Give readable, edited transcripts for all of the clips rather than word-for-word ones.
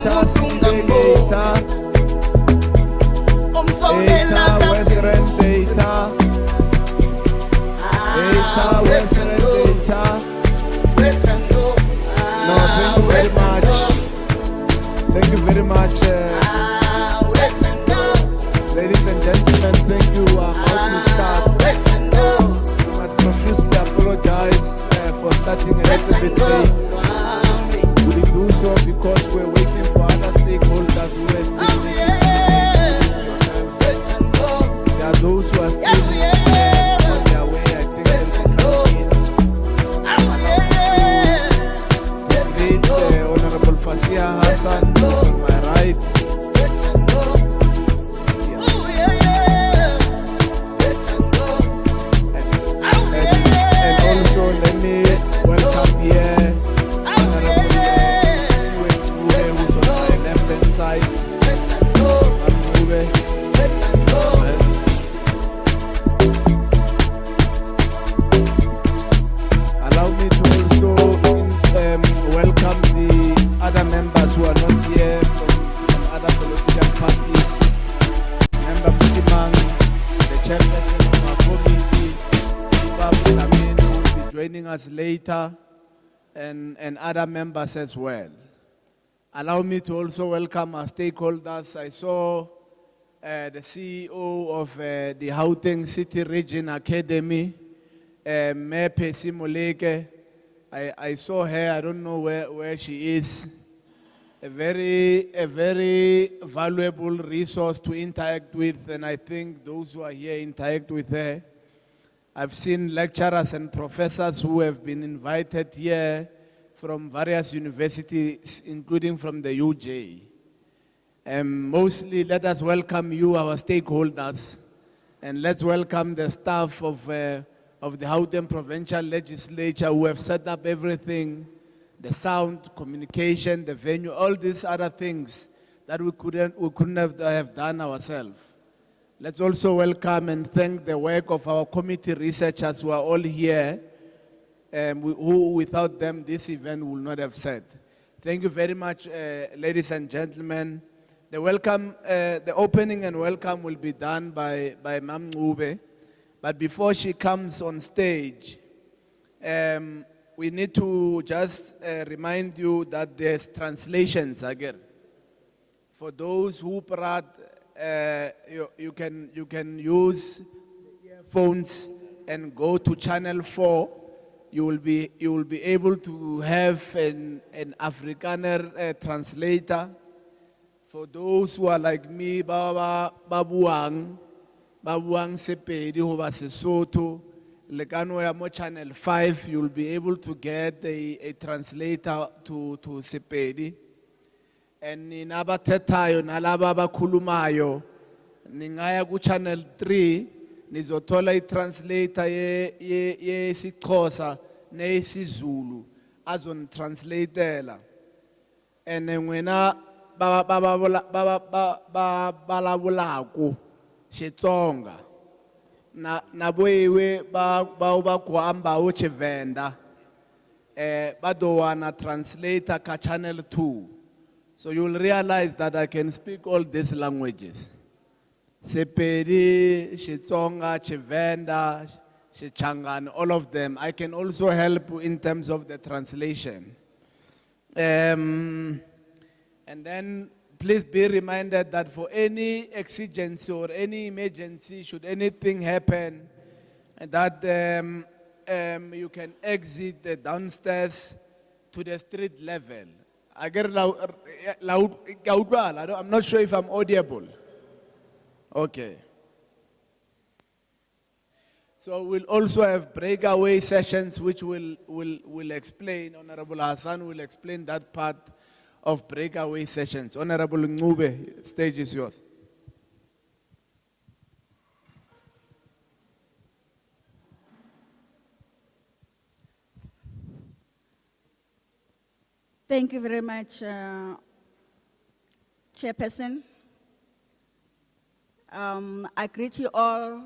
Thank you very much. Ladies and gentlemen, thank you. How to start. We must profusely apologize for starting a little bit late. We do so because we're waiting for other stakeholders who are still there are those who are still on their way. I think they'll be coming in. Honorable Fasia Hassan, who's on my right. And also let me welcome here Honorable Tshepo, who's on my left hand side. Allow me to also welcome the other members who are not here from other political parties. Member Msimang, the chairperson of our committee, Babu Lamin, who will be joining us later, and other members as well. Allow me to also welcome our stakeholders. I saw the CEO of the Gauteng City Region Academy, Mepe Simoleke. I saw her, I don't know where she is. A very valuable resource to interact with, and I think those who are here interact with her. I've seen lecturers and professors who have been invited here from various universities, including from the UJ. Mostly, let us welcome you, our stakeholders, and let's welcome the staff of the Gauteng Provincial Legislature who have set up everything, the sound, communication, the venue, all these other things that we couldn't have done ourselves. Let's also welcome and thank the work of our committee researchers who are all here, who without them this event would not have said. Thank you very much, ladies and gentlemen. The opening and welcome will be done by Mam Ube. But before she comes on stage, we need to just remind you that there's translations again. For those who you can use the earphones and go to channel 4. You will be able to have an Afrikaner translator. For those who are like me, Babuang Sepedi, who was Sesotho, Lekano channel 5, you'll be able to get a translator to Sepedi. And in Abatetayo, Nalaba Bakulumayo, Ningaya ku channel 3, Nizotola translator ye Sikosa, ne Zulu, as on translatela. And then when Balabulaku, Shetonga. Na boewe ba kuamba uche venda badowana translator ka channel 2, so you will realize that I can speak all these languages: Sepedi, Xitsonga, Chivenda, Xichangani, all of them. I can also help in terms of the translation. And then please be reminded that for any exigency or any emergency, should anything happen, that you can exit the downstairs to the street level. I'm not sure if I'm audible. Okay. So we'll also have breakaway sessions, which will explain. Honorable Hassan will explain that part of breakaway sessions. Honorable Ngube, stage is yours. Thank you very much, Chairperson. I greet you all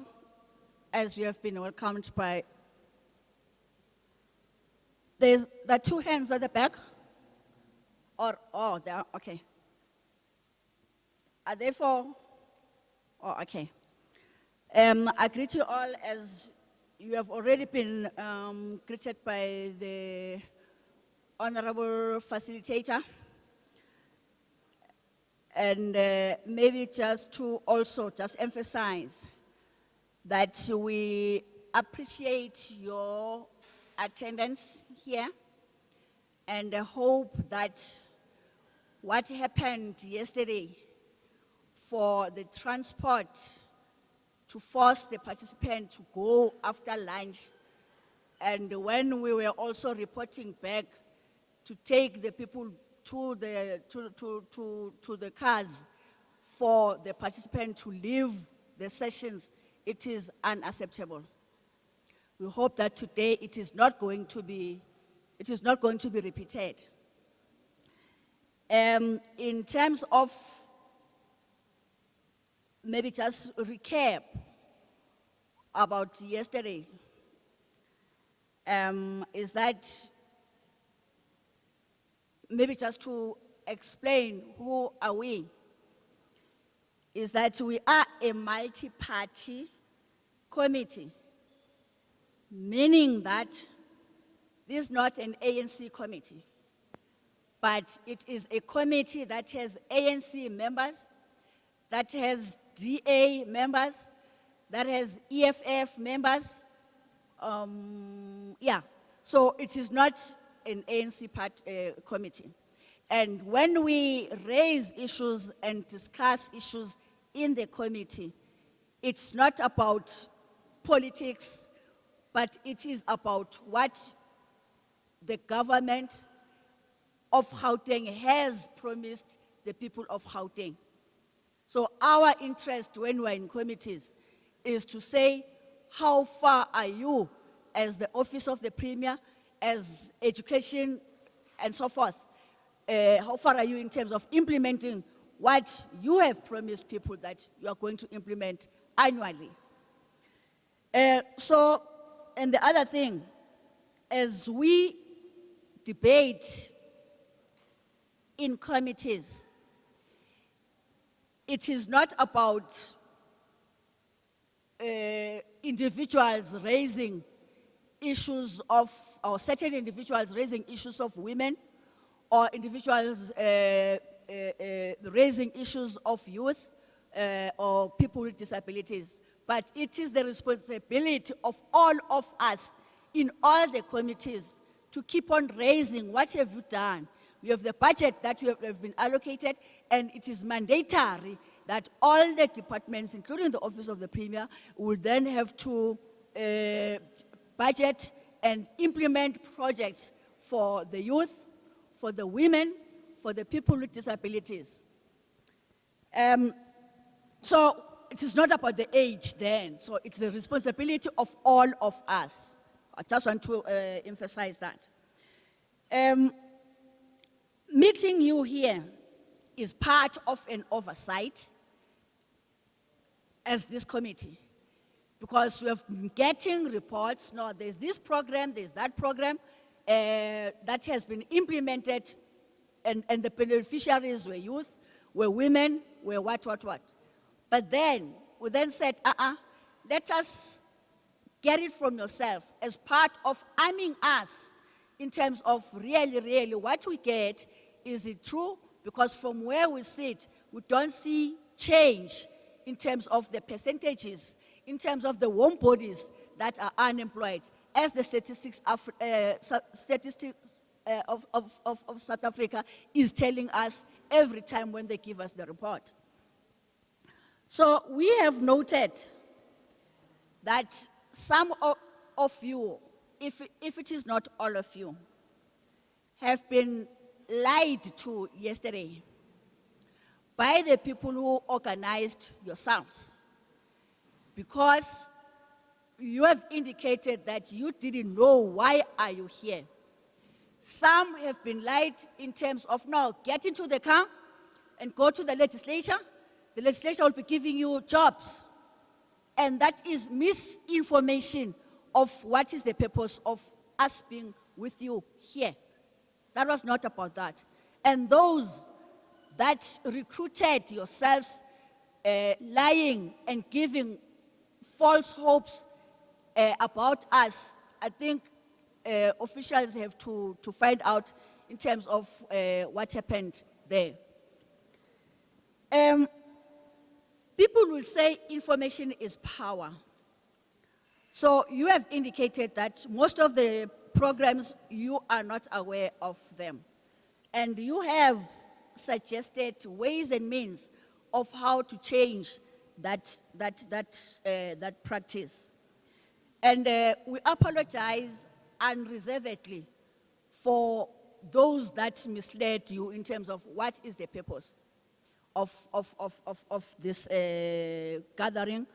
as you have been welcomed by. There are two hands at the back. They are, okay. Therefore, oh, okay. I greet you all as you have already been greeted by the Honorable Facilitator. And maybe just to also just emphasize that we appreciate your attendance here and hope that what happened yesterday for the transport to force the participant to go after lunch, and when we were also reporting back to take the people to the cars for the participant to leave the sessions, it is unacceptable. We hope that today it is not going to be repeated. In terms of maybe just recap about yesterday, is that maybe just to explain who are we, is that we are a multi-party committee, meaning that this is not an ANC committee, but it is a committee that has ANC members, that has DA members, that has EFF members. So it is not an ANC committee. And when we raise issues and discuss issues in the committee, it's not about politics, but it is about what the government of Gauteng has promised the people of Gauteng. So our interest when we're in committees is to say, how far are you as the Office of the Premier, as education and so forth? How far are you in terms of implementing what you have promised people that you are going to implement annually? And the other thing, as we debate in committees, it is not about individuals raising issues of, or certain individuals raising issues of women, or individuals raising issues of youth or people with disabilities. But it is the responsibility of all of us in all the committees to keep on raising what have you done. We have the budget that we have been allocated, and it is mandatory that all the departments, including the Office of the Premier, will then have to budget and implement projects for the youth, for the women, for the people with disabilities. So it is not about the age then, so it's the responsibility of all of us. I just want to emphasize that. Meeting you here is part of an oversight as this committee, because we have been getting reports. Now there's this program, there's that program that has been implemented, and the beneficiaries were youth, were women, were what. But then, we then said, let us get it from yourself as part of arming us in terms of really what we get. Is it true? Because from where we sit, we don't see change in terms of the percentages, in terms of the warm bodies that are unemployed, as the statistics of South Africa is telling us every time when they give us the report. So we have noted that some of you, if it is not all of you, have been lied to yesterday by the people who organized yourselves, because you have indicated that you didn't know why are you here. Some have been lied in terms of, no, get into the car and go to the legislature. The legislature will be giving you jobs. And that is misinformation of what is the purpose of us being with you here. That was not about that. And those that recruited yourselves lying and giving false hopes about us, I think officials have to find out in terms of what happened there. People will say information is power. So you have indicated that most of the programs, you are not aware of them. And you have suggested ways and means of how to change that practice. And we apologize unreservedly for those that misled you in terms of what is the purpose of this gathering,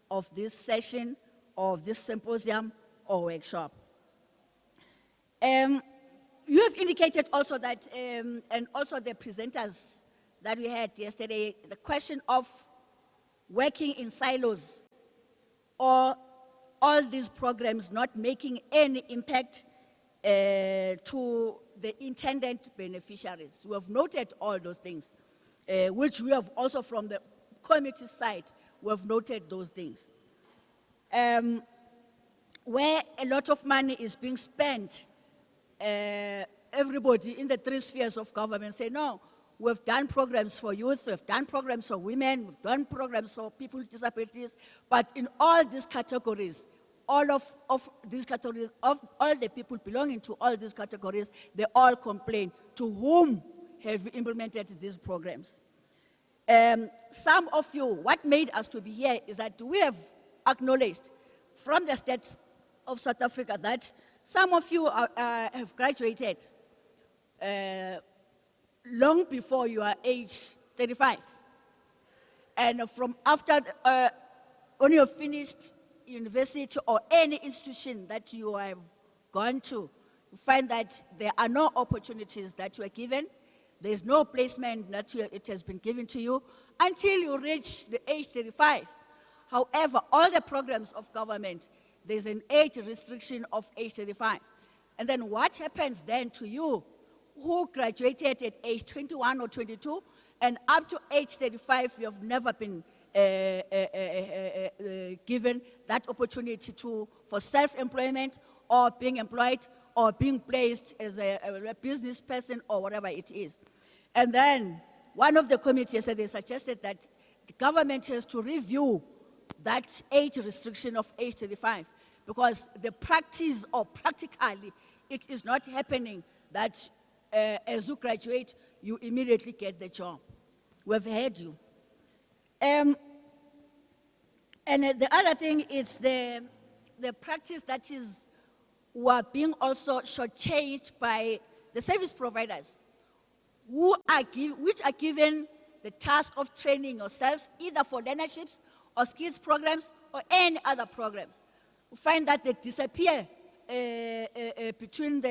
of this session, of this symposium or workshop. You have indicated also that, and also the presenters that we had yesterday, the question of working in silos or all these programs not making any impact to the intended beneficiaries. We have noted all those things, which we have also from the committee side, we have noted those things. Where a lot of money is being spent, everybody in the three spheres of government say, no, we've done programs for youth, we've done programs for women, we've done programs for people with disabilities, but in all these categories, all of these categories, of all the people belonging to all these categories, they all complain to whom have you implemented these programs. Some of you, what made us to be here is that we have acknowledged from the states of South Africa that some of you have graduated long before you are age 35. And from after, when you have finished university or any institution that you have gone to, you find that there are no opportunities that you are given. There is no placement that it has been given to you until you reach the age 35. However, all the programs of government, there's an age restriction of age 35. And then what happens then to you who graduated at age 21 or 22 and up to age 35, you have never been given that opportunity for self-employment or being employed or being placed as a business person or whatever it is. And then one of the committees they suggested that the government has to review that age restriction of age 35 because the practice or practically it is not happening that as you graduate, you immediately get the job. We've heard you. And the other thing is the practice that is being also shortchanged by the service providers which are given the task of training yourselves either for learnerships or skills programs or any other programs. We find that they disappear between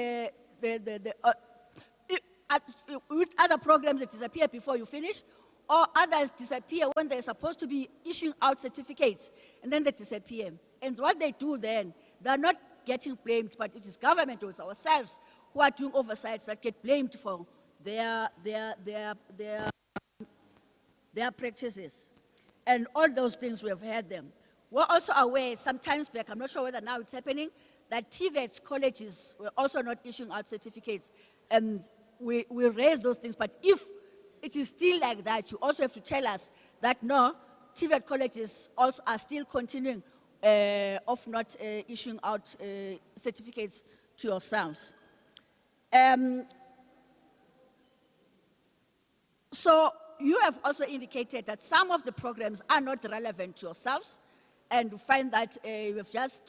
with other programs that disappear before you finish, or others disappear when they're supposed to be issuing out certificates, and then they disappear. And what they do then, they're not getting blamed, but it is government or it's ourselves who are doing oversights that get blamed for their practices. And all those things we have heard them. We're also aware, sometimes back, I'm not sure whether now it's happening, that TVET colleges were also not issuing out certificates. And we raise those things, but if it is still like that, you also have to tell us that no, TVET colleges also are still continuing of not issuing out certificates to yourselves. So you have also indicated that some of the programs are not relevant to yourselves, and you find that you have just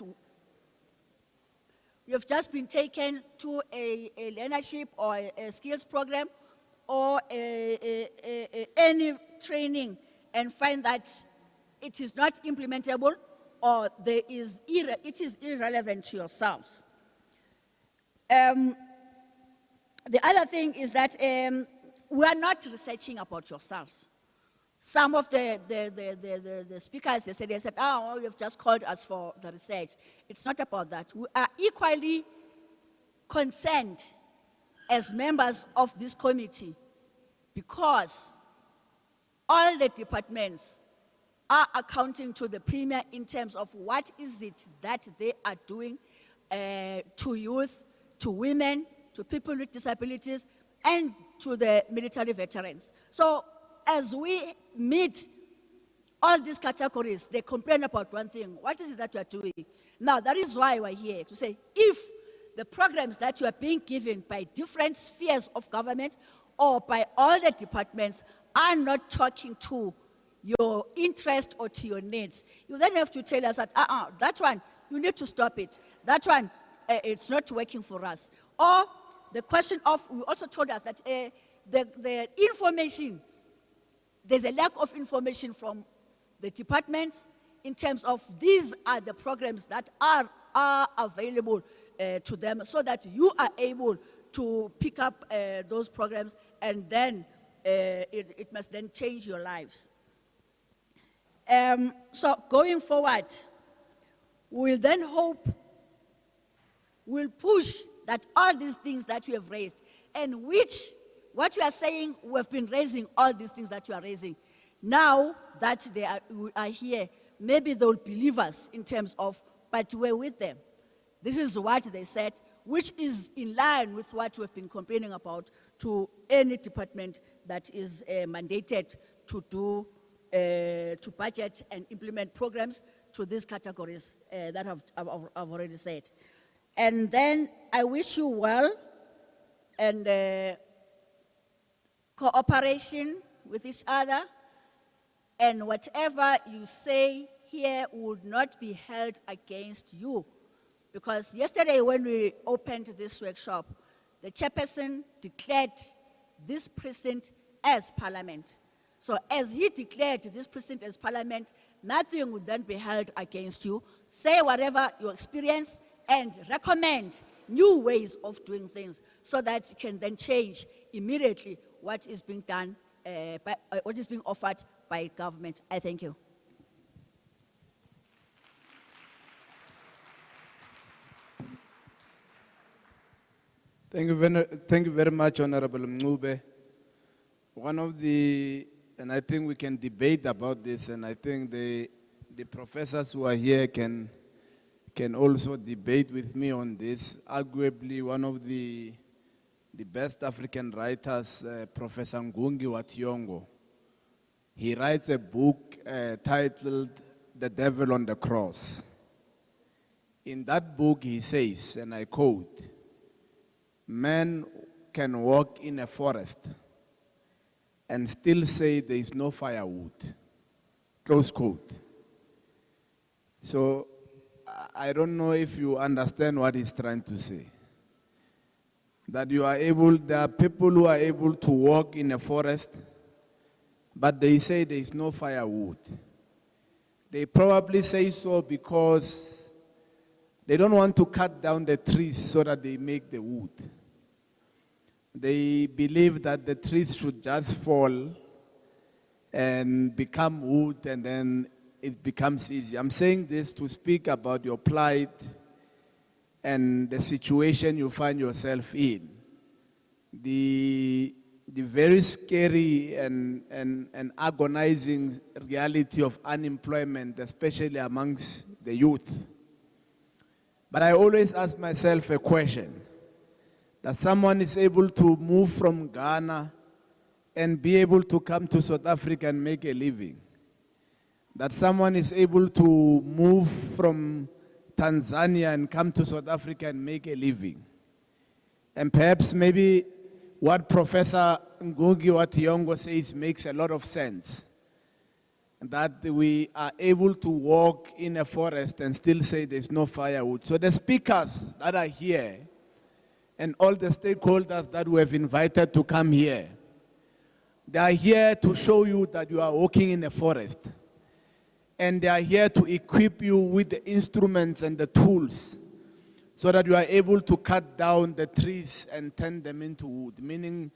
been taken to a learnership or a skills program or any training and find that it is not implementable or it is irrelevant to yourselves. The other thing is that we are not researching about yourselves. Some of the speakers, they said, oh, you've just called us for the research. It's not about that. We are equally concerned as members of this committee because all the departments are accounting to the Premier in terms of what is it that they are doing to youth, to women, to people with disabilities, and to the military veterans. So as we meet all these categories, they complain about one thing. What is it that we are doing? Now, that is why we're here to say, if the programs that you are being given by different spheres of government or by all the departments are not talking to your interest or to your needs, you then have to tell us that, that one, you need to stop it. That one, it's not working for us. Or the question of, you also told us that the information, there's a lack of information from the departments in terms of these are the programs that are available to them, so that you are able to pick up those programs, and then it must then change your lives. So going forward, we'll then hope, we'll push that all these things that we have raised, and what we are saying, we have been raising all these things that you are raising. Now that we are here, maybe they'll believe us in terms of, but we're with them. This is what they said, which is in line with what we've been complaining about to any department that is mandated to do, to budget and implement programs to these categories that I've already said. And then I wish you well and cooperation with each other, and whatever you say here would not be held against you. Because yesterday when we opened this workshop, the chairperson declared this precinct as parliament. So as he declared this precinct as parliament, nothing would then be held against you. Say whatever you experience and recommend new ways of doing things so that you can then change immediately what is being done, what is being offered by government. I thank you. Thank you very much, Honorable Mncube. One of the, and I think we can debate about this, and I think the professors who are here can also debate with me on this. Arguably, one of the best African writers, Professor Ngungi wa Thiong'o, he writes a book titled The Devil on the Cross. In that book, he says, and I quote, "Man can walk in a forest and still say there is no firewood." Close quote. So I don't know if you understand what he's trying to say. That you are able, there are people who are able to walk in a forest, but they say there is no firewood. They probably say so because they don't want to cut down the trees so that they make the wood. They believe that the trees should just fall and become wood, and then it becomes easy. I'm saying this to speak about your plight and the situation you find yourself in. The very scary and agonizing reality of unemployment, especially amongst the youth. But I always ask myself a question. That someone is able to move from Ghana and be able to come to South Africa and make a living. That someone is able to move from Tanzania and come to South Africa and make a living. And perhaps maybe what Professor Ngungi wa Thiong'o says makes a lot of sense. That we are able to walk in a forest and still say there's no firewood. So the speakers that are here and all the stakeholders that we have invited to come here, they are here to show you that you are walking in a forest. And they are here to equip you with the instruments and the tools so that you are able to cut down the trees and turn them into wood, meaning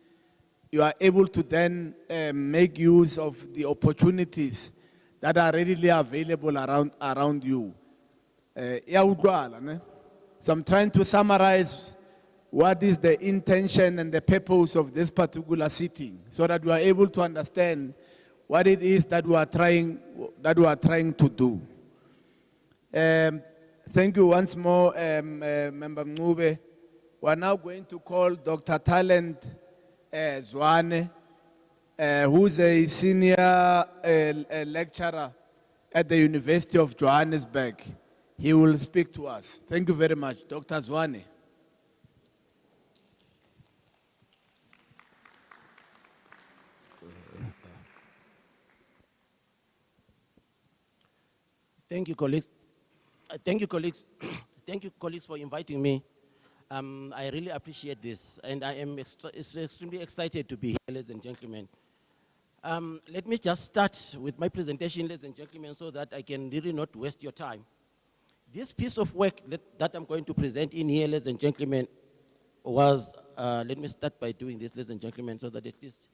you are able to then make use of the opportunities that are readily available around you. So I'm trying to summarize what is the intention and the purpose of this particular sitting, so that we are able to understand what it is that we are trying to do. Thank you once more, Member Mncube. We are now going to call Dr. Talent Zwane, who's a senior lecturer at the University of Johannesburg. He will speak to us. Thank you very much, Dr. Zwane. Thank you, colleagues. Thank you, colleagues. Thank you, colleagues, for inviting me. I really appreciate this, and I am extremely excited to be here, ladies and gentlemen. Let me just start with my presentation, ladies and gentlemen, so that I can really not waste your time. This piece of work that I'm going to present in here, ladies and gentlemen, was, let me start by doing this, ladies and gentlemen, so that at least,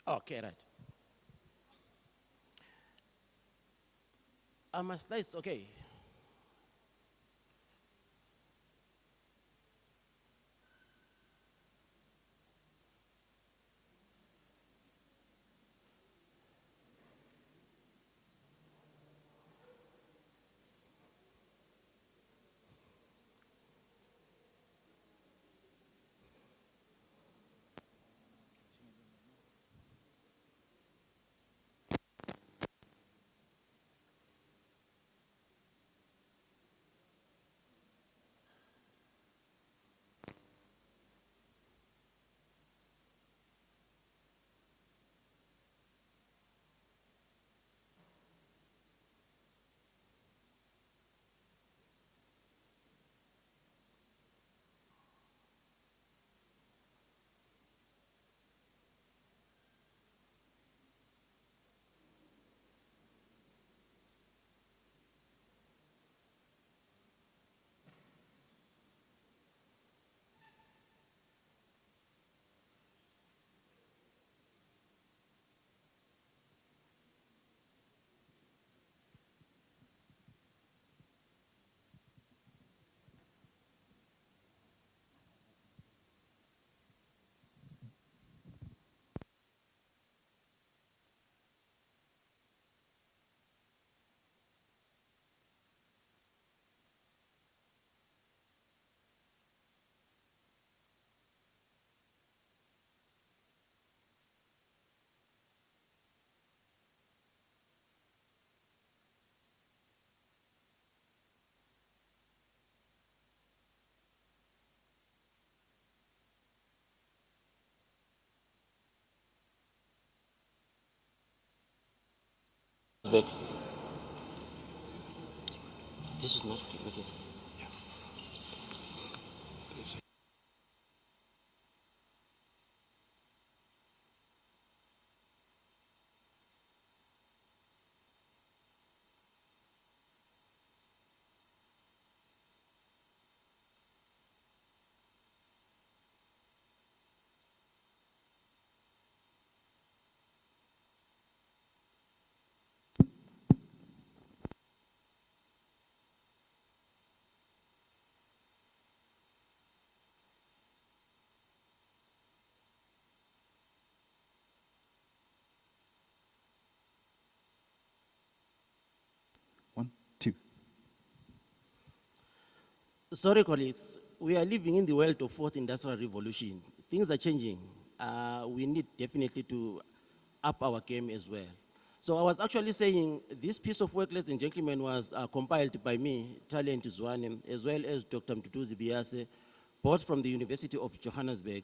okay, right. My slides, okay. Back. This is not okay. One, two. Sorry, colleagues. We are living in the world of fourth industrial revolution. Things are changing. We need definitely to up our game as well. So I was actually saying this piece of work, ladies and gentlemen, was compiled by me, Talent Zwane, as well as Dr. Mduduzi Biase, both from the University of Johannesburg.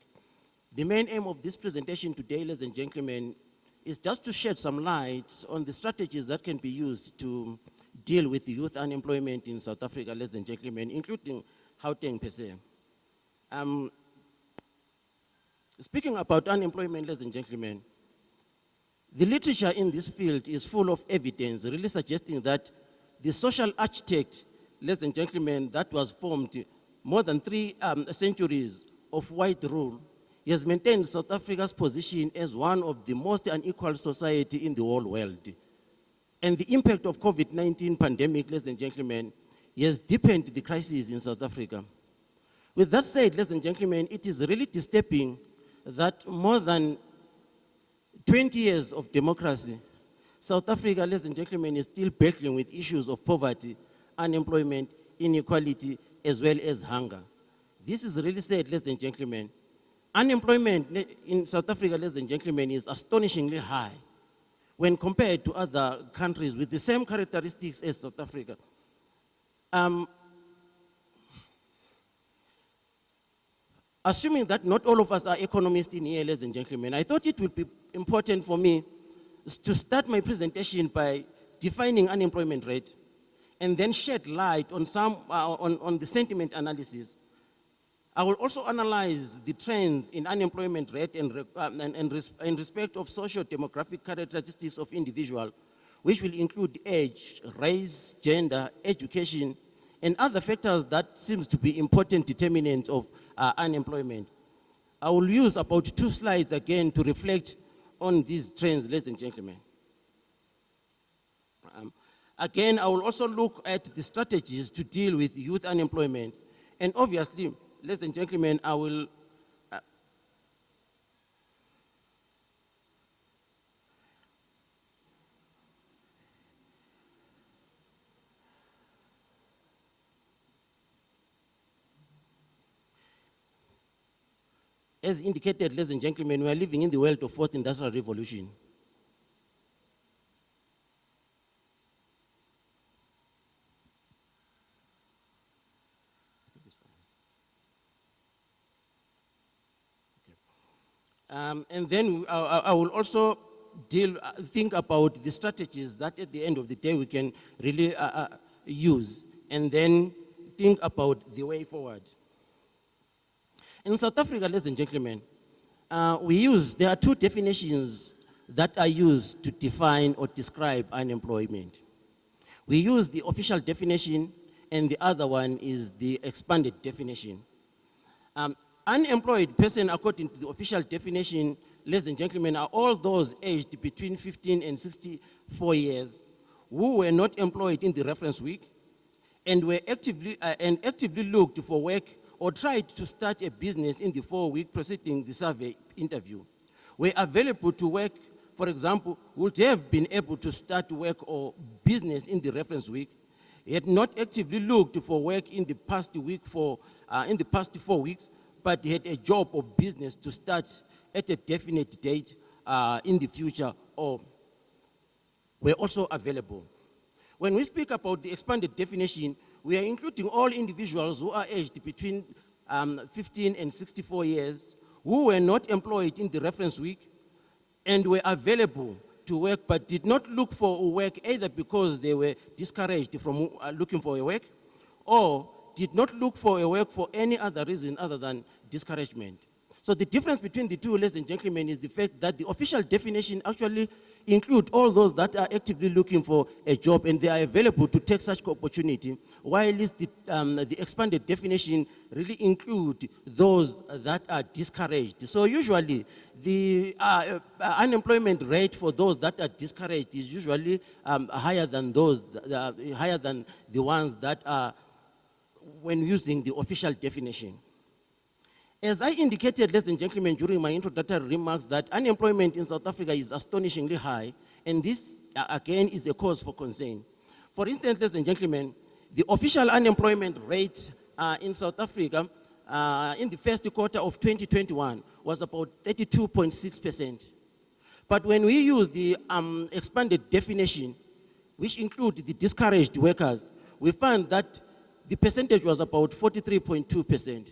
The main aim of this presentation today, ladies and gentlemen, is just to shed some light on the strategies that can be used to deal with youth unemployment in South Africa, ladies and gentlemen, including Gauteng per se. Speaking about unemployment, ladies and gentlemen, the literature in this field is full of evidence really suggesting that the social architect, ladies and gentlemen, that was formed more than 3 centuries of white rule he has maintained South Africa's position as one of the most unequal society in the whole world. And the impact of COVID-19 pandemic, ladies and gentlemen, has deepened the crisis in South Africa. With that said, ladies and gentlemen, it is really disturbing that more than 20 years of democracy, South Africa, ladies and gentlemen, is still battling with issues of poverty, unemployment, inequality, as well as hunger. This is really sad, ladies and gentlemen. Unemployment in South Africa, ladies and gentlemen, is astonishingly high when compared to other countries with the same characteristics as South Africa. Assuming that not all of us are economists in here, ladies and gentlemen, I thought it would be important for me to start my presentation by defining unemployment rate and then shed light on on the sentiment analysis. I will also analyze the trends in unemployment rate in respect of socio-demographic characteristics of individuals, which will include age, race, gender, education, and other factors that seems to be important determinants of unemployment. I will use about 2 slides again to reflect on these trends, ladies and gentlemen. Again, I will also look at the strategies to deal with youth unemployment. And obviously, ladies and gentlemen, I will as indicated, ladies and gentlemen, we are living in the world of 4th Industrial Revolution. And then I will also think about the strategies that at the end of the day we can really use, and then think about the way forward. In South Africa, ladies and gentlemen, there are 2 definitions that are used to define or describe unemployment. We use the official definition, and the other one is the expanded definition. Unemployed person, according to the official definition, ladies and gentlemen, are all those aged between 15 and 64 years who were not employed in the reference week and were actively looked for work or tried to start a business in the 4 weeks preceding the survey interview. Were available to work, for example, would have been able to start work or business in the reference week, had not actively looked for work in the past 4 weeks, but had a job or business to start at a definite date in the future, or were also available. When we speak about the expanded definition, we are including all individuals who are aged between 15 and 64 years, who were not employed in the reference week and were available to work but did not look for work either because they were discouraged from looking for a work, or did not look for a work for any other reason other than discouragement. So the difference between the 2, ladies and gentlemen, is the fact that the official definition actually includes all those that are actively looking for a job and they are available to take such opportunity, while the expanded definition really includes those that are discouraged. So usually the unemployment rate for those that are discouraged is usually higher than the ones that are when using the official definition. As I indicated, ladies and gentlemen, during my introductory remarks, that unemployment in South Africa is astonishingly high, and this, again, is a cause for concern. For instance, ladies and gentlemen, the official unemployment rate in South Africa in the first quarter of 2021 was about 32.6%. But when we use the expanded definition, which includes the discouraged workers, we found that the percentage was about 43.2%.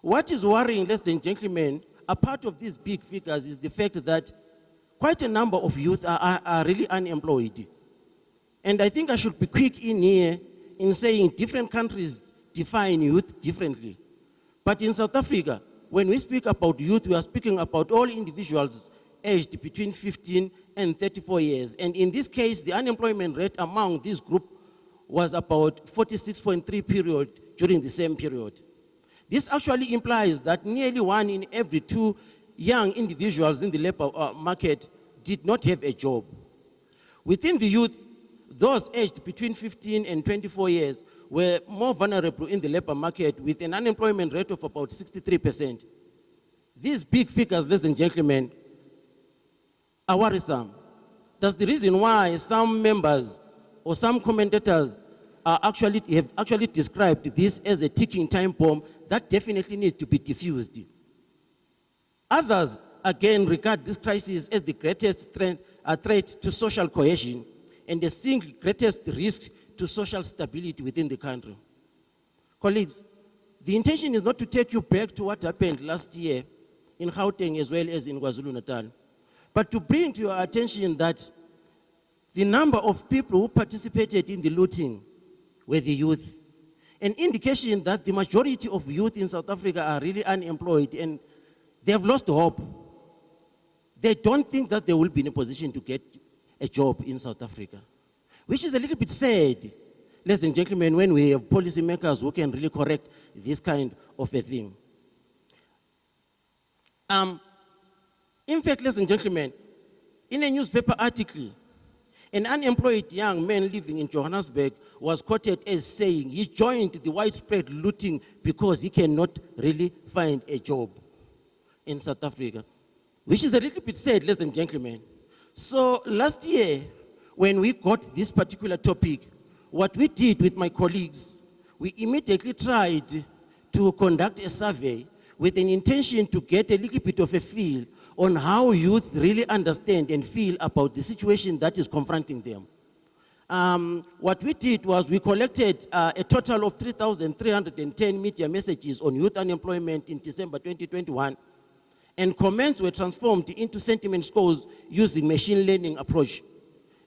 What is worrying, ladies and gentlemen, a part of these big figures is the fact that quite a number of youth are really unemployed. And I think I should be quick in here in saying different countries define youth differently. But in South Africa, when we speak about youth, we are speaking about all individuals aged between 15 and 34 years. And in this case, the unemployment rate among this group was about 46.3% during the same period. This actually implies that nearly 1 in every 2 young individuals in the labor market did not have a job. Within the youth, those aged between 15 and 24 years were more vulnerable in the labor market with an unemployment rate of about 63%. These big figures, ladies and gentlemen, are worrisome. That's the reason why some members or some commentators have actually described this as a ticking time bomb that definitely needs to be diffused. Others, again, regard this crisis as the greatest threat to social cohesion and the single greatest risk to social stability within the country. Colleagues, the intention is not to take you back to what happened last year in Gauteng as well as in KwaZulu-Natal, but to bring to your attention that the number of people who participated in the looting were the youth, an indication that the majority of youth in South Africa are really unemployed and they have lost hope. They don't think that they will be in a position to get a job in South Africa, which is a little bit sad, ladies and gentlemen, when we have policymakers who can really correct this kind of a thing. In fact, ladies and gentlemen, in a newspaper article, an unemployed young man living in Johannesburg was quoted as saying he joined the widespread looting because he cannot really find a job in South Africa, which is a little bit sad, ladies and gentlemen. So last year, when we got this particular topic, what we did with my colleagues, we immediately tried to conduct a survey with an intention to get a little bit of a feel on how youth really understand and feel about the situation that is confronting them. What we did was we collected a total of 3,310 media messages on youth unemployment in December 2021, and comments were transformed into sentiment scores using machine learning approach.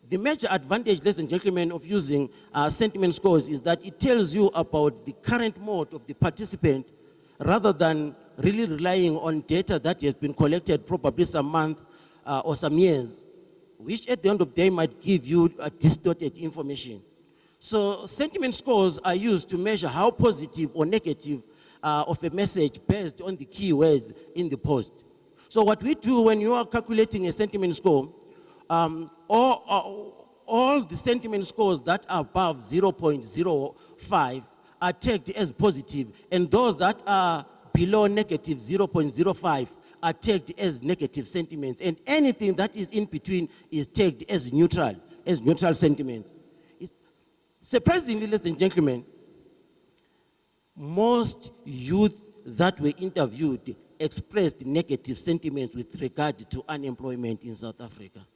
The major advantage, ladies and gentlemen, of using sentiment scores is that it tells you about the current mode of the participant rather than really relying on data that has been collected probably some month or some years, which at the end of the day might give you distorted information. So sentiment scores are used to measure how positive or negative of a message based on the keywords in the post. So what we do when you are calculating a sentiment score, all the sentiment scores that are above 0.05 are tagged as positive, and those that are below negative 0.05 are tagged as negative sentiments, and anything that is in between is tagged as neutral sentiments. Surprisingly, ladies and gentlemen, most youth that were interviewed expressed negative sentiments with regard to unemployment in South Africa.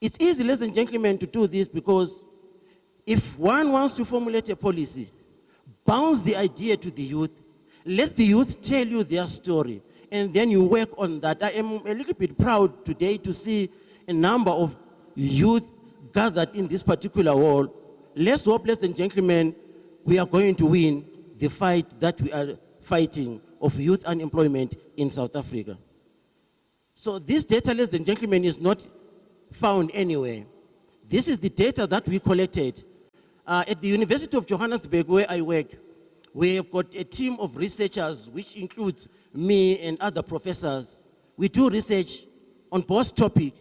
It's easy, ladies and gentlemen, to do this because if one wants to formulate a policy, bounce the idea to the youth, let the youth tell you their story, and then you work on that. I am a little bit proud today to see a number of youth gathered in this particular hall. Let's hope, ladies and gentlemen, we are going to win the fight that we are fighting of youth unemployment in South Africa. So this data, ladies and gentlemen, is not found anywhere. This is the data that we collected. At the University of Johannesburg, where I work, we have got a team of researchers, which includes me and other professors. We do research on both topics.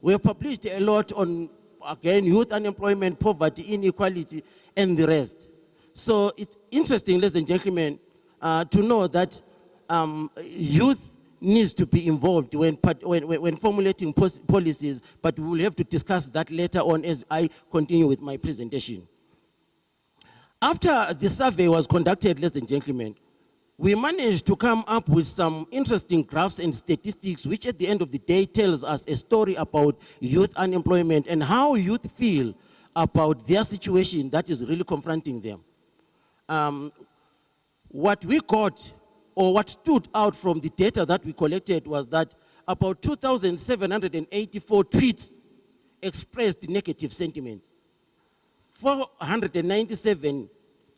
We have published a lot on, again, youth unemployment, poverty, inequality, and the rest. So it's interesting, ladies and gentlemen, to know that youth needs to be involved when formulating policies, but we will have to discuss that later on as I continue with my presentation. After the survey was conducted, ladies and gentlemen, we managed to come up with some interesting graphs and statistics, which at the end of the day tells us a story about youth unemployment and how youth feel about their situation that is really confronting them. What we got, or what stood out from the data that we collected, was that about 2,784 tweets expressed negative sentiments. 497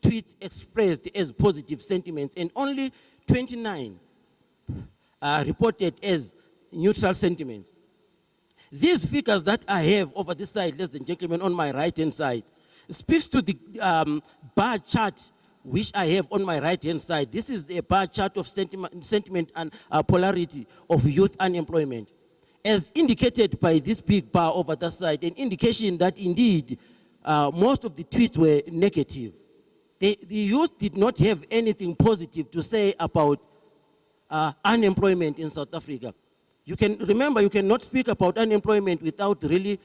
tweets expressed as positive sentiments, and only 29 reported as neutral sentiments. These figures that I have over this side, ladies and gentlemen, on my right-hand side, speaks to the bar chart which I have on my right-hand side, this is a bar chart of sentiment and polarity of youth unemployment. As indicated by this big bar over that side, an indication that indeed most of the tweets were negative. The youth did not have anything positive to say about unemployment in South Africa. You can remember, you cannot speak about unemployment without really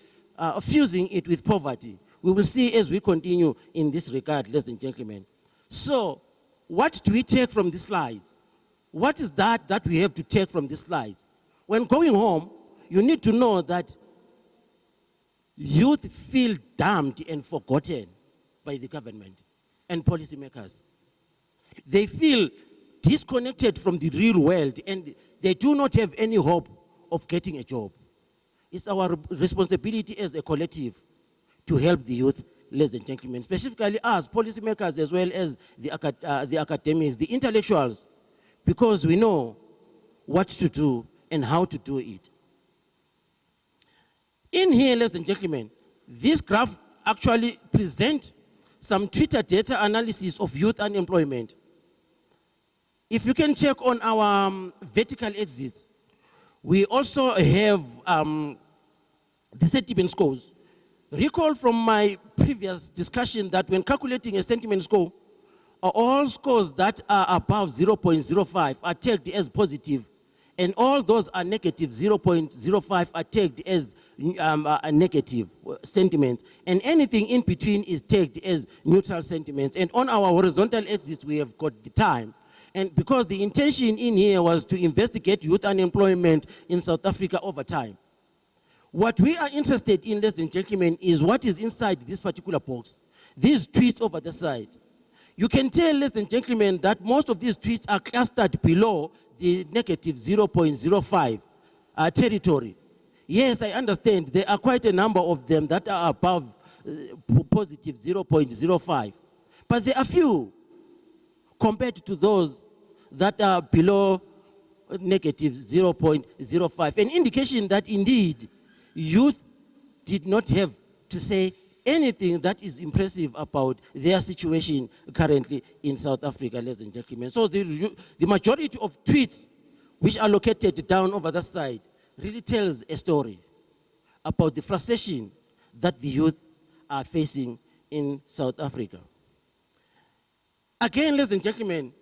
fusing it with poverty. We will see as we continue in this regard, ladies and gentlemen. So, what do we take from these slides? What is that we have to take from these slides? When going home, you need to know that youth feel damned and forgotten by the government and policymakers. They feel disconnected from the real world and they do not have any hope of getting a job. It's our responsibility as a collective to help the youth, ladies and gentlemen, specifically us, policymakers, as well as the academics, the intellectuals, because we know what to do and how to do it. In here, ladies and gentlemen, this graph actually presents some Twitter data analysis of youth unemployment. If you can check on our vertical axis, we also have the sentiment scores. Recall from my previous discussion that when calculating a sentiment score, all scores that are above 0.05 are tagged as positive, and all those are negative, 0.05 are tagged as negative sentiments, and anything in between is tagged as neutral sentiments. And on our horizontal axis, we have got the time. And because the intention in here was to investigate youth unemployment in South Africa over time. What we are interested in, ladies and gentlemen, is what is inside this particular box. These tweets over the side. You can tell, ladies and gentlemen, that most of these tweets are clustered below the negative 0.05 territory. Yes, I understand there are quite a number of them that are above positive 0.05. But there are few compared to those that are below negative 0.05. An indication that indeed youth did not have to say anything that is impressive about their situation currently in South Africa, ladies and gentlemen. So the majority of tweets which are located down over that side really tells a story about the frustration that the youth are facing in South Africa. Again, ladies and gentlemen,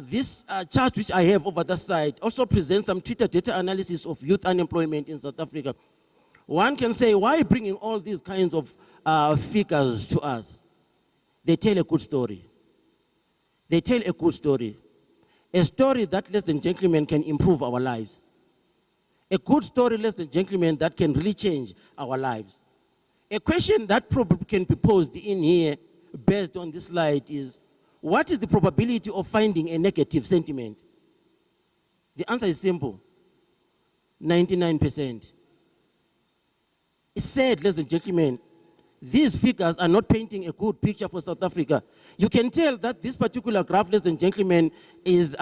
this chart which I have over that side also presents some Twitter data analysis of youth unemployment in South Africa. One can say, why bringing all these kinds of figures to us? They tell a good story. They tell a good story. A story that, ladies and gentlemen, can improve our lives. A good story, ladies and gentlemen, that can really change our lives. A question that probably can be posed in here based on this slide is, what is the probability of finding a negative sentiment? The answer is simple, 99%. It's said, ladies and gentlemen, these figures are not painting a good picture for South Africa. You can tell that this particular graph, ladies and gentlemen, is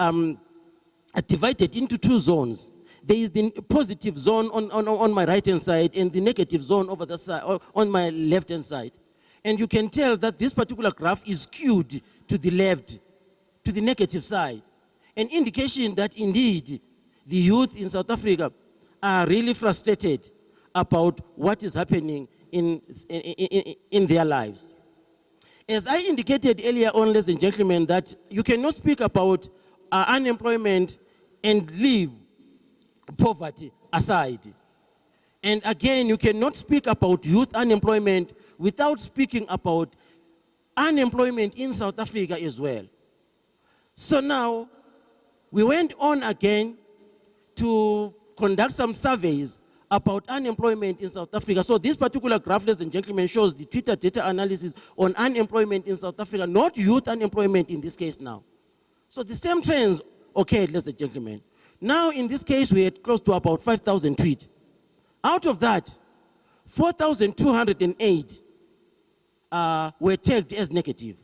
divided into two zones. There is the positive zone on my right-hand side and the negative zone over the side, on my left-hand side. And you can tell that this particular graph is skewed to the left, to the negative side. An indication that indeed the youth in South Africa are really frustrated about what is happening in their lives. As I indicated earlier on, ladies and gentlemen, that you cannot speak about unemployment and leave poverty aside. And again, you cannot speak about youth unemployment without speaking about unemployment in South Africa as well. So now, we went on again to conduct some surveys about unemployment in South Africa. So this particular graph, ladies and gentlemen, shows the Twitter data analysis on unemployment in South Africa, not youth unemployment in this case now. So the same trends occurred, ladies and gentlemen. Now, in this case, we had close to about 5,000 tweets. Out of that, 4,208 were tagged as negative.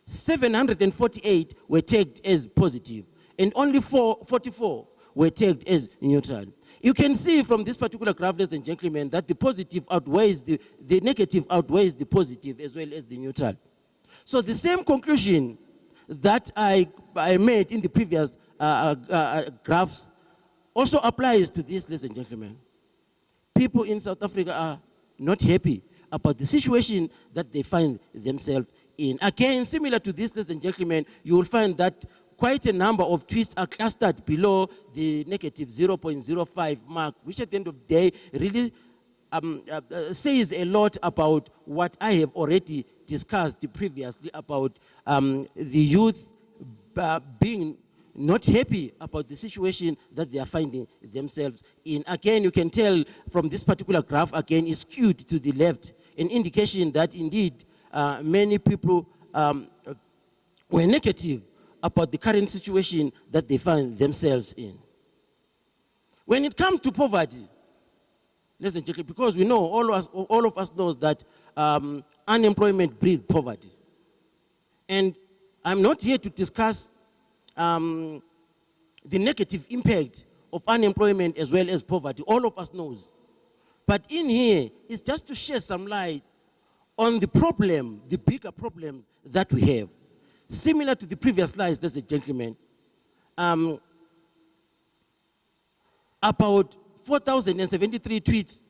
748 were tagged as positive. And only 44 were tagged as neutral. You can see from this particular graph, ladies and gentlemen, that the positive outweighs the negative outweighs the positive as well as the neutral. So the same conclusion that I made in the previous graphs also applies to this, ladies and gentlemen. People in South Africa are not happy about the situation that they find themselves in. Again, similar to this, ladies and gentlemen, you will find that quite a number of tweets are clustered below the negative 0.05 mark, which at the end of the day really says a lot about what I have already discussed previously about the youth being not happy about the situation that they are finding themselves in. Again, you can tell from this particular graph, again, is skewed to the left, an indication that indeed many people were negative about the current situation that they find themselves in. When it comes to poverty, ladies and gentlemen, because we know, all of us knows that unemployment breeds poverty. And I'm not here to discuss the negative impact of unemployment as well as poverty. All of us knows. But in here, it's just to shed some light on the problem, the bigger problems that we have. Similar to the previous slides, ladies and gentlemen, about 4,073 tweets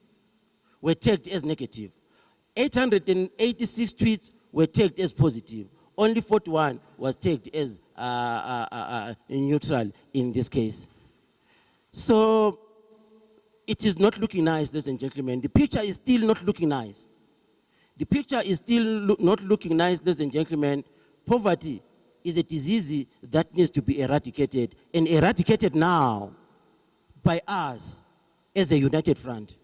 were tagged as negative. 886 tweets were tagged as positive. Only 41 was tagged as neutral in this case. So it is not looking nice, ladies and gentlemen. The picture is still not looking nice. The picture is still not looking nice, ladies and gentlemen. Poverty is a disease that needs to be eradicated, and eradicated now by us as a united front.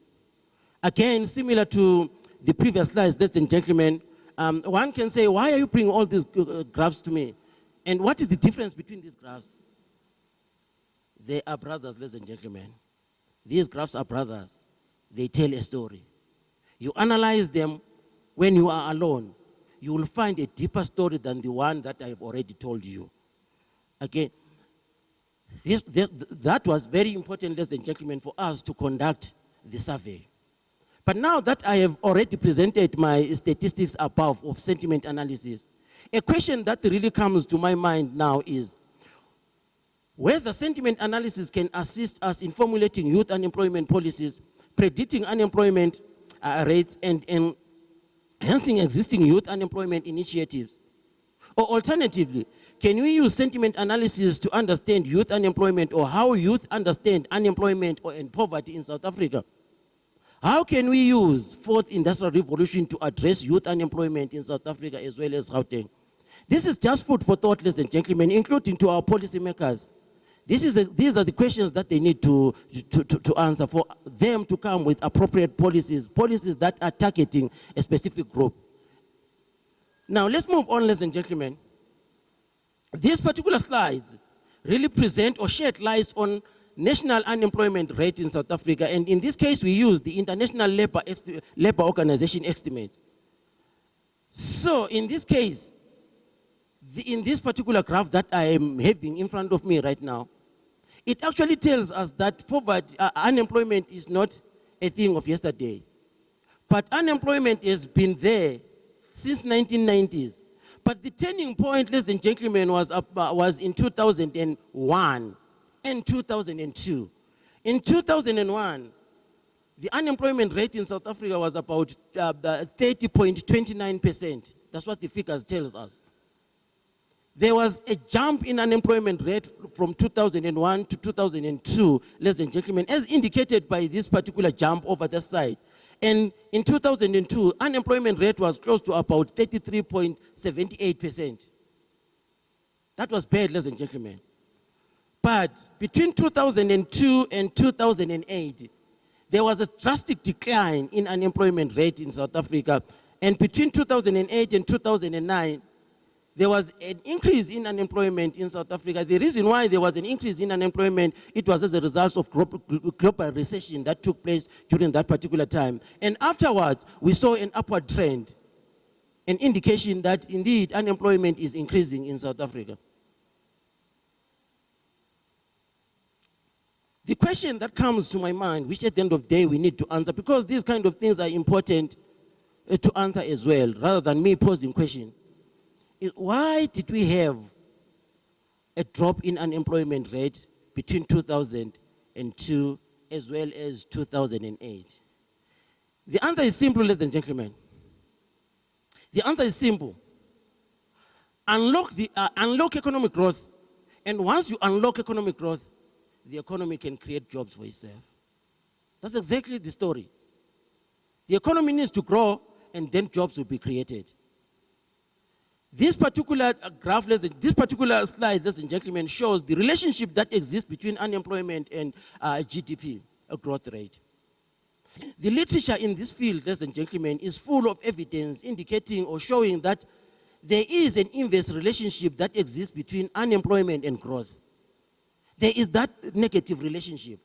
Again, similar to the previous slides, ladies and gentlemen, one can say, why are you bringing all these graphs to me? And what is the difference between these graphs? They are brothers, ladies and gentlemen. These graphs are brothers. They tell a story. You analyze them when you are alone. You will find a deeper story than the one that I have already told you. Again, that was very important, ladies and gentlemen, for us to conduct the survey. But now that I have already presented my statistics above of sentiment analysis, a question that really comes to my mind now is whether sentiment analysis can assist us in formulating youth unemployment policies, predicting unemployment rates, and enhancing existing youth unemployment initiatives. Or alternatively, can we use sentiment analysis to understand youth unemployment, or how youth understand unemployment and poverty in South Africa? How can we use fourth industrial revolution to address youth unemployment in South Africa as well as Gauteng? This is just food for thought, ladies and gentlemen, including to our policymakers. These are the questions that they need to answer for them to come with appropriate policies that are targeting a specific group. Now, let's move on, ladies and gentlemen. These particular slides really present or shed light on national unemployment rate in South Africa, and in this case, we use the International Labour Organization estimate. So, in this case, in this particular graph that I am having in front of me right now, it actually tells us that poverty, unemployment is not a thing of yesterday. But unemployment has been there since 1990s. But the turning point, ladies and gentlemen, was in 2001 and 2002. In 2001, the unemployment rate in South Africa was about 30.29%. That's what the figures tells us. There was a jump in unemployment rate from 2001 to 2002, ladies and gentlemen, as indicated by this particular jump over the side. And in 2002, unemployment rate was close to about 33.78%. That was bad, ladies and gentlemen. But between 2002 and 2008, there was a drastic decline in unemployment rate in South Africa. And between 2008 and 2009, there was an increase in unemployment in South Africa. The reason why there was an increase in unemployment, it was as a result of global recession that took place during that particular time. And afterwards, we saw an upward trend, an indication that indeed unemployment is increasing in South Africa. The question that comes to my mind, which at the end of the day we need to answer, because these kind of things are important to answer as well, rather than me posing questions, is why did we have a drop in unemployment rate between 2002 as well as 2008? The answer is simple, ladies and gentlemen. The answer is simple. Unlock economic growth, and once you unlock economic growth, the economy can create jobs for itself. That's exactly the story. The economy needs to grow, and then jobs will be created. This particular graph, this particular slide, ladies and gentlemen, shows the relationship that exists between unemployment and GDP, a growth rate. The literature in this field, ladies and gentlemen, is full of evidence indicating or showing that there is an inverse relationship that exists between unemployment and growth. There is that negative relationship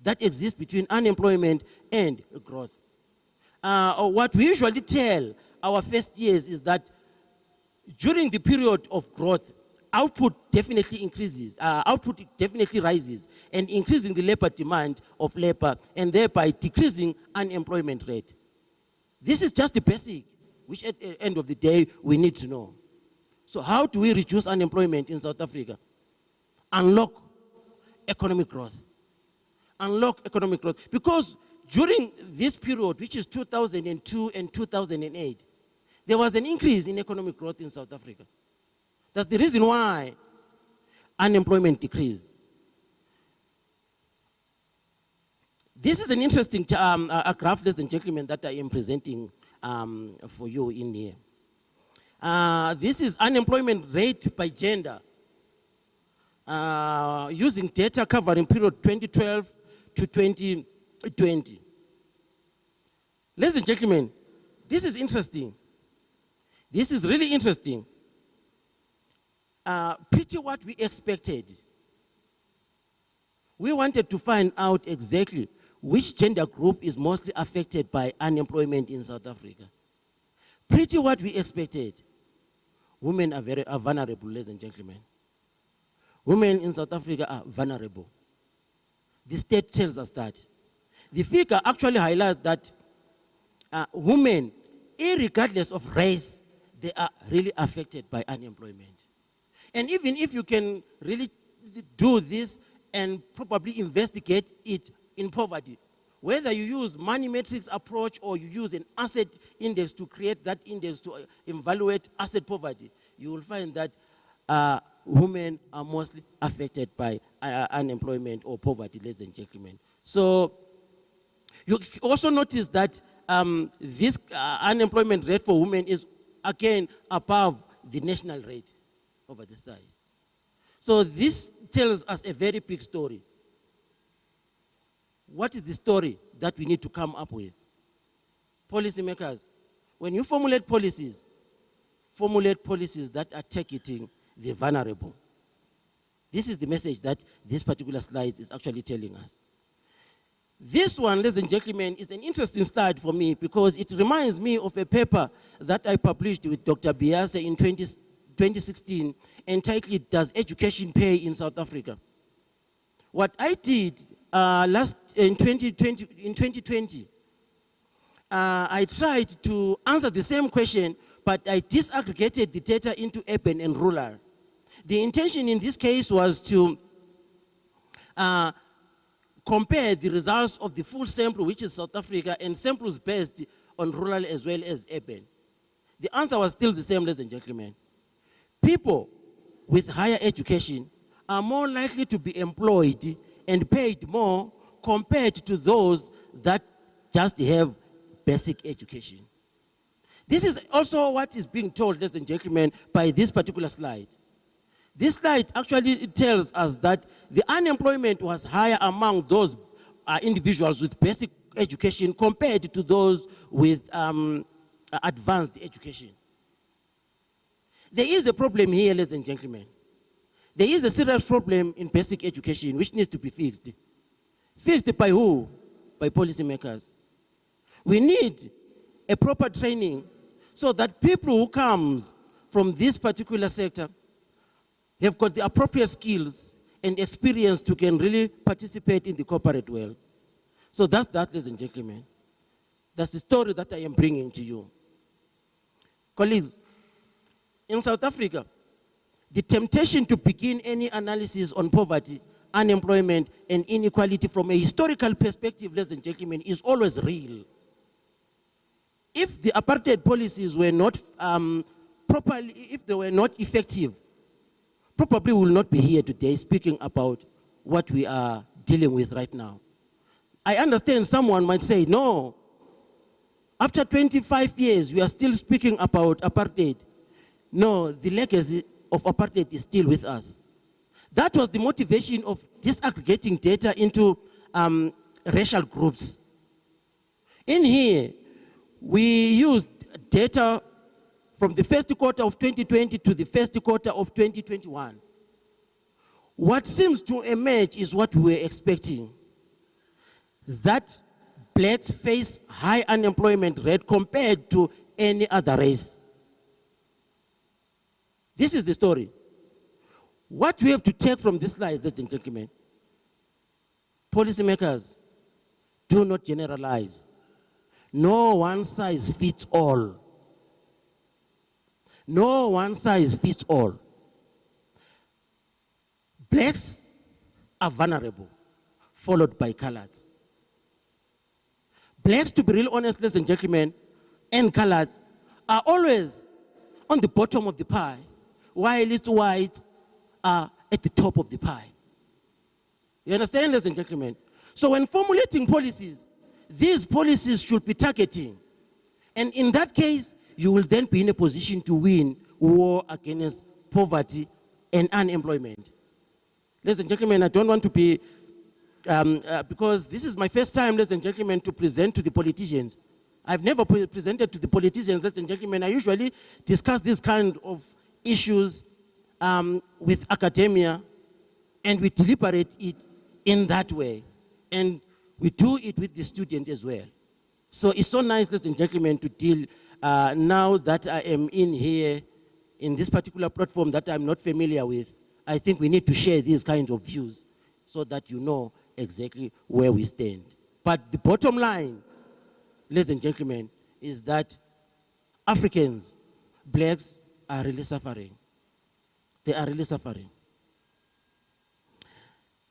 that exists between unemployment and growth. What we usually tell our first years is that during the period of growth, output definitely increases, output definitely rises, and increasing the labor demand of labor, and thereby decreasing unemployment rate. This is just the basic, which at the end of the day, we need to know. So how do we reduce unemployment in South Africa? Unlock economic growth. Unlock economic growth. Because during this period, which is 2002 and 2008, there was an increase in economic growth in South Africa. That's the reason why unemployment decreased. This is an interesting graph, ladies and gentlemen, that I am presenting for you in here. This is unemployment rate by gender, using data covering period 2012 to 2020. Ladies and gentlemen, this is interesting. This is really interesting. Pretty what we expected. We wanted to find out exactly which gender group is mostly affected by unemployment in South Africa. Pretty what we expected. Women are vulnerable, ladies and gentlemen. Women in South Africa are vulnerable. The state tells us that. The figure actually highlights that women, irregardless of race, they are really affected by unemployment. And even if you can really do this and probably investigate it in poverty, whether you use money matrix approach or you use an asset index to create that index to evaluate asset poverty, you will find that women are mostly affected by unemployment or poverty, ladies and gentlemen. So you also notice that this unemployment rate for women is again above the national rate over this side. So this tells us a very big story. What is the story that we need to come up with? Policymakers, when you formulate policies that are targeting the vulnerable. This is the message that this particular slide is actually telling us. This one, ladies and gentlemen, is an interesting slide for me because it reminds me of a paper that I published with Dr. Biase in 2016 entitled, "Does Education Pay in South Africa?" What I did in 2020, I tried to answer the same question, but I disaggregated the data into urban and rural. The intention in this case was to compare the results of the full sample, which is South Africa, and samples based on rural as well as urban. The answer was still the same, ladies and gentlemen. People with higher education are more likely to be employed and paid more compared to those that just have basic education. This is also what is being told, ladies and gentlemen, by this particular slide. This slide actually tells us that the unemployment was higher among those individuals with basic education compared to those with advanced education. There is a problem here, ladies and gentlemen. There is a serious problem in basic education which needs to be fixed. Fixed by who? By policymakers. We need a proper training so that people who come from this particular sector have got the appropriate skills and experience to can really participate in the corporate world. So that's that, ladies and gentlemen. That's the story that I am bringing to you. Colleagues, in South Africa, the temptation to begin any analysis on poverty, unemployment, and inequality from a historical perspective, ladies and gentlemen, is always real. If the apartheid policies were not properly, if they were not effective, probably we will not be here today speaking about what we are dealing with right now. I understand someone might say, no, after 25 years, we are still speaking about apartheid. No, the legacy of apartheid is still with us. That was the motivation of disaggregating data into racial groups. In here, we used data from the first quarter of 2020 to the first quarter of 2021. What seems to emerge is what we were expecting. That blacks face high unemployment rate compared to any other race. This is the story. What we have to take from this slide, ladies and gentlemen, policymakers, do not generalize. No one size fits all. No one size fits all. Blacks are vulnerable, followed by coloreds. Blacks, to be real honest, ladies and gentlemen, and coloreds are always on the bottom of the pie, while it's white are at the top of the pie. You understand, ladies and gentlemen? So when formulating policies, these policies should be targeting. And in that case, you will then be in a position to win war against poverty and unemployment. Ladies and gentlemen, I don't want to be, because this is my first time, ladies and gentlemen, to present to the politicians. I've never presented to the politicians, ladies and gentlemen. I usually discuss this kind of issues with academia, and we deliberate it in that way. And we do it with the student as well. So it's so nice, ladies and gentlemen, to deal now that I am in here, in this particular platform that I'm not familiar with. I think we need to share these kinds of views so that you know exactly where we stand. But the bottom line, ladies and gentlemen, is that Africans, blacks, are really suffering. They are really suffering.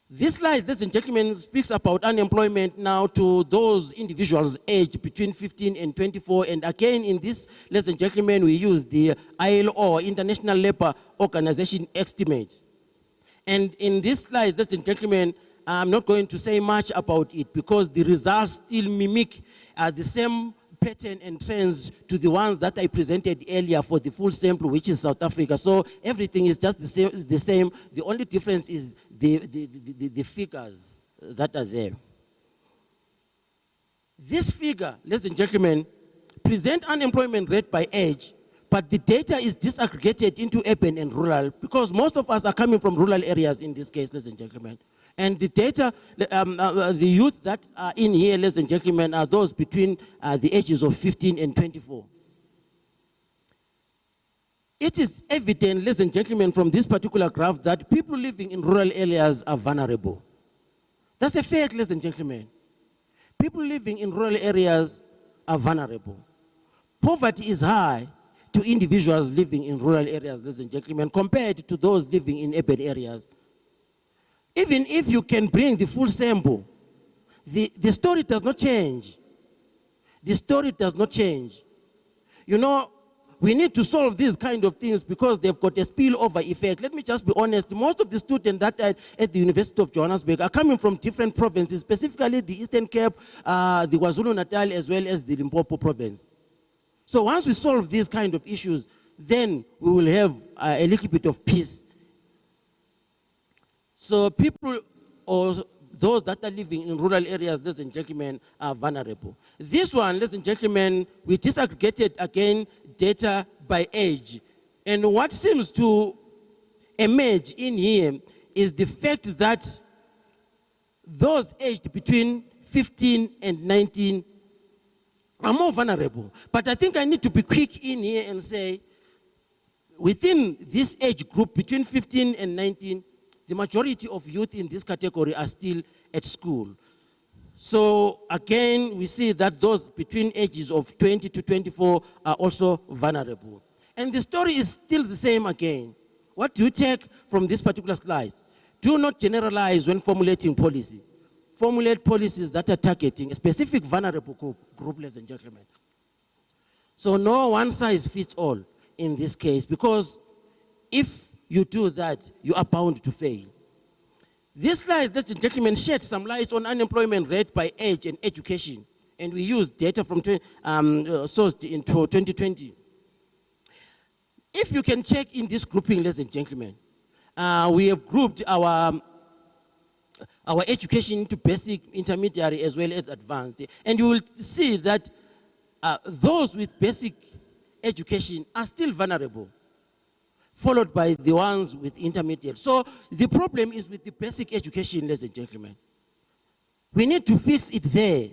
This slide, ladies and gentlemen, speaks about unemployment now to those individuals aged between 15 and 24. And again, in this, ladies and gentlemen, we use the ILO, International Labour Organization estimate. And in this slide, ladies and gentlemen, I'm not going to say much about it because the results still mimic the same pattern and trends to the ones that I presented earlier for the full sample, which is South Africa. So everything is just the same. The only difference is the figures that are there. This figure, ladies and gentlemen, present unemployment rate by age, but the data is disaggregated into urban and rural because most of us are coming from rural areas in this case, ladies and gentlemen. And the data, the youth that are in here, ladies and gentlemen, are those between the ages of 15 and 24. It is evident, ladies and gentlemen, from this particular graph that people living in rural areas are vulnerable. That's a fact, ladies and gentlemen. People living in rural areas are vulnerable. Poverty is high to individuals living in rural areas, ladies and gentlemen, compared to those living in urban areas. Even if you can bring the full sample, the story does not change. The story does not change. You know, we need to solve these kind of things because they've got a spillover effect. Let me just be honest. Most of the students that are at the University of Johannesburg are coming from different provinces, specifically the Eastern Cape, the KwaZulu-Natal, as well as the Limpopo province. So once we solve these kind of issues, then we will have a little bit of peace. So people, or those that are living in rural areas, ladies and gentlemen, are vulnerable. This one, ladies and gentlemen, we disaggregated again data by age. And what seems to emerge in here is the fact that those aged between 15 and 19 are more vulnerable. But I think I need to be quick in here and say, within this age group, between 15 and 19, the majority of youth in this category are still at school. So again, we see that those between ages of 20 to 24 are also vulnerable. And the story is still the same again. What do you take from this particular slide? Do not generalize when formulating policy. Formulate policies that are targeting a specific vulnerable group, ladies and gentlemen. So no one size fits all in this case, because if you do that, you are bound to fail. This slide, ladies and gentlemen, shed some light on unemployment rate by age and education, and we use data from sourced into 2020. If you can check in this grouping, ladies and gentlemen, we have grouped our education into basic, intermediary, as well as advanced. And you will see that those with basic education are still vulnerable, followed by the ones with intermediate. So the problem is with the basic education, ladies and gentlemen. We need to fix it there.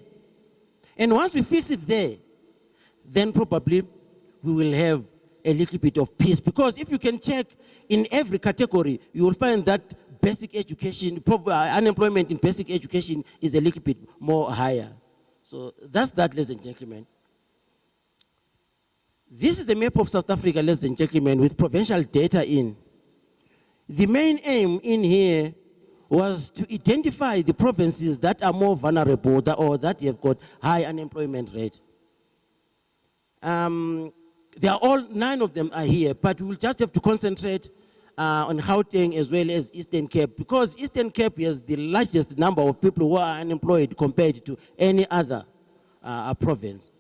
And once we fix it there, then probably we will have a little bit of peace. Because if you can check in every category, you will find that basic education, unemployment in basic education is a little bit more higher. So that's that, ladies and gentlemen. This is a map of South Africa, ladies and gentlemen, with provincial data in. The main aim in here was to identify the provinces that are more vulnerable or that have got high unemployment rate. They are all, 9 of them are here, but we will just have to concentrate on Gauteng as well as Eastern Cape, because Eastern Cape has the largest number of people who are unemployed compared to any other province,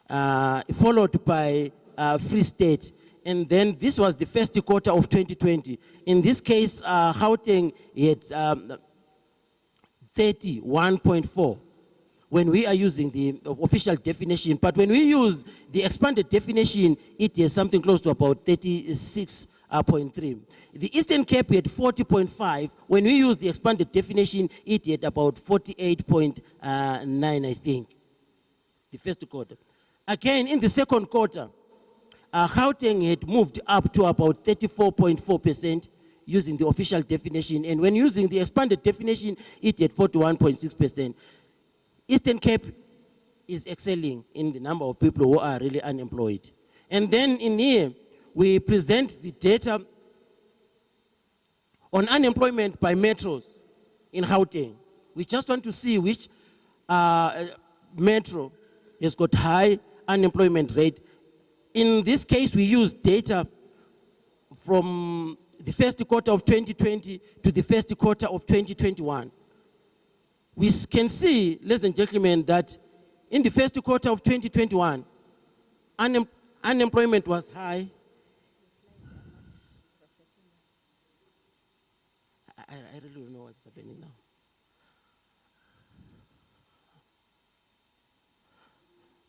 followed by Free State. And then this was the first quarter of 2020. In this case, Gauteng had 31.4 when we are using the official definition. But when we use the expanded definition, it is something close to about 36.3. The Eastern Cape had 40.5. When we use the expanded definition, it had about 48.9, I think, the first quarter. Again, in the second quarter, Gauteng had moved up to about 34.4% using the official definition. And when using the expanded definition, it had 41.6%. Eastern Cape is excelling in the number of people who are really unemployed. And then in here, we present the data on unemployment by metros in Gauteng. We just want to see which metro has got high unemployment rate. In this case, we use data from the first quarter of 2020 to the first quarter of 2021. We can see, ladies and gentlemen, that in the first quarter of 2021, unemployment was high. I really don't know what's happening now.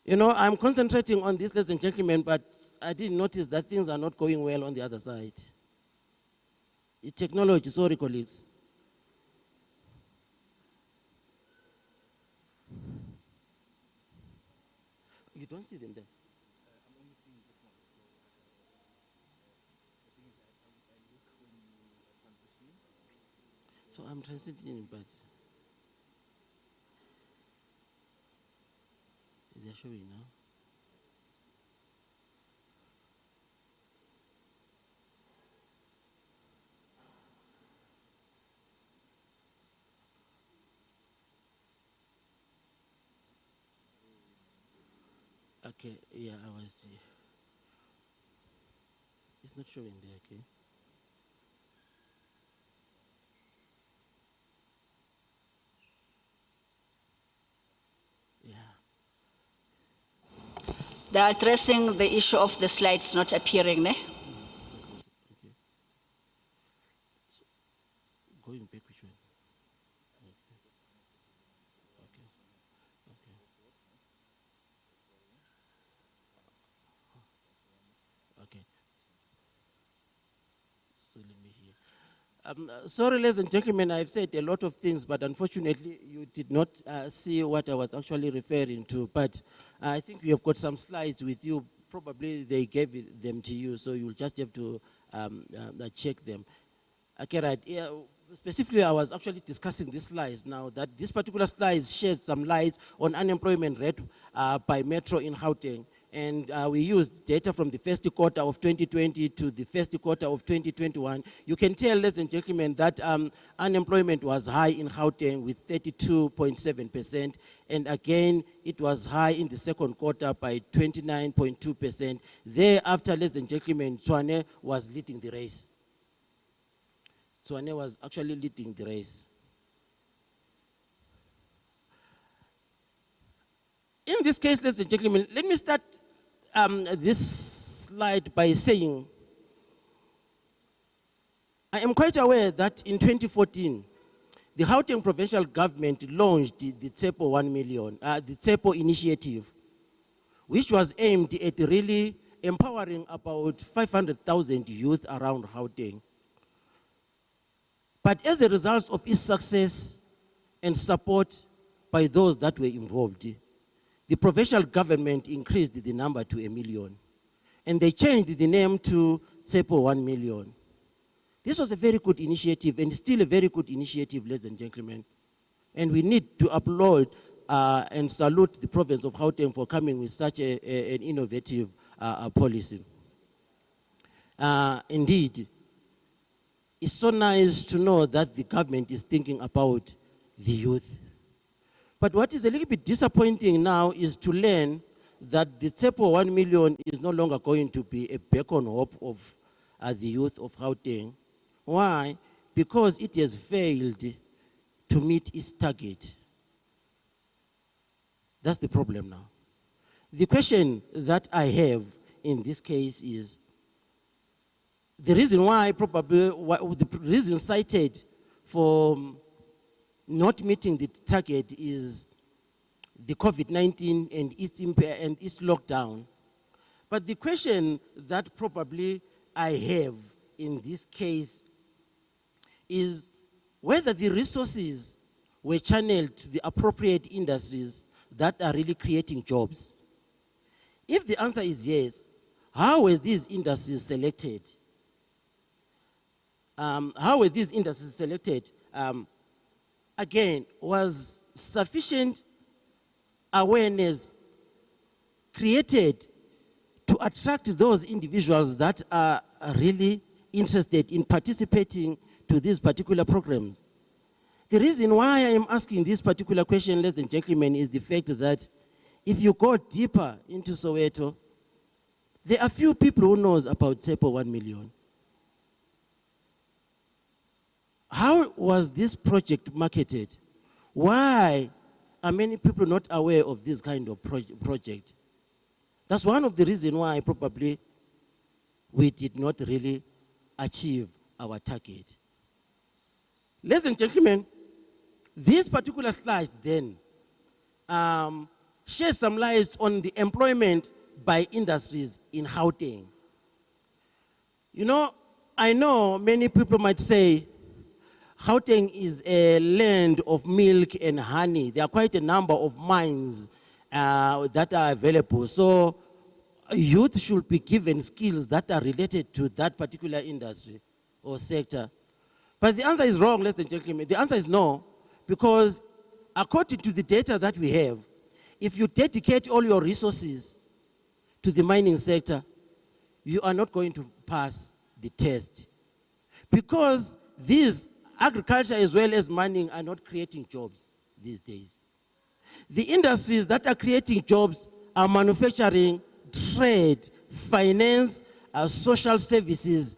You know, I'm concentrating on this, ladies and gentlemen, but I didn't notice that things are not going well on the other side. It's technology, sorry, colleagues. You don't see them there? I'm only seeing this one. So the thing is, I look when you transition. So I'm transitioning, but they're showing now. Okay, yeah, I will see. It's not showing there, okay? Yeah. They are addressing the issue of the slides not appearing, ne? Okay. So, going back, which one? Okay. Okay. Okay. Okay. So let me hear. Sorry, ladies and gentlemen, I've said a lot of things, but unfortunately, you did not see what I was actually referring to. But I think you have got some slides with you. Probably they gave them to you, so you'll just have to check them. Okay, right. Yeah, specifically, I was actually discussing these slides now, that this particular slide sheds some light on unemployment rate by metro in Gauteng. and we used data from the first quarter of 2020 to the first quarter of 2021, you can tell, ladies and gentlemen, that unemployment was high in Gauteng with 32.7%, and again, it was high in the second quarter by 29.2%. Thereafter, ladies and gentlemen, Tshwane was leading the race. Tshwane was actually leading the race. In this case, ladies and gentlemen, let me start this slide by saying, I am quite aware that in 2014, the Gauteng provincial government launched the Tshepo 1 million, the Tshepo initiative, which was aimed at really empowering about 500,000 youth around Gauteng. But as a result of its success and support by those that were involved, the provincial government increased the number to 1 million. And they changed the name to Tshepo 1 million. This was a very good initiative, and still a very good initiative, ladies and gentlemen. And we need to applaud and salute the province of Gauteng for coming with such an innovative policy. Indeed, it's so nice to know that the government is thinking about the youth. But what is a little bit disappointing now is to learn that the Tshepo 1 million is no longer going to be a beacon hope of the youth of Gauteng. Why? Because it has failed to meet its target. That's the problem now. The question that I have in this case is, the reason why probably, the reason cited for not meeting the target is the COVID-19 and its lockdown. But the question that probably I have in this case is whether the resources were channeled to the appropriate industries that are really creating jobs. If the answer is yes, how were these industries selected? How were these industries selected? Again, was sufficient awareness created to attract those individuals that are really interested in participating to these particular programs? The reason why I am asking this particular question, ladies and gentlemen, is the fact that if you go deeper into Soweto, there are few people who knows about Tshepo 1 million. How was this project marketed? Why are many people not aware of this kind of project? That's one of the reasons why probably we did not really achieve our target. Ladies and gentlemen, these particular slides then share some lights on the employment by industries in Gauteng. You know, I know many people might say, Gauteng is a land of milk and honey. There are quite a number of mines that are available. So youth should be given skills that are related to that particular industry or sector. But the answer is wrong, ladies and gentlemen. The answer is no, because according to the data that we have, if you dedicate all your resources to the mining sector, you are not going to pass the test. Because these agriculture as well as mining are not creating jobs these days. The industries that are creating jobs are manufacturing, trade, finance, social services,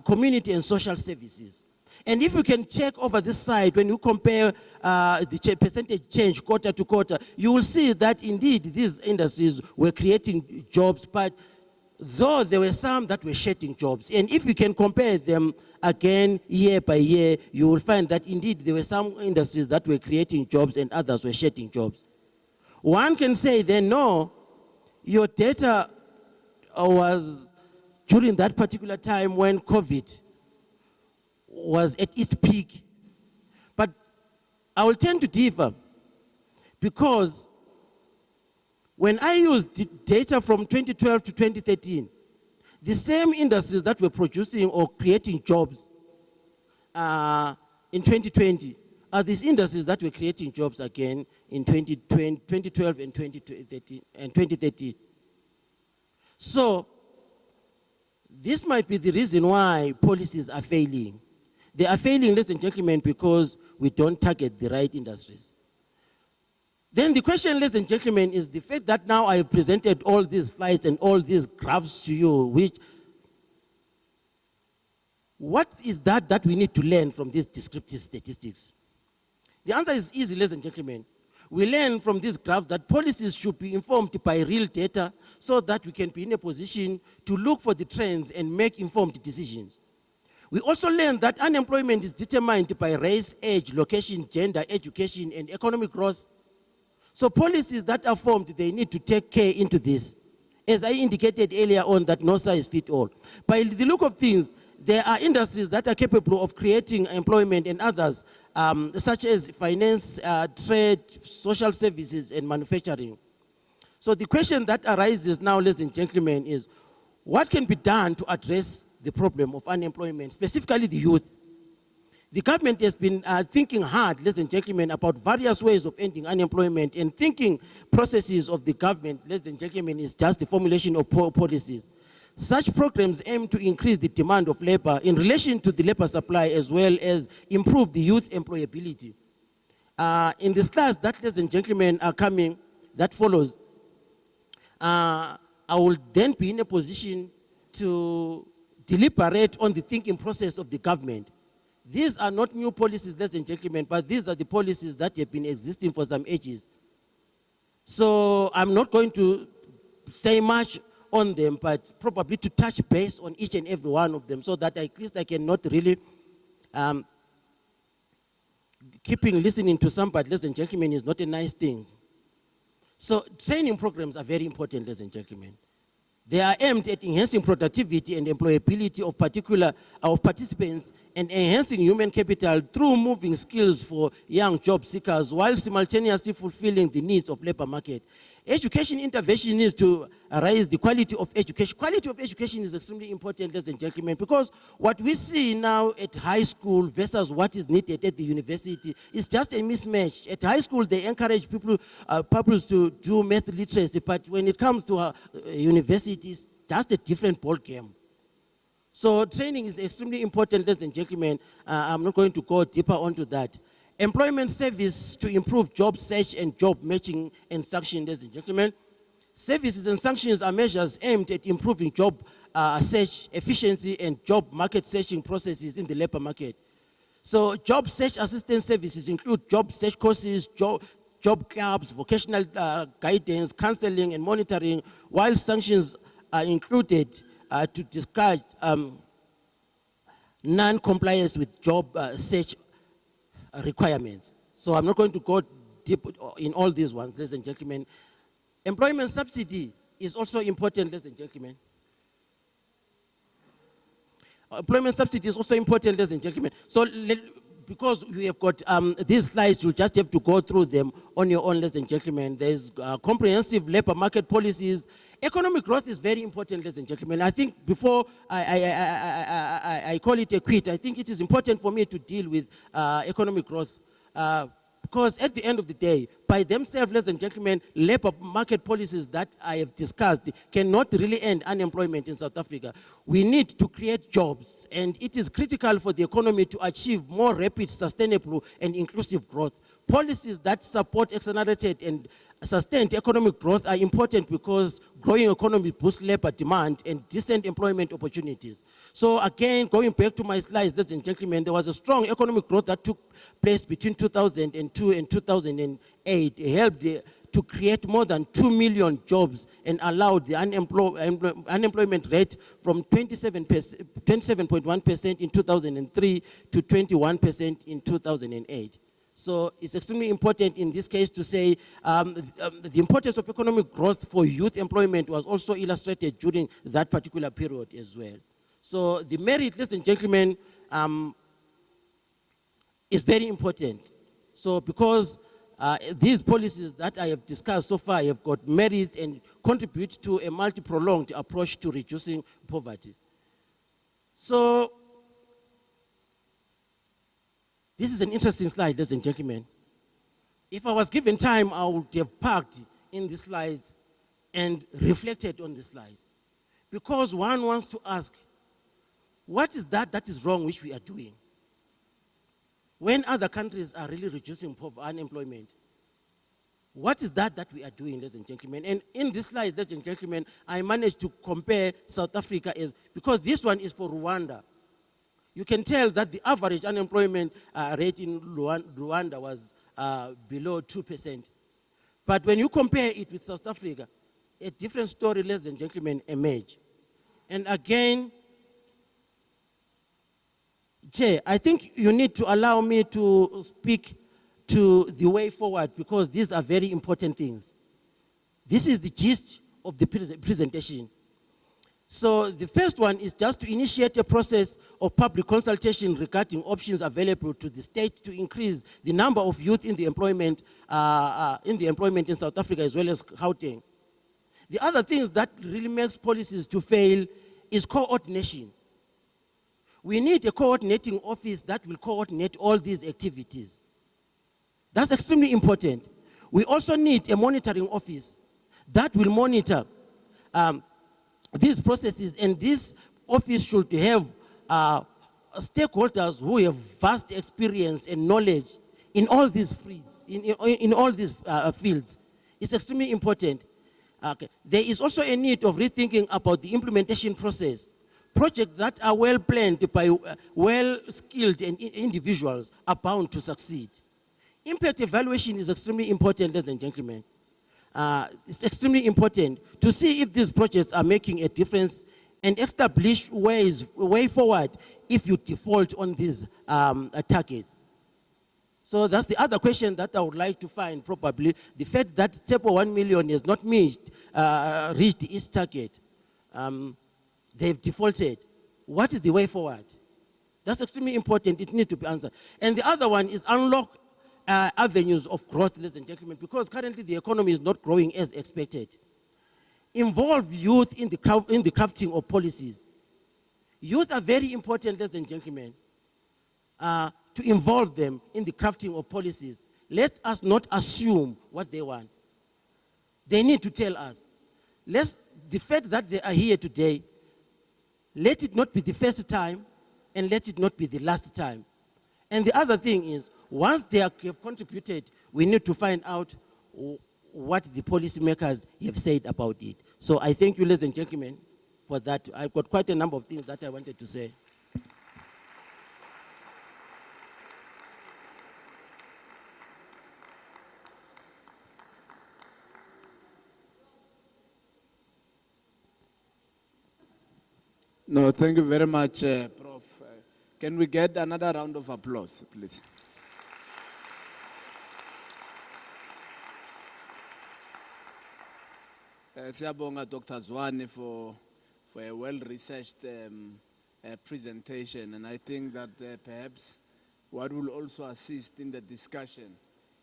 community and social services. And if you can check over this side, when you compare the percentage change quarter to quarter, you will see that indeed these industries were creating jobs, but though there were some that were shedding jobs. And if you can compare them again year by year, you will find that indeed there were some industries that were creating jobs and others were shedding jobs. One can say then, no, your data was during that particular time when COVID was at its peak. But I will tend to differ, because when I used data from 2012 to 2013, the same industries that were producing or creating jobs in 2020 are these industries that were creating jobs again in 2012 and 2013. So, this might be the reason why policies are failing. They are failing, ladies and gentlemen, because we don't target the right industries. Then the question, ladies and gentlemen, is the fact that now I have presented all these slides and all these graphs to you, what is that we need to learn from these descriptive statistics? The answer is easy, ladies and gentlemen. We learn from these graphs that policies should be informed by real data so that we can be in a position to look for the trends and make informed decisions. We also learn that unemployment is determined by race, age, location, gender, education, and economic growth. So policies that are formed, they need to take care into this. As I indicated earlier on, that no size fits all. By the look of things, there are industries that are capable of creating employment and others, such as finance, trade, social services, and manufacturing. So the question that arises now, ladies and gentlemen, is what can be done to address the problem of unemployment, specifically the youth? The government has been thinking hard, ladies and gentlemen, about various ways of ending unemployment, and thinking processes of the government, ladies and gentlemen, is just the formulation of policies. Such programs aim to increase the demand of labor in relation to the labor supply, as well as improve the youth employability. In the slides that, ladies and gentlemen, are coming, that follows, I will then be in a position to deliberate on the thinking process of the government. These are not new policies, ladies and gentlemen, but these are the policies that have been existing for some ages. So I'm not going to say much on them, but probably to touch base on each and every one of them so that at least I cannot really, listening to somebody, ladies and gentlemen, is not a nice thing. So training programs are very important, ladies and gentlemen. They are aimed at enhancing productivity and employability of participants and enhancing human capital through moving skills for young job seekers while simultaneously fulfilling the needs of labor market. Education intervention needs to raise the quality of education. Quality of education is extremely important, ladies and gentlemen, because what we see now at high school versus what is needed at the university is just a mismatch. At high school, they encourage pupils to do math literacy, but when it comes to universities, just a different ball game. So training is extremely important, ladies and gentlemen. I'm not going to go deeper onto that. Employment service to improve job search and job matching and sanctions, ladies and gentlemen. Services and sanctions are measures aimed at improving job search efficiency and job market searching processes in the labor market. So job search assistance services include job search courses, job clubs, vocational guidance, counseling and monitoring, while sanctions are included to discourage non-compliance with job search requirements. So I'm not going to go deep in all these ones, ladies and gentlemen. Employment subsidy is also important, ladies and gentlemen. Employment subsidy is also important, ladies and gentlemen. So because we have got these slides, you just have to go through them on your own, ladies and gentlemen. There's comprehensive labor market policies. Economic growth is very important, ladies and gentlemen. I think before I call it a quit, I think it is important for me to deal with economic growth because at the end of the day, by themselves, ladies and gentlemen, labor market policies that I have discussed cannot really end unemployment in South Africa. We need to create jobs, and it is critical for the economy to achieve more rapid, sustainable, and inclusive growth. Policies that support accelerated and sustained economic growth are important because growing economy boosts labor demand and decent employment opportunities. So again, going back to my slides, ladies and gentlemen, there was a strong economic growth that took place between 2002 and 2008. It helped to create more than 2 million jobs and allowed the unemployment rate from 27.1% in 2003 to 21% in 2008. So it's extremely important in this case to say the importance of economic growth for youth employment was also illustrated during that particular period as well. So the merit, ladies and gentlemen, is very important. So because these policies that I have discussed so far have got merits and contribute to a multi-pronged approach to reducing poverty. So this is an interesting slide, ladies and gentlemen. If I was given time, I would have parked in the slides and reflected on the slides. Because one wants to ask, what is that is wrong which we are doing? When other countries are really reducing unemployment, what is that we are doing, ladies and gentlemen? And in this slide, ladies and gentlemen, I managed to compare South Africa because this one is for Rwanda. You can tell that the average unemployment rate in Rwanda was below 2%. But when you compare it with South Africa, a different story, ladies and gentlemen, emerge. And again, Chair, I think you need to allow me to speak to the way forward because these are very important things. This is the gist of the presentation. So the first one is just to initiate a process of public consultation regarding options available to the state to increase the number of youth in the employment in South Africa as well as Gauteng. The other things that really makes policies to fail is coordination. We need a coordinating office that will coordinate all these activities. That's extremely important. We also need a monitoring office that will monitor these processes, and this office should have stakeholders who have vast experience and knowledge in all these fields. Fields. It's extremely important. Okay. There is also a need of rethinking about the implementation process. Projects that are well planned by well-skilled individuals are bound to succeed. Impact evaluation is extremely important, ladies and gentlemen. It's extremely important to see if these projects are making a difference and establish way forward if you default on these targets. So that's the other question that I would like to find probably. The fact that Tshepo 1 million has not reached its target. They've defaulted. What is the way forward? That's extremely important. It needs to be answered. And the other one is unlock avenues of growth, ladies and gentlemen, because currently the economy is not growing as expected. Involve youth in the crafting of policies. Youth are very important, ladies and gentlemen, to involve them in the crafting of policies. Let us not assume what they want. They need to tell us. The fact that they are here today, let it not be the first time and let it not be the last time. And the other thing is, once they have contributed, we need to find out what the policymakers have said about it. So I thank you, ladies and gentlemen, for that. I've got quite a number of things that I wanted to say. No, thank you very much, Prof. Can we get another round of applause, please? Siyabonga Dr. Zwane for a well-researched presentation, and I think that perhaps what will also assist in the discussion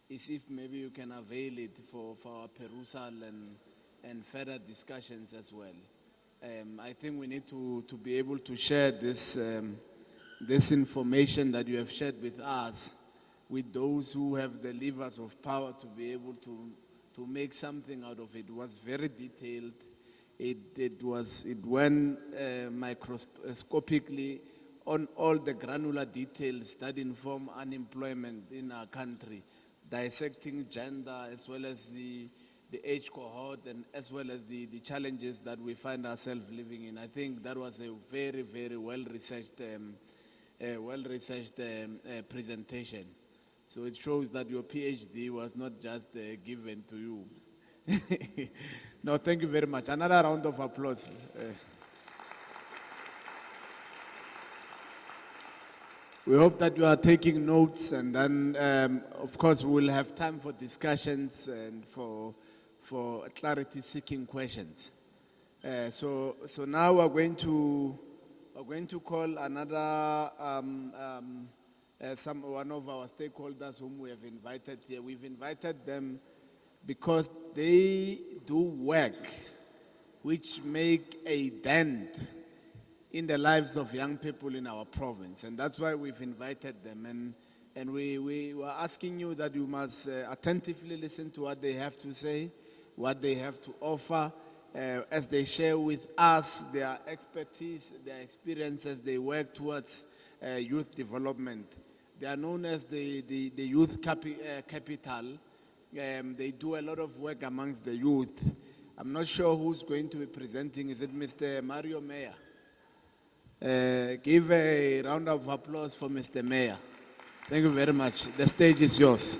is if maybe you can avail it for our perusal and further discussions as well. I think we need to be able to share this information that you have shared with us with those who have the levers of power to be able to make something out of it. It was very detailed. It went microscopically on all the granular details that inform unemployment in our country, dissecting gender as well as the age cohort and as well as the challenges that we find ourselves living in. I think that was a very, very well-researched presentation. So it shows that your PhD was not just given to you. No, thank you very much. Another round of applause. We hope that you are taking notes, and then, of course, we will have time for discussions and for clarity-seeking questions. So now we're going to call another one of our stakeholders whom we have invited here. We've invited them because they do work which make a dent in the lives of young people in our province, and that's why we've invited them. And we were asking you that you must attentively listen to what they have to say, what they have to offer, as they share with us their expertise, their experiences. They work towards youth development. They are known as the youth capital. They do a lot of work amongst the youth. I'm not sure who's going to be presenting. Is it Mr. Mario Mayor? Give a round of applause for Mr. Mayor. Thank you very much. The stage is yours.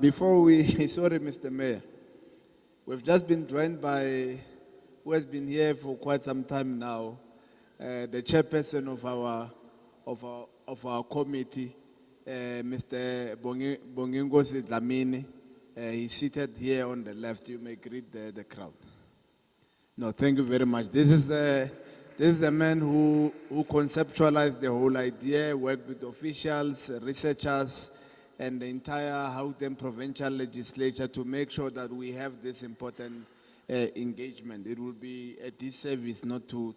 Before we, sorry, Mr. Mayor, we've just been joined by, who has been here for quite some time now, the chairperson of our committee, Mr. Bongingosi Dlamini. He's seated here on the left. You may greet the crowd. No, thank you very much. This is the man who conceptualized the whole idea, worked with officials, researchers, and the entire Gauteng provincial legislature to make sure that we have this important engagement. It will be a disservice not to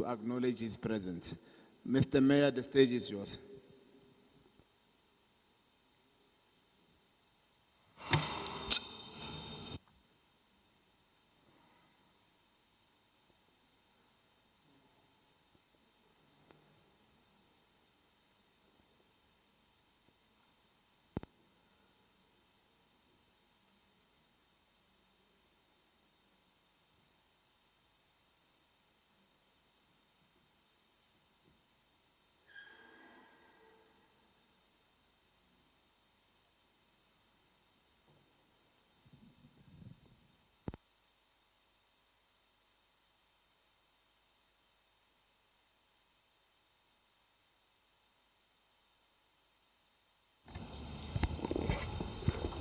acknowledge his presence. Mr. Mayor, the stage is yours.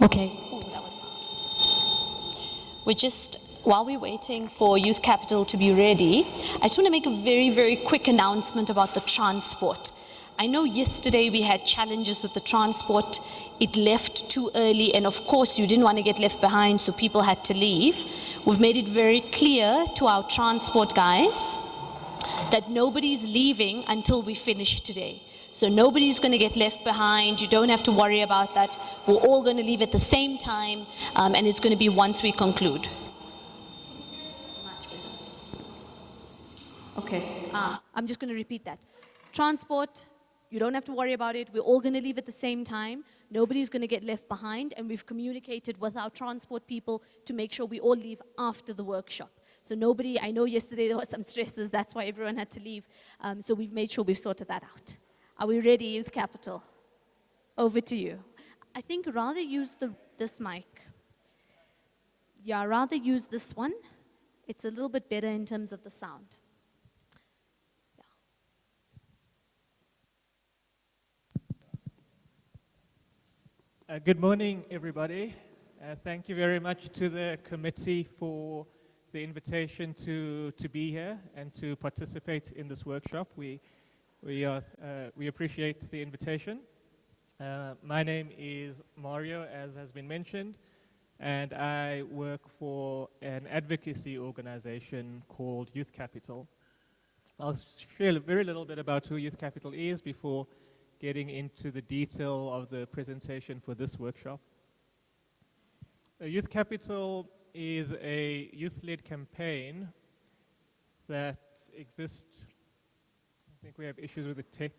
Okay. Oh, that was loud. While we're waiting for Youth Capital to be ready, I just want to make a very, very quick announcement about the transport. I know yesterday we had challenges with the transport. It left too early, and of course you didn't want to get left behind, so people had to leave. We've made it very clear to our transport guys that nobody's leaving until we finish today. So nobody's going to get left behind. You don't have to worry about that. We're all going to leave at the same time, and it's going to be once we conclude. Okay. I'm just going to repeat that. Transport, you don't have to worry about it. We're all going to leave at the same time. Nobody's going to get left behind, and we've communicated with our transport people to make sure we all leave after the workshop. So nobody, I know yesterday there were some stresses, that's why everyone had to leave. So we've made sure we've sorted that out. Are we ready, Youth Capital? Over to you. I think rather use this mic. Yeah, rather use this one. It's a little bit better in terms of the sound. Good morning, everybody. Thank you very much to the committee for the invitation to be here and to participate in this workshop. We appreciate the invitation. My name is Mario, as has been mentioned, and I work for an advocacy organization called Youth Capital. I'll share a very little bit about who Youth Capital is before getting into the detail of the presentation for this workshop. Youth Capital is a youth-led campaign that exists. I think we have issues with the tech.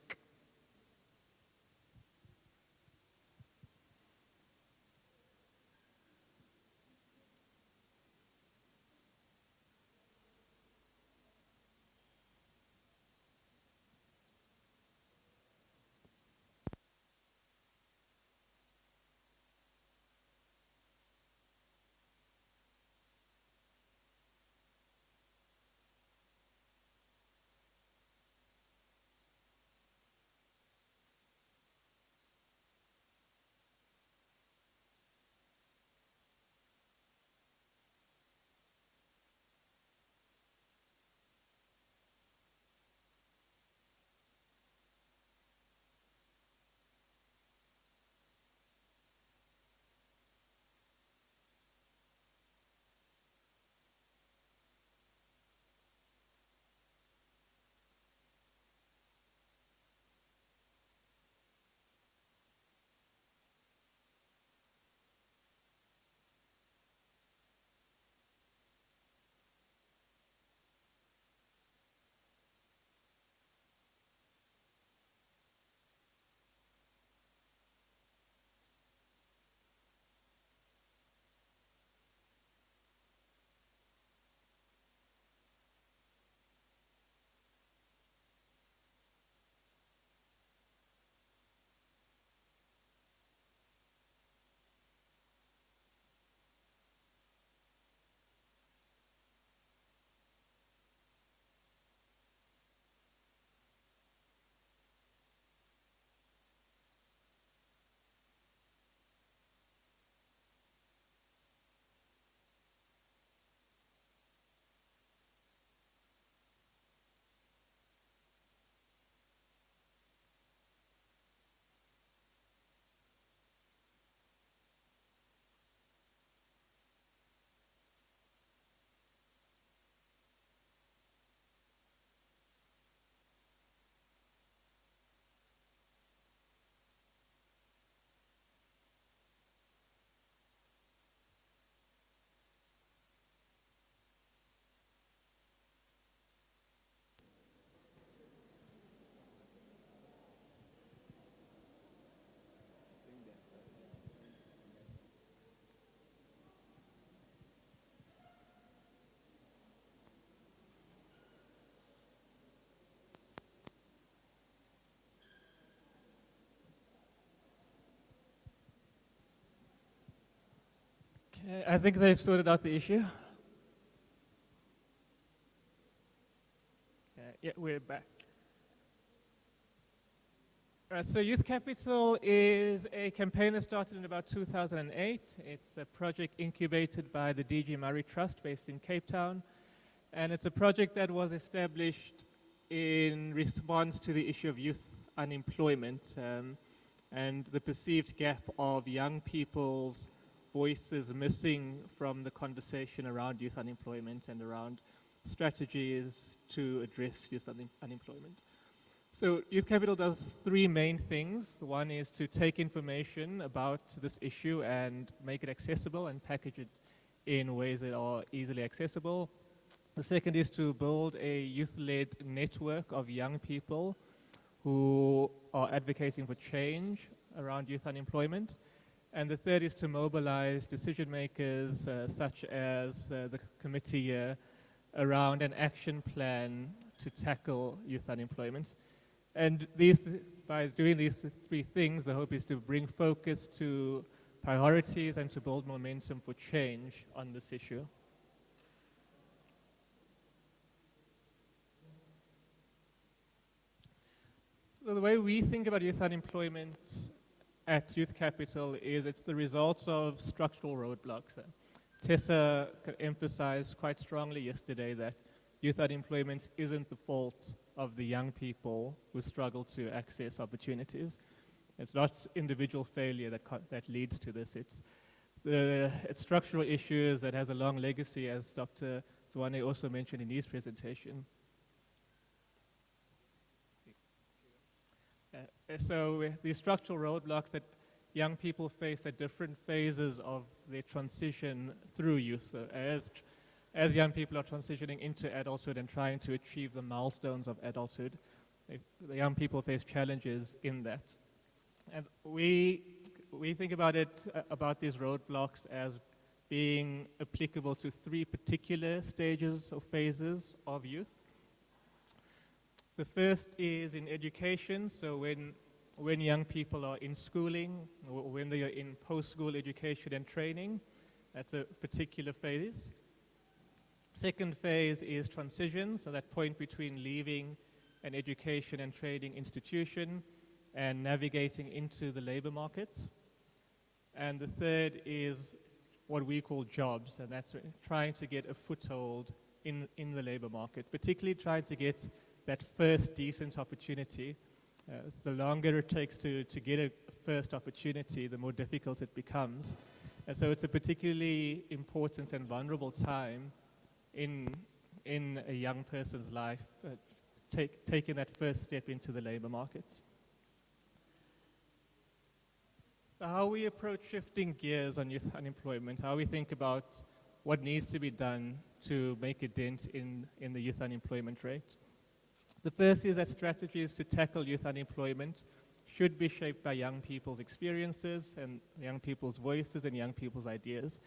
I think they've sorted out the issue. Yeah, we're back. So Youth Capital is a campaign that started in about 2008. It's a project incubated by the DG Murray Trust based in Cape Town. And it's a project that was established in response to the issue of youth unemployment and the perceived gap of young people's voices missing from the conversation around youth unemployment and around strategies to address youth unemployment. So Youth Capital does three main things. One is to take information about this issue and make it accessible and package it in ways that are easily accessible. The second is to build a youth-led network of young people who are advocating for change around youth unemployment. And the third is to mobilize decision makers such as the committee here around an action plan to tackle youth unemployment. And by doing these three things, the hope is to bring focus to priorities and to build momentum for change on this issue. So the way we think about youth unemployment at Youth Capital is it's the result of structural roadblocks. Tessa emphasized quite strongly yesterday that youth unemployment isn't the fault of the young people who struggle to access opportunities. It's not individual failure that leads to this. It's structural issues that has a long legacy, as Dr. Zwane also mentioned in his presentation. So the structural roadblocks that young people face at different phases of their transition through youth. So as young people are transitioning into adulthood and trying to achieve the milestones of adulthood, the young people face challenges in that. And we think about these roadblocks as being applicable to three particular stages or phases of youth. The first is in education, so when young people are in schooling, or when they are in post-school education and training, that's a particular phase. Second phase is transition, so that point between leaving an education and training institution and navigating into the labor market. And the third is what we call jobs, and that's trying to get a foothold in the labor market, particularly trying to get that first decent opportunity. The longer it takes to get a first opportunity, the more difficult it becomes. And so it's a particularly important and vulnerable time in a young person's life, taking that first step into the labor market. So how we approach shifting gears on youth unemployment, how we think about what needs to be done to make a dent in the youth unemployment rate. The first is that strategies to tackle youth unemployment should be shaped by young people's experiences and young people's voices and young people's ideas.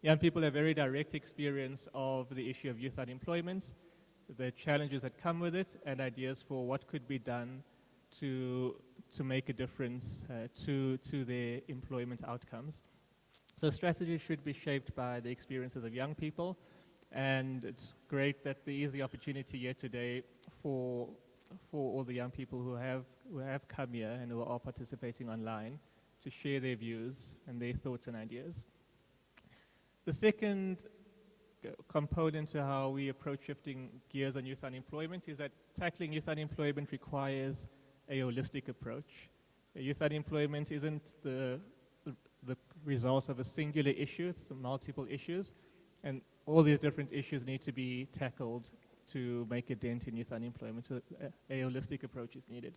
Young people have very direct experience of the issue of youth unemployment, the challenges that come with it, and ideas for what could be done to make a difference to their employment outcomes. So strategies should be shaped by the experiences of young people, and it's great that there is the opportunity here today for all the young people who have come here and who are participating online to share their views and their thoughts and ideas. The second component to how we approach shifting gears on youth unemployment is that tackling youth unemployment requires a holistic approach. Youth unemployment isn't the result of a singular issue, it's multiple issues, and all these different issues need to be tackled to make a dent in youth unemployment. So a holistic approach is needed.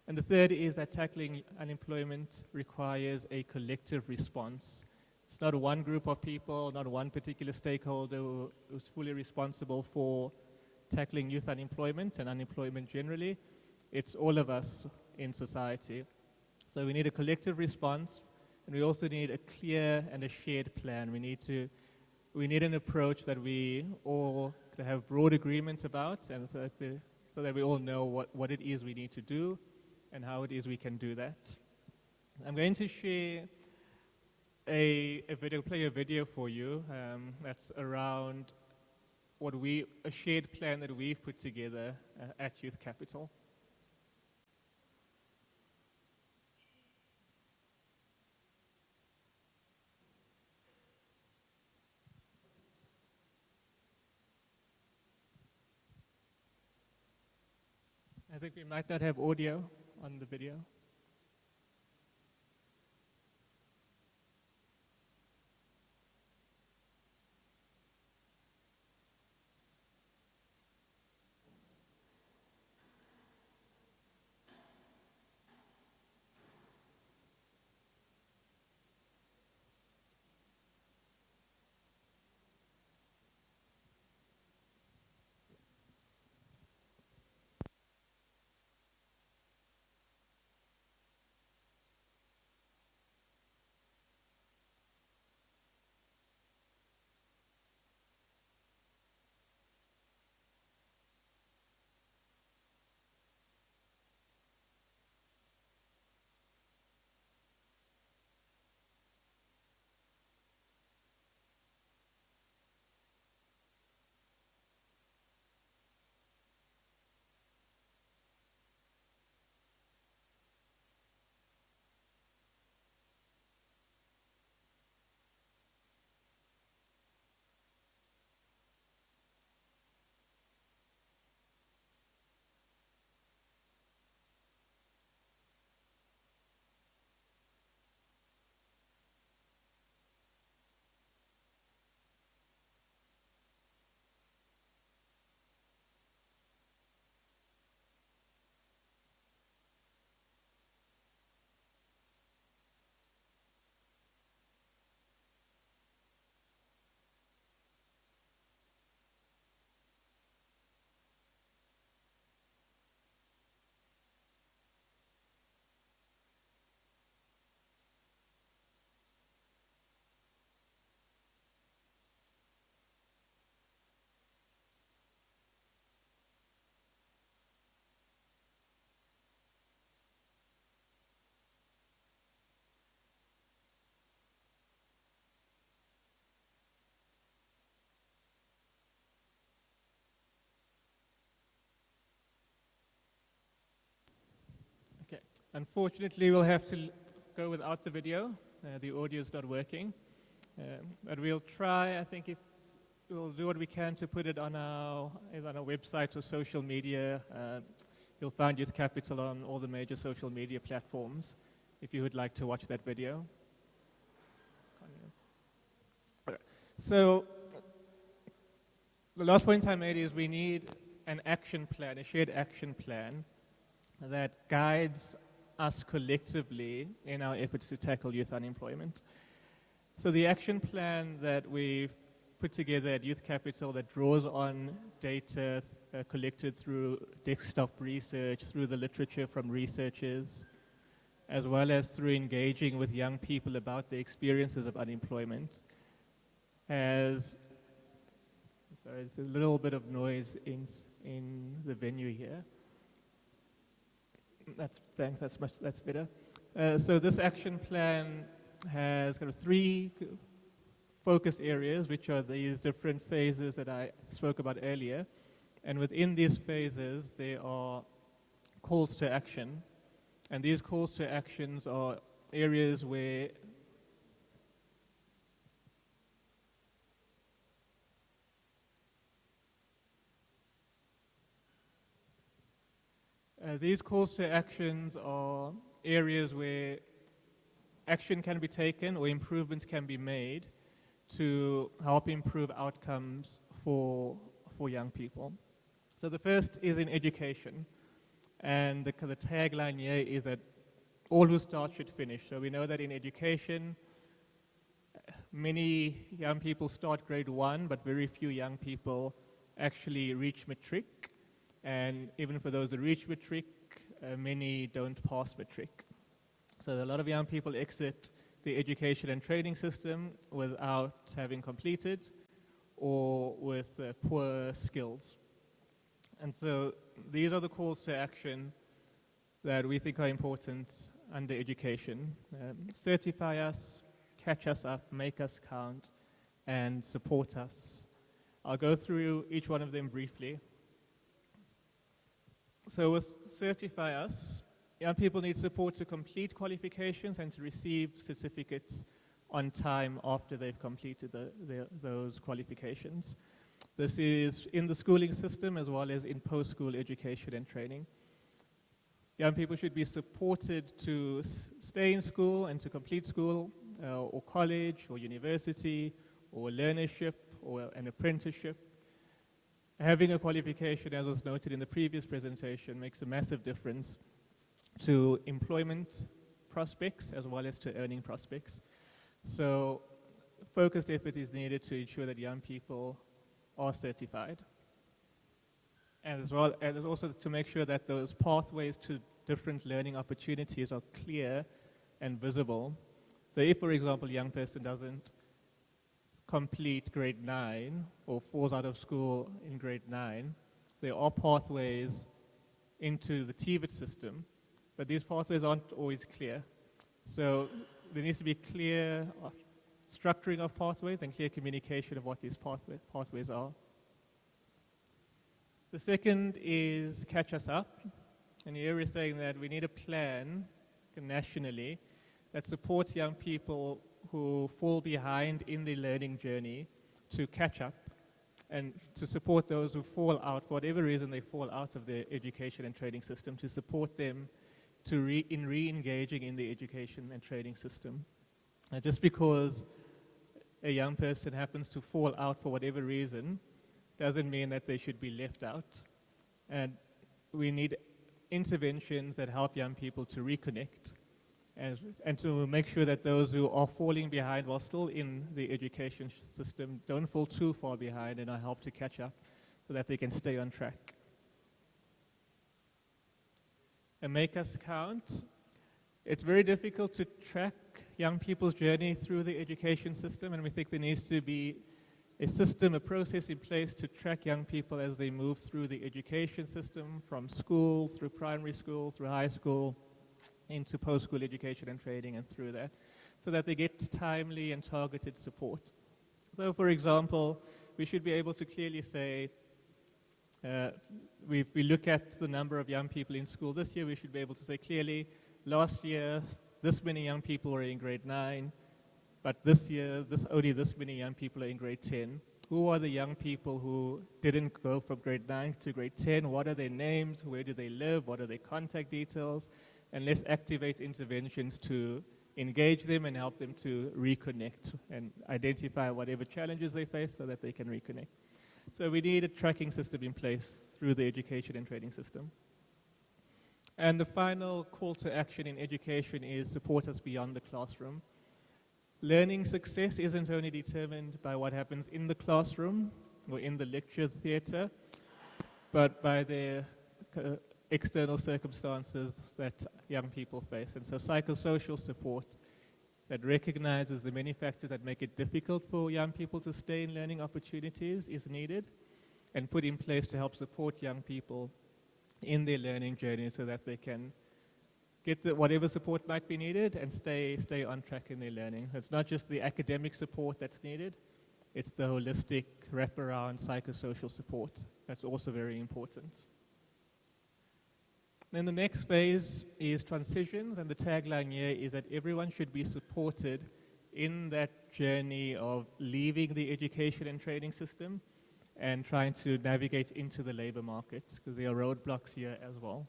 And the third is that tackling unemployment requires a collective response. It's not one group of people, not one particular stakeholder who's fully responsible for tackling youth unemployment and unemployment generally. It's all of us in society. So we need a collective response, and we also need a clear and a shared plan. We need an approach that we all have broad agreement about, and so that we all know what it is we need to do and how it is we can do that. I'm going to share play a video for you that's around a shared plan that we've put together at Youth Capital. I think we might not have audio on the video. Okay. Unfortunately, we'll have to go without the video. The audio is not working. But we'll try, I think, if we'll do what we can to put it on either on our website or social media. You'll find Youth Capital on all the major social media platforms if you would like to watch that video. So the last point I made is we need an action plan, a shared action plan that guides us collectively in our efforts to tackle youth unemployment. So the action plan that we've put together at Youth Capital that draws on data collected through desktop research, through the literature from researchers, as well as through engaging with young people about the experiences of unemployment, has, sorry, there's a little bit of noise in the venue here. Thanks, that's better. So this action plan has kind of 3 focused areas, which are these different phases that I spoke about earlier. And within these phases, there are calls to action. And these calls to actions are areas where action can be taken or improvements can be made to help improve outcomes for young people. So the first is in education. And the tagline here is that all who start should finish. So we know that in education, many young people start grade 1, but very few young people actually reach matric. And even for those that reach matric, many don't pass matric. So a lot of young people exit the education and training system without having completed or with poor skills. And so these are the calls to action that we think are important under education. Certify us, catch us up, make us count, and support us. I'll go through each one of them briefly. So with Certify Us, young people need support to complete qualifications and to receive certificates on time after they've completed those qualifications. This is in the schooling system as well as in post-school education and training. Young people should be supported to stay in school and to complete school or college or university or learnership or an apprenticeship. Having a qualification, as was noted in the previous presentation, makes a massive difference to employment prospects as well as to earning prospects. So focused effort is needed to ensure that young people are certified. And as well, and also to make sure that those pathways to different learning opportunities are clear and visible. So if, for example, a young person doesn't complete grade 9 or falls out of school in grade 9, there are pathways into the TVET system, but these pathways aren't always clear. So there needs to be clear structuring of pathways and clear communication of what these pathways are. The second is catch us up. And here we're saying that we need a plan nationally that supports young people who fall behind in the learning journey to catch up, and to support those who fall out, for whatever reason they fall out of the education and training system, to support them to re-engaging in the education and training system. And just because a young person happens to fall out for whatever reason doesn't mean that they should be left out. And we need interventions that help young people to reconnect and to make sure that those who are falling behind while still in the education system don't fall too far behind and are helped to catch up so that they can stay on track. And make us count. It's very difficult to track young people's journey through the education system, and we think there needs to be a system, a process in place to track young people as they move through the education system, from school, through primary school, through high school, into post-school education and training, and through that, so that they get timely and targeted support. So, for example, we should be able to clearly say, if we look at the number of young people in school this year, we should be able to say clearly, last year, this many young people were in grade 9, but this year, only this many young people are in grade 10. Who are the young people who didn't go from grade 9 to grade 10? What are their names? Where do they live? What are their contact details? And let's activate interventions to engage them and help them to reconnect and identify whatever challenges they face so that they can reconnect. So we need a tracking system in place through the education and training system. And the final call to action in education is support us beyond the classroom. Learning success isn't only determined by what happens in the classroom or in the lecture theatre, but by the external circumstances that young people face. And so psychosocial support that recognizes the many factors that make it difficult for young people to stay in learning opportunities is needed and put in place to help support young people in their learning journey so that they can get whatever support might be needed and stay on track in their learning. It's not just the academic support that's needed, it's the holistic wraparound psychosocial support that's also very important. Then the next phase is transitions, and the tagline here is that everyone should be supported in that journey of leaving the education and training system and trying to navigate into the labor market, because there are roadblocks here as well.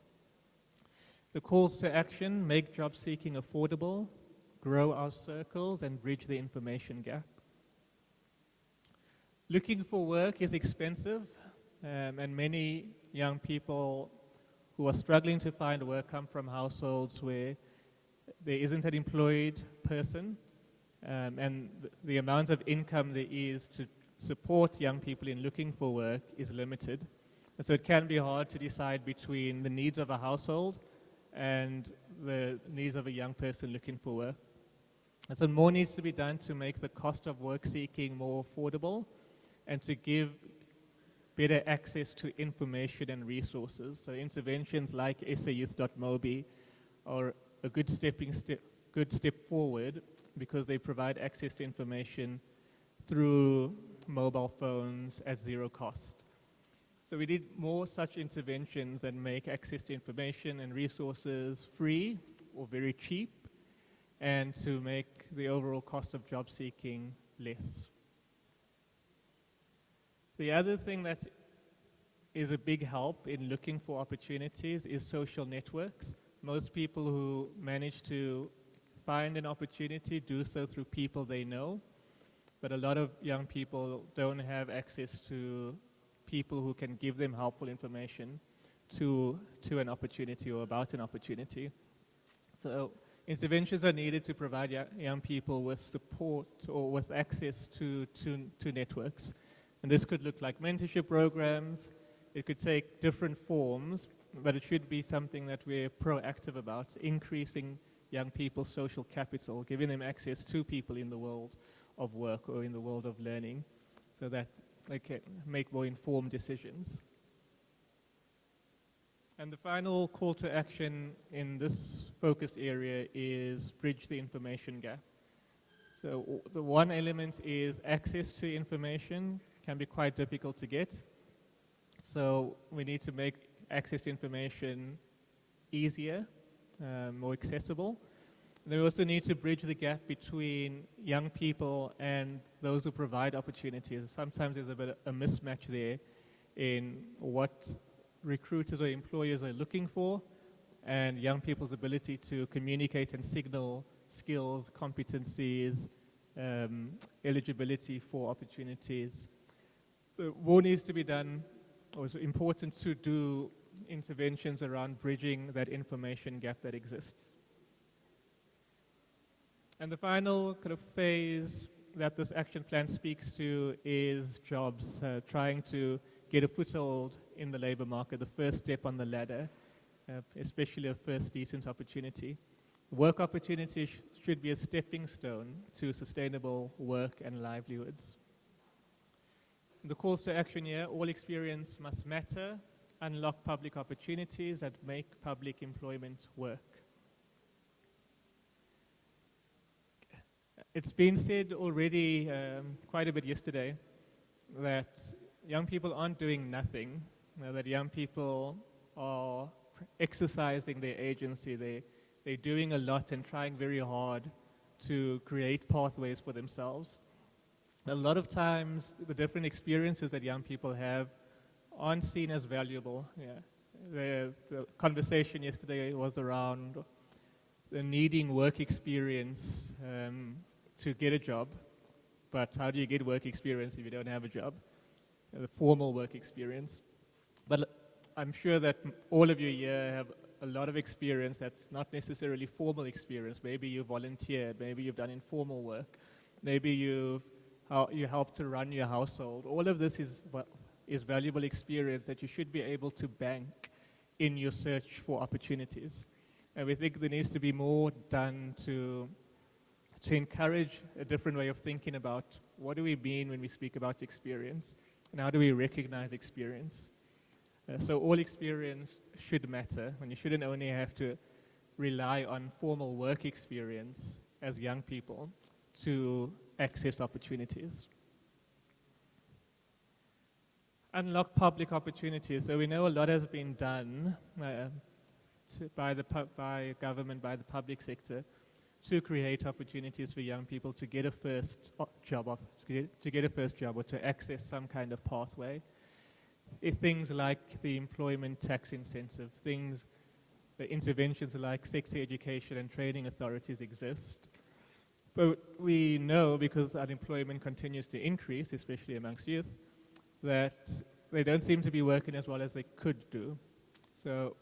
The calls to action: make job seeking affordable, grow our circles, and bridge the information gap. Looking for work is expensive, and many young people who are struggling to find work come from households where there isn't an employed person, and the amount of income there is to support young people in looking for work is limited. And so it can be hard to decide between the needs of a household and the needs of a young person looking for work. And so more needs to be done to make the cost of work seeking more affordable and to give better access to information and resources. So interventions like SAYouth.mobi are a good step forward because they provide access to information through mobile phones at zero cost. So we need more such interventions that make access to information and resources free or very cheap, and to make the overall cost of job seeking less. The other thing that is a big help in looking for opportunities is social networks. Most people who manage to find an opportunity do so through people they know, but a lot of young people don't have access to people who can give them helpful information to an opportunity or about an opportunity. So interventions are needed to provide young people with support or with access to networks. And this could look like mentorship programs. It could take different forms, but it should be something that we're proactive about, increasing young people's social capital, giving them access to people in the world of work or in the world of learning, so that they can make more informed decisions. And the final call to action in this focus area is bridge the information gap. So the one element is access to information can be quite difficult to get. So we need to make access to information easier, more accessible. And we also need to bridge the gap between young people and those who provide opportunities. Sometimes there's a bit of a mismatch there in what recruiters or employers are looking for and young people's ability to communicate and signal skills, competencies, eligibility for opportunities. So more needs to be done, or it's important to do interventions around bridging that information gap that exists. And the final kind of phase that this action plan speaks to is jobs, trying to get a foothold in the labor market, the first step on the ladder, especially a first decent opportunity. Work opportunity should be a stepping stone to sustainable work and livelihoods. The calls to action here: all experience must matter, unlock public opportunities that make public employment work. It's been said already quite a bit yesterday that young people aren't doing nothing, that young people are exercising their agency. They're doing a lot and trying very hard to create pathways for themselves. A lot of times, the different experiences that young people have aren't seen as valuable. The conversation yesterday was around the needing work experience to get a job, but how do you get work experience if you don't have a job? The formal work experience. But I'm sure that all of you here have a lot of experience that's not necessarily formal experience. Maybe you volunteered, maybe you've done informal work, maybe you helped to run your household. All of this is valuable experience that you should be able to bank in your search for opportunities. And we think there needs to be more done to encourage a different way of thinking about what do we mean when we speak about experience, and how do we recognize experience. So all experience should matter, and you shouldn't only have to rely on formal work experience as young people to access opportunities. Unlock public opportunities. So we know a lot has been done by government, by the public sector, to create opportunities for young people to get a first job, or to access some kind of pathway. Things like the employment tax incentive, the interventions like sector education and training authorities exist. But we know, because unemployment continues to increase, especially amongst youth, that they don't seem to be working as well as they could do. So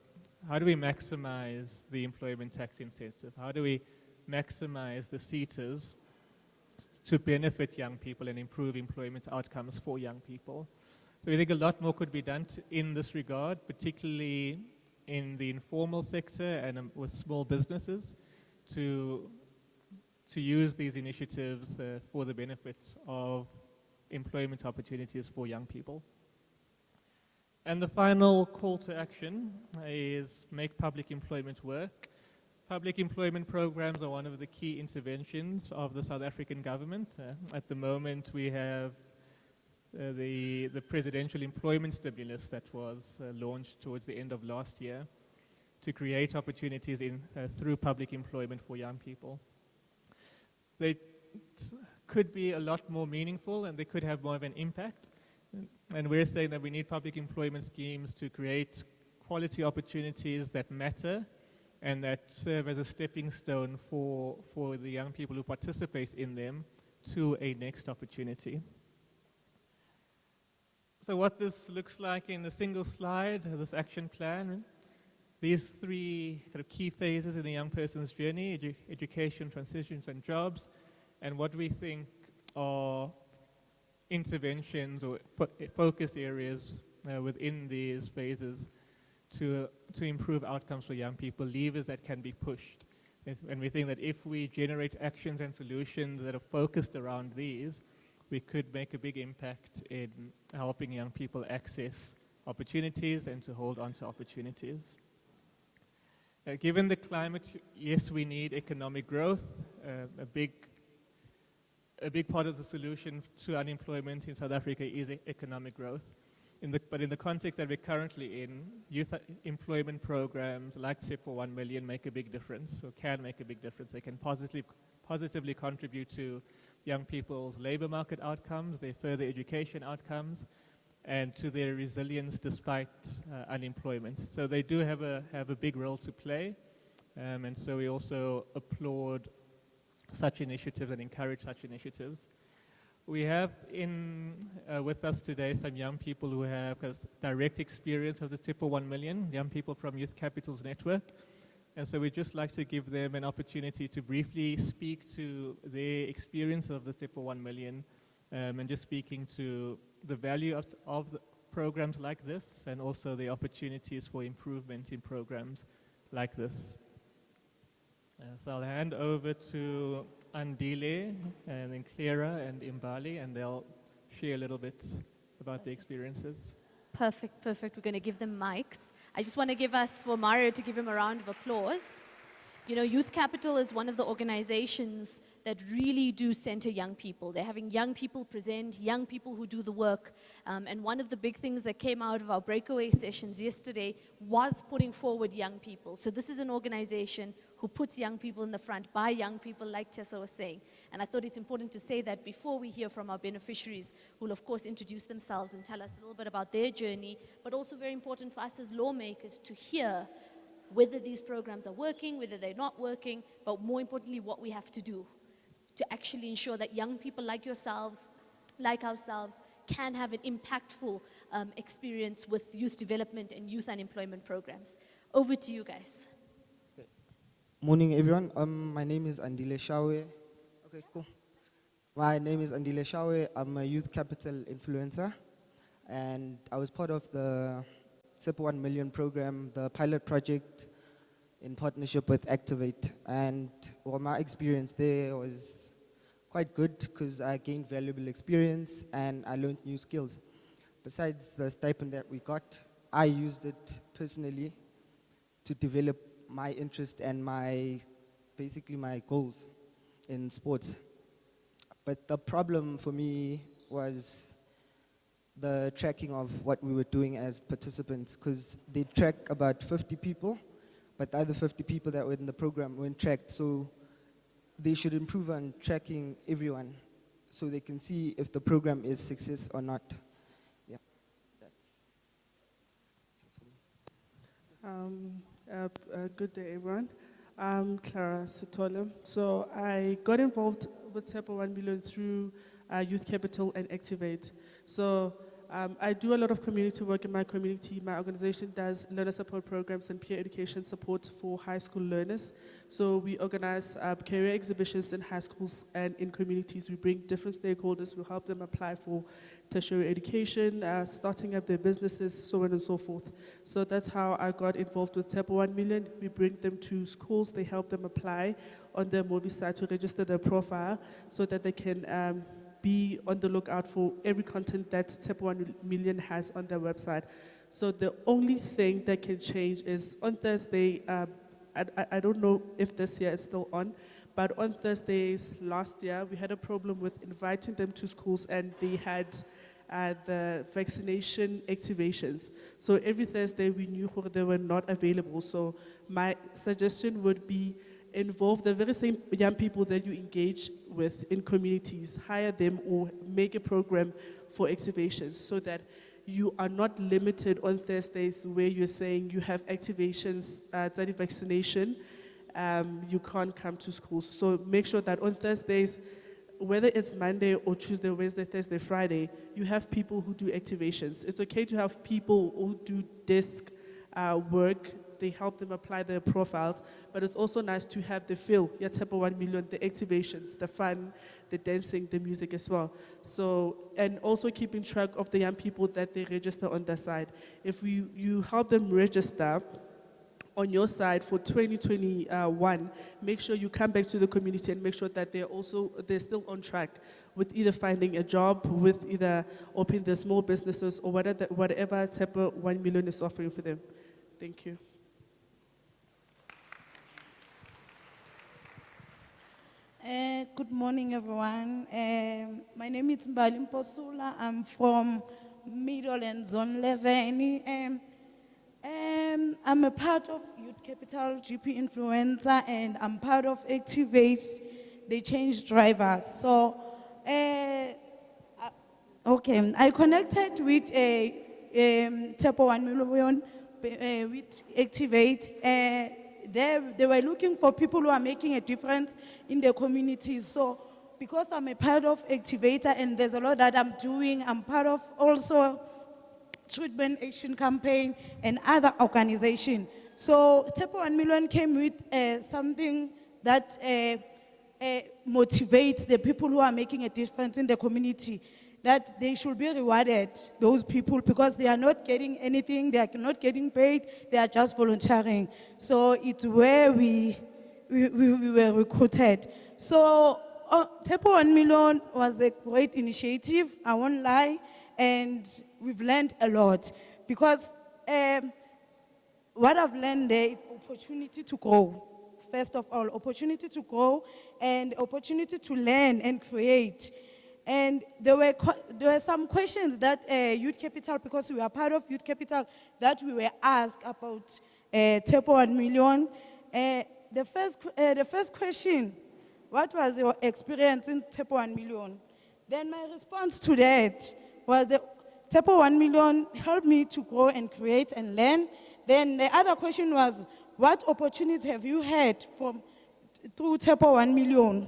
how do we maximize the employment tax incentive? How do we maximize the SETAs to benefit young people and improve employment outcomes for young people? So we think a lot more could be done in this regard, particularly in the informal sector and with small businesses, to use these initiatives for the benefits of employment opportunities for young people. And the final call to action is make public employment work. Public employment programs are one of the key interventions of the South African government. At the moment, we have the presidential employment stimulus that was launched towards the end of last year to create opportunities through public employment for young people. They could be a lot more meaningful and they could have more of an impact. And we're saying that we need public employment schemes to create quality opportunities that matter and that serve as a stepping stone for the young people who participate in them to a next opportunity. So what this looks like in a single slide, this action plan, these three kind of key phases in a young person's journey, education, transitions, and jobs, and what we think are interventions or focus areas within these phases to improve outcomes for young people, levers that can be pushed. And we think that if we generate actions and solutions that are focused around these, we could make a big impact in helping young people access opportunities and to hold on to opportunities. Given the climate, yes, we need economic growth. A big part of the solution to unemployment in South Africa is economic growth. But in the context that we're currently in, youth employment programs like Tshepo 1 million make a big difference, or can make a big difference. They can positively contribute to young people's labor market outcomes, their further education outcomes, and to their resilience despite unemployment. So they do have a big role to play, and so we also applaud such initiatives and encourage such initiatives. We have with us today some young people who have direct experience of the Tshepo 1 million, young people from Youth Capital's network. And so we'd just like to give them an opportunity to briefly speak to their experience of the Tshepo 1 million and just speaking to the value of the programs like this and also the opportunities for improvement in programs like this. So I'll hand over to Andile and then Clara and Imbali, and they'll share a little bit about the experiences. Perfect. We're going to give them mics. I just want to for Mario to give him a round of applause. You know, Youth Capital is one of the organizations that really do center young people. They're having young people present, young people who do the work. And one of the big things that came out of our breakaway sessions yesterday was putting forward young people. So this is an organization who puts young people in the front by young people, like Tessa was saying. And I thought it's important to say that before we hear from our beneficiaries, who will of course introduce themselves and tell us a little bit about their journey, but also very important for us as lawmakers to hear whether these programs are working, whether they're not working, but more importantly, what we have to do to actually ensure that young people like yourselves, like ourselves, can have an impactful experience with youth development and youth unemployment programs. Over to you guys. Morning, everyone. My name is Andile Shawe. Okay, cool. My name is Andile Shawe. I'm a Youth Capital influencer, and I was part of the Tshepo 1 million program, the pilot project in partnership with Activate. And well, my experience there was quite good because I gained valuable experience and I learned new skills. Besides the stipend that we got, I used it personally to develop my interest and basically my goals in sports. But the problem for me was the tracking of what we were doing as participants, because they track about 50 people, but the other 50 people that were in the program weren't tracked. So they should improve on tracking everyone so they can see if the program is success or not. Yeah, that's. Good day, everyone. I'm Clara Sitole. So I got involved with Tshepo 1 million through Youth Capital and Activate. So I do a lot of community work in my community. My organization does learner support programs and peer education support for high school learners. So we organize career exhibitions in high schools and in communities. We bring different stakeholders. We help them apply for tertiary education, starting up their businesses, so on and so forth. So that's how I got involved with Tshepo 1 million. We bring them to schools. They help them apply on their movie site to register their profile so that they can be on the lookout for every content that Tshepo 1 million has on their website. So the only thing that can change is on Thursday, I don't know if this year is still on, but on Thursdays last year, we had a problem with inviting them to schools, and they had the vaccination activations. So every Thursday we knew they were not available. So my suggestion would be involve the very same young people that you engage with in communities, hire them or make a program for activations so that you are not limited on Thursdays where you're saying you have activations, study vaccination, you can't come to school. So make sure that on Thursdays, whether it's Monday or Tuesday, Wednesday, Thursday, Friday, you have people who do activations. It's okay to have people who do desk work. They help them apply their profiles, but it's also nice to have the feel, Tshepo 1 million, the activations, the fun, the dancing, the music as well. So, and also keeping track of the young people that they register on their side. If you help them register on your side for 2021, make sure you come back to the community and make sure that they're still on track with either finding a job, with either opening their small businesses or whatever Tshepo 1 million is offering for them. Thank you. Good morning, everyone. My name is Mbali Mposula. I'm from Middle and Zone 11. I'm a part of Youth Capital GP Influencer, and I'm part of Activate the Change Drivers. So, okay, I connected with Tshepo 1 million with Activate. They were looking for people who are making a difference in the communities. So, because I'm a part of Activator and there's a lot that I'm doing, I'm part of also Treatment Action Campaign and other organizations. So Tshepo 1 million came with something that motivates the people who are making a difference in the community, that they should be rewarded, those people, because they are not getting anything, they are not getting paid, they are just volunteering. So it's where we were recruited. So Tshepo 1 million was a great initiative, I won't lie, and we've learned a lot. Because what I've learned there is opportunity to grow. First of all, opportunity to grow and opportunity to learn and create. And there were some questions that Youth Capital, because we are part of Youth Capital, that we were asked about Tshepo 1 million. The first question, what was your experience in Tshepo 1 million? Then my response to that was that Tshepo 1 million helped me to grow and create and learn. Then the other question was, what opportunities have you had through Tshepo 1 million?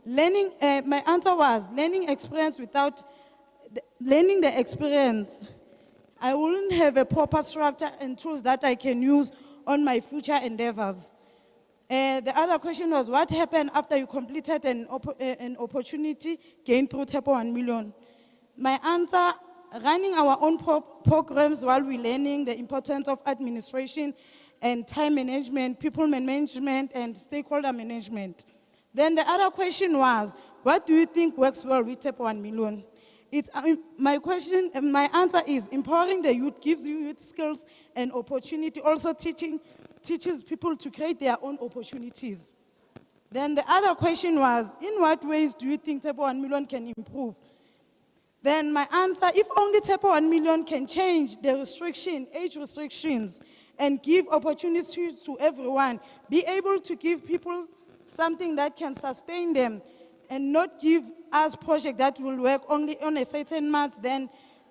Learning, my answer was learning experience. Without learning the experience, I wouldn't have a proper structure and tools that I can use on my future endeavors. The other question was, what happened after you completed an opportunity gained through Tshepo 1 million? My answer, running our own programs while we're learning the importance of administration and time management, people management, and stakeholder management. Then the other question was, what do you think works well with Tshepo 1 million? My answer is empowering the youth gives you youth skills and opportunity, also teaches people to create their own opportunities. Then the other question was, in what ways do you think Tshepo 1 million can improve? Then my answer, if only Tshepo 1 million can change the age restrictions, and give opportunities to everyone, be able to give people something that can sustain them, and not give us projects that will work only on a certain month,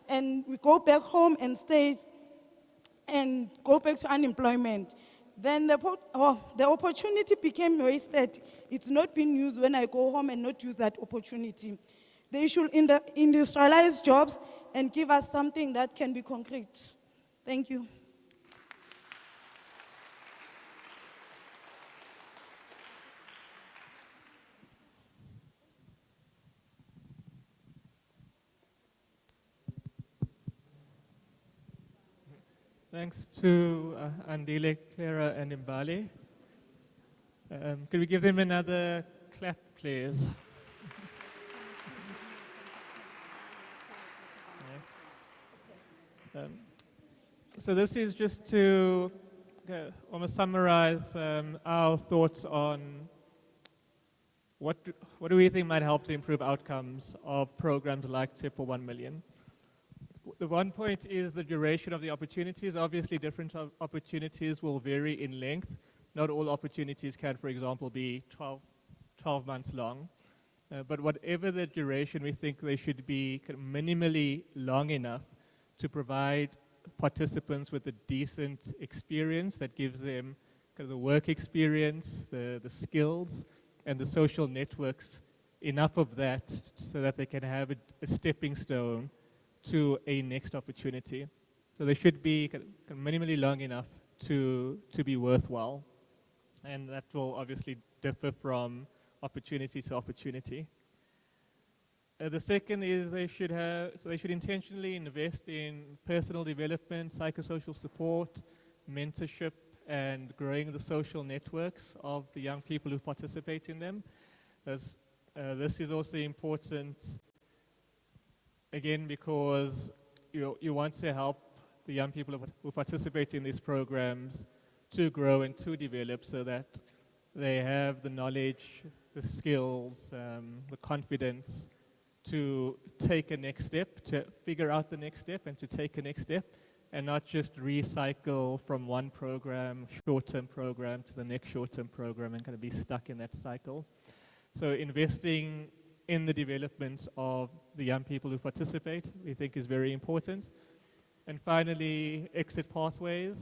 and we go back home and stay and go back to unemployment. Then the opportunity became wasted. It's not being used when I go home and not use that opportunity. They should industrialize jobs and give us something that can be concrete. Thank you. Thanks to Andile, Clara, and Mbali. Could we give them another clap, please? So this is just to almost summarize our thoughts on what do we think might help to improve outcomes of programs like Tshepo 1 million. The one point is the duration of the opportunities. Obviously, different opportunities will vary in length. Not all opportunities can, for example, be 12 months long. But whatever the duration, we think they should be kind of minimally long enough to provide participants with a decent experience that gives them kind of the work experience, the skills, and the social networks, enough of that so that they can have a stepping stone to a next opportunity. So they should be kind of minimally long enough to be worthwhile. And that will obviously differ from opportunity to opportunity. The second is they should intentionally invest in personal development, psychosocial support, mentorship, and growing the social networks of the young people who participate in them. This is also important, again, because you want to help the young people who participate in these programs to grow and to develop so that they have the knowledge, the skills, the confidence to take a next step, to figure out the next step and to take a next step, and not just recycle from one program, short-term program, to the next short-term program and kind of be stuck in that cycle. So investing in the development of the young people who participate, we think is very important. And finally, exit pathways.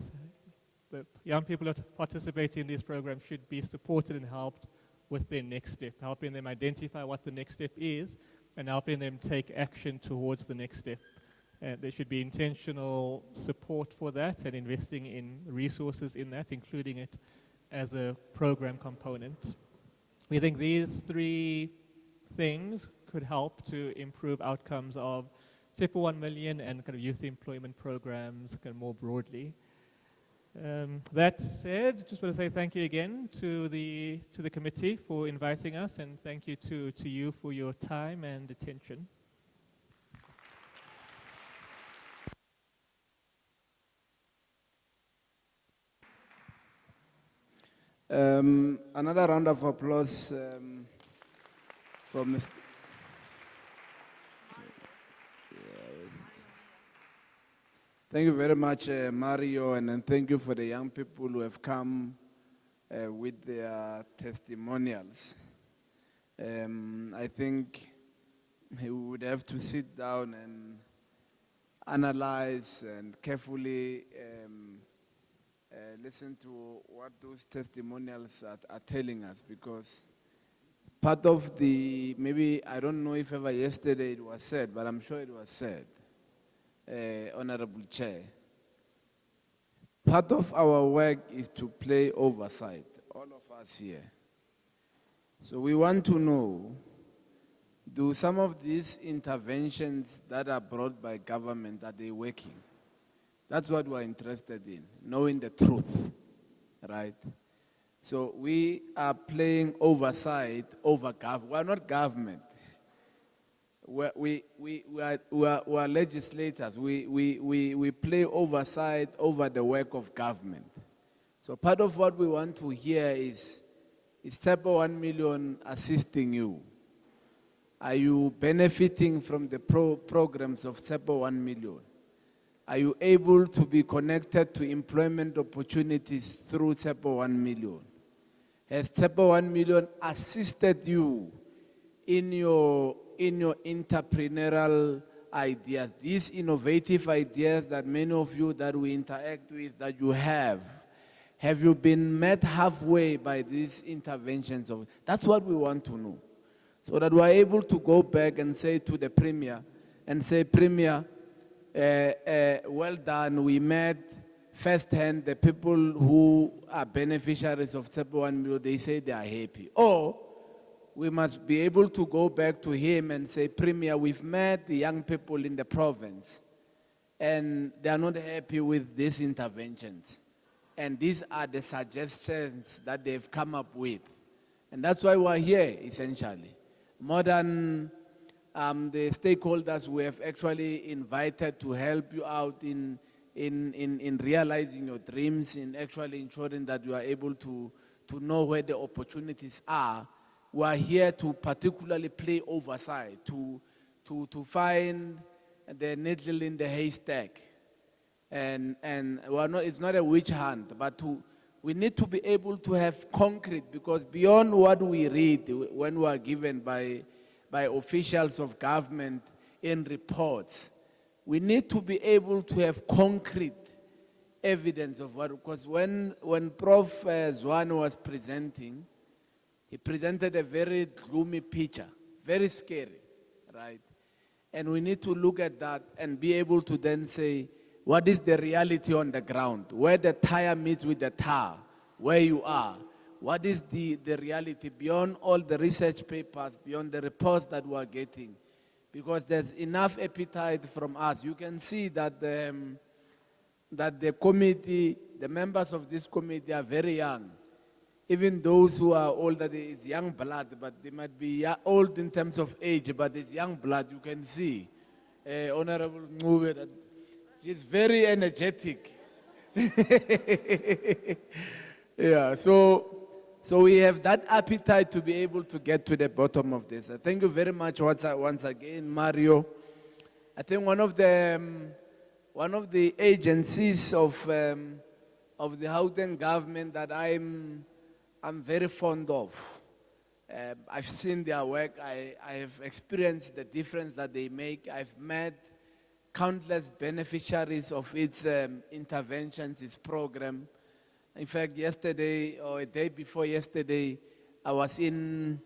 The young people that participate in these programs should be supported and helped with their next step, helping them identify what the next step is and helping them take action towards the next step. There should be intentional support for that and investing in resources in that, including it as a program component. We think these three things could help to improve outcomes of Tshepo 1 million and kind of youth employment programs kind of more broadly. That said, just want to say thank you again to the committee for inviting us, and thank you to you for your time and attention. Another round of applause for Mr. Thank you very much, Mario, and thank you for the young people who have come with their testimonials. I think we would have to sit down and analyze and carefully listen to what those testimonials are telling us, because part of the, maybe, I don't know if ever yesterday it was said, but I'm sure it was said, Honorable Chair, part of our work is to play oversight, all of us here. So we want to know, do some of these interventions that are brought by government, are they working? That's what we're interested in, knowing the truth, right? So we are playing oversight over government. We're not government. We are legislators. We play oversight over the work of government. So part of what we want to hear is Tshepo 1 million assisting you? Are you benefiting from the programs of Tshepo 1 million? Are you able to be connected to employment opportunities through Tshepo 1 million? Has Tshepo 1 million assisted you in your entrepreneurial ideas, these innovative ideas that many of you that we interact with, that you have you been met halfway by these interventions? That's what we want to know, so that we're able to go back and say to the Premier, Premier, well done, we met firsthand the people who are beneficiaries of Tshepo 1 million, they say they are happy. Or we must be able to go back to him and say, Premier, we've met the young people in the province and they are not happy with these interventions. And these are the suggestions that they've come up with. And that's why we're here, essentially. More than the stakeholders we have actually invited to help you out in in realizing your dreams, in actually ensuring that you are able to know where the opportunities are. We are here to particularly play oversight, to find the needle in the haystack. And it's not a witch hunt, but we need to be able to have concrete, because beyond what we read when we are given by officials of government in reports, we need to be able to have concrete evidence of what, because when Prof. Zwane was presenting, he presented a very gloomy picture, very scary, right? And we need to look at that and be able to then say, what is the reality on the ground? Where the tire meets with the tar, where you are. What is the reality beyond all the research papers, beyond the reports that we are getting? Because there's enough appetite from us. You can see that the committee, the members of this committee are very young. Even those who are older, it's young blood, but they might be old in terms of age, but it's young blood. You can see Honorable Ngube, that she's very energetic. Yeah, so we have that appetite to be able to get to the bottom of this. Thank you very much once again, Mario. I think one of the agencies of the Gauteng government that I'm very fond of. I've seen their work. I have experienced the difference that they make. I've met countless beneficiaries of its interventions, its program. In fact, yesterday or a day before yesterday, I was in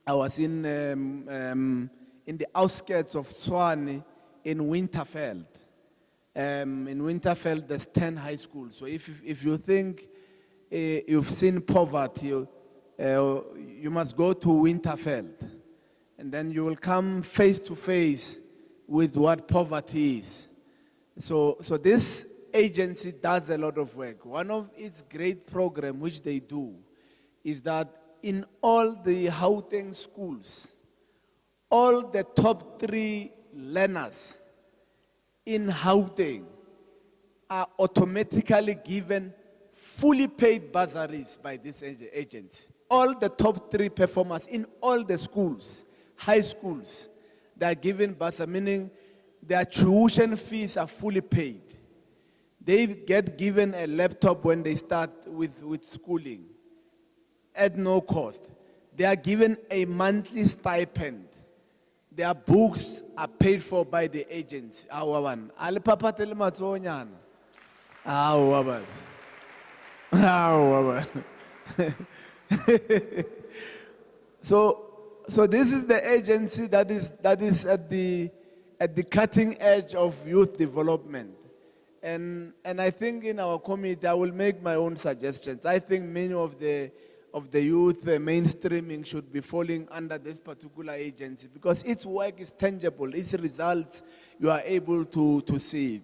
the outskirts of Tshwane in Winterveld. In Winterveld, there's 10 high schools. So if you think you've seen poverty, you must go to Winterveld, and then you will come face to face with what poverty is. So this agency does a lot of work. One of its great programs which they do is that in all the Gauteng schools, all the top 3 learners in Gauteng are automatically given fully paid bursaries by this agency. All the top 3 performers in all the schools, high schools, they are given bursary, meaning their tuition fees are fully paid. They get given a laptop when they start with schooling at no cost. They are given a monthly stipend. Their books are paid for by the agency. So this is the agency that is at the cutting edge of youth development. And I think in our committee, I will make my own suggestions. I think many of the youth mainstreaming should be falling under this particular agency, because its work is tangible. Its results, you are able to see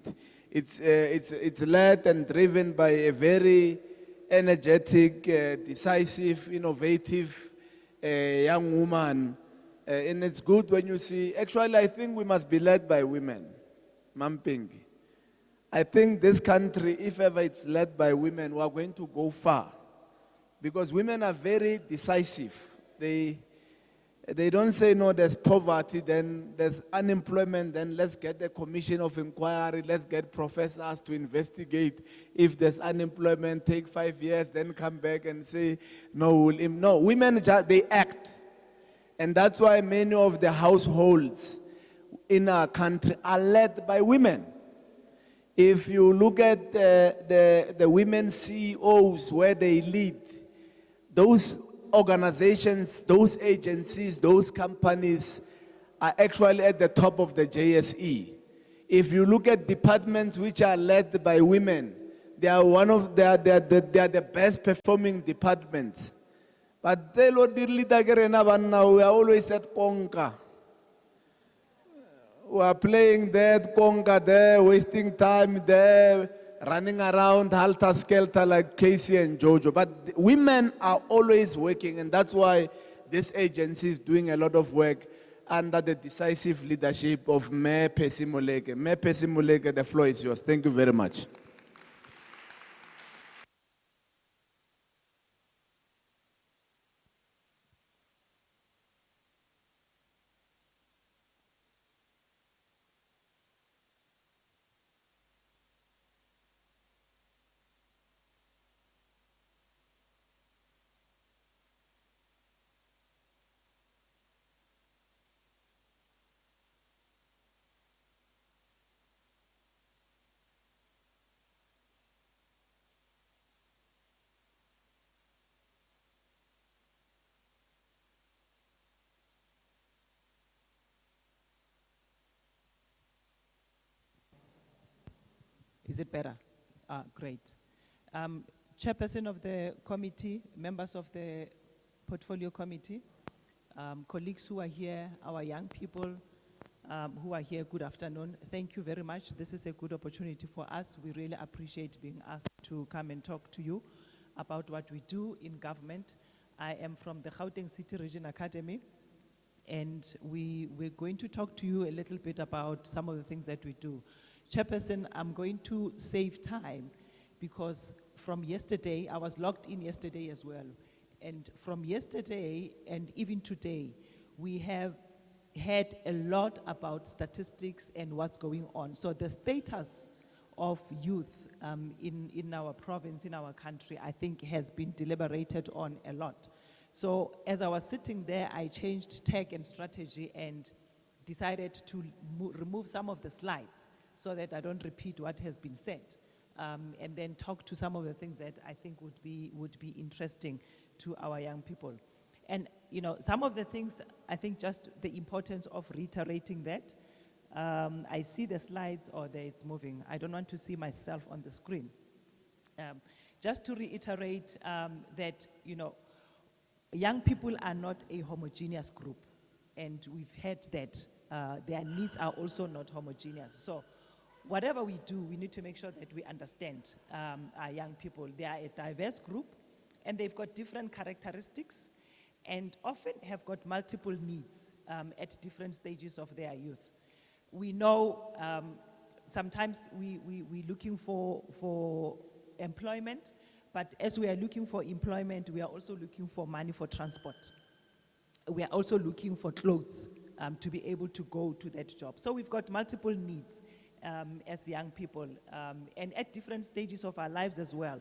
it. It's led and driven by a very energetic, decisive, innovative young woman. And it's good when you see, actually I think we must be led by women. Mampingi. I think this country, if ever it's led by women, we are going to go far. Because women are very decisive. They don't say, no, there's poverty, then there's unemployment, then let's get a commission of inquiry, let's get professors to investigate. If there's unemployment, take 5 years, then come back and say, no, women, they act. And that's why many of the households in our country are led by women. If you look at the women CEOs where they lead, those organizations, those agencies, those companies are actually at the top of the JSE. If you look at departments which are led by women, they are the best performing departments. But we are always at Konka. We are playing there at Konka there, wasting time there, running around helter-skelter like Casey and Jojo. But women are always working, and that's why this agency is doing a lot of work. under the decisive leadership of Mayor Percy Moleke. Mayor Percy Moleke, the floor is yours. Thank you very much. Is it better? Great. Chairperson of the committee, members of the portfolio committee, colleagues who are here, our young people who are here, good afternoon. Thank you very much. This is a good opportunity for us. We really appreciate being asked to come and talk to you about what we do in government. I am from the Gauteng City Region Academy, and we're going to talk to you a little bit about some of the things that we do. Chairperson, I'm going to save time because from yesterday, I was logged in yesterday as well, and from yesterday and even today, we have had a lot about statistics and what's going on. So the status of youth in our province, in our country, I think has been deliberated on a lot. So as I was sitting there, I changed tech and strategy and decided to remove some of the slides so that I don't repeat what has been said, and then talk to some of the things that I think would be interesting to our young people. And you know, some of the things, I think just the importance of reiterating that. I see the slides, or there it's moving. I don't want to see myself on the screen. Just to reiterate that, you know, young people are not a homogeneous group, and we've heard that their needs are also not homogeneous. So whatever we do, we need to make sure that we understand our young people. They are a diverse group, and they've got different characteristics, and often have got multiple needs at different stages of their youth. We know sometimes we're looking for employment, but as we are looking for employment, we are also looking for money for transport. We are also looking for clothes to be able to go to that job. So we've got multiple needs as young people, and at different stages of our lives as well.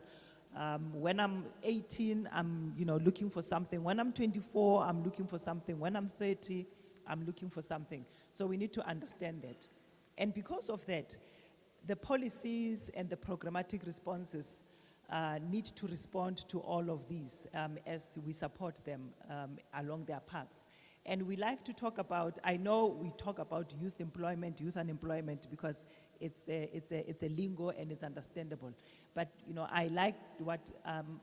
When I'm 18, I'm looking for something. When I'm 24, I'm looking for something. When I'm 30, I'm looking for something. So we need to understand that. And because of that, the policies and the programmatic responses need to respond to all of these as we support them along their paths. And we like to talk about, I know we talk about youth employment, youth unemployment, because it's a lingo and it's understandable. But I like what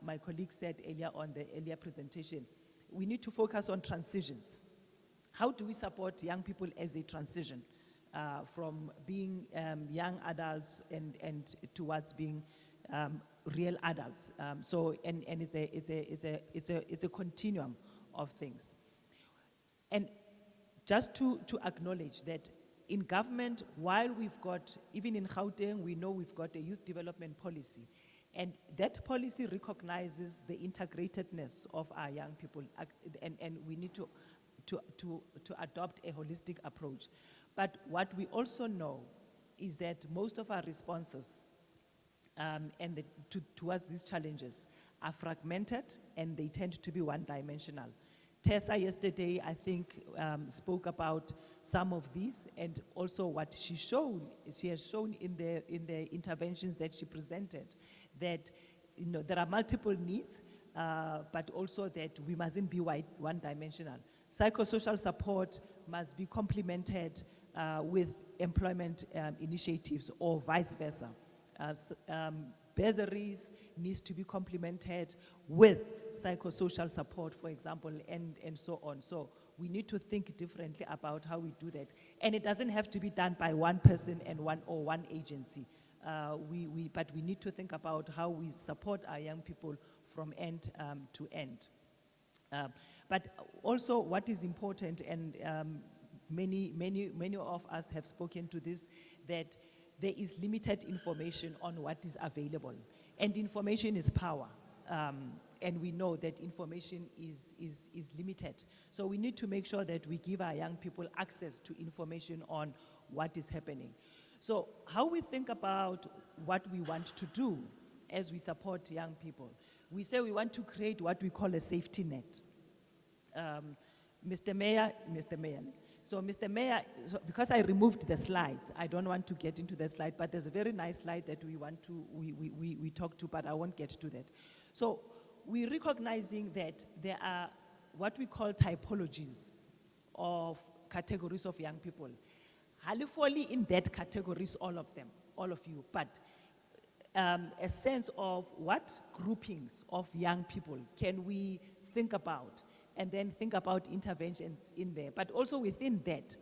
my colleague said earlier on the earlier presentation. We need to focus on transitions. How do we support young people as they transition from being young adults and towards being real adults? So it's a continuum of things. And just to acknowledge that in government, while we've got, even in Gauteng, we know we've got a youth development policy. And that policy recognizes the integratedness of our young people. And we need to adopt a holistic approach. But what we also know is that most of our responses towards these challenges are fragmented, and they tend to be one-dimensional. Tessa yesterday, I think, spoke about some of these, and also what she has shown in the interventions that she presented, that there are multiple needs, but also that we mustn't be one-dimensional. Psychosocial support must be complemented with employment initiatives, or vice versa. Bursaries needs to be complemented with psychosocial support, for example, and so on. So we need to think differently about how we do that. And it doesn't have to be done by one person and one agency. But we need to think about how we support our young people from end to end. But also what is important, and many of us have spoken to this, that there is limited information on what is available. And information is power. And we know that information is limited. So we need to make sure that we give our young people access to information on what is happening. So how we think about what we want to do as we support young people. We say we want to create what we call a safety net. Mr. Mayor, so Mr. Mayor, because I removed the slides, I don't want to get into the slide, but there's a very nice slide that we talk to, but I won't get to that. So we're recognizing that there are what we call typologies of categories of young people. Hopefully in that categories, all of them, all of you, but a sense of what groupings of young people can we think about, and then think about interventions in there. But also within that,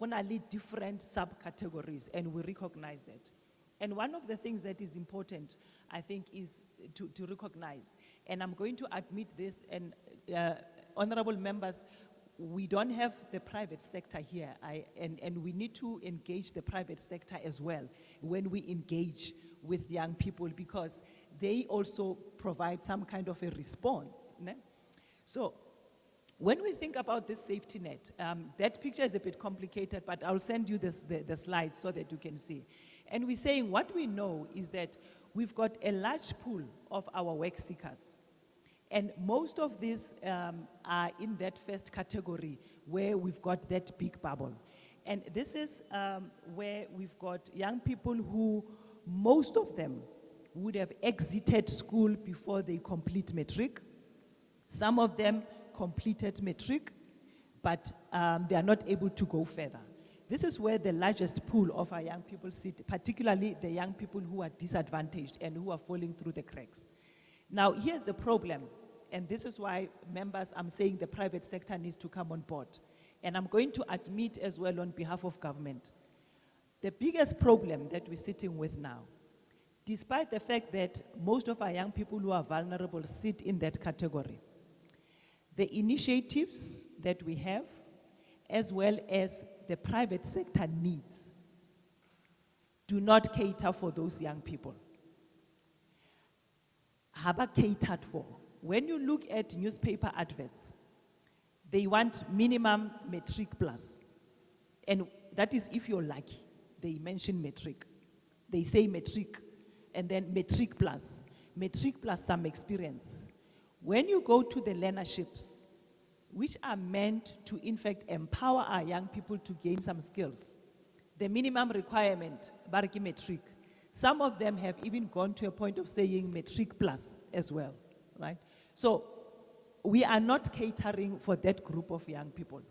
only different subcategories, and we recognize that. And one of the things that is important, I think, is to recognize, and I'm going to admit this, and honorable members, we don't have the private sector here, and we need to engage the private sector as well when we engage with young people, because they also provide some kind of a response. Ne? So when we think about this safety net, that picture is a bit complicated, but I'll send you the slides so that you can see. And we're saying what we know is that we've got a large pool of our work seekers. And most of these are in that first category where we've got that big bubble. And this is where we've got young people who, most of them would have exited school before they complete matric. Some of them completed matric, but they are not able to go further. This is where the largest pool of our young people sit, particularly the young people who are disadvantaged and who are falling through the cracks. Now, here's the problem, and this is why, members, I'm saying the private sector needs to come on board. And I'm going to admit as well on behalf of government, the biggest problem that we're sitting with now, despite the fact that most of our young people who are vulnerable sit in that category, the initiatives that we have, as well as the private sector needs, do not cater for those young people. Haba catered for. When you look at newspaper adverts, they want minimum matric plus. And that is if you're lucky. They mention matric. They say matric, and then matric plus some experience. When you go to the learnerships, which are meant to, in fact, empower our young people to gain some skills, the minimum requirement, barki matric, some of them have even gone to a point of saying matric plus as well, right? So we are not catering for that group of young people.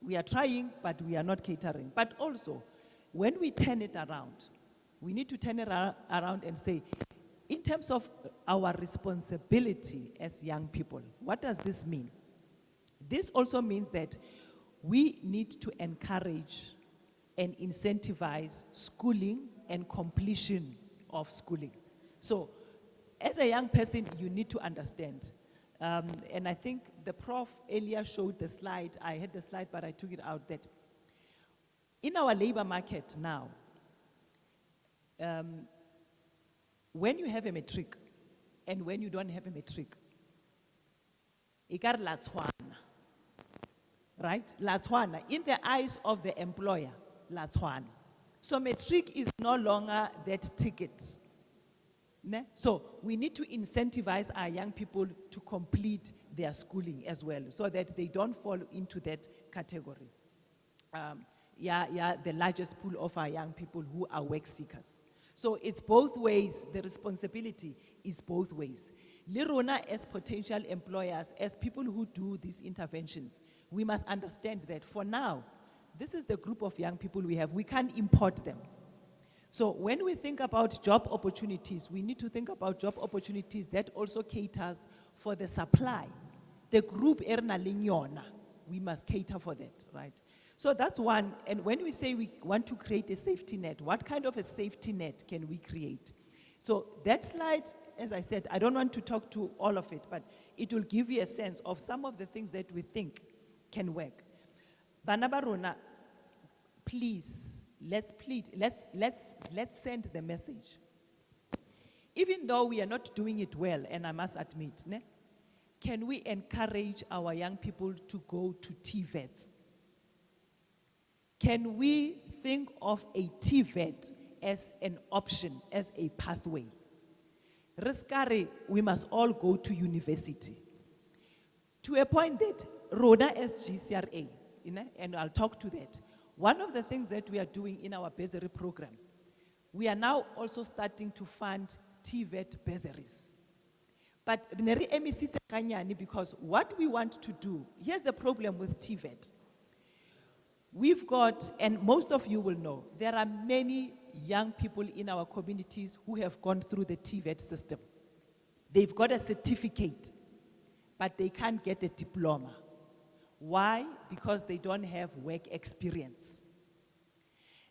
We are trying, but we are not catering. But also, when we turn it around, we need to turn it around and say, in terms of our responsibility as young people, what does this mean? This also means that we need to encourage and incentivize schooling and completion of schooling. So, as a young person, you need to understand. And I think the prof earlier showed the slide. I had the slide, but I took it out, that in our labor market now, when you have a matric and when you don't have a matric, ikar la tshwana, right? La tshwana, in the eyes of the employer, la tshwana. So matric is no longer that ticket. Ne? So we need to incentivize our young people to complete their schooling as well, so that they don't fall into that category. The largest pool of our young people who are work seekers. So it's both ways, the responsibility is both ways. Lirona, as potential employers, as people who do these interventions, we must understand that for now, this is the group of young people we have. We can't import them. So when we think about job opportunities, we need to think about job opportunities that also caters for the supply. The group erna linyona, we must cater for that, right? So that's one, and when we say we want to create a safety net, what kind of a safety net can we create? So that slide, as I said, I don't want to talk to all of it, but it will give you a sense of some of the things that we think can work. Bana ba rona, please, let's plead, let's send the message. Even though we are not doing it well, and I must admit, ne, can we encourage our young people to go to TVETs? Can we think of a TVET as an option, as a pathway? Riskare, we must all go to university. To a point that Rhoda as GCRA, you know, and I'll talk to that. One of the things that we are doing in our bursary program, we are now also starting to fund TVET bursaries. But because what we want to do, here's the problem with TVET. We've got, and most of you will know, there are many young people in our communities who have gone through the TVET system. They've got a certificate, but they can't get a diploma. Why? Because they don't have work experience.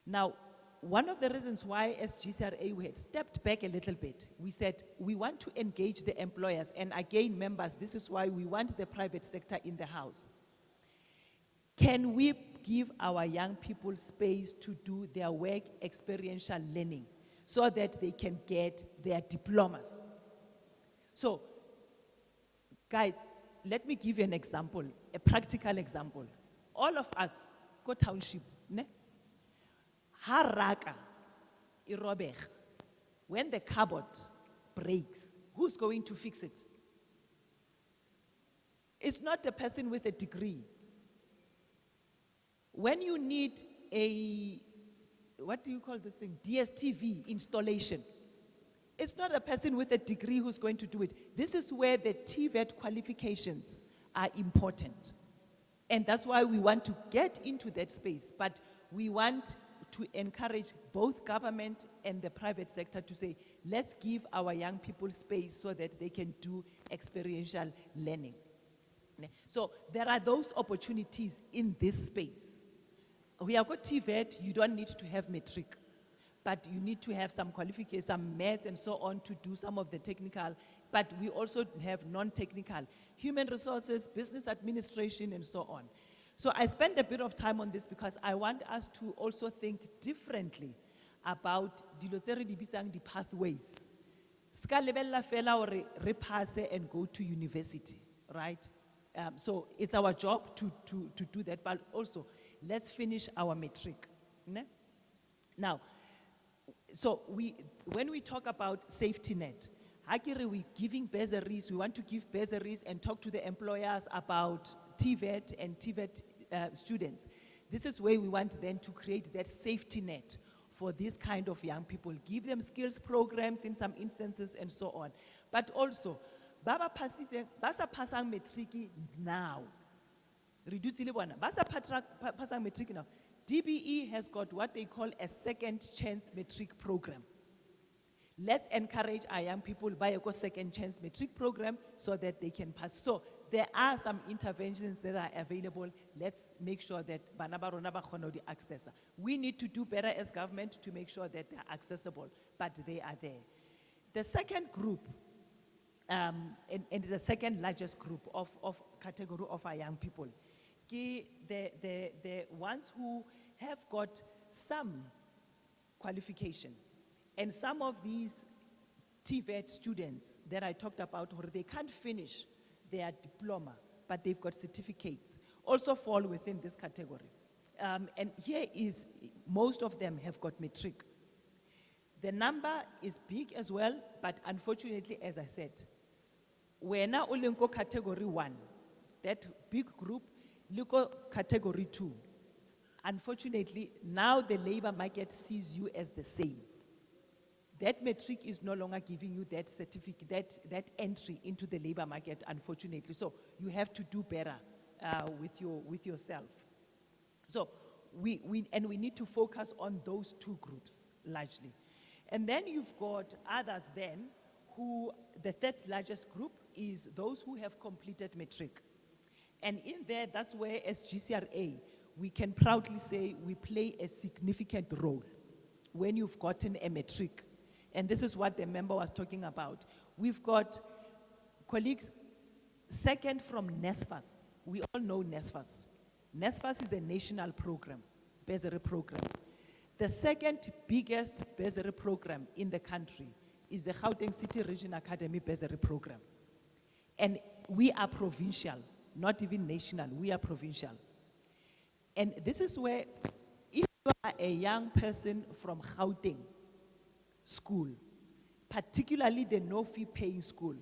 Now, one of the reasons why as GCRA we had stepped back a little bit, we said we want to engage the employers, and again, members, this is why we want the private sector in the house. Can we give our young people space to do their work experiential learning so that they can get their diplomas? So, guys, let me give you an example, a practical example. All of us go township, ne? Haraka, irobech. When the cupboard breaks, who's going to fix it? It's not the person with a degree. When you need a, what do you call this thing? DSTV installation. It's not a person with a degree who's going to do it. This is where the TVET qualifications are important. And that's why we want to get into that space. But we want to encourage both government and the private sector to say, let's give our young people space so that they can do experiential learning. So there are those opportunities in this space. We have got TVET, you don't need to have matric, but you need to have some qualifications, some maths and so on to do some of the technical, but we also have non-technical, human resources, business administration and so on. So I spent a bit of time on this because I want us to also think differently about the pathways. Ska lebella fela hore re pass and go to university, right? So it's our job to do that, but also let's finish our matric. Ne? Now, so when we talk about safety net, we're giving bursaries, we want to give bursaries and talk to the employers about TVET and TVET students. This is where we want then to create that safety net for this kind of young people, give them skills programs in some instances and so on. But also, basa pasang matric now. Reduce passing matric now. DBE has got what they call a second chance matric program. Let's encourage our young people by a second chance matric program so that they can pass. So there are some interventions that are available. Let's make sure that the access. We need to do better as government to make sure that they're accessible, but they are there. The second group, and the second largest group of category of our young people, the ones who have got some qualification. And some of these TVET students that I talked about, where they can't finish their diploma, but they've got certificates, also fall within this category. And here is, most of them have got matric. The number is big as well, but unfortunately, as I said, we're now only in category 1, that big group, look at category 2. Unfortunately, now the labor market sees you as the same. That matric is no longer giving you that certificate, that entry into the labor market, unfortunately. So you have to do better with yourself. So we need to focus on those two groups largely. And then you've got others then who, the third largest group is those who have completed matric. And in there, that's where as GCRA, we can proudly say we play a significant role when you've gotten a matric. And this is what the member was talking about. We've got colleagues, second from NSFAS. We all know NSFAS. NSFAS is a national program bursary program. The second biggest bursary program in the country is the Gauteng City Region Academy bursary program. And we are provincial, not even national, we are provincial. And this is where, if you are a young person from Gauteng school, particularly the no-fee paying school,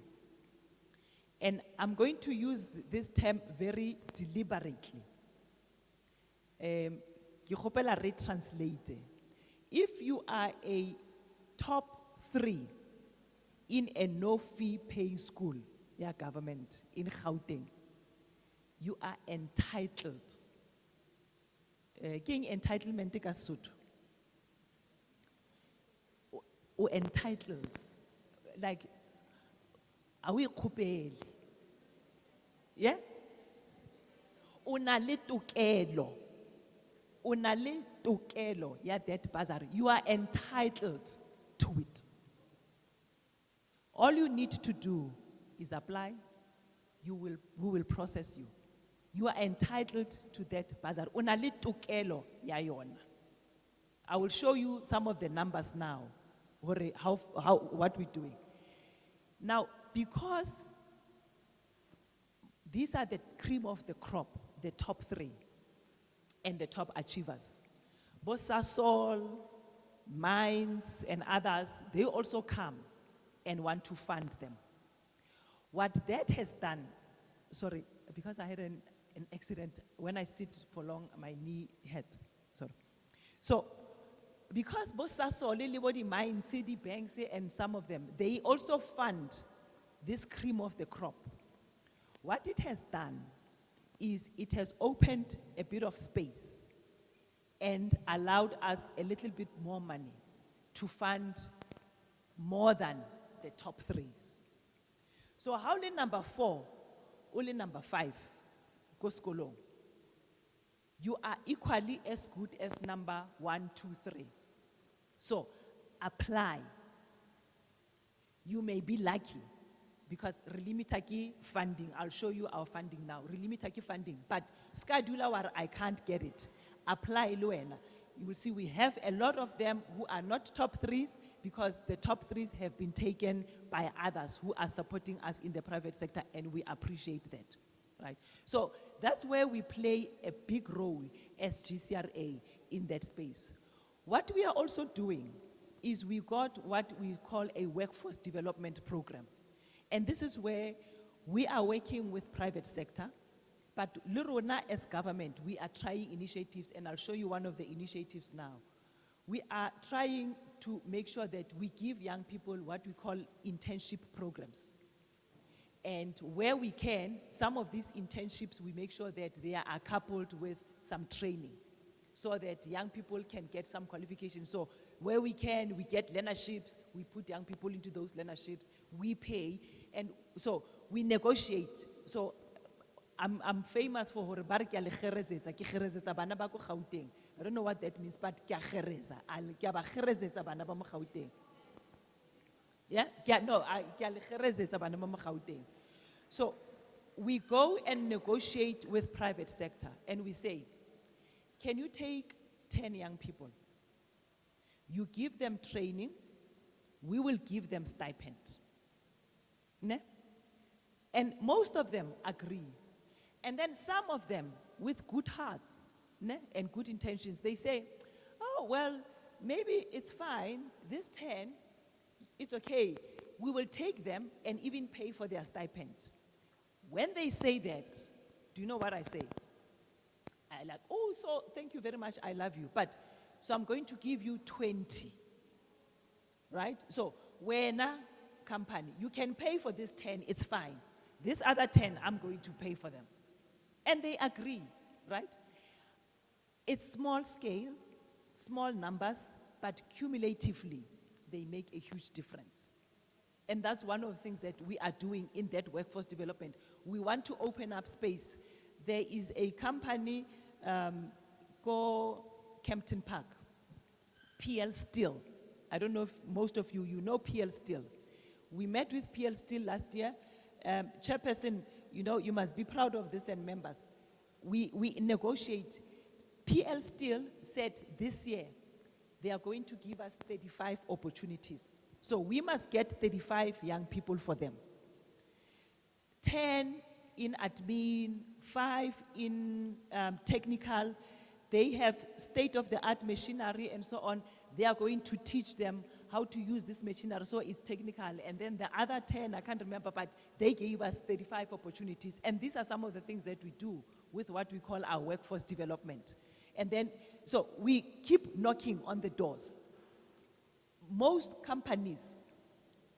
and I'm going to use this term very deliberately. Ke kgopela re translate. If you are a top 3 in a no-fee paying school, yeah, government in Gauteng, you are entitled. King entitlement ka Sotho. O entitled, like, are we khupeli? Yeah? Una le tokelo. Una le tokelo, yeah, that bursary. You are entitled to it. All you need to do is apply. We will process you. You are entitled to that bursary. Una le tokelo ya yona. I will show you some of the numbers now, what we're doing. Now, because these are the cream of the crop, the top 3 and the top achievers. Bosasol, Mines, and others, they also come and want to fund them. What that has done, sorry, because I had an accident, when I sit for long, my knee hurts, sorry. So, because Bosasol, Lilibodi, Mines, CD Banks, and some of them, they also fund this cream of the crop. What it has done is it has opened a bit of space and allowed us a little bit more money to fund more than the top 3s. So how only number 4, only number 5, go skolong, you are equally as good as number 1, 2, 3. So apply. You may be lucky because relimitaki funding, I'll show you our funding now, relimitaki funding, but schedule where I can't get it. Apply Luena. You will see we have a lot of them who are not top 3s because the top 3s have been taken by others who are supporting us in the private sector, and we appreciate that, right? So that's where we play a big role as GCRA in that space. What we are also doing is we got what we call a workforce development program. And this is where we are working with private sector, but Lurona as government, we are trying initiatives, and I'll show you one of the initiatives now. We are trying to make sure that we give young people what we call internship programs. And where we can, some of these internships, we make sure that they are coupled with some training so that young people can get some qualifications. So where we can, we get learnerships, we put young people into those learnerships, we pay, and so we negotiate. So I'm famous for hore ba re ke a le kgerezetsa, ke kgerezetsa bana ba ko Gauteng. I don't know what that means, but ke a kgereza, ke a ba kgerezetsa bana ba mo Gauteng. Yeah, ke a le kgerezetsa bana ba mo Gauteng. So we go and negotiate with private sector, and we say, can you take 10 young people? You give them training, we will give them stipend. Ne? And most of them agree. And then some of them, with good hearts, ne, and good intentions, they say, oh, well, maybe it's fine, this 10, it's okay. We will take them and even pay for their stipend. When they say that, do you know what I say? I like, oh, so thank you very much, I love you. But, so I'm going to give you 20, right? So, when a company, you can pay for this 10, it's fine. This other 10, I'm going to pay for them. And they agree, right? It's small scale, small numbers, but cumulatively, they make a huge difference. And that's one of the things that we are doing in that workforce development. We want to open up space. There is a company, called Kempton Park, PL Steel. I don't know if most of you know PL Steel. We met with PL Steel last year. Chairperson, you know, you must be proud of this and members. We negotiate PL Steel said this year they are going to give us 35 opportunities. So we must get 35 young people for them. 10 in admin, 5 in technical. They have state-of-the-art machinery and so on. They are going to teach them how to use this machinery, so it's technical. And then the other 10, I can't remember, but they gave us 35 opportunities. And these are some of the things that we do with what we call our workforce development. And then, so we keep knocking on the doors. Most companies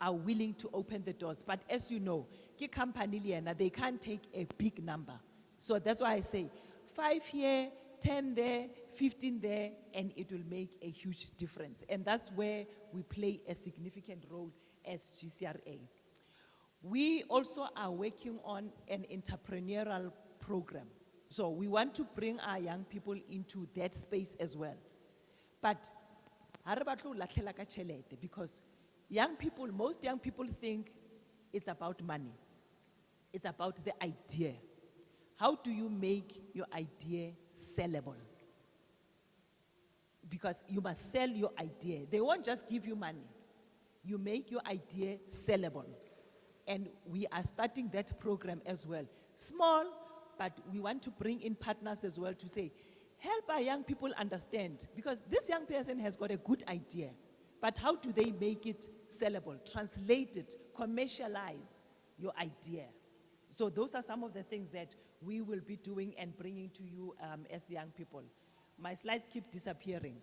are willing to open the doors, but as you know, ke company liena, they can't take a big number. So that's why I say 5 here, 10 there, 15 there, and it will make a huge difference. And that's where we play a significant role as GCRA. We also are working on an entrepreneurial program. So we want to bring our young people into that space as well. But because young people, most young people think it's about money. It's about the idea. How do you make your idea sellable? Because you must sell your idea. They won't just give you money. You make your idea sellable. And we are starting that program as well. Small, but we want to bring in partners as well to say, help our young people understand, because this young person has got a good idea, but how do they make it sellable, translate it, commercialize your idea? So those are some of the things that we will be doing and bringing to you as young people. My slides keep disappearing.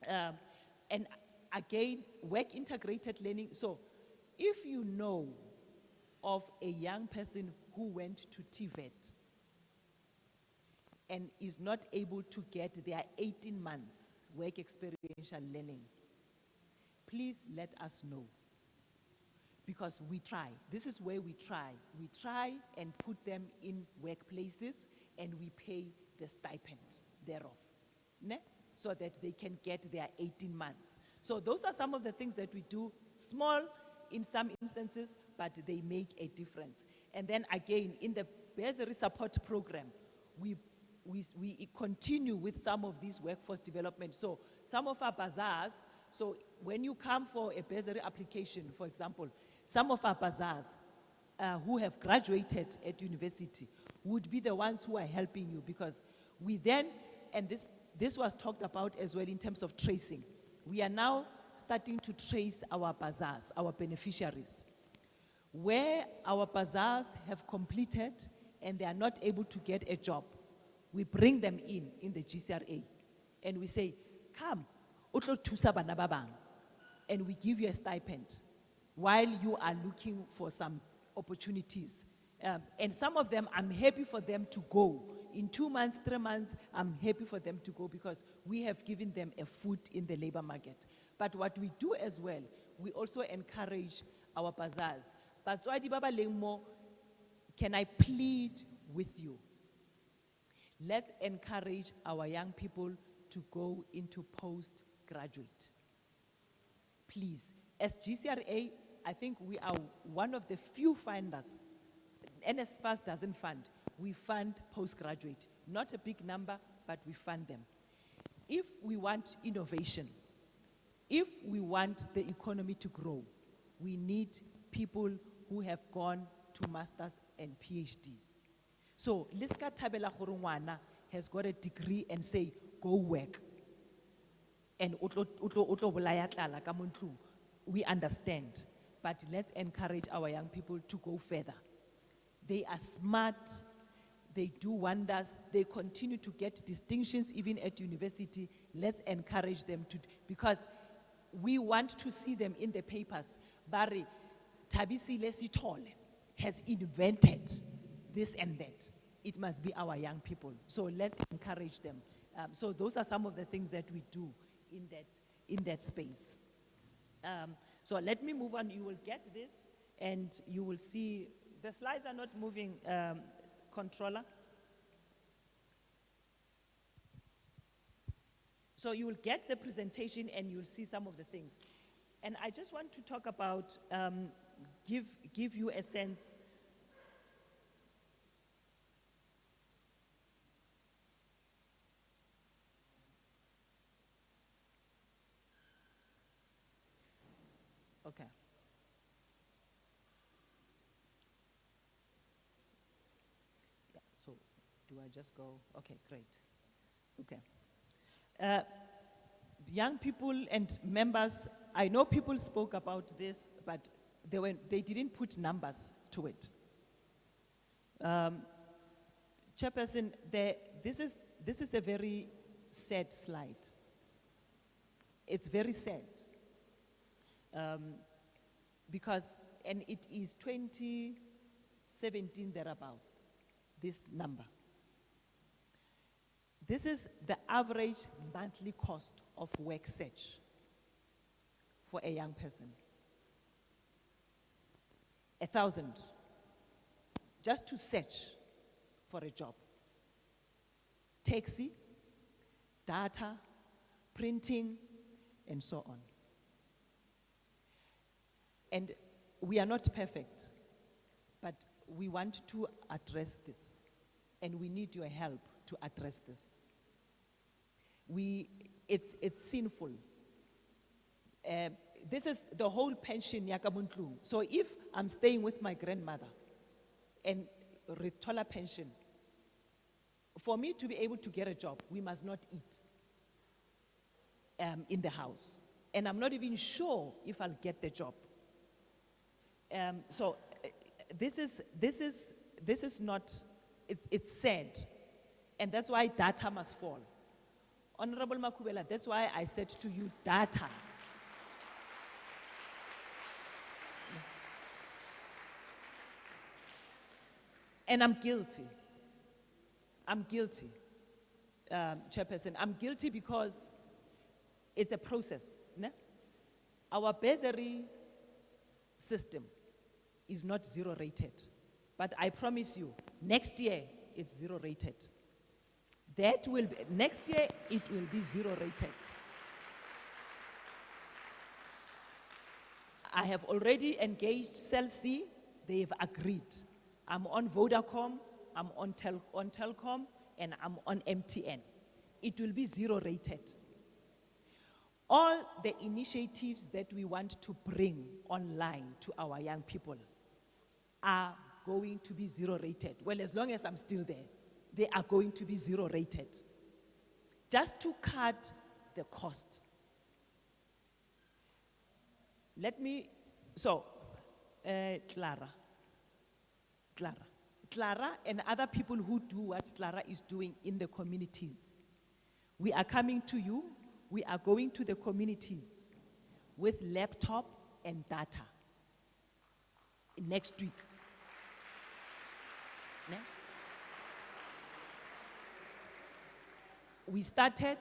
And again, work integrated learning. So if you know of a young person who went to TVET and is not able to get their 18 months work experiential learning, please let us know. Because we try. This is where we try. We try and put them in workplaces and we pay the stipend thereof, ne? So that they can get their 18 months. So those are some of the things that we do, small in some instances, but they make a difference. And then again, in the bursary support program, we continue with some of these workforce development. So some of our bazaars, so when you come for a bursary application, for example, some of our bazaars who have graduated at university would be the ones who are helping you, because we then, and this was talked about as well in terms of tracing. We are now starting to trace our bazaars, our beneficiaries. Where our bazaars have completed and they are not able to get a job, we bring them in the GCRA, and we say, come, utlo thusa bana ba bang, and we give you a stipend while you are looking for some opportunities. And some of them, I'm happy for them to go. In 2 months, 3 months, I'm happy for them to go because we have given them a foot in the labor market. But what we do as well, we also encourage our bazaars. But can I plead with you? Let's encourage our young people to go into postgraduate. Please, as GCRA, I think we are one of the few funders. NSFAS doesn't fund. We fund postgraduate. Not a big number, but we fund them. If we want innovation, if we want the economy to grow, we need people who have gone to masters and PhDs. So, Liska Tabela Khurungwana has got a degree and say, go work. And we understand, but let's encourage our young people to go further. They are smart, they do wonders, they continue to get distinctions even at university. Let's encourage them to, because we want to see them in the papers. Barry, Tabisi Lesitole has invented this and that. It must be our young people. So let's encourage them. So those are some of the things that we do in that space. So let me move on. You will get this and you will see, the slides are not moving, controller. So you will get the presentation and you'll see some of the things. And I just want to talk about, give you a sense. Okay. Yeah, so do I just go? Okay, great. Okay. Young people and members, I know people spoke about this, but they didn't put numbers to it. Chairperson, this is a very sad slide. It's very sad. Because, and it is 2017 thereabouts, this number. This is the average monthly cost of work search for a young person. 1,000, just to search for a job. Taxi, data, printing, and so on. And we are not perfect, but we want to address this, and we need your help to address this. It's sinful. This is the whole pension yakamuntlu. So if I'm staying with my grandmother and retola pension, for me to be able to get a job, we must not eat in the house. And I'm not even sure if I'll get the job. So this is not, it's sad. And that's why data must fall. Honorable Makubela, that's why I said to you, data. And I'm guilty. I'm guilty, Chairperson. I'm guilty because it's a process. Ne? Our bursary system is not zero rated. But I promise you, next year it's zero rated. Next year it will be zero rated. I have already engaged Cell C, they've agreed. I'm on Vodacom, I'm on Telcom, and I'm on MTN. It will be zero rated. All the initiatives that we want to bring online to our young people are going to be zero rated. Well, as long as I'm still there, they are going to be zero rated. Just to cut the cost. Clara and other people who do what Clara is doing in the communities. We are coming to you, we are going to the communities with laptop and data next week. Ne? We started,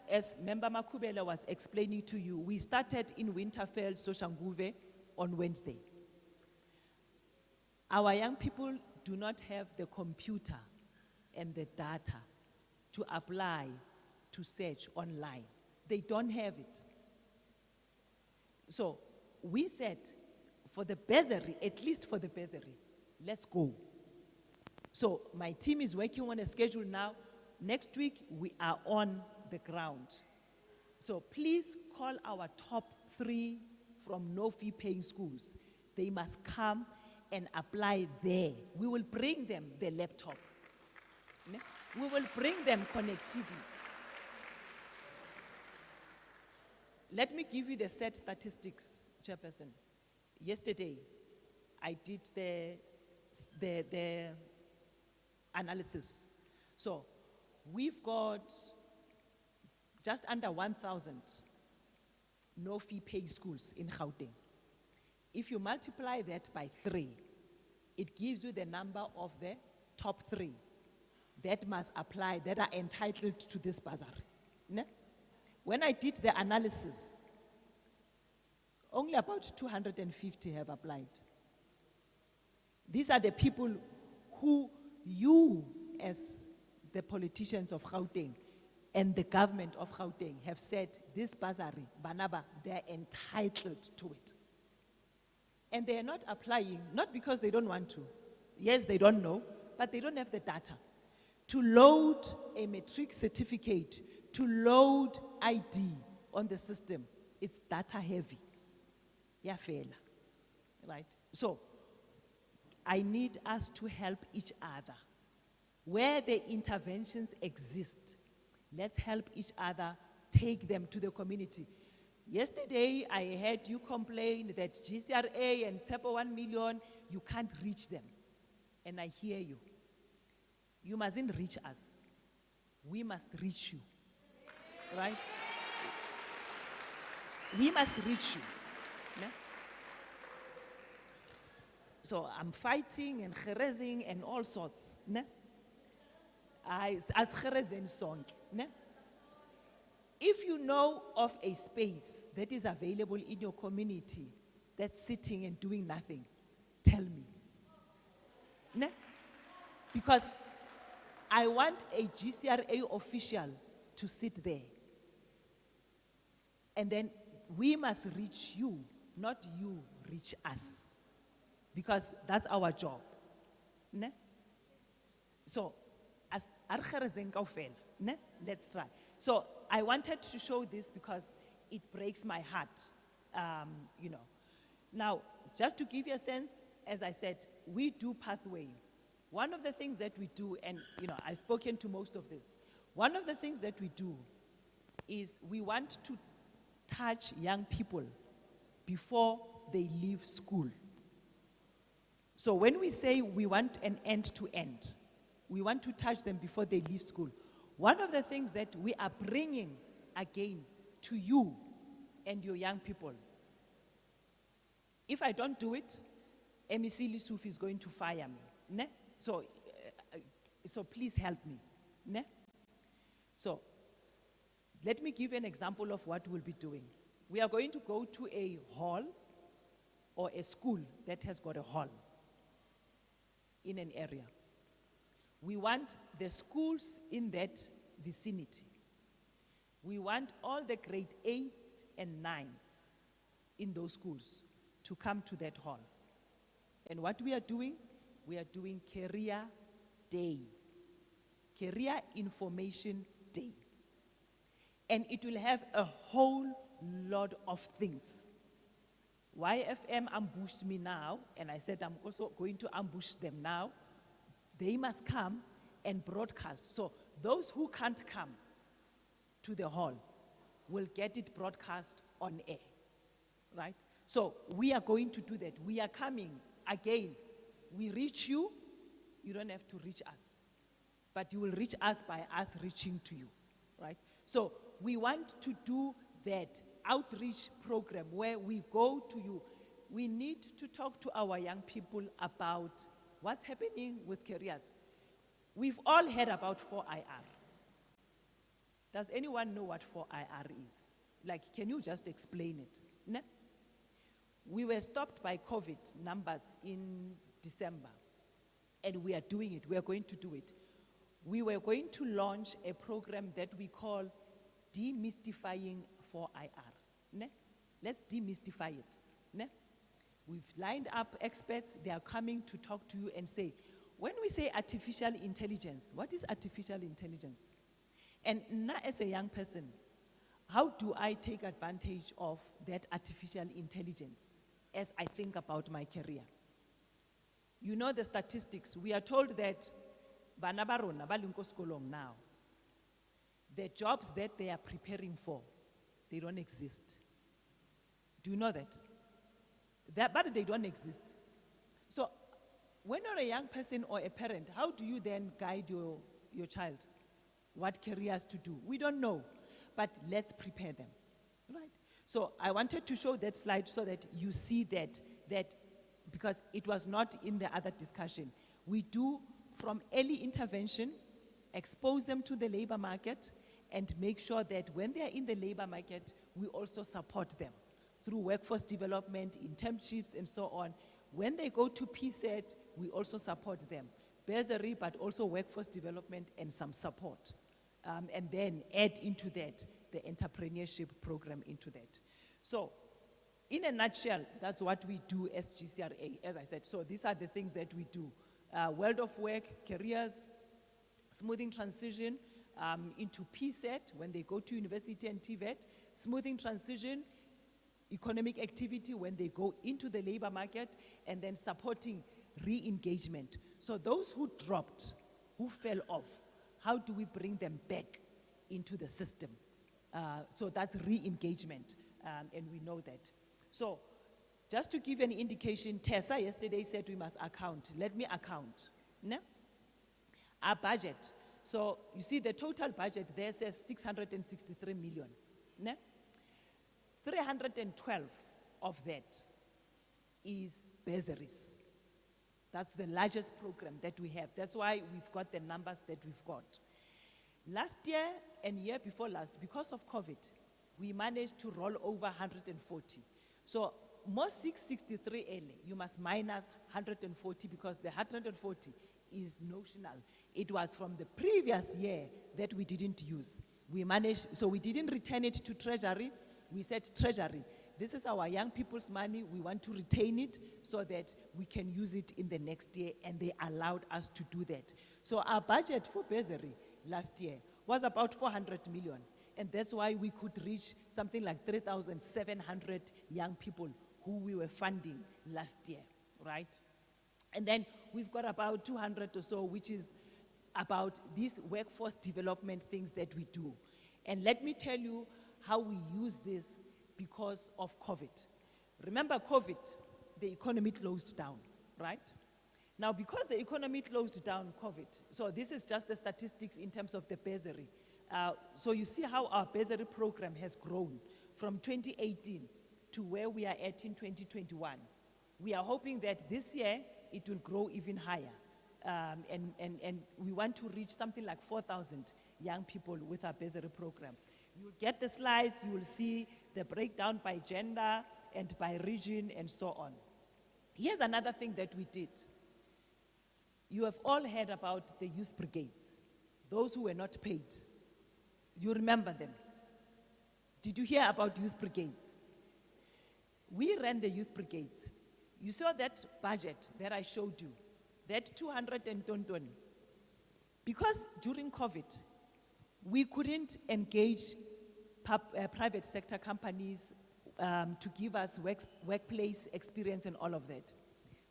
as Member Makubela was explaining to you, we started in Winterfeld, Soshanguve on Wednesday. Our young people do not have the computer and the data to apply to search online. They don't have it. So we said, for the bursary, at least for the bursary, let's go. So my team is working on a schedule now. Next week, we are on the ground. So please call our top 3 from no-fee paying schools. They must come and apply there. We will bring them the laptop. We will bring them connectivity. Let me give you the sad statistics, Chairperson. Yesterday, I did the analysis. So we've got just under 1,000 no-fee paying schools in Gauteng. If you multiply that by 3, it gives you the number of the top 3 that must apply, that are entitled to this bursary. Ne? When I did the analysis, only about 250 have applied. These are the people who you, as the politicians of Gauteng and the government of Gauteng, have said this bursary, Banaba, they're entitled to it. And they are not applying, not because they don't want to. Yes, they don't know, but they don't have the data. To load a matric certificate, to load ID on the system, it's data heavy. yafela, right? So, I need us to help each other. Where the interventions exist, let's help each other take them to the community. Yesterday, I heard you complain that GCRA and Tshepo 1 million, you can't reach them. And I hear you. You mustn't reach us. We must reach you, right? We must reach you. Ne? So I'm fighting and harassing and all sorts. Ne? As harassing song. Ne? If you know of a space that is available in your community that's sitting and doing nothing, tell me. Ne? Because I want a GCRA official to sit there. And then we must reach you, not you reach us. Because that's our job. Ne? So, as ne? Let's try. So I wanted to show this because it breaks my heart, you know. Now, just to give you a sense, as I said, we do pathway. One of the things that we do, and you know, I've spoken to most of this, one of the things that we do is we want to touch young people before they leave school. So when we say we want an end-to-end, we want to touch them before they leave school. One of the things that we are bringing again to you and your young people, if I don't do it, MEC Lissouf is going to fire me. Ne? So please help me. Ne? So let me give an example of what we'll be doing. We are going to go to a hall or a school that has got a hall in an area. We want the schools in that vicinity. We want all the grade 8 and 9s in those schools to come to that hall. And what we are doing career day, career information day. And it will have a whole lot of things. YFM ambushed me now, and I said I'm also going to ambush them now. They must come and broadcast. So those who can't come to the hall will get it broadcast on air, right? So we are going to do that. We are coming again. We reach you, you don't have to reach us. But you will reach us by us reaching to you, right? So we want to do that outreach program where we go to you. We need to talk to our young people about what's happening with careers. We've all heard about 4IR. Does anyone know what 4IR is? Like, can you just explain it? Ne? We were stopped by COVID numbers in December, and we are doing it. We are going to do it. We were going to launch a program that we call Demystifying 4IR. Ne? Let's demystify it. Ne? We've lined up experts. They are coming to talk to you and say, when we say artificial intelligence, what is artificial intelligence? And now as a young person, how do I take advantage of that artificial intelligence as I think about my career? You know the statistics. We are told that bana ba rona ba leng ko sekolong now, the jobs that they are preparing for, they don't exist. Do you know that? But they don't exist. So when you're a young person or a parent, how do you then guide your child? What careers to do? We don't know, but let's prepare them, right? So I wanted to show that slide so that you see that because it was not in the other discussion. We do from early intervention, expose them to the labor market, and make sure that when they are in the labor market, we also support them through workforce development, internships, and so on. When they go to PSET, we also support them. Bursary, but also workforce development and some support. And then add into that the entrepreneurship program into that. So, in a nutshell, that's what we do as GCRA, as I said. So these are the things that we do. World of work, careers, smoothing transition into PSET when they go to university and TVET, smoothing transition economic activity when they go into the labor market, and then supporting re-engagement. So those who dropped, who fell off, how do we bring them back into the system? So that's re-engagement, and we know that. So just to give an indication, Tessa yesterday said we must account. Let me account. Ne? Our budget. So you see the total budget there says 663 million. Ne? 312 of that is bursaries. That's the largest program that we have. That's why we've got the numbers that we've got. Last year and year before last, because of COVID, we managed to roll over 140. So more 663 early, you must minus 140 because the 140 is notional. It was from the previous year that we didn't use. We managed, so we didn't return it to Treasury. We said, Treasury, this is our young people's money. We want to retain it so that we can use it in the next year, and they allowed us to do that. So our budget for bursary last year was about 400 million. And that's why we could reach something like 3,700 young people who we were funding last year, right? And then we've got about 200 or so, which is about these workforce development things that we do. And let me tell you how we use this because of COVID. Remember COVID, the economy closed down, right? Now, because the economy closed down COVID, so this is just the statistics in terms of the bursary. So you see how our bursary program has grown from 2018 to where we are at in 2021. We are hoping that this year it will grow even higher. And we want to reach something like 4,000 young people with our bursary program. You'll get the slides, you will see the breakdown by gender and by region and so on. Here's another thing that we did. You have all heard about the youth brigades, those who were not paid. You remember them. Did you hear about youth brigades? We ran the youth brigades. You saw that budget that I showed you, that 200 and tonton. Because during COVID, we couldn't engage private sector companies to give us workplace experience and all of that.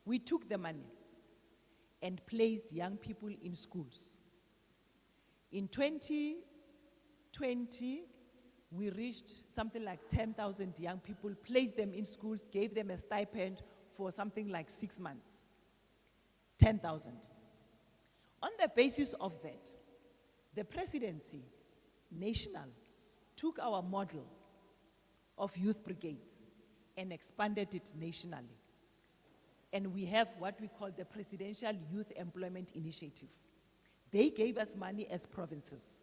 We took the money and placed young people in schools. In 2020, we reached something like 10,000 young people, placed them in schools, gave them a stipend for something like 6 months. 10,000. On the basis of that, the presidency, national, took our model of youth brigades and expanded it nationally. And we have what we call the Presidential Youth Employment Initiative. They gave us money as provinces.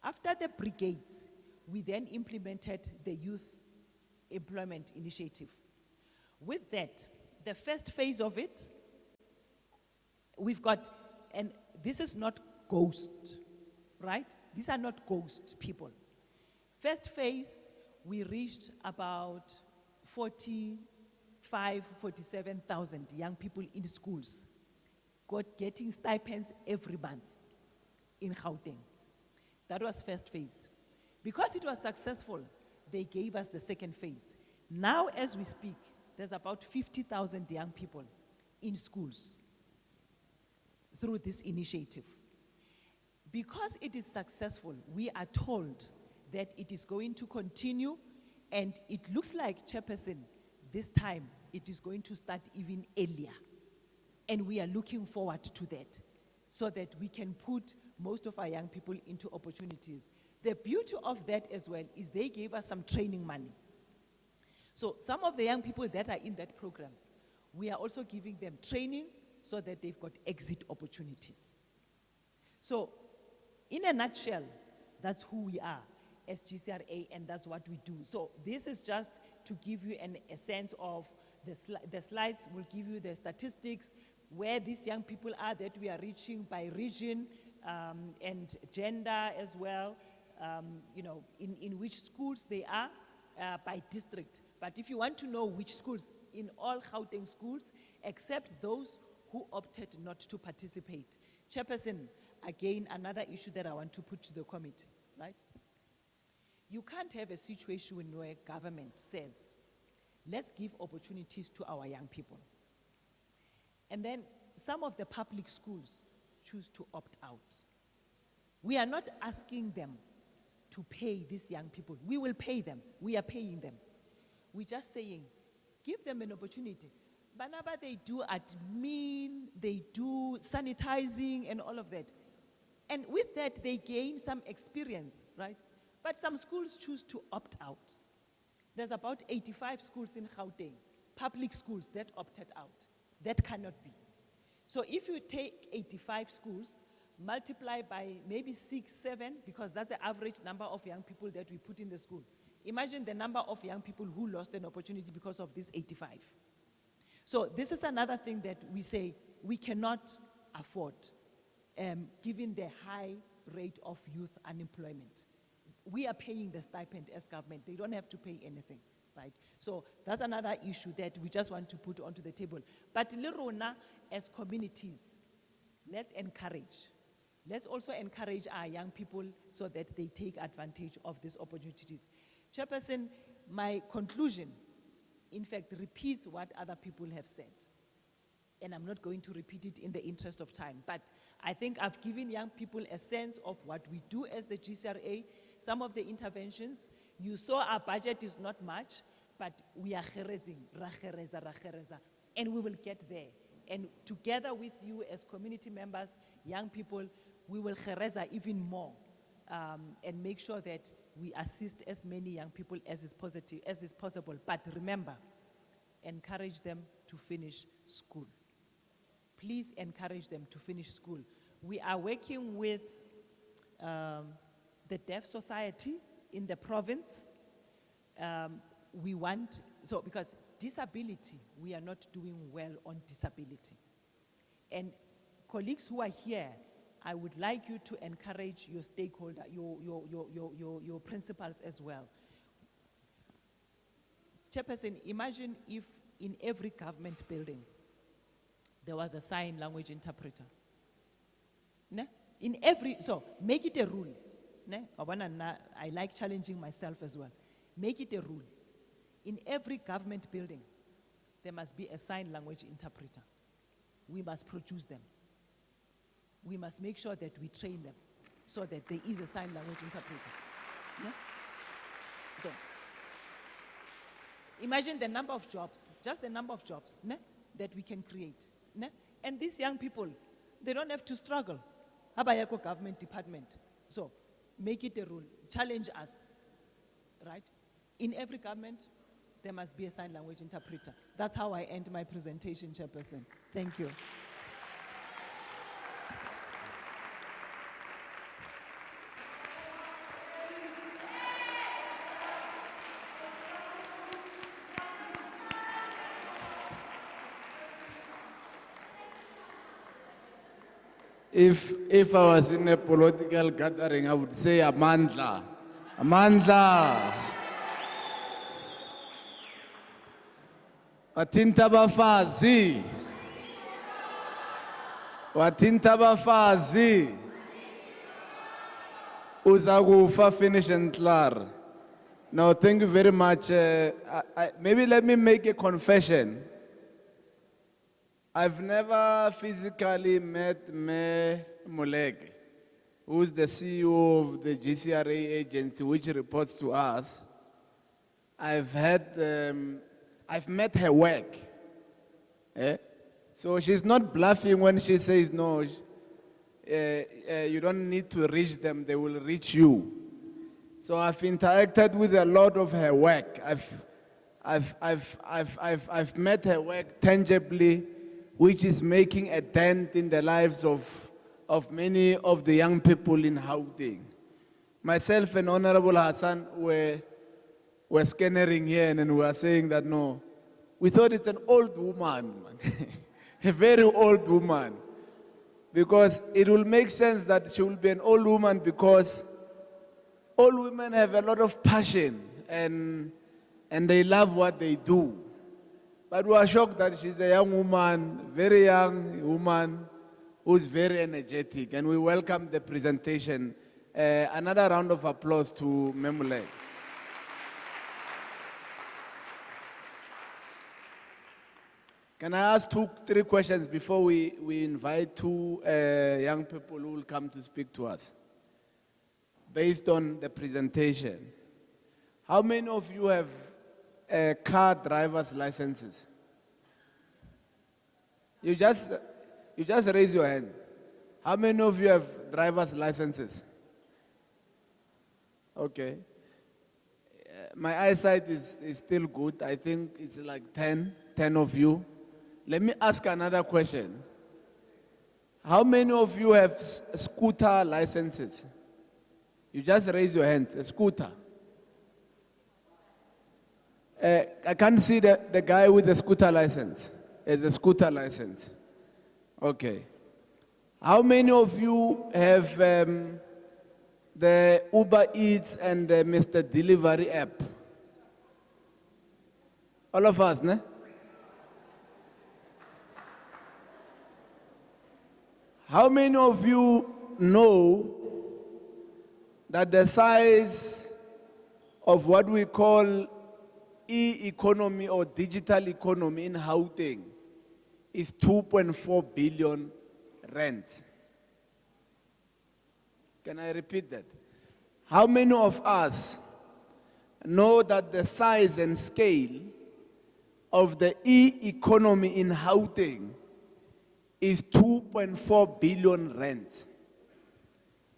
After the brigades, we then implemented the Youth Employment Initiative. With that, the first phase of it, we've got, and this is not ghost, right? These are not ghost people. First phase, we reached about 47,000 young people in schools, getting stipends every month in Gauteng. That was first phase. Because it was successful, they gave us the second phase. Now, as we speak, there's about 50,000 young people in schools through this initiative. Because it is successful, we are told that it is going to continue, and it looks like, Chairperson, this time it is going to start even earlier. And we are looking forward to that, so that we can put most of our young people into opportunities. The beauty of that as well is they gave us some training money. So some of the young people that are in that program, we are also giving them training so that they've got exit opportunities. So in a nutshell, that's who we are as GCRA, and that's what we do. So this is just to give you a sense of the slides will give you the statistics, where these young people are that we are reaching by region and gender as well, you know, in which schools they are by district. But if you want to know which schools, in all Gauteng schools, except those who opted not to participate. Chairperson, again, another issue that I want to put to the committee, right? You can't have a situation where government says, Let's give opportunities to our young people. And then some of the public schools choose to opt out. We are not asking them to pay these young people. We will pay them. We are paying them. We're just saying, give them an opportunity. Whenever they do admin, they do sanitizing and all of that. And with that, they gain some experience, right? But some schools choose to opt out. There's about 85 schools in Gauteng, public schools that opted out. That cannot be. So if you take 85 schools, multiply by maybe 6, 7, because that's the average number of young people that we put in the school. Imagine the number of young people who lost an opportunity because of this 85. So this is another thing that we say we cannot afford, given the high rate of youth unemployment. We are paying the stipend as government. They don't have to pay anything, right? So that's another issue that we just want to put onto the table. But Lerona, as communities, let's encourage. Let's also encourage our young people so that they take advantage of these opportunities. Chairperson, my conclusion, in fact, repeats what other people have said. And I'm not going to repeat it in the interest of time. But I think I've given young people a sense of what we do as the GCRA, some of the interventions. You saw our budget is not much, but we are kherezing, and we will get there. And together with you as community members, young people, we will khereza even more and make sure that we assist as many young people as is possible. But remember, encourage them to finish school. Please encourage them to finish school. We are working with the Deaf Society in the province. We want, so because disability, we are not doing well on disability. And colleagues who are here, I would like you to encourage your stakeholder, your principals as well. Chairperson, imagine if in every government building, there was a sign language interpreter. Ne? In every, so make it a rule. Ne? I like challenging myself as well. Make it a rule. In every government building, there must be a sign language interpreter. We must produce them. We must make sure that we train them so that there is a sign language interpreter. Ne? So, imagine the number of jobs, just the number of jobs ne, that we can create. Ne? And these young people, they don't have to struggle. Habayako government department. So, make it a rule. Challenge us, right? In every government, there must be a sign language interpreter. That's how I end my presentation, Chairperson. Thank you. If I was in a political gathering, I would say Amandla. Amandla. Watinta bafazi. Watinta bafazi. Uzagufa finish and klar. Now, thank you very much. Maybe let me make a confession. I've never physically met Me Molege, who's the CEO of the GCRA agency, which reports to us. I've met her work. So she's not bluffing when she says, no, you don't need to reach them, they will reach you. So I've interacted with a lot of her work. I've met her work tangibly, which is making a dent in the lives of many of the young people in Gauteng. Myself and Honorable Hassan were scannering here and we were saying that no, we thought it's an old woman, a very old woman, because it will make sense that she will be an old woman because old women have a lot of passion and they love what they do. But we are shocked that she's a young woman, very young woman, who's very energetic, and we welcome the presentation. Another round of applause to Memule. Can I ask 3 questions before we invite 2 young people who will come to speak to us? Based on the presentation, how many of you have car driver's licenses? You just raise your hand. How many of you have driver's licenses? Okay. My eyesight is still good. I think it's like 10 of you. Let me ask another question. How many of you have scooter licenses? You just raise your hand. A scooter. I can't see the guy with the scooter license. There's a scooter license. Okay. How many of you have the Uber Eats and the Mr. Delivery app? All of us, ne? How many of you know that the size of what we call e-economy or digital economy in Gauteng is 2.4 billion rand? Can I repeat that? How many of us know that the size and scale of the e-economy in Gauteng is 2.4 billion rand?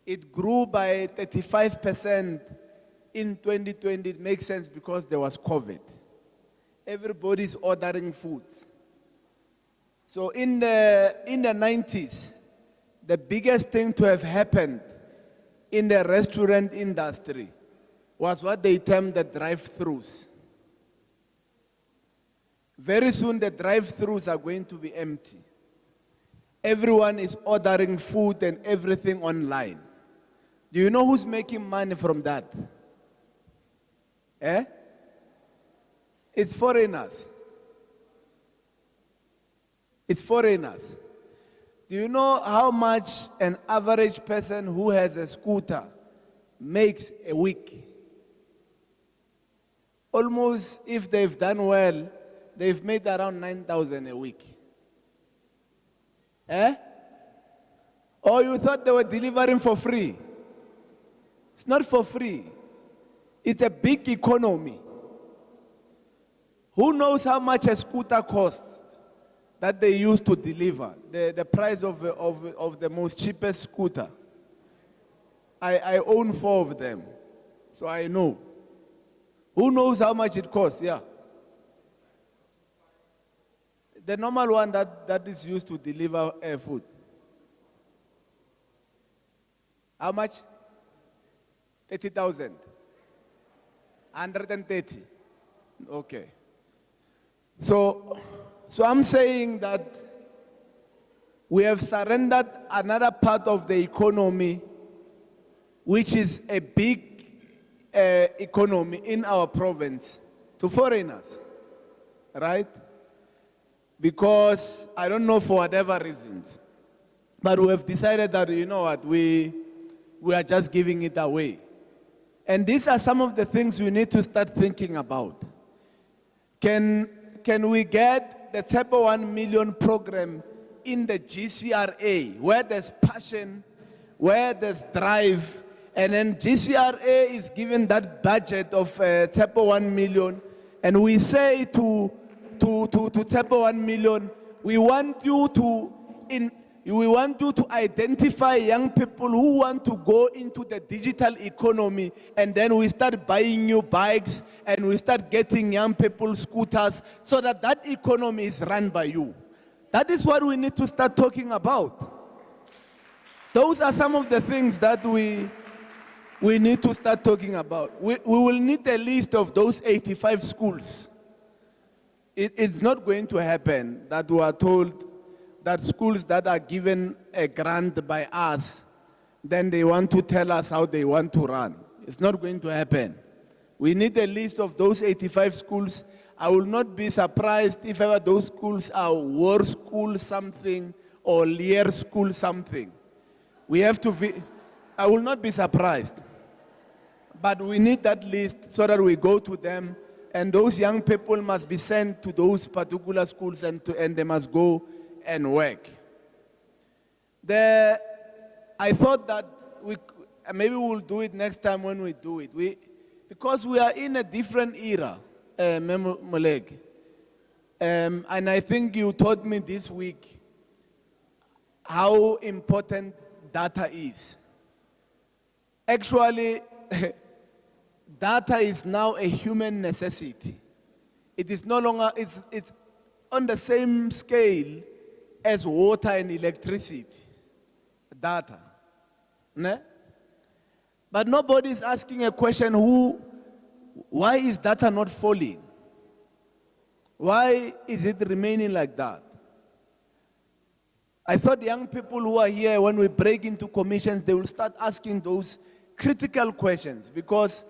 It grew by 35% in 2020. It makes sense because there was COVID. Everybody's ordering food. So in the 90s, the biggest thing to have happened in the restaurant industry was what they termed the drive-thrus. Very soon the drive-thrus are going to be empty. Everyone is ordering food and everything online. Do you know who's making money from that? It's foreigners. It's foreigners. Do you know how much an average person who has a scooter makes a week? Almost, if they've done well, they've made around 9,000 a week. Or you thought they were delivering for free? It's not for free. It's a big economy. Who knows how much a scooter costs that they used to deliver? The price of the most cheapest scooter. I own 4 of them, so I know. Who knows how much it costs? Yeah. The normal one that is used to deliver food. How much? 30,000. 130. Okay. So I'm saying that we have surrendered another part of the economy, which is a big economy in our province, to foreigners, right? Because, I don't know, for whatever reasons, but we have decided that, you know what, we are just giving it away. And these are some of the things we need to start thinking about. Can we get the Tshepo 1 million program in the GCRA, where there's passion, where there's drive, and then GCRA is given that budget of Tshepo 1 million, and we say to Tshepo 1 million, we want you to identify young people who want to go into the digital economy, and then we start buying new bikes and we start getting young people scooters so that that economy is run by you. That is what we need to start talking about. Those are some of the things that we need to start talking about. We will need a list of those 85 schools. It's not going to happen that we are told that schools that are given a grant by us, then they want to tell us how they want to run. It's not going to happen. We need a list of those 85 schools. I will not be surprised if ever those schools are War School something or Lear School something. We have to, I will not be surprised. But we need that list so that we go to them And those young people must be sent to those particular schools and they must go and work. I thought that maybe we'll do it next time when we do it. Because we are in a different era, Moleg. And I think you taught me this week how important data is. Actually, data is now a human necessity. It is no longer, it's on the same scale as water and electricity. Data. Ne? But nobody is asking a question why is data not falling? Why is it remaining like that? I thought young people who are here, when we break into commissions, they will start asking those critical questions, because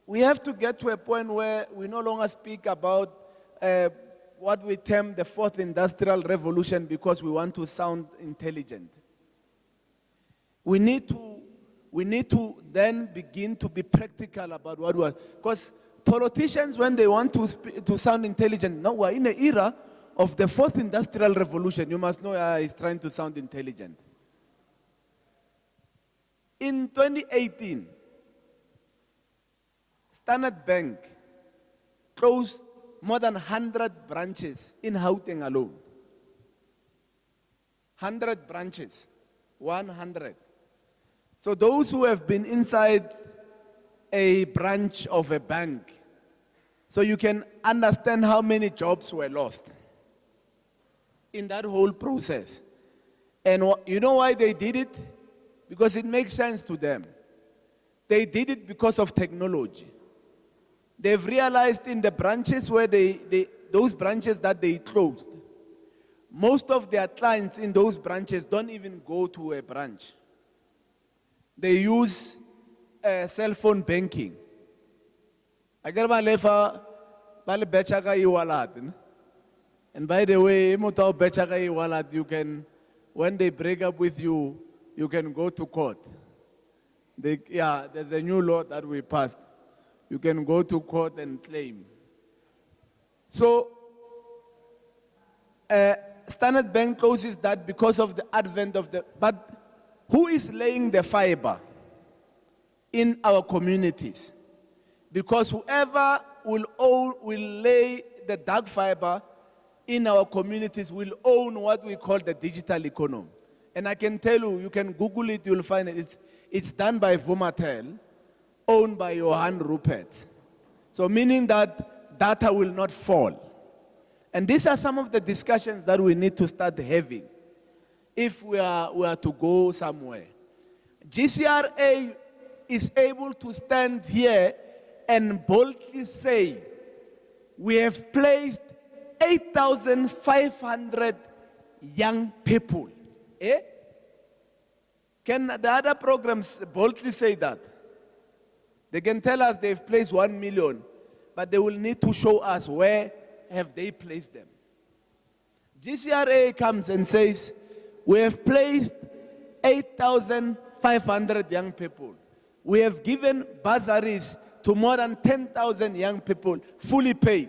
we have to get to a point where we no longer speak about what we term the fourth industrial revolution because we want to sound intelligent. We need to then begin to be practical about what we are, because politicians, when they want to sound intelligent, now we're in an era of the fourth industrial revolution. You must know he's trying to sound intelligent. In 2018, Standard Bank closed more than 100 branches in Gauteng alone. 100 branches, 100. So those who have been inside a branch of a bank, so you can understand how many jobs were lost in that whole process. And you know why they did it? Because it makes sense to them. They did it because of technology. They've realized in the branches where those branches that they closed, most of their clients in those branches don't even go to a branch. They use cell phone banking. And by the way, you can, when they break up with you, you can go to court. There's a new law that we passed. You can go to court and claim. So, Standard Bank closes that because of the advent of but who is laying the fiber in our communities? Because whoever will lay the dark fiber in our communities will own what we call the digital economy. And I can tell you, you can Google it, you'll find it. It's done by Vumatel, owned by Johan Rupert. So meaning that data will not fall. And these are some of the discussions that we need to start having if we are to go somewhere. GCRA is able to stand here and boldly say, we have placed 8,500 young people. Can the other programs boldly say that? They can tell us they've placed 1 million, but they will need to show us where have they placed them. GCRA comes and says, we have placed 8,500 young people. We have given bursaries to more than 10,000 young people, fully paid.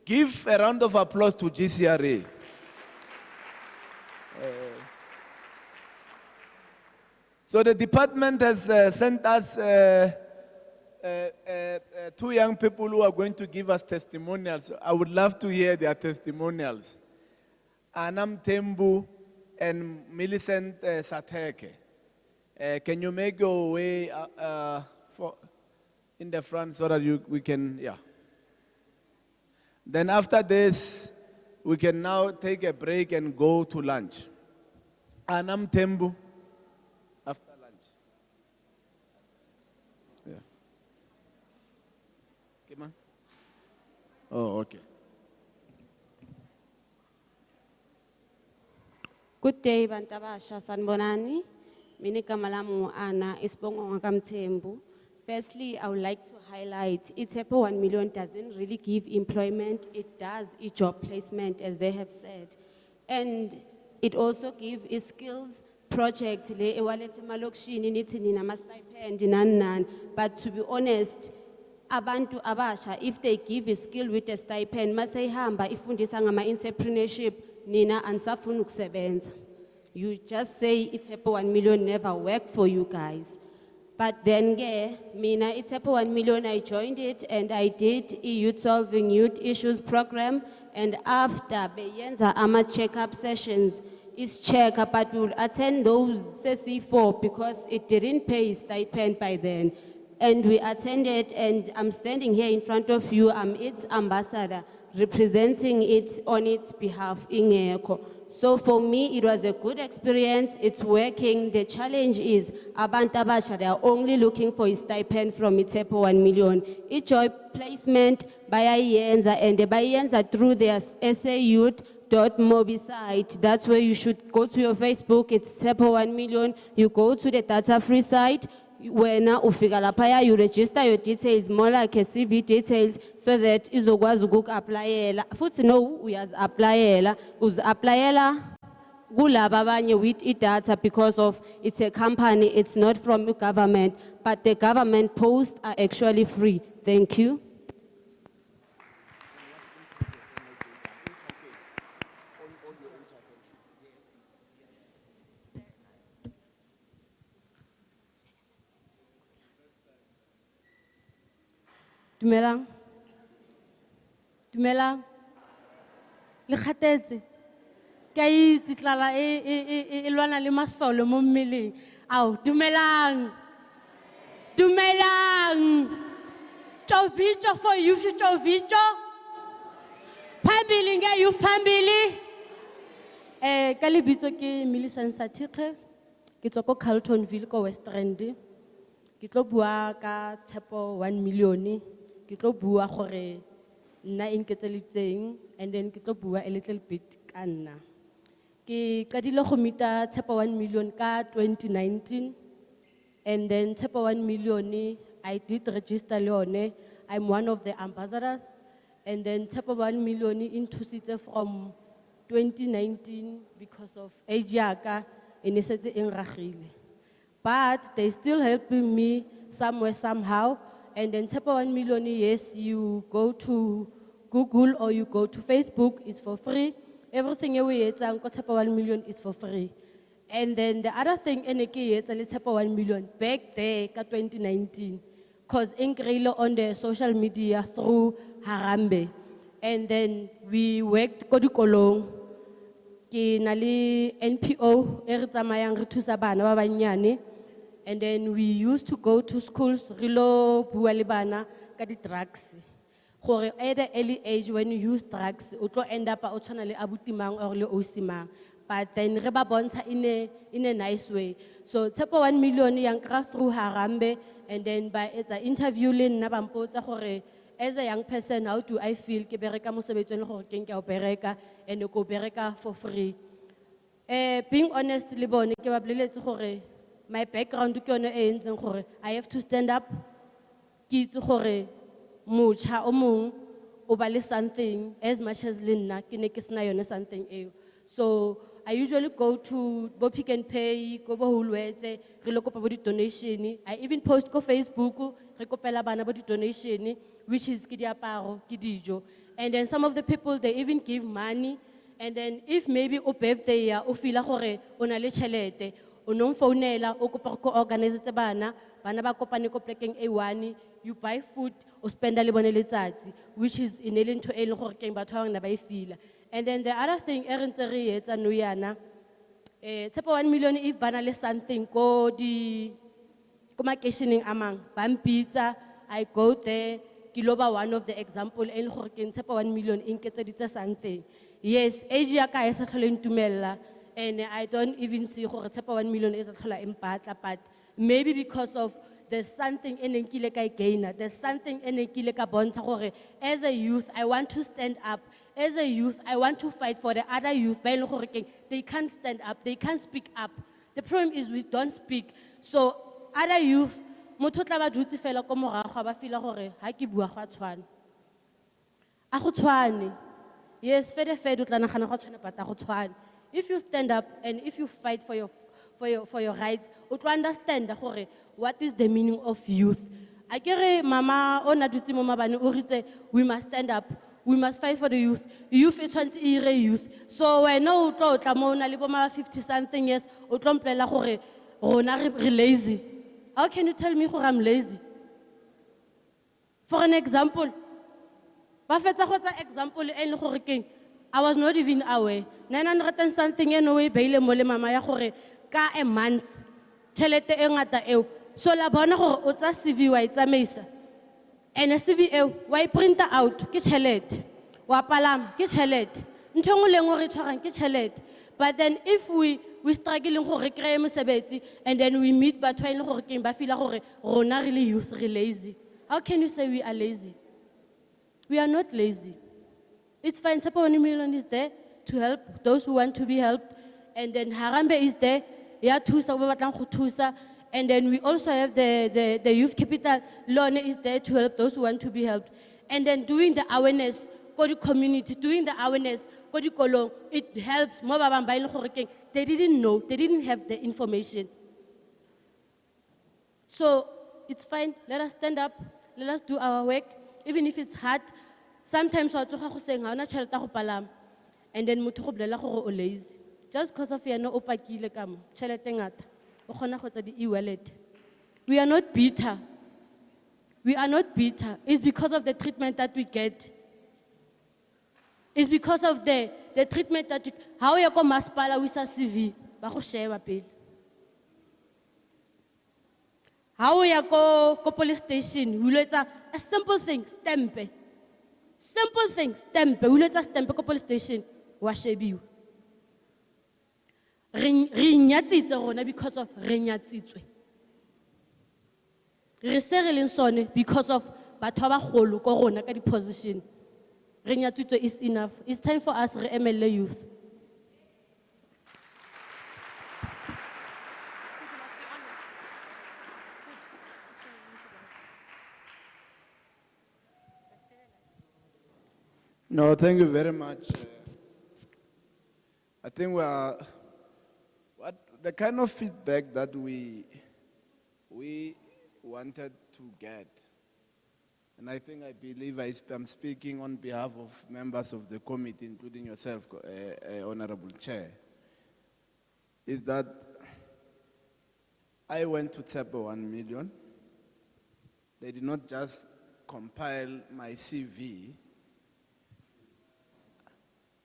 Give a round of applause to GCRA. So the department has sent us 2 young people who are going to give us testimonials. I would love to hear their testimonials. Anam Tembu and Millicent Sateke. Can you make your way in the front so that we can, Then after this, we can now take a break and go to lunch. Anam Tembu. After lunch. Come on. Oh, okay. Good day, Bantabasha Sanbonani. Minika Malamu Ana Ispongo Tembu. Firstly, I would like to highlight Tshepo 1 million doesn't really give employment. It does a job placement, as they have said. And it also gives a skills project, but to be honest, abantu abasha, if they give a skill with a stipend, masayihamba ifundisa ngama-entrepreneurship, nina ansafuna ukusebenza. You just say iTshepo 1 million never worked for you guys. But then, mina iTshepo 1 million, I joined it and I did a youth solving youth issues program. And after beyenza ama check-up sessions, is check, but we will attend those CC4 because it didn't pay stipend by then. And we attended, and I'm standing here in front of you, I'm its ambassador, representing it on its behalf in Eko. So for me, it was a good experience, it's working. The challenge is, abantu abasha, they are only looking for a stipend from iTshepo 1 million. Each job placement, bayayenza, and the bayayenza through their SAYouth.mobi site. That's where you should go to your Facebook, it's iTshepo 1 million. You go to the data-free site, when you register your details, more like a CV details, so that izokwazi ukuplayela. Futhi no, uyazaplayela, uzaplayela kulaba abanye with data because of it's a company, it's not from the government, but the government posts are actually free. Thank you. Dumelang. Dumelang. Le khatetse. Ke a itse tlala e lwana le masolo mo mmeleng. Ao, dumelang. Dumelang. Tovicho for youth, tovicho. Phambili nge youth phambili. Ka lebitso ke Millicent Sathikge. Ke tswa ko Carltonville ko West Rand. Ke tlo bua ka iTshepo 1 million. Ke tlo bua gore nna inketselitseng, and then ke tlo bua a little bit ka nna. Ke qadile go meeta iTshepo 1 million ka 2019, and then iTshepo 1 million I did register le yone. I'm one of the ambassadors, and then iTshepo 1 million inthusitse from 2019 because of age yaka ene setse e nragile. But they still helping me somewhere, somehow. And then iTshepo 1 million, yes, you go to Google or you go to Facebook, it's for free. Everything you eat on iTshepo 1 million is for free. And then the other thing, it's iTshepo 1 million back there, 2019, because Ingrilo on the social media through Harambe. And then we worked Kodikolong, ke nali NPO, eritsamayang re thusa bana ba banyane. And then we used to go to schools, rilo bua le bana ka di drugs. Gore at the early age when you use drugs, o tlo end up o tshwana le abutimang or le osimang. But then re ba bontsha in a nice way. So iTshepo 1 million yang kra through Harambe, and then by it's an interview le nna ba mpotsa gore as a young person, how do I feel ke bereka mosebetsi le gore ke o bereka and ko bereka for free. Being honest le bone ke ba boleletse gore my background ke yone e entseng gore I have to stand up. Ke itse gore mocha o mong o ba le something as much as le nna ke ne ke sena yone something eo. So I usually go to bo Pick and Pay, go bo Hulwetse, re lo kopa bo di donation. I even post ko Facebook, re kopela bana bo di donation, which is ke diaparo, ke dijo. And then some of the people, they even give money. And then if maybe o birthday ya o feel gore o na le tšhelete, o non founela o kopa go organize tse bana ba kopane ko plekeng A1, you buy food, o spenda le bone letsatsi, which is in elento e leng gore keng batho ba bang na ba e feel. And then the other thing, erentse re etsa no yana, iTshepo 1 million if bana le something ko makeisheneng amang, bampitsa, I go there, Kiloba one of the example, en gore ke iTshepo 1 million inketseditse something. Yes, age ya ka e sa tlhole ntumella, and I don't even see gore iTshepo 1 million e tla tlhola empatla, but maybe because of there's something in nkile ka gainer, there's something in nkile ka bontsha gore as a youth I want to stand up, as a youth I want to fight for the other youth ba ile gore they can't stand up, they can't speak up. The problem is we don't speak. So other youth motho tla ba dutse fela ko morago ba feel gore ha ke bua go a tshwana, a go tshwane. Yes, fede o tla nagana go tshwana, but a go tshwane. If you stand up and if you fight for your rights, you to understand what is the meaning of youth. Akere mama ona dutse mo mabane o ritse we must stand up. We must fight for the youth. Youth is 20 year youth. So when o tlo tla mo na le bo ma 50 something years o tlo mplela gore rona re lazy. How can you tell me gore I'm lazy? For an example, ba fetsa go tsa example e le gore keng I was not even aware. 900 and something eno we beile mo le mama ya gore ka a month tšhelete e ngata eo. So la bona gore o tsa CV wa itsamaisa. And a CV eo wa I print out ke tšhelete. Wa palama ke tšhelete. Ntho engwe le engwe re tshwarang ke tšhelete. But then if we struggling gore kry mosebetsi and then we meet batho ba ile gore keng ba feel gore rona really youth re lazy. How can you say we are lazy? We are not lazy. It's fine. Tshepo 1 million is there to help those who want to be helped. And then Harambe is there. Ya thusa ba batlang go thusa. And then we also have the youth capital. Lone is there to help those who want to be helped. And then doing the awareness for the community, doing the awareness for the kolong, it helps. Mo ba bang ba ile gore keng they didn't know, they didn't have the information. So it's fine. Let us stand up. Let us do our work, even if it's hard. Sometimes wa tsoga go seng ha ona tšhelete go palama, and then motho go bolela gore o lazy. Just because of yena o pakile ka mo tšhelete ngata, o kgona go tsa di e-wallet. We are not bitter. We are not bitter. It's because of the treatment that we get. It's because of the treatment that how you go masipala with a CV, ba go sheba pele. How you go police station, we let a simple thing, stamp. Simple thing, stamp. We let a stamp ko police station, wa shebiwa. Re nyatsitse rona because of re nyatsitswe. Re se re leng sone because of batho ba golo ko rona ka di position. Re nyatsitswe is enough. It's time for us re emele youth. No, thank you very much. I think the kind of feedback that we wanted to get, and I believe I'm speaking on behalf of members of the committee, including yourself, Honorable Chair, is that I went to Tshepo 1 million. They did not just compile my CV.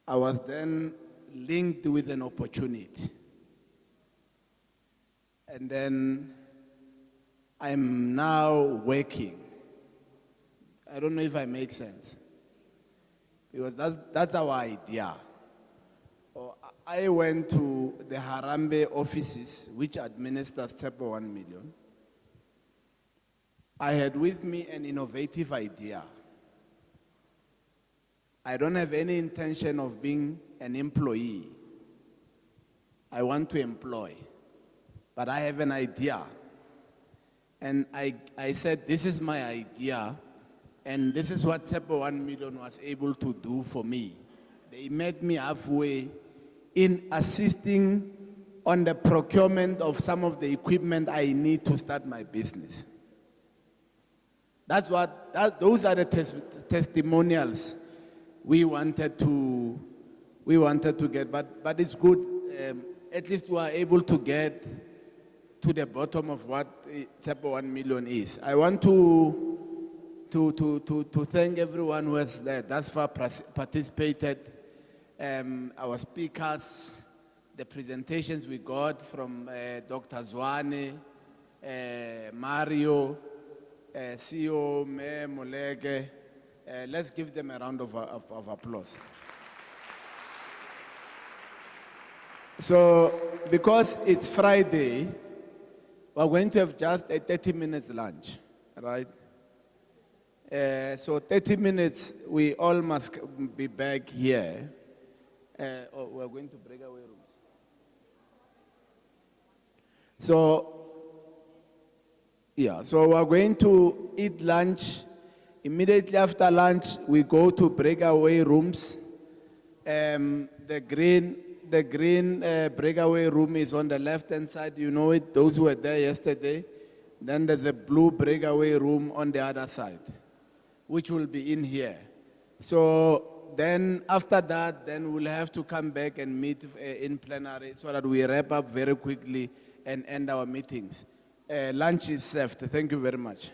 I was then linked with an opportunity. And then I'm now working. I don't know if I make sense. Because that's our idea. I went to the Harambe offices, which administers Tshepo 1 million. I had with me an innovative idea. I don't have any intention of being an employee. I want to employ. But I have an idea. And I said, this is my idea, and this is what Tshepo 1 million was able to do for me. They met me halfway in assisting on the procurement of some of the equipment I need to start my business. Those are the testimonials we wanted to get, but it's good. At least we are able to get to the bottom of what Tshepo 1 million is. I want to thank everyone who has thus far participated, our speakers, the presentations we got from Dr. Zwane, Mario, CEO Me Molege. Let's give them a round of applause. So, because it's Friday, we're going to have just a 30 minutes lunch, right? So 30 minutes, we all must be back here. We're going to break away rooms. So, yeah, so we're going to eat lunch. Immediately after lunch, we go to breakaway rooms. The green breakaway room is on the left-hand side. You know it, those who were there yesterday. Then there's a blue breakaway room on the other side, which will be in here. So then after that, then we'll have to come back and meet in plenary so that we wrap up very quickly and end our meetings. Lunch is served. Thank you very much.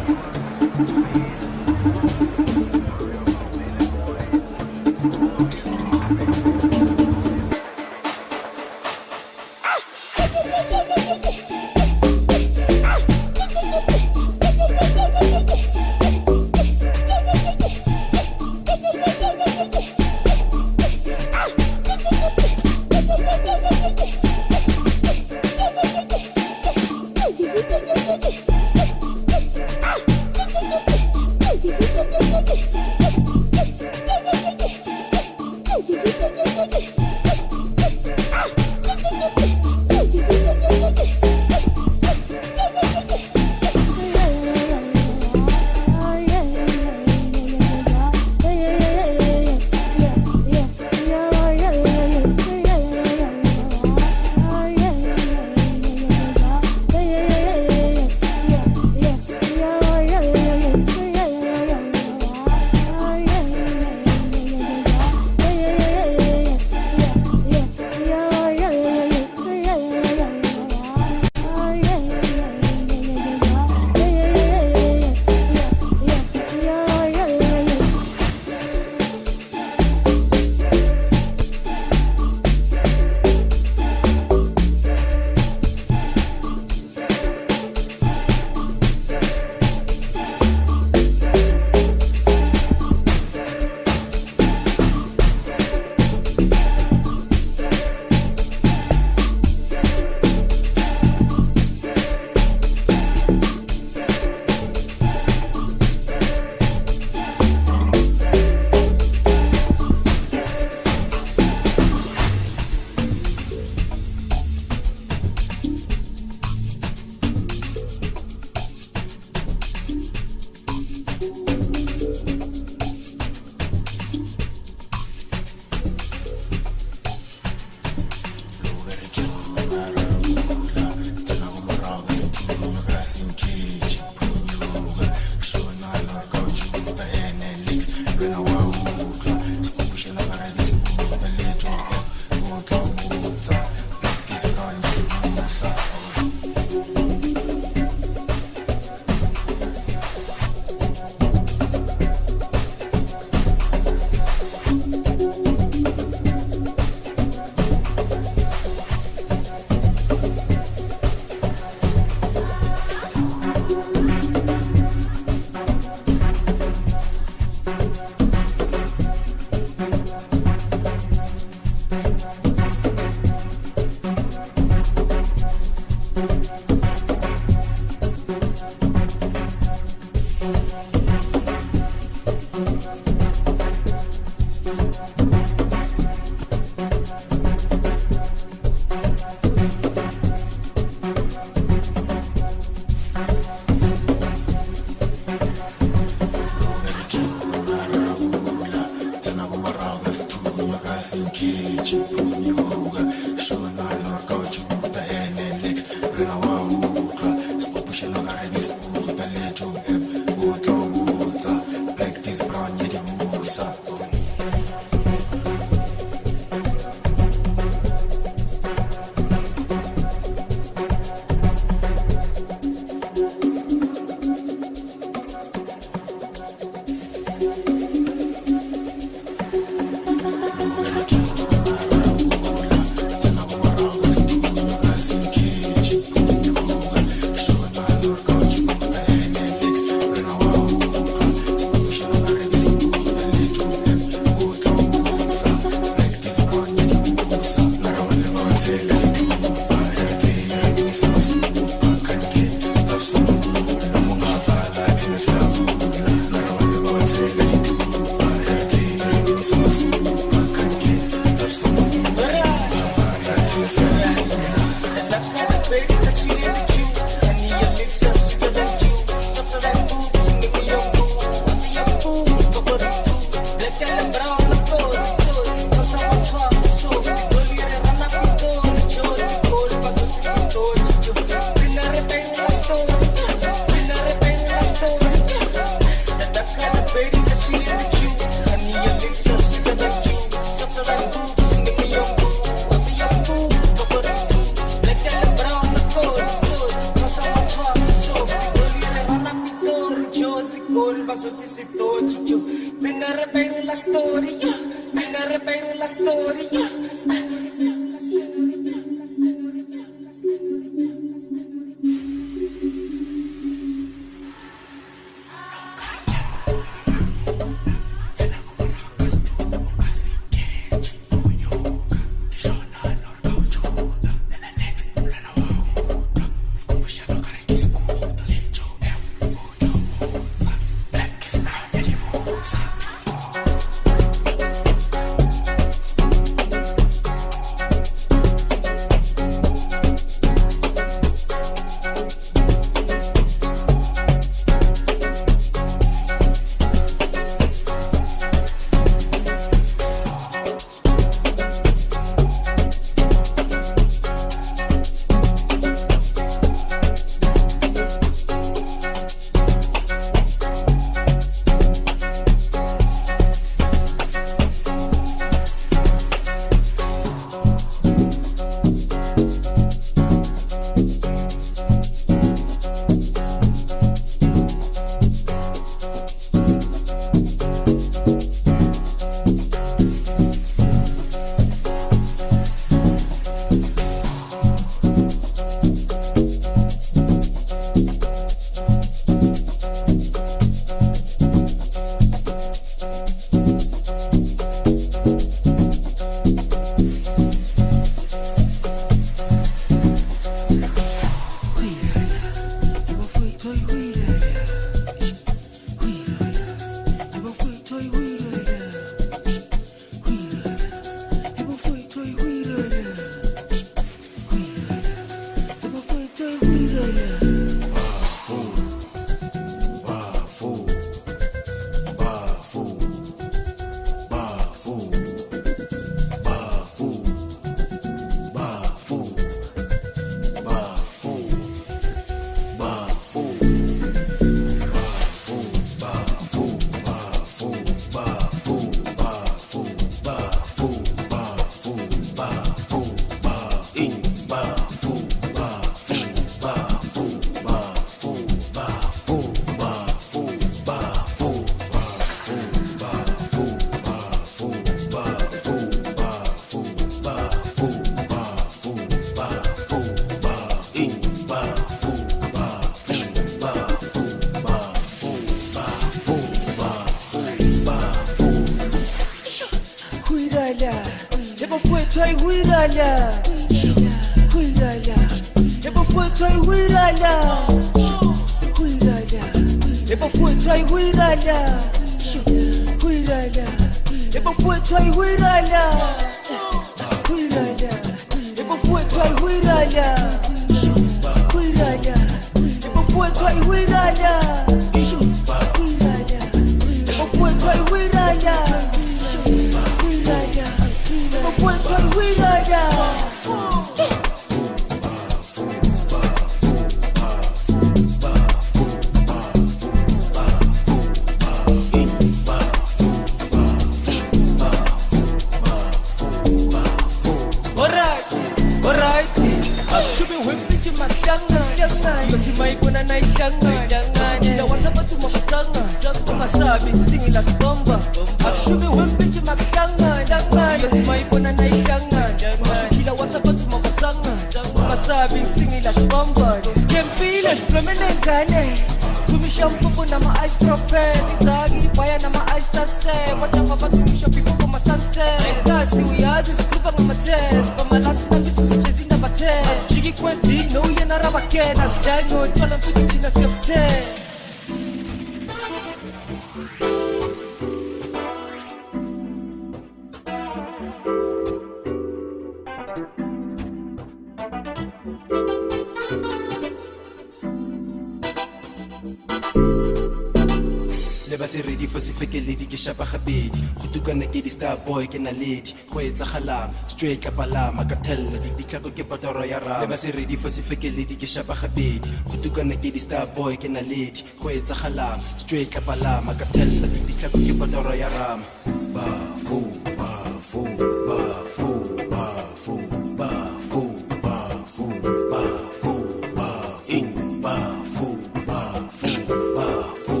Se ready for se fake lady ke shapa gabedi go tukana ke di star boy ke na lady go etsa galang straight ka palama ka telle di tlhako ke patoro ya rama ba se ready for se fake lady ke shapa gabedi go tukana ke di star boy ke na lady go etsa galang straight ka palama ka telle di tlhako ke patoro ya rama ba fu ba fu ba fu ba fu ba fu ba fu ba fu ba in ba fu ba fu ba fu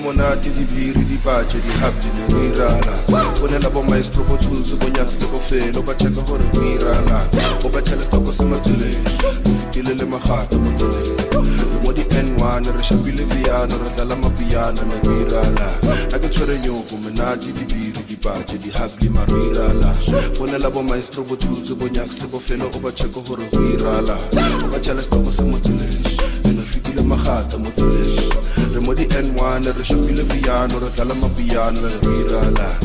monate di biri di pace di habdi di wirala Pone la bomba estropo tsuzu Bonyak steko felo ba cheka hore wirala O ba chela stoko se matule Fitile le mahata matule Le modi N1 re shapile piano Re dala mapiano na wirala Nake tshwere nyoko monate di biri di pace di habdi marwirala Pone la bomba estropo tsuzu Bonyak steko felo o ba cheka hore wirala O ba chela stoko se matule Fitile mahata matule Le modi N1 re shapile piano Re dala mapiano na wirala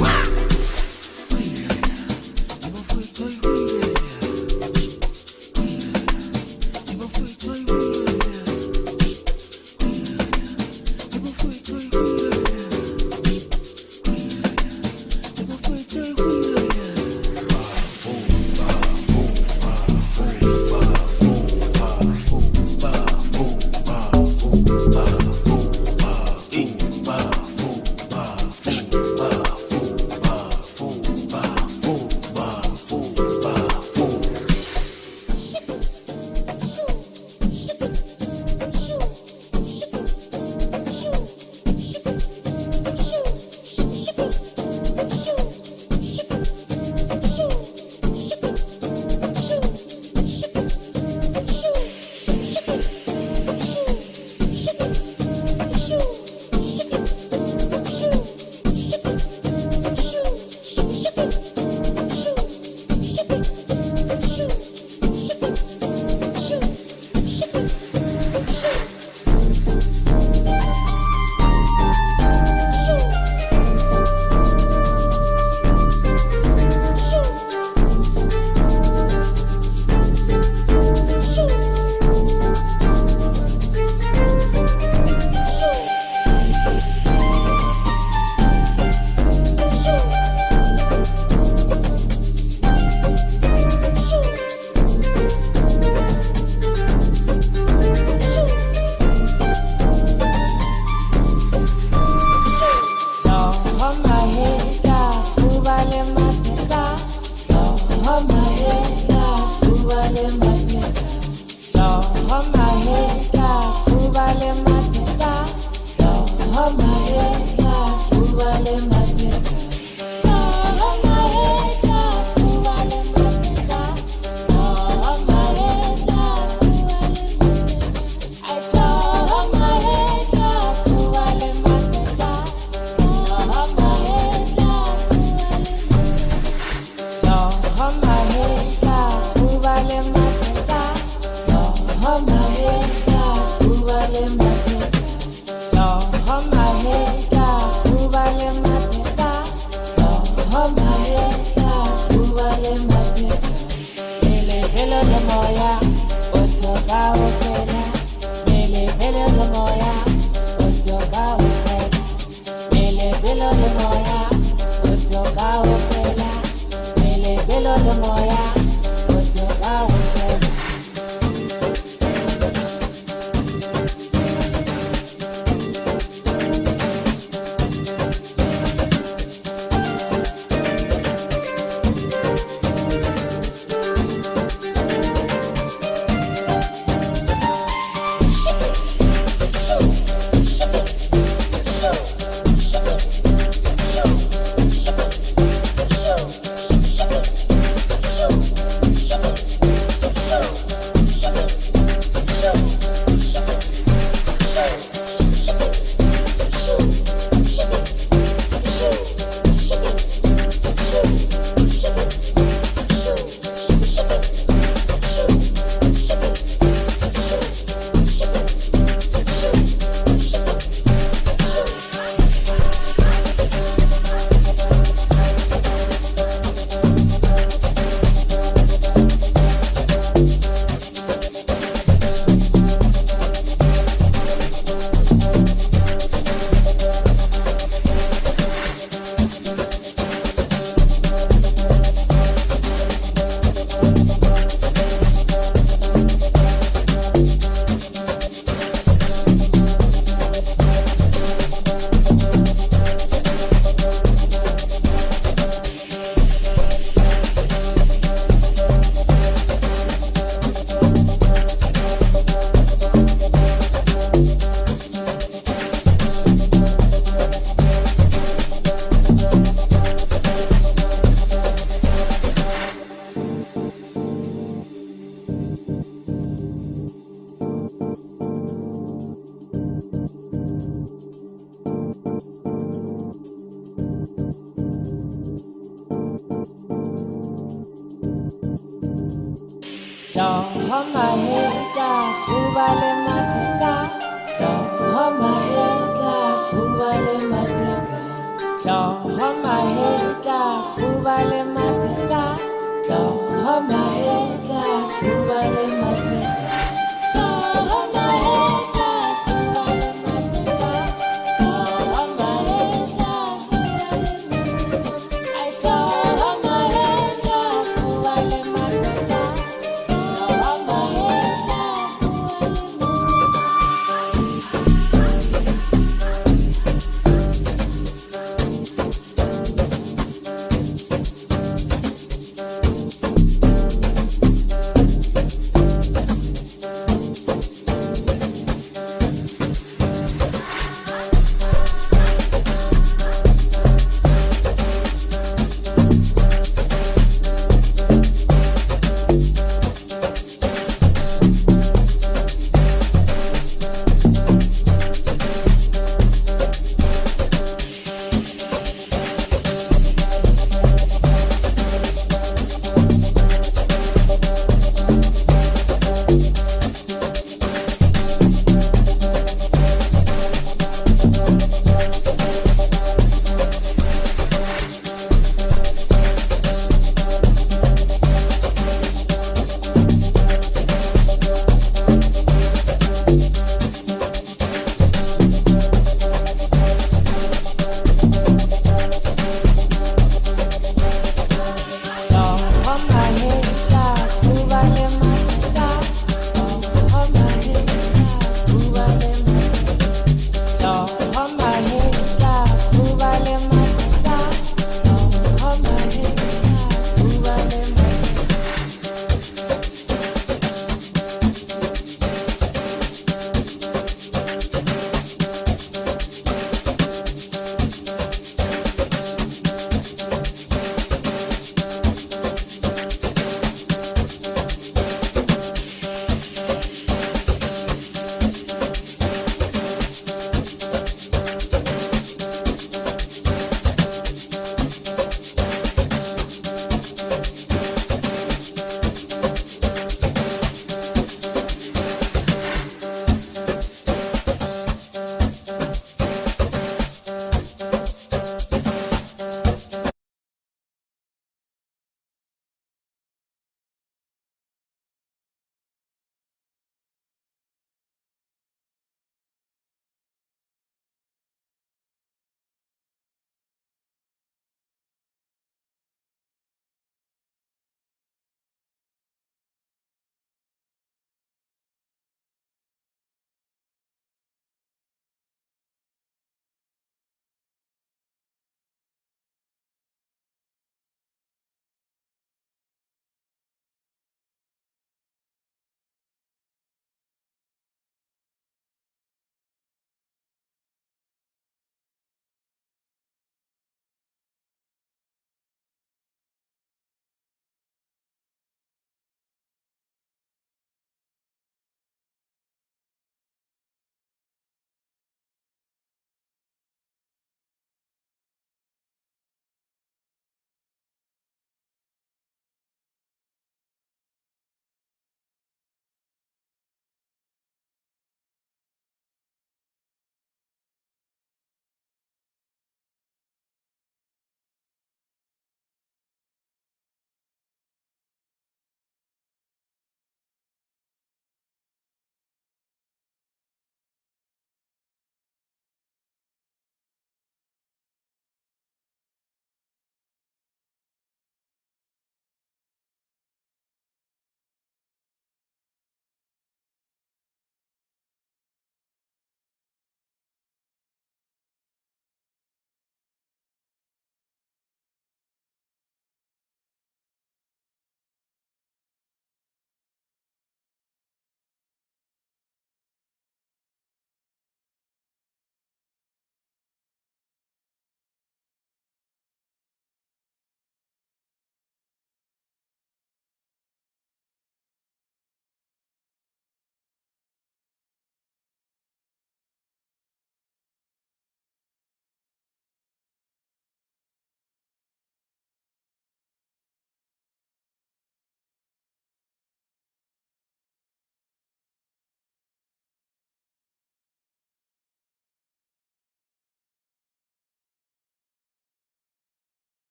Hello, the moya. What's the hour?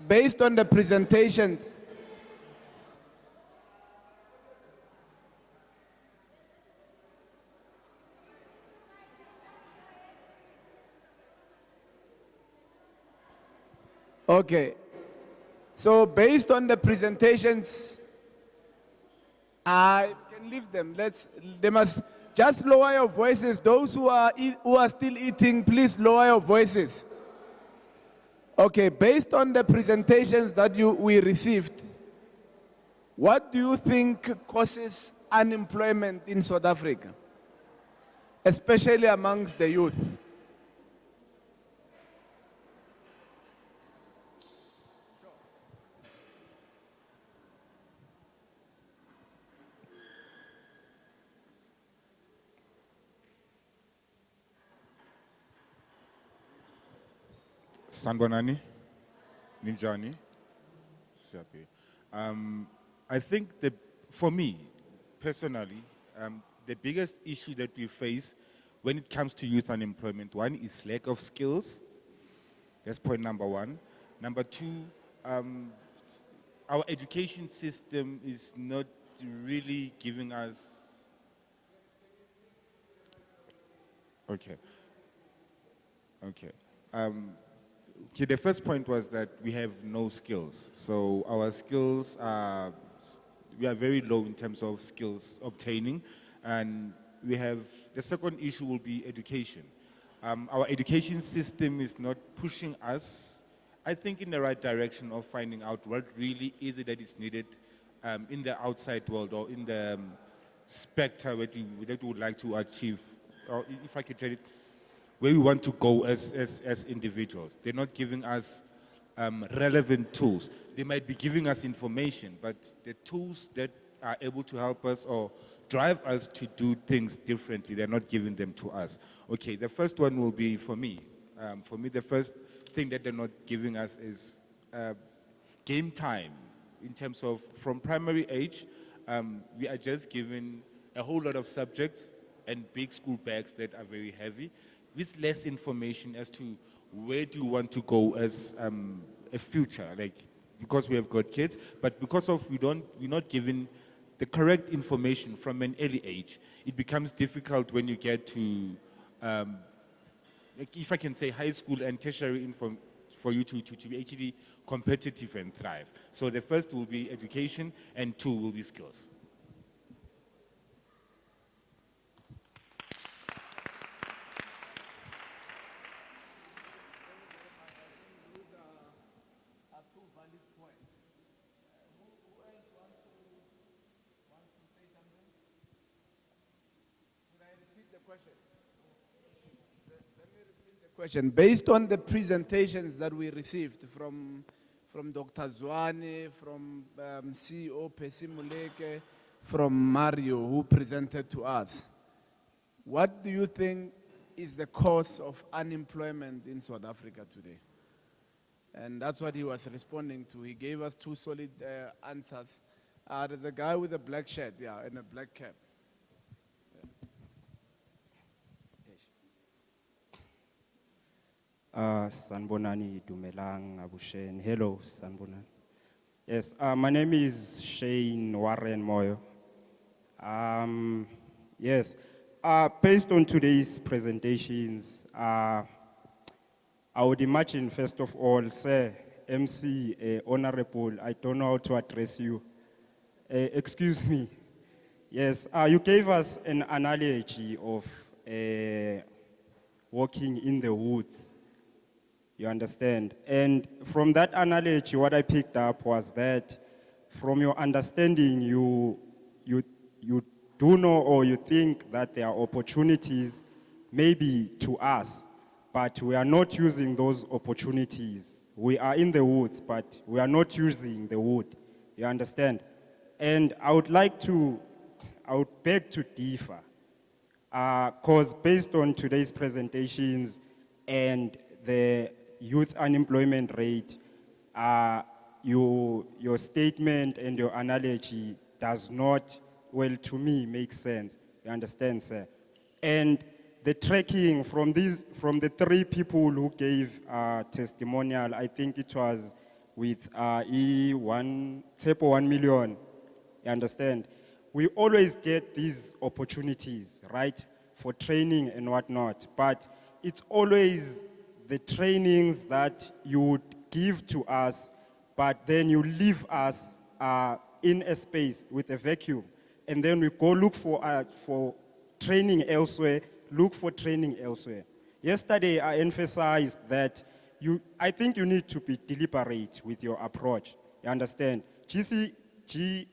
Based on the presentations, okay. So based on the presentations, I can leave them. They must just lower your voices. Those who are still eating, please lower your voices. Okay, based on the presentations that we received, what do you think causes unemployment in South Africa, especially amongst the youth? Sanbonani, Ninjani, I think that for me, personally, the biggest issue that we face when it comes to youth unemployment, one is lack of skills. That's point number one. Number two, our education system is not really giving us. Okay. Okay, the first point was that we have no skills. So our skills are, we are very low in terms of skills obtaining. And we have, the second issue will be education. Our education system is not pushing us, I think, in the right direction of finding out what really is it that is needed in the outside world or in the spectrum that we would like to achieve, or if I could tell it, where we want to go as individuals. They're not giving us relevant tools. They might be giving us information, but the tools that are able to help us or drive us to do things differently, they're not giving them to us. Okay, the first one will be for me. For me, the first thing that they're not giving us is game time. In terms of from primary age, we are just given a whole lot of subjects and big school bags that are very heavy, with less information as to where do you want to go as a future, like, because we have got kids, but because of we're not given the correct information from an early age, it becomes difficult when you get to, like, if I can say, high school and tertiary for you to be actually competitive and thrive. So the first will be education, and two will be skills. Question. Based on the presentations that we received from Dr. Zwane, from CEO Pesimuleke, from Mario, who presented to us, what do you think is the cause of unemployment in South Africa today? And that's what he was responding to. He gave us two solid answers. There's a guy with a black shirt, yeah, and a black cap. Sanbonani Dumelang Abushen. Hello, Sanbonani. Yes, my name is Shane Warren Moyo. Yes, based on today's presentations, I would imagine, first of all, sir, MC, honorable, I don't know how to address you. Excuse me. Yes, you gave us an analogy of walking in the woods. You understand? And from that analogy, what I picked up was that from your understanding, you do know, or you think that there are opportunities maybe to us, but we are not using those opportunities. We are in the woods, but we are not using the wood. You understand? And I would beg to differ, because based on today's presentations and the youth unemployment rate, your statement and your analogy does not, well, to me, make sense. You understand, sir? And the tracking from the three people who gave testimonial, I think it was with Tshepo 1 million, you understand? We always get these opportunities, right, for training and whatnot, but it's always the trainings that you would give to us, but then you leave us in a space with a vacuum, and then we go look for training elsewhere, look for training elsewhere. Yesterday, I emphasized that I think you need to be deliberate with your approach. You understand? GCRA,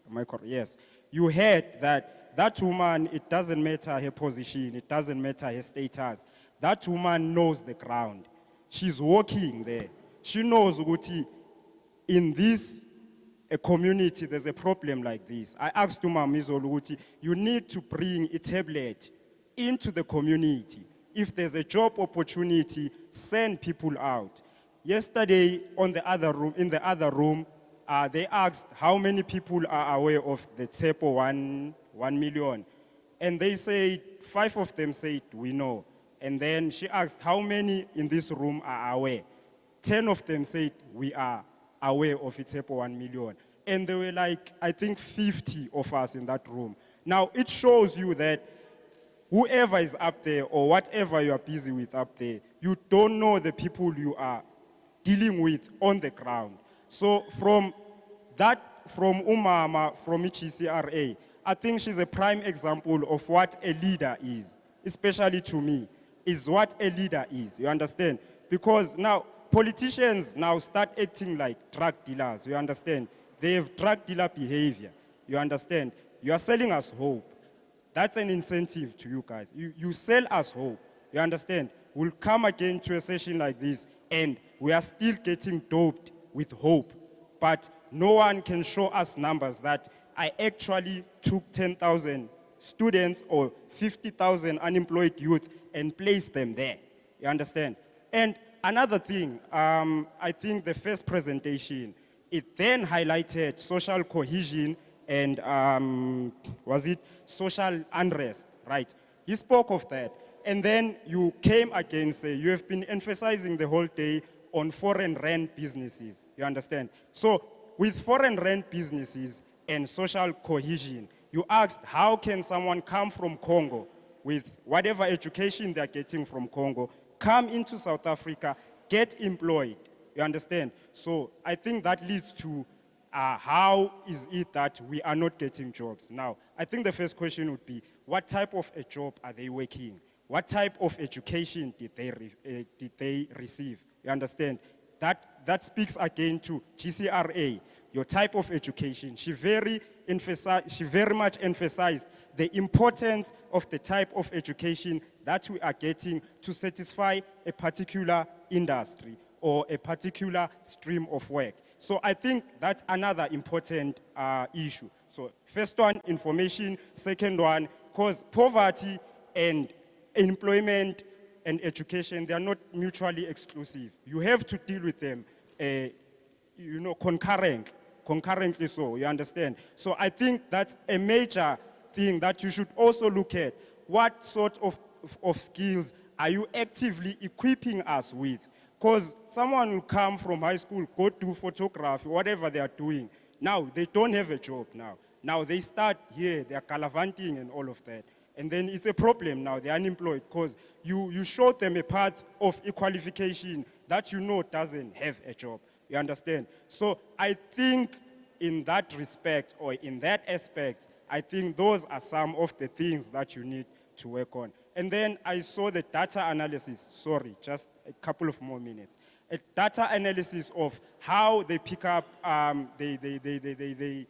am I correct? Yes. You heard that woman, it doesn't matter her position, it doesn't matter her status. That woman knows the ground. She's working there. She knows Uguti, in this a community, there's a problem like this. I asked Mamizo Uguti, you need to bring a tablet into the community. If there's a job opportunity, send people out. Yesterday, in the other room, they asked how many people are aware of the Tshepo 1 million. And they said, 5 of them said, we know. And then she asked, how many in this room are aware? 10 of them said, we are aware of Tshepo 1 million. And there were like, I think 50 of us in that room. Now, it shows you that whoever is up there or whatever you are busy with up there, you don't know the people you are dealing with on the ground. So from Umama, from GCRA, I think she's a prime example of what a leader is, especially to me, is what a leader is, you understand? Because now, politicians now start acting like drug dealers, you understand? They have drug dealer behavior, you understand? You are selling us hope. That's an incentive to you guys. You sell us hope, you understand? We'll come again to a session like this, and we are still getting doped with hope. But no one can show us numbers that I actually took 10,000 students or 50,000 unemployed youth and placed them there. You understand? And another thing, I think the first presentation, it then highlighted social cohesion and was it social unrest, right? He spoke of that. And then you came against, you have been emphasizing the whole day on foreign rent businesses, you understand? So with foreign rent businesses and social cohesion, you asked how can someone come from Congo with whatever education they're getting from Congo, come into South Africa, get employed, you understand? So I think that leads to how is it that we are not getting jobs? Now, I think the first question would be, what type of a job are they working? What type of education did they receive? You understand? That speaks again to GCRA, your type of education. She very much emphasized the importance of the type of education that we are getting to satisfy a particular industry or a particular stream of work. So I think that's another important issue. So first one, information. Second one, because poverty and employment and education, they are not mutually exclusive. You have to deal with them, concurrently so, you understand? So I think that's a major thing that you should also look at. What sort of skills are you actively equipping us with? Because someone will come from high school, go do photography, whatever they are doing. Now, they don't have a job now. Now, they start here, they are gallivanting and all of that. And then it's a problem now, they're unemployed, because you showed them a path of qualification that you know doesn't have a job. You understand? So I think in that respect, or in that aspect, I think those are some of the things that you need to work on. And then I saw the data analysis, sorry, just a couple of more minutes. A data analysis of how they pick up, they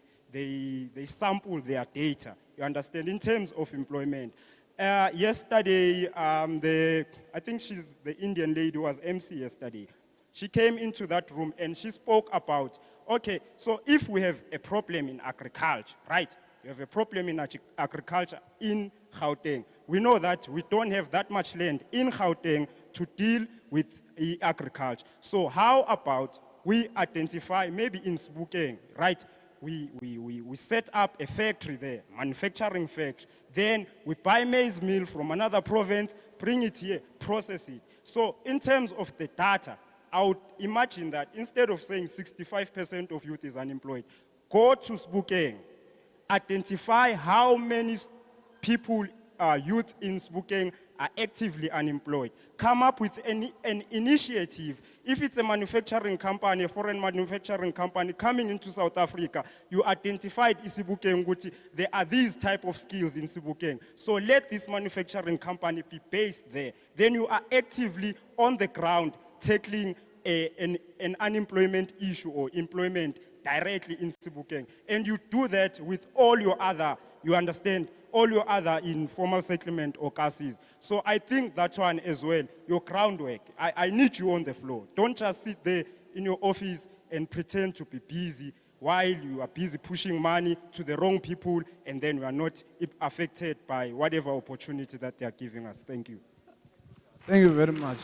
sample their data, you understand, in terms of employment. Yesterday, I think she's the Indian lady who was MC yesterday. She came into that room and she spoke about, okay, so if we have a problem in agriculture, right? We have a problem in agriculture in Gauteng. We know that we don't have that much land in Gauteng to deal with agriculture. So how about we identify, maybe in Sebokeng, right? we set up a factory there, manufacturing factory. Then we buy maize meal from another province, bring it here, process it. So in terms of the data, I would imagine that instead of saying 65% of youth is unemployed, go to Sebokeng, identify how many people, youth in Sebokeng are actively unemployed. Come up with an initiative. If it's a manufacturing company, a foreign manufacturing company coming into South Africa, you identified in Sebokeng, there are these type of skills in Sebokeng. So let this manufacturing company be based there. Then you are actively on the ground tackling an unemployment issue or employment directly in Sebokeng. And you do that with all your other, you understand, all your other informal settlement or cases. So I think that one as well, your groundwork, I need you on the floor. Don't just sit there in your office and pretend to be busy while you are busy pushing money to the wrong people and then you are not affected by whatever opportunity that they are giving us. Thank you. Thank you very much.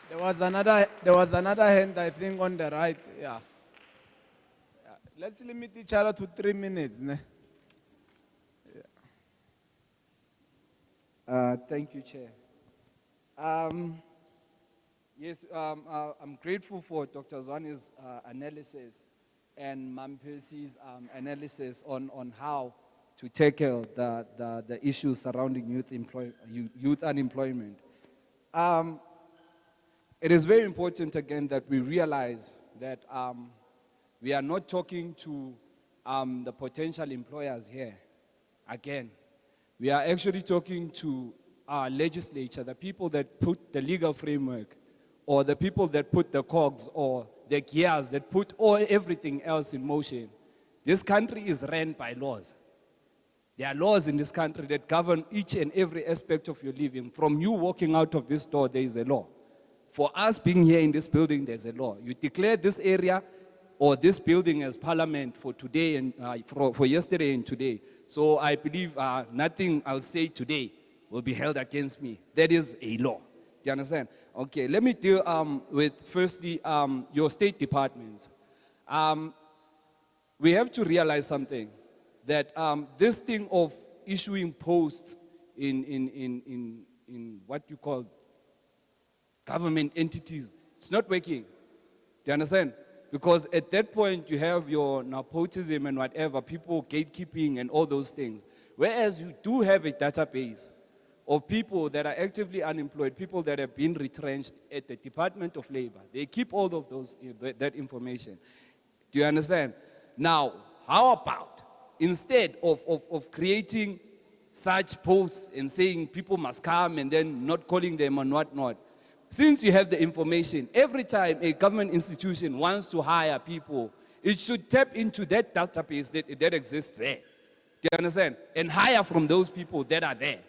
There was another hand, I think, on the right. Yeah. Let's limit each other to 3 minutes. Ne? Thank you, Chair. Yes, I'm grateful for Dr. Zwane's analysis and Mam Percy's analysis on how to tackle the issues surrounding youth unemployment. It is very important, again, that we realize that we are not talking to the potential employers here. Again, we are actually talking to our legislature, the people that put the legal framework, or the people that put the cogs or the gears that put everything else in motion. This country is ran by laws. There are laws in this country that govern each and every aspect of your living. From you walking out of this door, there is a law. For us being here in this building, there's a law. You declare this area or this building as parliament for today and for yesterday and today. So I believe nothing I'll say today will be held against me. That is a law. Do you understand? Okay, let me deal with firstly your state departments. We have to realize something, that this thing of issuing posts in what you call government entities, it's not working. Do you understand? Because at that point you have your nepotism and whatever, people gatekeeping and all those things. Whereas you do have a database of people that are actively unemployed, people that have been retrenched at the Department of Labor. They keep all of those, that information. Do you understand? Now, how about instead of creating such posts and saying people must come and then not calling them and whatnot, since you have the information, every time a government institution wants to hire people, it should tap into that database that exists there. Do you understand? And hire from those people that are there.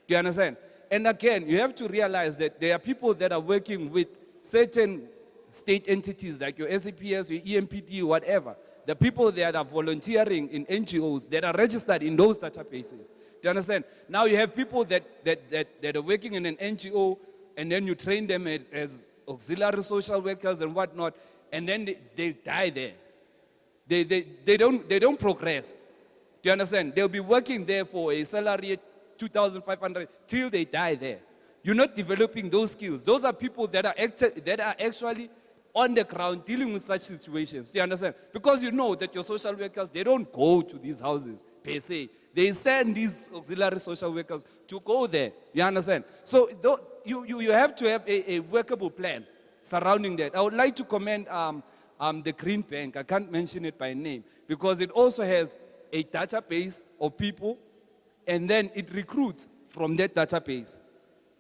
Do you understand? And again, you have to realize that there are people that are working with certain state entities like your SAPS, your EMPD, whatever. The people that are volunteering in NGOs that are registered in those databases. Do you understand? Now you have people that are working in an NGO, and then you train them as auxiliary social workers and whatnot, and then they die there. They don't progress. Do you understand? They'll be working there for a salary 2,500 till they die there. You're not developing those skills. Those are people that are actually on the ground dealing with such situations. Do you understand? Because you know that your social workers, they don't go to these houses per se. They send these auxiliary social workers to go there. You understand? So you have to have a workable plan surrounding that. I would like to commend the Green Bank. I can't mention it by name because it also has a database of people, and then it recruits from that database.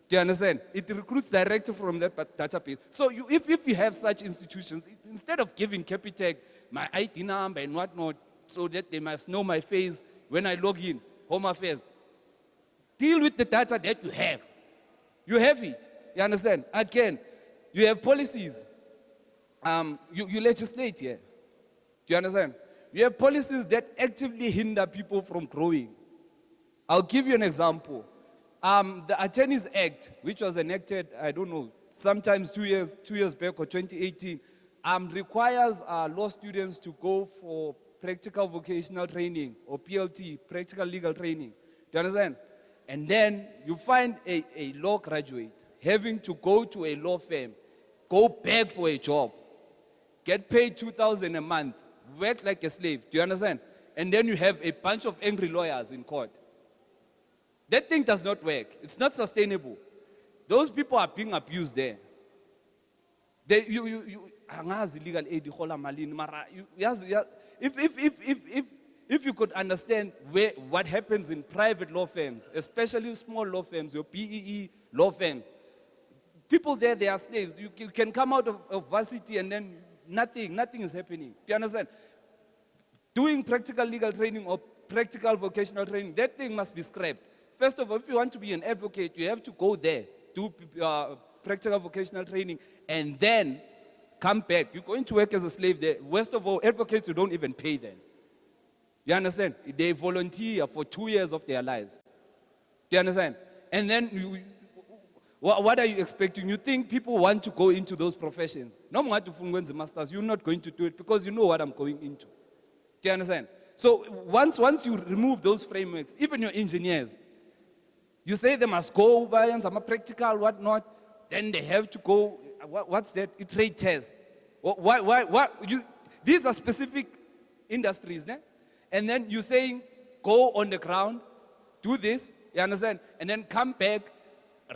Do you understand? It recruits directly from that database. So if you have such institutions, instead of giving Capitec my ID number and whatnot, so that they must know my face when I log in, Home Affairs, deal with the data that you have. You have it. You understand? Again, you have policies. You legislate here. Do you understand? You have policies that actively hinder people from growing. I'll give you an example. The Attorneys Act, which was enacted, I don't know, sometimes 2 years back or 2018, requires law students to go for practical vocational training or PLT, practical legal training. Do you understand? And then you find a law graduate having to go to a law firm, go beg for a job, get paid 2,000 a month, work like a slave. Do you understand? And then you have a bunch of angry lawyers in court. That thing does not work. It's not sustainable. Those people are being abused there. Angazi legal aid ihola malini, mara if you could understand what happens in private law firms, especially small law firms, your PEE law firms, people there, they are slaves. You can come out of varsity and then nothing is happening. Do you understand? Doing practical legal training or practical vocational training, that thing must be scrapped. First of all, if you want to be an advocate, you have to go there, do practical vocational training, and then come back. You're going to work as a slave there. Worst of all, advocates, you don't even pay them. You understand? They volunteer for 2 years of their lives. Do you understand? And then what are you expecting? You think people want to go into those professions? No matter the masters, you're not going to do it because you know what I'm going into. Do you understand? So once you remove those frameworks, even your engineers, you say they must go by and some practical, whatnot, then they have to go, what's that? A trade test. These are specific industries, né? And then you're saying, go on the ground, do this, you understand? And then come back,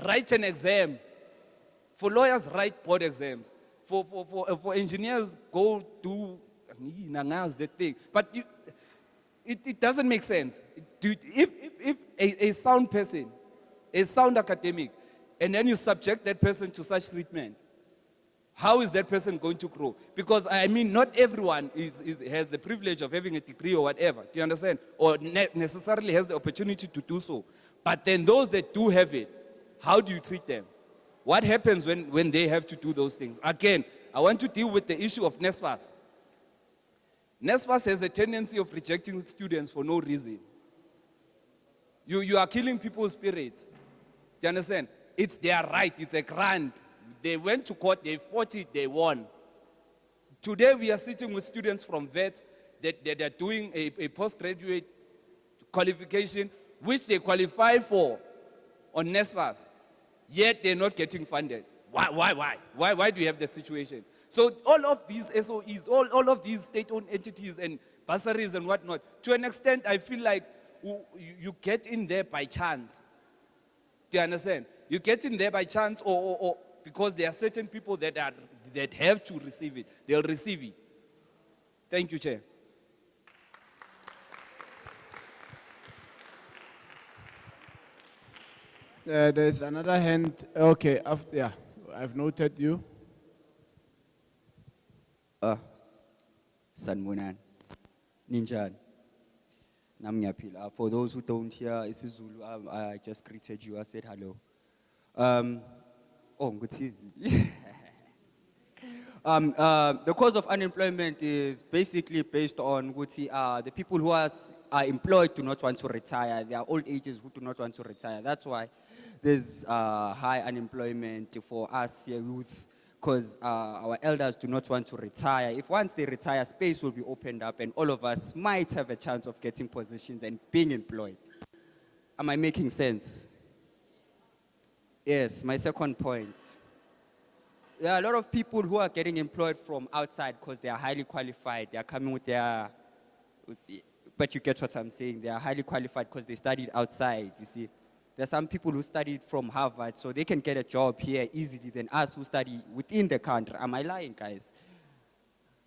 write an exam. For lawyers, write board exams. For engineers, go do the thing. But it doesn't make sense. If a sound person, a sound academic, and then you subject that person to such treatment, how is that person going to grow? Because, I mean, not everyone has the privilege of having a degree or whatever, do you understand? Or necessarily has the opportunity to do so. But then those that do have it, how do you treat them? What happens when they have to do those things? Again, I want to deal with the issue of NSFAS. NSFAS has a tendency of rejecting students for no reason. You are killing people's spirits. Do you understand? It's their right, it's a grant. They went to court, they fought it, they won. Today we are sitting with students from VET that are doing a postgraduate qualification, which they qualify for on NSFAS, yet they're not getting funded. Why do you have that situation? So all of these SOEs, all of these state-owned entities and bursaries and whatnot, to an extent, I feel like you get in there by chance. Do you understand? You get in there by chance or because there are certain people that have to receive it. They'll receive it. Thank you, Chair. There's another hand. Okay, after, yeah, I've noted you. Sanmunan, Ninjan, Namnyapil. For those who don't hear isiZulu, I just greeted you. I said hello. Good to you. The cause of unemployment is basically based on the people who are employed do not want to retire. There are old ages who do not want to retire. That's why there's high unemployment for us youth, because our elders do not want to retire. If once they retire, space will be opened up and all of us might have a chance of getting positions and being employed. Am I making sense? Yes, my second point. There are a lot of people who are getting employed from outside because they are highly qualified. They are coming with but you get what I'm saying. They are highly qualified because they studied outside, you see. There are some people who studied from Harvard, so they can get a job here easily than us who study within the country. Am I lying, guys?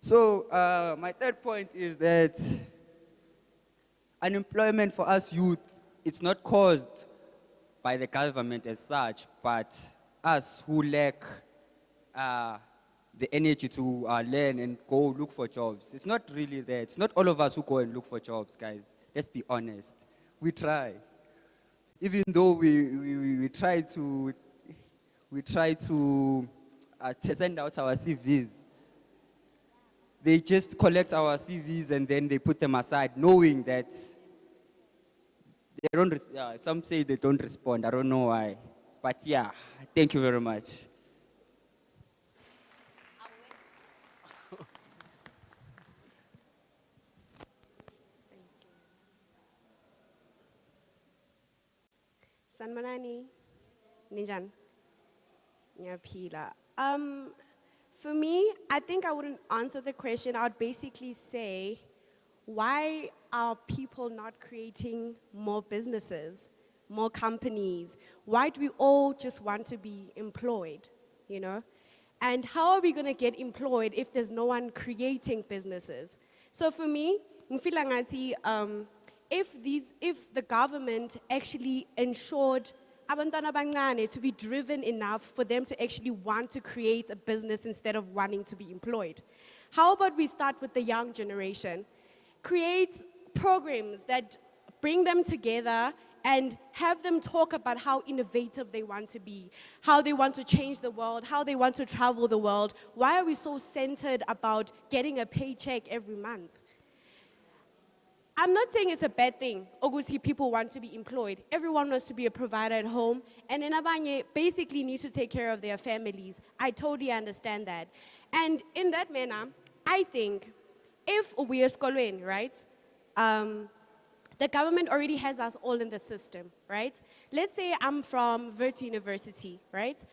So my third point is that unemployment for us youth, it's not caused by the government as such, but us who lack the energy to learn and go look for jobs. It's not really that. It's not all of us who go and look for jobs, guys. Let's be honest. We try. Even though we try to send out our CVs, they just collect our CVs and then they put them aside, knowing that they don't. Some say they don't respond. I don't know why, but yeah. Thank you very much. Sanmanani, Ninjan, Nyapila. For me, I think I wouldn't answer the question. I would basically say, why are people not creating more businesses, more companies? Why do we all just want to be employed, you know? And how are we going to get employed if there's no one creating businesses? So for me, if the government actually ensured abantwana abancane to be driven enough for them to actually want to create a business instead of wanting to be employed. How about we start with the young generation? Create programs that bring them together and have them talk about how innovative they want to be, how they want to change the world, how they want to travel the world. Why are we so centered about getting a paycheck every month? I'm not saying it's a bad thing. Obviously, people want to be employed. Everyone wants to be a provider at home. And Abanye basically needs to take care of their families. I totally understand that. And in that manner, I think if we are schooling, right, the government already has us all in the system, right? Let's say I'm from Wits University, right?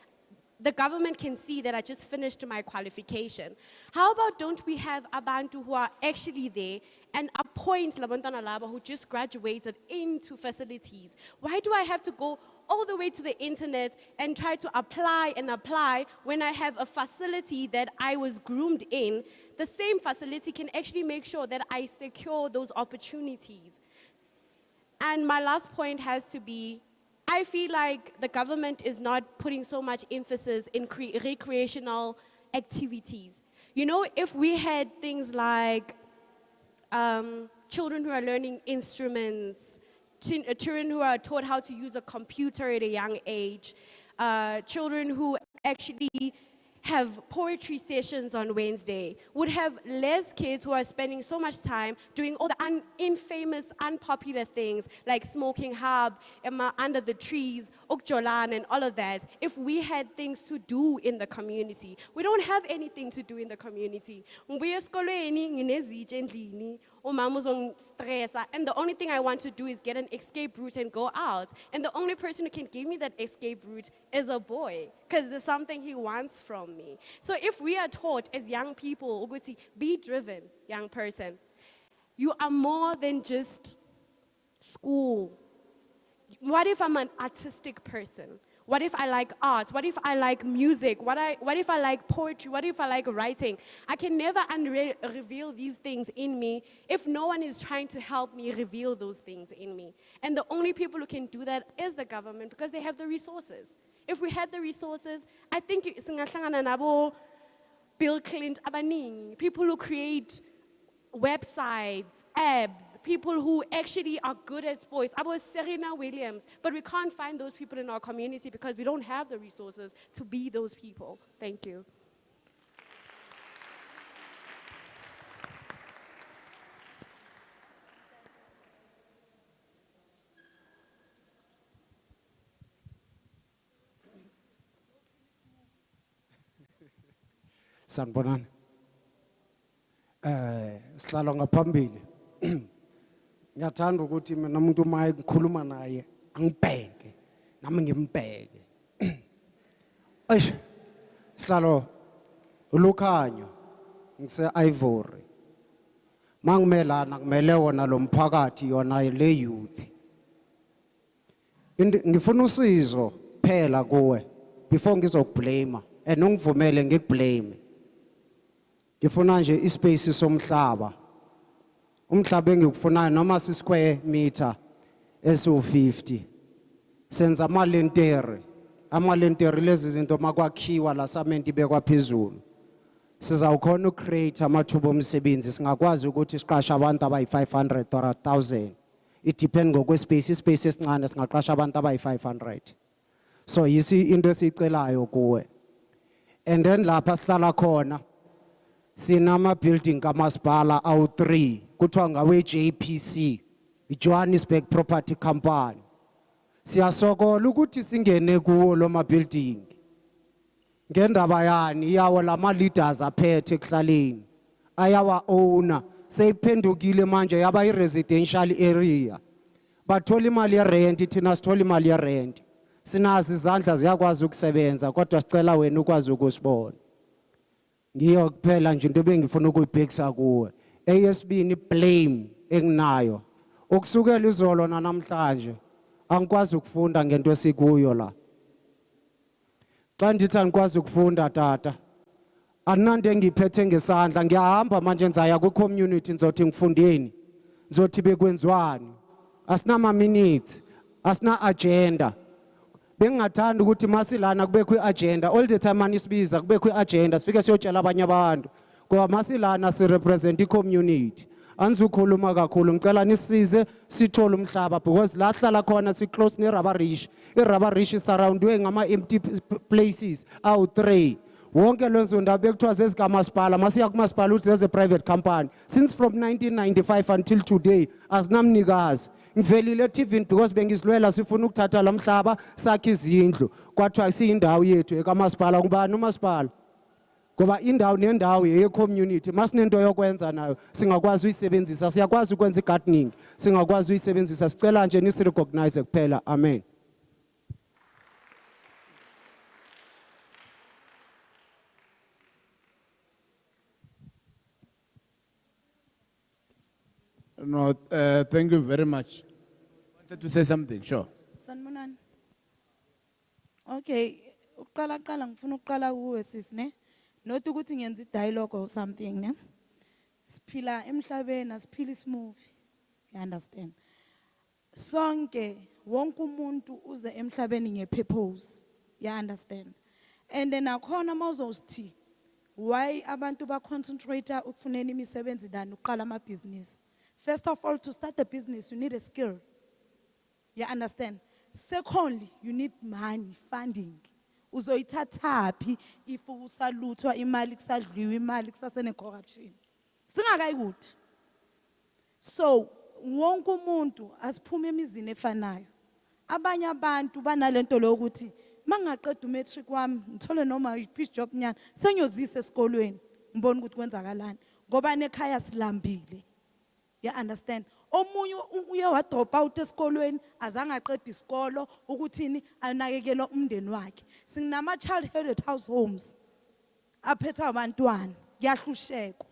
The government can see that I just finished my qualification. How about don't we have abantu who are actually there and appoint labantwana laba who just graduated into facilities? Why do I have to go all the way to the internet and try to apply when I have a facility that I was groomed in? The same facility can actually make sure that I secure those opportunities. And my last point has to be, I feel like the government is not putting so much emphasis in recreational activities. You know, if we had things like children who are learning instruments, children who are taught how to use a computer at a young age, children who actually have poetry sessions on Wednesday, would have less kids who are spending so much time doing all the infamous, unpopular things like smoking hub, under the trees, ukjolan, and all of that. If we had things to do in the community, we don't have anything to do in the community. And the only thing I want to do is get an escape route and go out. And the only person who can give me that escape route is a boy, because there's something he wants from me. So if we are taught as young people, be driven, young person, you are more than just school. What if I'm an artistic person? What if I like art? What if I like music? What if I like poetry? What if I like writing? I can never reveal these things in me if no one is trying to help me reveal those things in me. And the only people who can do that is the government, because they have the resources. If we had the resources, I think Bill Clinton, abaningi, people who create websites, apps, people who actually are good at sports. I was Serena Williams, but we can't find those people in our community because we don't have the resources to be those people. Thank you. Sanibonani. Sihlalo ngaphambili. Ngiyathanda ukuthi mina umuntu uma ngikhuluma naye angibheke nami ngimbheke. Sihlalo ulukhanyo ngise Ivory. Mangimelana kumele wona lo mphakathi yona le youth. Ngifuna usizo phela kuwe before ngizokublame and ungivumele ngikublame. Ngifuna nje ispace somhlaba. Umhlaba engikufunayo noma si square meter eso50. Senza amalentere lezi zinto makwakhiwa la cement ibekwa phezulu. Sizawukhona ucreate amathuba omsebenzi, singakwazi ukuthi siqashe abantu abayi500 or 1000. It depends ngokwespace, ispace esincane singaqasha abantu abayi500. So yisi into esicelayo kuwe. And then lapha sihlala khona sinama building kamasipala awu3 kuthiwa ngawe JPC, iJohannesburg Property Company. Siyasokola ukuthi singene kuwo lo ma building. Ngendaba yani iyawo lama leaders aphethe ekuhlaleni ayawa owner seyiphendukile manje yaba i residential area. bathola imali yerent thina sithola imali yerent sinazi izandla ziyakwazi ukusebenza kodwa sicela wena ukwazi ukusibona ngiyo kuphela nje into ebengifuna ukuyibhekisa kuwe eyesibini blame enginayo ukusukela izolo namhlanje angikwazi ukufunda ngento esikuyo la xa ndithi angikwazi ukufunda tata anandi engiphethe ngesandla ngiyahamba manje nzaya ku-community ngizothi ngifundeni ngizothi bekwenziwani asinama minutes asina agenda bengingathanda ukuthi masilana kubekho iagenda all the time manisibiza kubekho iagenda sifike siyotshela abanye abantu ngoba masilana sirepresent i-community angizukhuluma kakhulu ngicela nisize sithole umhlaba because la hlala khona si-close ne-rubber-rish i-rubber-rish surroundwe ngama-empty places awu-3 wonke lenzo ndaba bekuthiwa zezikamasipala masiya kumasipala uthi zeze private company since from 1995 until today azinamnikazi ngivelile eTV because bengizilwela sifuna ukuthatha la mhlaba sakhe izindlu kwathiwa siyindawo yethu ekamasipala ngubani umasipala ngoba indawo nendawo ye-community masinento yokwenza nayo singakwazi uyisebenzisa siyakwazi ukwenza i-gardening singakwazi uyisebenzisa sicela nje nisirecognize kuphela amen. No, thank you very much. Wanted to say something, sure. Sanibonani. Okay, uqala ngifuna ukuqala kuwe sis ne. Not ukuthi ngenza dialogue or something ne. Siphila emhlabeni asiphili smooth. You understand? Sonke wonke umuntu uze emhlabeni ngepurpose. You understand? And then akhona mawuzothi why abantu ba concentrate ukufuneni imisebenzi than uqala ama business. First of all, to start a business, you need a skill. You understand? Secondly, you need money, funding. Uzoyithathapi if usaluthwa imali kusadliwa imali kusasene corruption. Singakayi ukuthi. So, wonke umuntu asiphume emizini efanayo. Abanye abantu banalento lokuthi mangaqeda umatric wami ngithole noma i-piece job nyana senyozise esikolweni ngibona ukuthi kwenzakalani ngoba nekhaya silambile. You understand? Omunye uye wa drop out esikolweni azange aqeda isikolo ukuthini anakekela umndeni wakhe. Sinama child headed house homes. Aphethe abantwana kuyahlushekwa.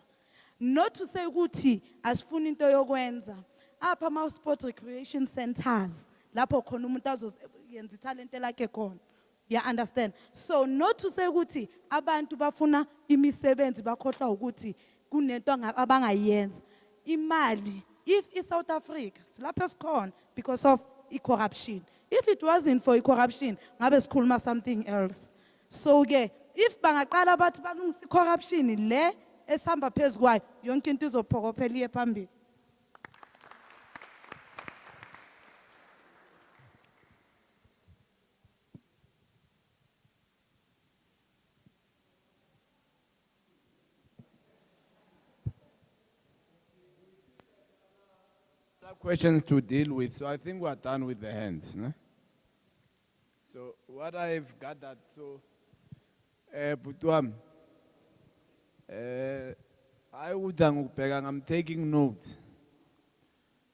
Not to say ukuthi asifuna into yokwenza. Apha ama sport recreation centers lapho khona umuntu azoyenza italent lakhe khona. You understand? So not to say ukuthi abantu bafuna imisebenzi bakhohlwa ukuthi kunento abangayenza. Imali, if it's South Africa, silapha sikhona because of corruption. If it wasn't for corruption, ngabe sikhuluma something else. So ke if bangaqala bathi balungisa corruption le esihamba phezukwayo yonke into izophokophela iye phambili. Questions to deal with, so I think we're done with the hands. No? So what I've gathered, so Putuam, I'm taking notes,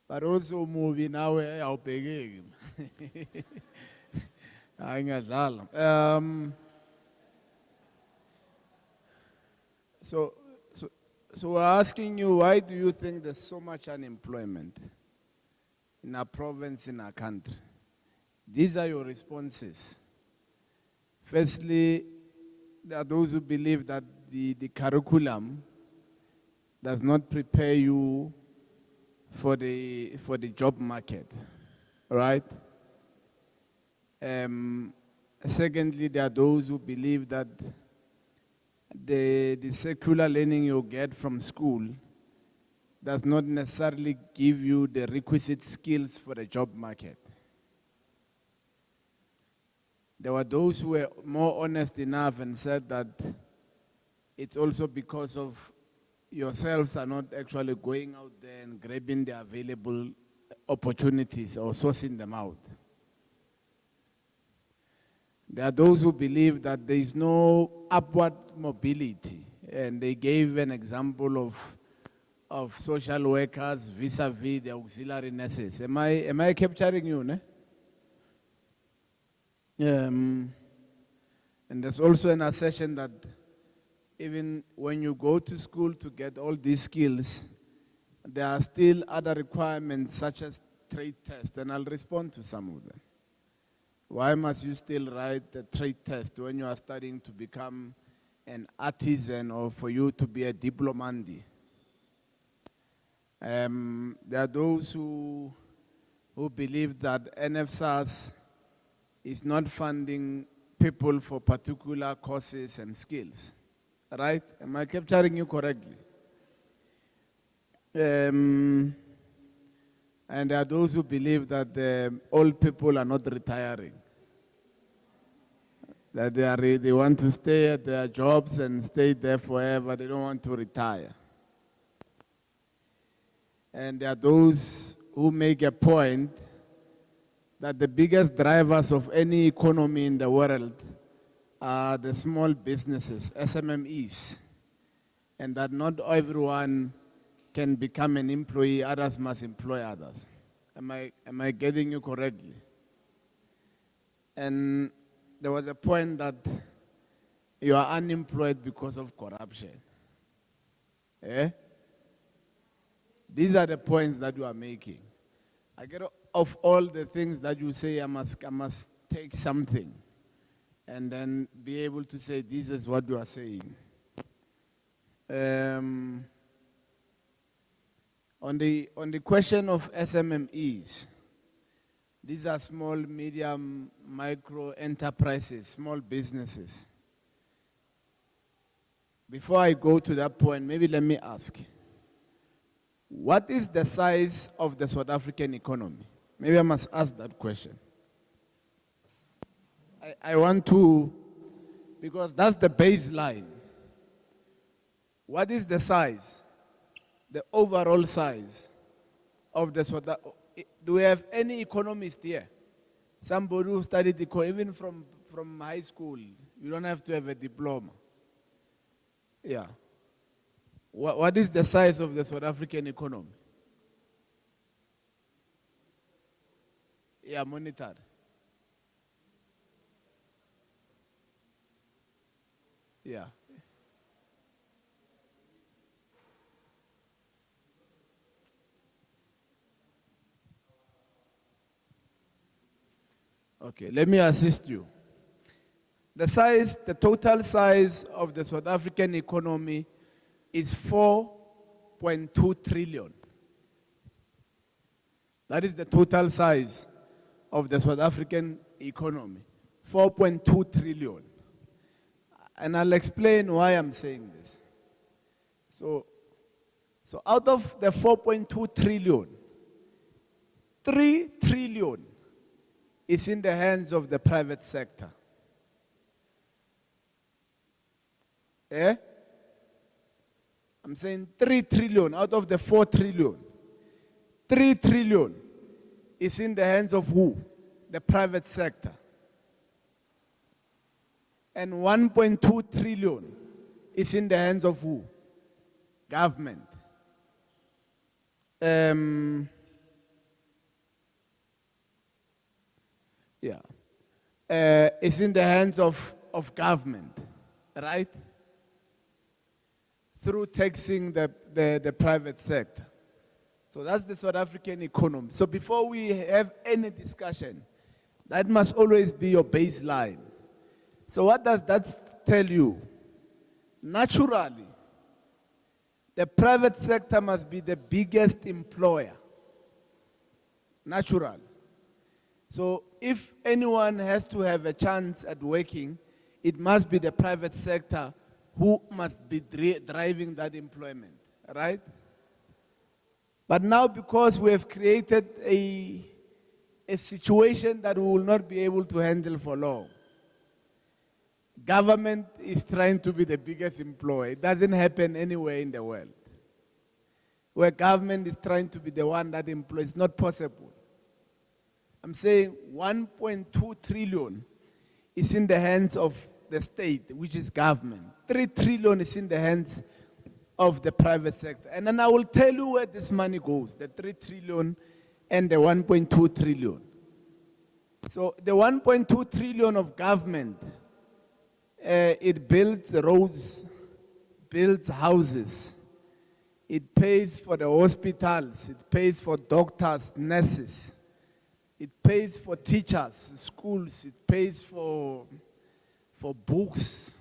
but also moving now. I'll pay. So we're asking you, why do you think there's so much unemployment in our province, in our country? These are your responses. Firstly, there are those who believe that the curriculum does not prepare you for the job market, right? Secondly, there are those who believe that the secular learning you get from school does not necessarily give you the requisite skills for the job market. There were those who were more honest enough and said that it's also because of yourselves are not actually going out there and grabbing the available opportunities or sourcing them out. There are those who believe that there is no upward mobility, and they gave an example of of social workers vis-a-vis the auxiliary nurses. Am I capturing you, ne? And there's also an assertion that even when you go to school to get all these skills, there are still other requirements such as trade test, and I'll respond to some of them. Why must you still write the trade test when you are studying to become an artisan or for you to be a diplomandi? There are those who believe that NFSAS is not funding people for particular courses and skills. Right? Am I capturing you correctly? And there are those who believe that the old people are not retiring. That they want to stay at their jobs and stay there forever. They don't want to retire. And there are those who make a point that the biggest drivers of any economy in the world are the small businesses, SMMEs, and that not everyone can become an employee, others must employ others. Am I getting you correctly? And there was a point that you are unemployed because of corruption. Eh? These are the points that you are making. I get of all the things that you say, I must take something and then be able to say, this is what you are saying. On the question of SMMEs, these are small, medium, micro enterprises, small businesses. Before I go to that point, maybe let me ask, what is the size of the South African economy? Maybe I must ask that question. I want to, because that's the baseline. What is the size, the overall size of the South African? Do we have any economist here? Somebody who studied even from high school. You don't have to have a diploma. Yeah. What is the size of the South African economy? Yeah, monitored. Yeah. Okay, let me assist you. The total size of the South African economy is 4.2 trillion. That is the total size of the South African economy, 4.2 trillion. And I'll explain why I'm saying this. So out of the 4.2 trillion, 3 trillion is in the hands of the private sector. Eh? I'm saying 3 trillion out of the 4 trillion. 3 trillion is in the hands of who? The private sector. And 1.2 trillion is in the hands of who? Government. It's in the hands of government, right? Through taxing the private sector. So that's the South African economy. So before we have any discussion, that must always be your baseline. So what does that tell you? Naturally, the private sector must be the biggest employer. Naturally. So if anyone has to have a chance at working, it must be the private sector who must be driving that employment, right? But now, because we have created a situation that we will not be able to handle for long, government is trying to be the biggest employer. It doesn't happen anywhere in the world. Where government is trying to be the one that employs, it's not possible. I'm saying 1.2 trillion is in the hands of the state, which is government. 3 trillion is in the hands of the private sector. And then I will tell you where this money goes, the 3 trillion and the 1.2 trillion. So the 1.2 trillion of government, it builds roads, builds houses, it pays for the hospitals, it pays for doctors, nurses, it pays for teachers, schools, it pays for books,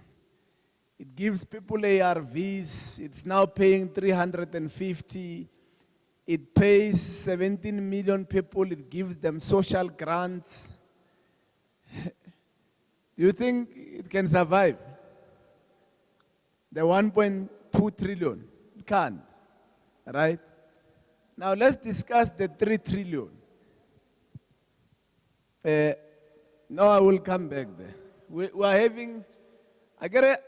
it gives people ARVs, it's now paying 350, it pays 17 million people, it gives them social grants. Do you think it can survive? The 1.2 trillion, it can't, right? Now let's discuss the 3 trillion. No, I will come back there. We are having, I get it,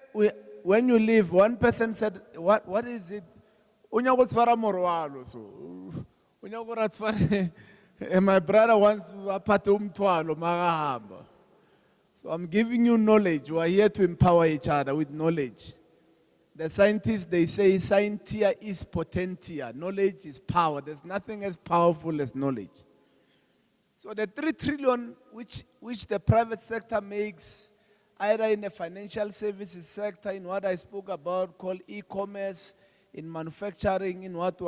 when you leave, one person said, what is it? My brother wants to. So I'm giving you knowledge. We are here to empower each other with knowledge. The scientists, they say, scientia is potentia. Knowledge is power. There's nothing as powerful as knowledge. So the 3 trillion which the private sector makes, either in the financial services sector, in what I spoke about called e-commerce, in manufacturing, in what.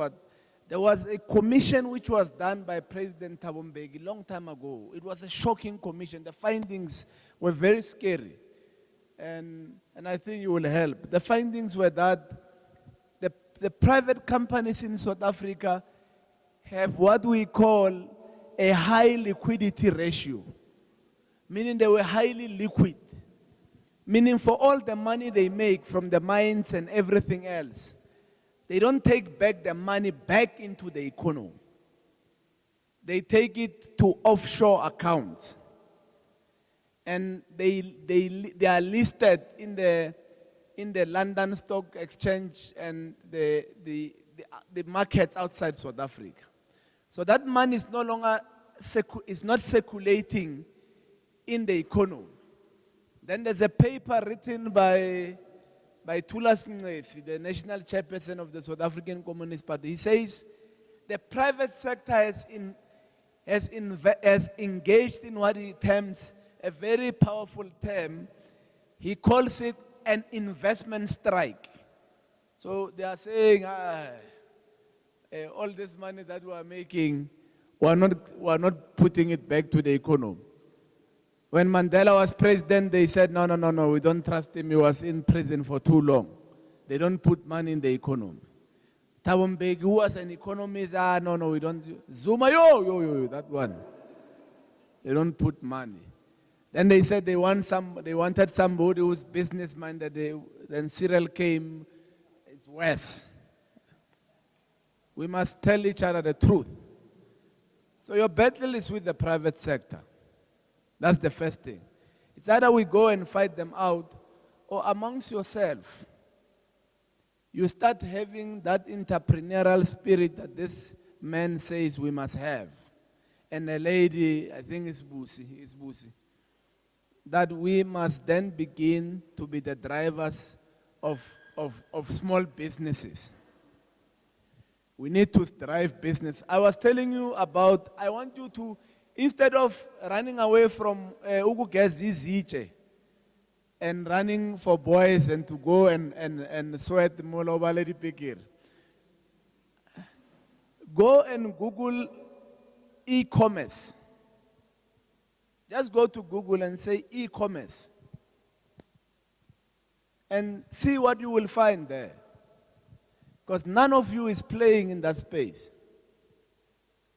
There was a commission which was done by President Thabo Mbeki a long time ago. It was a shocking commission. The findings were very scary. And I think you will help. The findings were that the private companies in South Africa have what we call a high liquidity ratio, meaning they were highly liquid, meaning for all the money they make from the mines and everything else, they don't take back the money back into the economy. They take it to offshore accounts. And they are listed in the London Stock Exchange and the markets outside South Africa. So that money is no longer is not circulating in the economy. Then there's a paper written by Thulas Ngesi, the national chairperson of the South African Communist Party. He says the private sector has engaged in what he terms a very powerful term. He calls it an investment strike. So they are saying, all this money that we are making, we are not putting it back to the economy. When Mandela was president, they said, no, we don't trust him. He was in prison for too long. They don't put money in the economy. Thabo Mbeki, who was an economist, no, we don't. Zuma, that one. They don't put money. Then they said they wanted somebody who's business-minded. Then Cyril came, it's worse. We must tell each other the truth. So your battle is with the private sector. That's the first thing. It's either we go and fight them out, or amongst yourself, you start having that entrepreneurial spirit that this man says we must have. And a lady, I think it's Busi, that we must then begin to be the drivers of small businesses. We need to drive business. I was telling you about, I want you to, instead of running away from Ugugeziziche and running for boys and to go and sweat Moloba Lady Pikir, go and Google e-commerce. Just go to Google and say e-commerce and see what you will find there. Because none of you is playing in that space.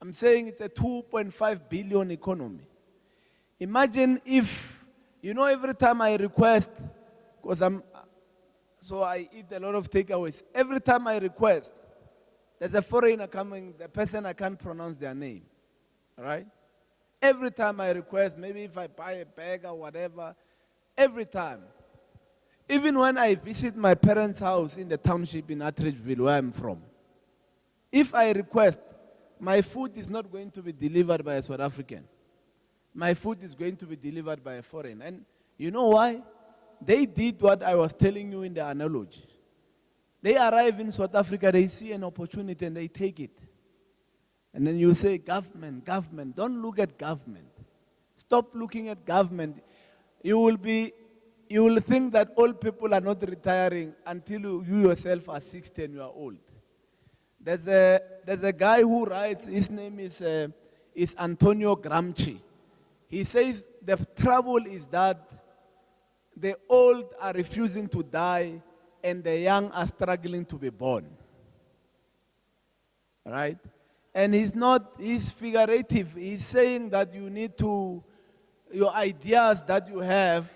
I'm saying it's a 2.5 billion economy. Imagine if, every time I request, because I eat a lot of takeaways. Every time I request, there's a foreigner coming, the person I can't pronounce their name, all right? Every time I request, maybe if I buy a bag or whatever, every time. Even when I visit my parents' house in the township in Atteridgeville, where I'm from, if I request, my food is not going to be delivered by a South African. My food is going to be delivered by a foreign. And you know why? They did what I was telling you in the analogy. They arrive in South Africa, they see an opportunity and they take it. And then you say, government, government. Don't look at government. Stop looking at government. You will think that old people are not retiring until you yourself are 60 and you are old. There's a guy who writes, his name is Antonio Gramsci. He says the trouble is that the old are refusing to die and the young are struggling to be born. Right? And he's figurative. He's saying that you need to, your ideas that you have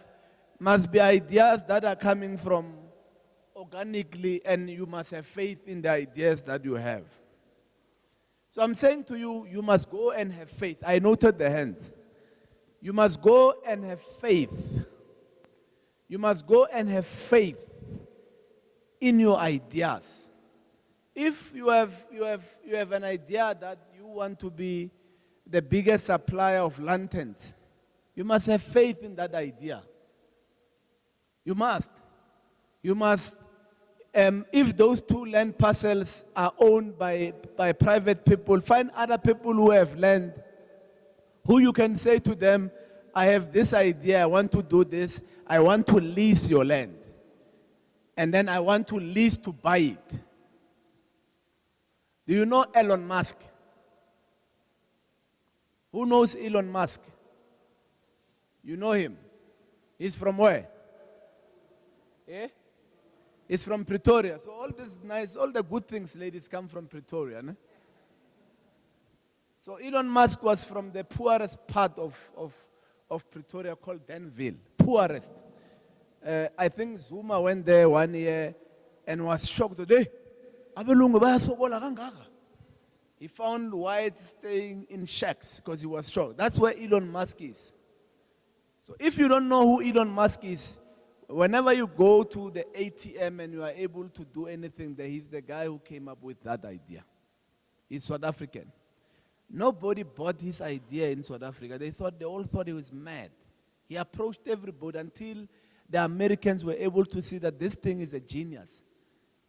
must be ideas that are coming from organically, and you must have faith in the ideas that you have. So I'm saying to you, you must go and have faith. I noted the hands. You must go and have faith. You must go and have faith in your ideas. If you have an idea that you want to be the biggest supplier of lanterns, you must have faith in that idea. You must. You must. If those 2 land parcels are owned by private people, find other people who have land, who you can say to them, I have this idea, I want to do this, I want to lease your land. And then I want to lease to buy it. Do you know Elon Musk? Who knows Elon Musk? You know him. He's from where? Eh? He's from Pretoria. So all this nice, all the good things, ladies, come from Pretoria. Ne? So Elon Musk was from the poorest part of Pretoria called Denville. Poorest. I think Zuma went there 1 year and was shocked. He found whites staying in shacks because he was shocked. That's where Elon Musk is. So if you don't know who Elon Musk is, whenever you go to the ATM and you are able to do anything, he's the guy who came up with that idea. He's South African. Nobody bought his idea in South Africa. They all thought he was mad. He approached everybody until the Americans were able to see that this thing is a genius.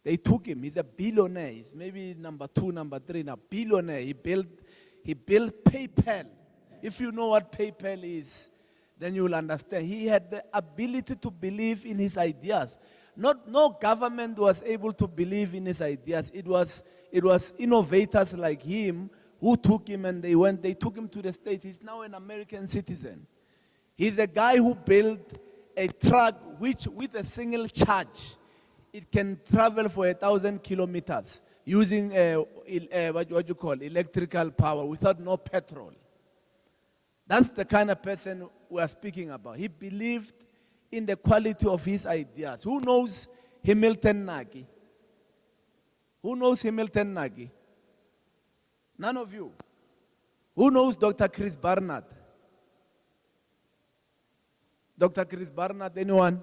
They took him. He's a billionaire. He's maybe number 2, number 3 now. Billionaire. He built PayPal. If you know what PayPal is, then you will understand. He had the ability to believe in his ideas. No government was able to believe in his ideas. It was innovators like him who took him and they took him to the States. He's now an American citizen. He's a guy who built a truck which, with a single charge, it can travel for 1,000 kilometers using electrical power without no petrol. That's the kind of person we are speaking about. He believed in the quality of his ideas. Who knows Hamilton Nagy? Who knows Hamilton Nagy? None of you. Who knows Dr. Chris Barnard? Dr. Chris Barnard, anyone?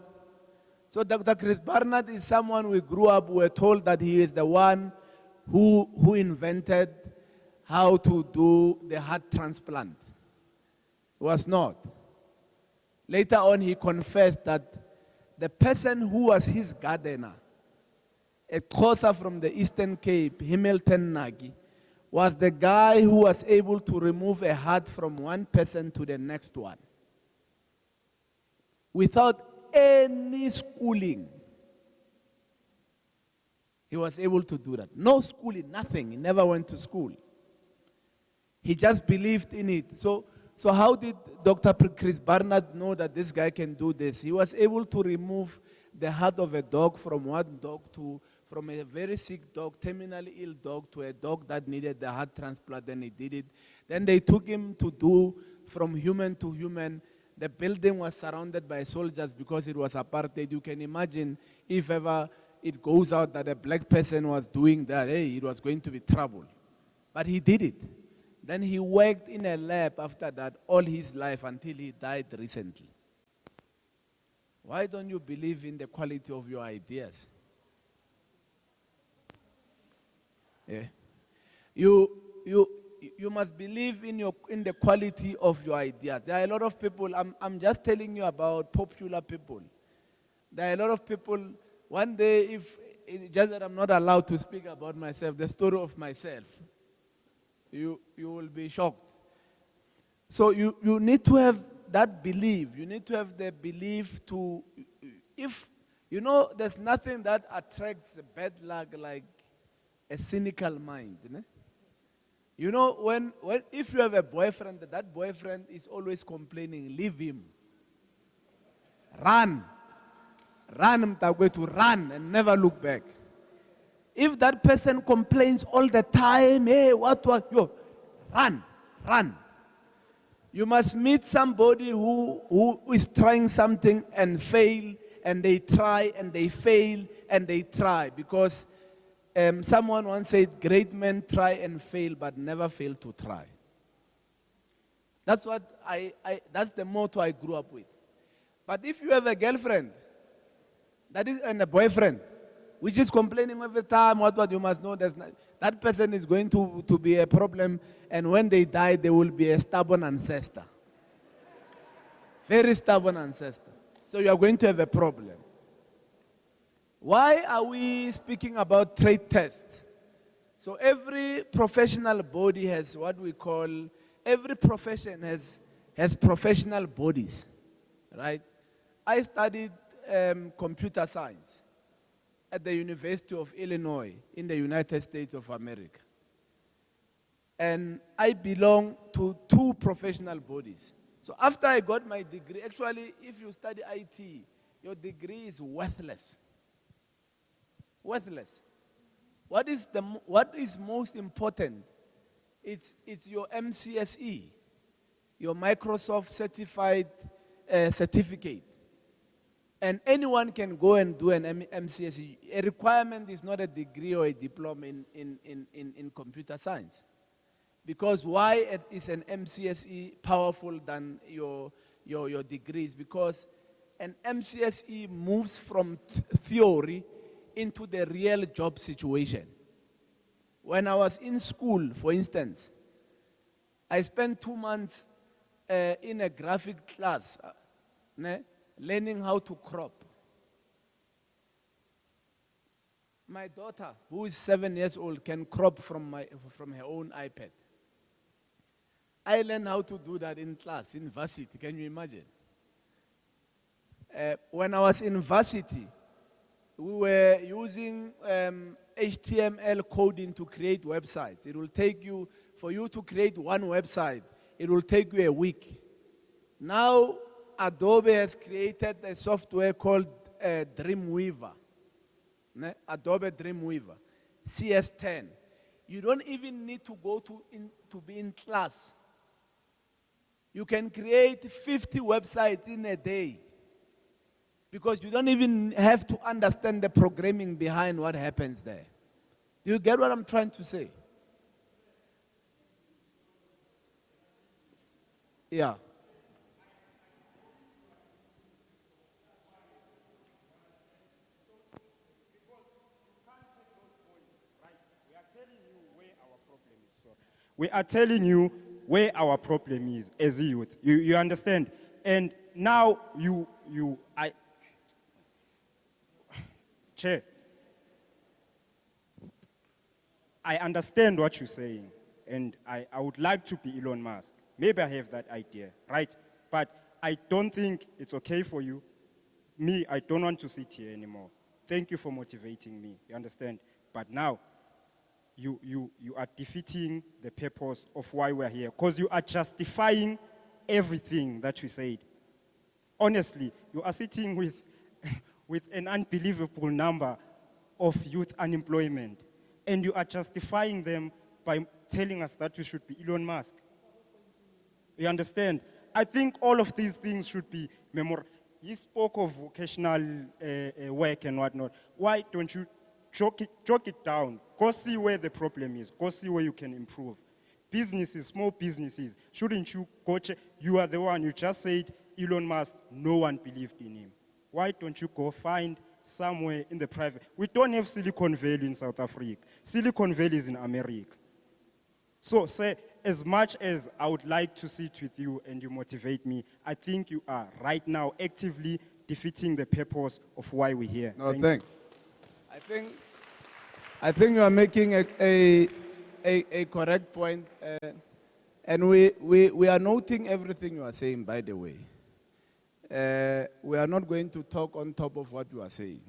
So Dr. Chris Barnard is someone we grew up, we were told that he is the one who invented how to do the heart transplant. It was not. Later on, he confessed that the person who was his gardener, a Xhosa from the Eastern Cape, Hamilton Nagy, was the guy who was able to remove a heart from one person to the next one without any schooling. He was able to do that. No schooling, nothing. He never went to school. He just believed in it. So how did Dr. Chris Barnard know that this guy can do this? He was able to remove the heart of a dog from from a very sick dog, terminally ill dog, to a dog that needed the heart transplant, and he did it. Then they took him to do from human to human. The building was surrounded by soldiers because it was apartheid. You can imagine if ever it goes out that a black person was doing that, it was going to be trouble. But he did it. Then he worked in a lab after that all his life until he died recently. Why don't you believe in the quality of your ideas? Yeah. You must believe in the quality of your ideas. There are a lot of people, I'm just telling you about popular people. There are a lot of people, one day just that I'm not allowed to speak about myself, the story of myself. You will be shocked. So you need to have that belief. You need to have the belief to, if, you know, there's nothing that attracts bad luck like a cynical mind. You know? You know, if you have a boyfriend, that boyfriend is always complaining, leave him. Run. Run, to run and never look back. If that person complains all the time, hey, what, yo, run. You must meet somebody who is trying something and fail, and they try, and they fail, and they try. Because someone once said, great men try and fail, but never fail to try. That's what that's the motto I grew up with. But if you have a girlfriend, and a boyfriend, which is complaining every time, what you must know, that person is going to be a problem, and when they die, they will be a stubborn ancestor. Very stubborn ancestor. So you are going to have a problem. Why are we speaking about trade tests? So every professional body has what we call, every profession has professional bodies, right? I studied computer science at the University of Illinois in the United States of America. And I belong to 2 professional bodies. So after I got my degree, actually, if you study IT, your degree is worthless. Worthless. What is most important? It's your MCSE, your Microsoft certified certificate. And anyone can go and do an MCSE. A requirement is not a degree or a diploma in computer science. Because why is an MCSE powerful than your degrees? Because an MCSE moves from theory into the real job situation. When I was in school, for instance, I spent 2 months in a graphic class, learning how to crop. My daughter, who is 7 years old, can crop from her own iPad. I learned how to do that in class, in varsity. Can you imagine? When I was in varsity, we were using HTML coding to create websites. It will take you, for you to create one website, it will take you a week. Now, Adobe has created a software called Dreamweaver. Adobe Dreamweaver, CS10. You don't even need to go to be in class. You can create 50 websites in a day because you don't even have to understand the programming behind what happens there. Do you get what I'm trying to say? Yeah. We are telling you where our problem is as a youth. You understand? And now Chair, I understand what you're saying, and I would like to be Elon Musk. Maybe I have that idea, right? But I don't think it's okay for you. Me, I don't want to sit here anymore. Thank you for motivating me, you understand? But now, you are defeating the purpose of why we're here, because you are justifying everything that we said. Honestly, you are sitting with an unbelievable number of youth unemployment, and you are justifying them by telling us that we should be Elon Musk. You understand? I think all of these things should be memorized. He spoke of vocational work and whatnot. Why don't you chalk it down? Go see where the problem is. Go see where you can improve. Businesses, small businesses, shouldn't you go check? You are the one, you just said Elon Musk, no one believed in him. Why don't you go find somewhere in the private? We don't have Silicon Valley in South Africa. Silicon Valley is in America. So say, as much as I would like to sit with you and you motivate me, I think you are right now actively defeating the purpose of why we're here. No, thanks. I think you are making a correct point, and we are noting everything you are saying, by the way. We are not going to talk on top of what you are saying.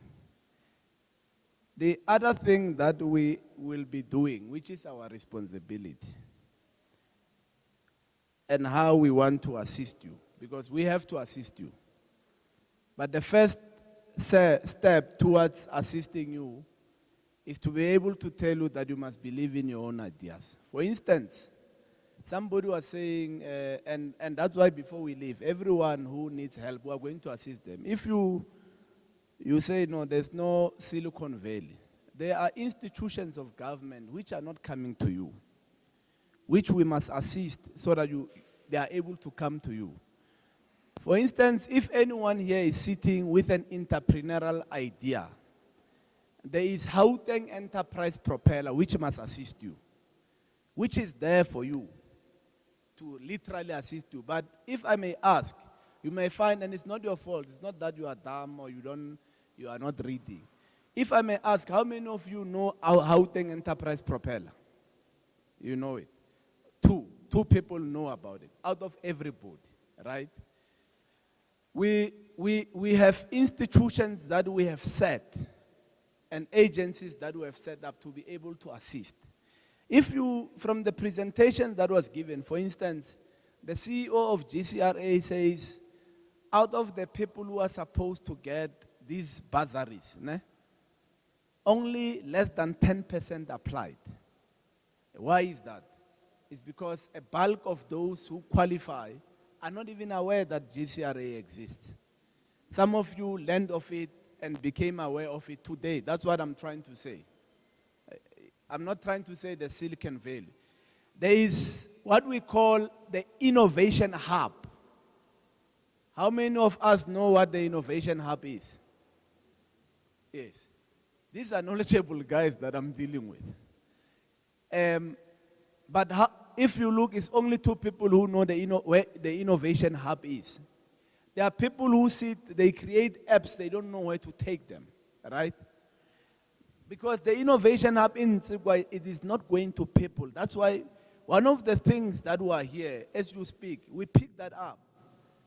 The other thing that we will be doing, which is our responsibility, and how we want to assist you, because we have to assist you. But the first step towards assisting you is to be able to tell you that you must believe in your own ideas. For instance, somebody was saying, and that's why before we leave, everyone who needs help, we are going to assist them. If you say, no, there's no Silicon Valley, there are institutions of government which are not coming to you, which we must assist so that they are able to come to you. For instance, if anyone here is sitting with an entrepreneurial idea, there is Gauteng Enterprise Propeller, which must assist you, which is there for you to literally assist you. But if I may ask, you may find, and it's not your fault, it's not that you are dumb or you are not reading. If I may ask, how many of you know Gauteng Enterprise Propeller? You know it. Two people know about it, out of everybody, right? We have institutions that we have set and agencies that we have set up to be able to assist. If you, from the presentation that was given, for instance, the CEO of GCRA says, out of the people who are supposed to get these bursaries, only less than 10% applied. Why is that? It's because a bulk of those who qualify are not even aware that GCRA exists. Some of you learned of it and became aware of it today. That's what I'm trying to say. I'm not trying to say the Silicon Valley. There is what we call the Innovation Hub. How many of us know what the Innovation Hub is? Yes. These are knowledgeable guys that I'm dealing with. But if you look, it's only two people who know where the Innovation Hub is. There are people who sit, they create apps, they don't know where to take them, right? Because the Innovation Hub in Tshepo, it is not going to people. That's why one of the things that we are here, as you speak, we pick that up.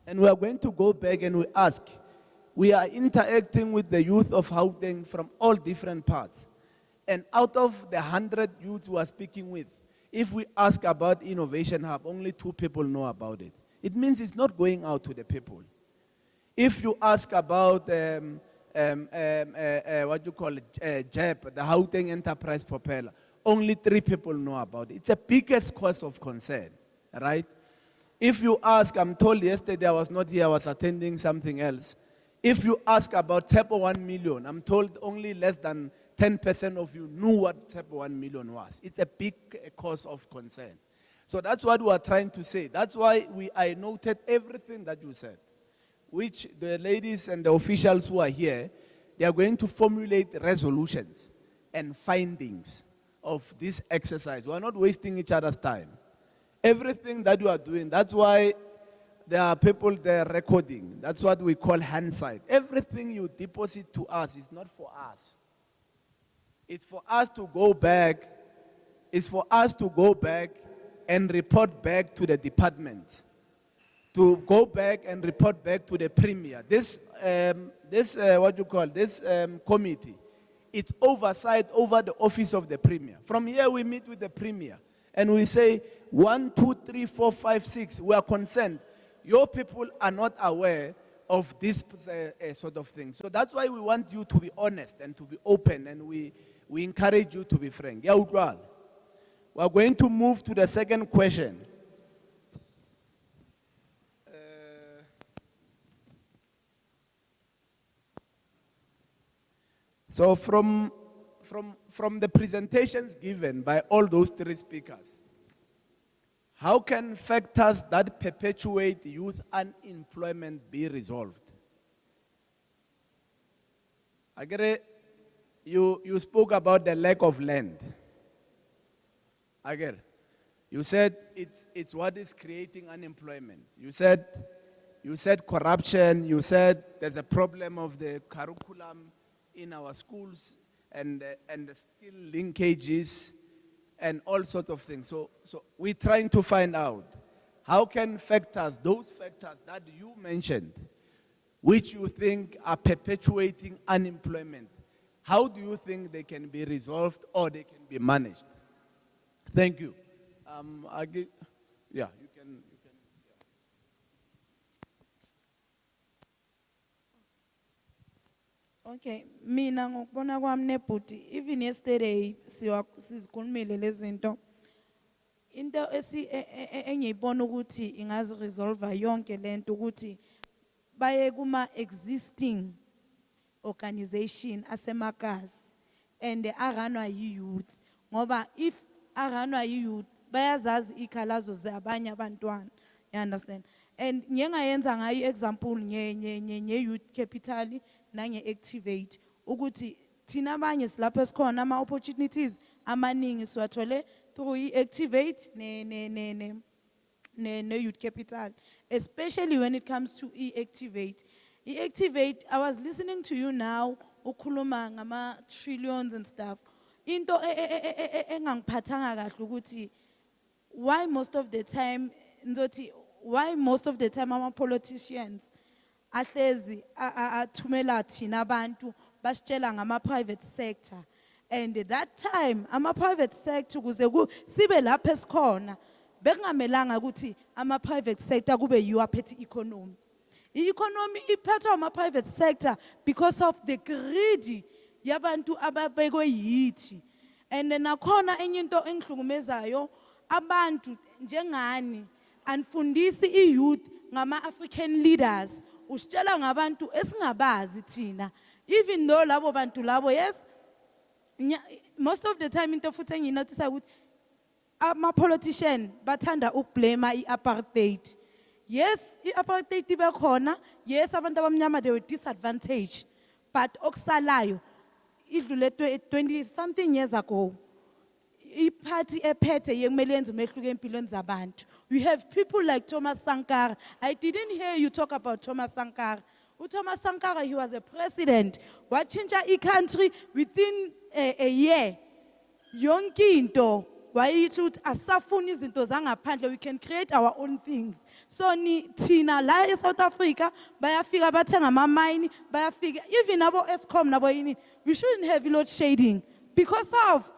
And we are going to go back and we ask. We are interacting with the youth of Gauteng from all different parts. And out of the 100 youths we are speaking with, if we ask about Innovation Hub, only 2 people know about it. It means it's not going out to the people. If you ask about what you call it, JEP, the Gauteng Enterprise Propeller, only 3 people know about it. It's the biggest cause of concern, right? If you ask, I'm told yesterday I was not here, I was attending something else. If you ask about Tshepo 1 million, I'm told only less than 10% of you knew what Tshepo 1 million was. It's a big cause of concern. So that's what we are trying to say. That's why I noted everything that you said, which the ladies and the officials who are here, they are going to formulate resolutions and findings of this exercise. We are not wasting each other's time. Everything that you are doing, that's why there are people there recording. That's what we call hindsight. Everything you deposit to us is not for us. It's for us to go back. It's for us to go back and report back to the department. To go back and report back to the premier. This committee, it's oversight over the office of the premier. From here we meet with the premier and we say 1, 2, 3, 4, 5, 6. We are concerned. Your people are not aware of this sort of thing. So that's why we want you to be honest and to be open, and we encourage you to be frank. We are going to move to the second question. So from the presentations given by all those 3 speakers, how can factors that perpetuate youth unemployment be resolved? Agere, you spoke about the lack of land. Agere, you said it's what is creating unemployment. You said corruption. You said there's a problem of the curriculum in our schools. and the skill linkages and all sorts of things. So we're trying to find out how can factors, those factors that you mentioned, which you think are perpetuating unemployment, how do you think they can be resolved or they can be managed? Thank you. Yeah, you can. Okay, mina ngokubona kwami nebhuti, even yesterday sizikhulumile lezi zinto. Into engiyibona ukuthi ingazi resolve yonke lento ukuthi baye kuma existing organization asemakazi and aranwa youth ngoba if aranwa youth bayazazi ikhalazo zabanye abantwana, you understand? And ngengayenza ngayo example nye youth capital nange activate ukuthi thina abanye silapho esikhona ama opportunities amaningi siwathole through activate ne youth capital, especially when it comes to activate. Activate, I was listening to you now ukhuluma ngama trillions and stuff. Into engangiphathanga kahle ukuthi why most of the time ama politicians ahlezi athumela thina abantu basitshela ngama private sector, and that time ama private sector kuze sibe lapha esikhona bekungamelanga ukuthi ama private sector kube yiwo aphethe economy. I-economy iphethwa ama private sector because of the greedy yabantu ababekwe yithi. And nakhona enye into engihlukumezayo abantu njengani anifundisi i-youth ngama African leaders, usitshela ngabantu esingabazi thina, even though labo bantu labo, yes, most of the time into futhi enginotice ukuthi ama politician bathanda ukublame i-apartheid. Yes, i-apartheid ibe khona, yes abantu abamnyama they were disadvantaged, but okusalayo idlule 20 something years ago i-party ephethe yekumele yenze umehluko empilweni zabantu. We have people like Thomas Sankara. I didn't hear you talk about Thomas Sankara. Thomas Sankara, he was a president. Wachinja i-country within a year. Yonke into wayithi ukuthi asafuni izinto zangaphandle, we can create our own things. So thina la eSouth Africa bayafika bathenga ama-mine, bayafika even abo Eskom nabo yini, we shouldn't have load shading because of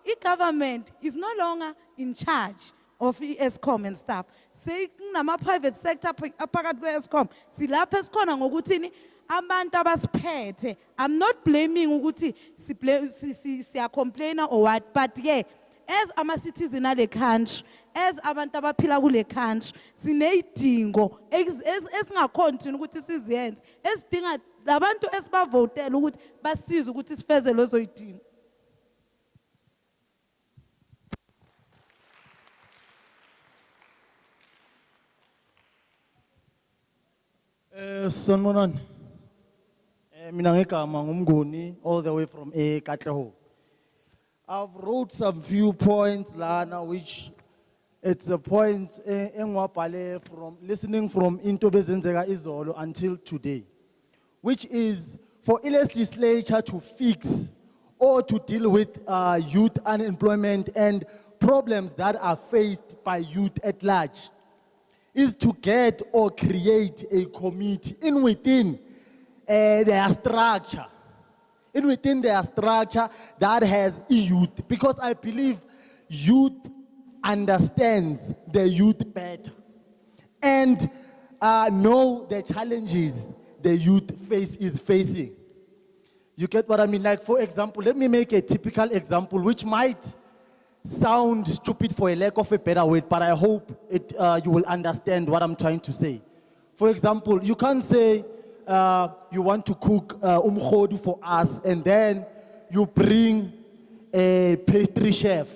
i-government is no longer in charge of Eskom and stuff. Say nama private sector phakathi kwe-Eskom silapha esikhona ngokuthini abantu abasiphethe. I'm not blaming ukuthi siya complain or what, but yeah, as ama-citizen of the country, as abantu abaphila kule country, sineyidingo esingakhonini ukuthi siziyenze, esidinga labantu esibavotela ukuthi basize ukuthi sifeze lezo yidingo. Sanmonani, mina ngegama ngumnguni all the way from Katlehong. I've wrote some few points lana which it's a point engwabhale from listening from into bezenzeka izolo until today, which is for legislature to fix or to deal with youth unemployment and problems that are faced by youth at large, is to get or create a committee in within their structure, that has youth, because I believe youth understands the youth better and know the challenges the youth is facing. You get what I mean? Like, for example, let me make a typical example which might sound stupid for a lack of a better word, but I hope you will understand what I'm trying to say. For example, you can't say you want to cook umkhodu for us and then you bring a pastry chef,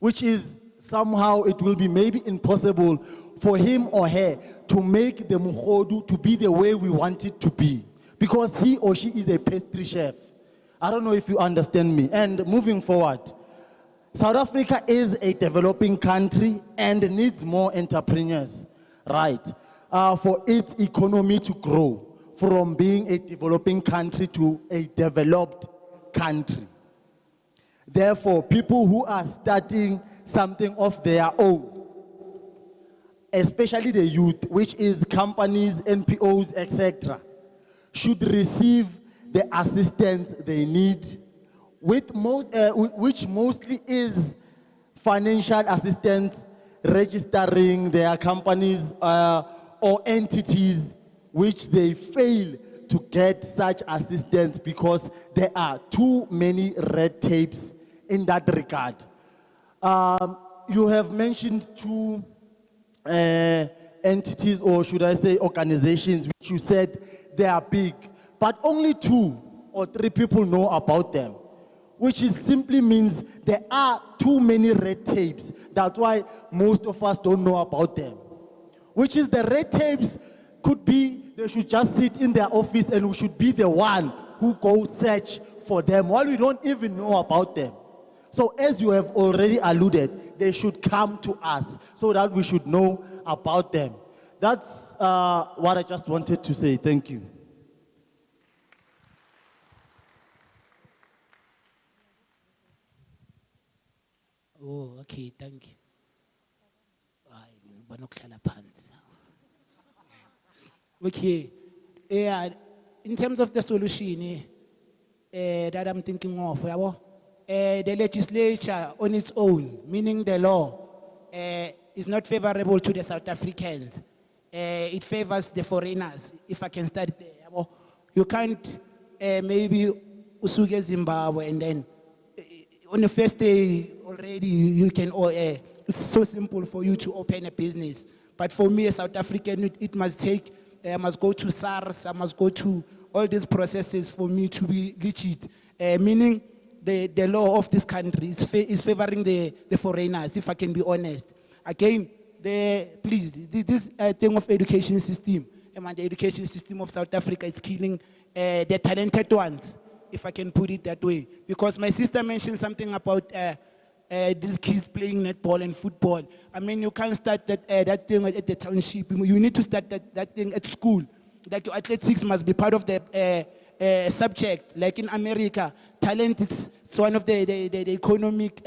which is somehow it will be maybe impossible for him or her to make the mkhodu to be the way we want it to be, because he or she is a pastry chef. I don't know if you understand me. And moving forward, South Africa is a developing country and needs more entrepreneurs, right? For its economy to grow, from being a developing country to a developed country. Therefore, people who are starting something of their own, especially the youth, which is companies, NPOs, etc., should receive the assistance they need, which mostly is financial assistance, registering their companies or entities which they fail to get such assistance because there are too many red tapes in that regard. You have mentioned two entities, or should I say organizations, which you said they are big, but only 2 or 3 people know about them, which is simply means there are too many red tapes. That's why most of us don't know about them. Which is the red tapes could be, they should just sit in their office and we should be the one who go search for them while we don't even know about them. So as you have already alluded, they should come to us so that we should know about them. That's what I just wanted to say. Thank you. Oh, okay, thank you. Okay, in terms of the solution that I'm thinking of, the legislature on its own, meaning the law, is not favorable to the South Africans. It favors the foreigners, if I can start there. You can't maybe usuge Zimbabwe and then on the first day already you can, it's so simple for you to open a business. But for me, a South African, it must take, I must go to SARS, I must go to all these processes for me to be legit. Meaning the law of this country is favoring the foreigners, if I can be honest. Again, please, this thing of education system, the education system of South Africa is killing the talented ones, if I can put it that way. Because my sister mentioned something about these kids playing netball and football. I mean, you can't start that thing at the township. You need to start that thing at school. Like your athletics must be part of the subject. Like in America, talent is one of the economic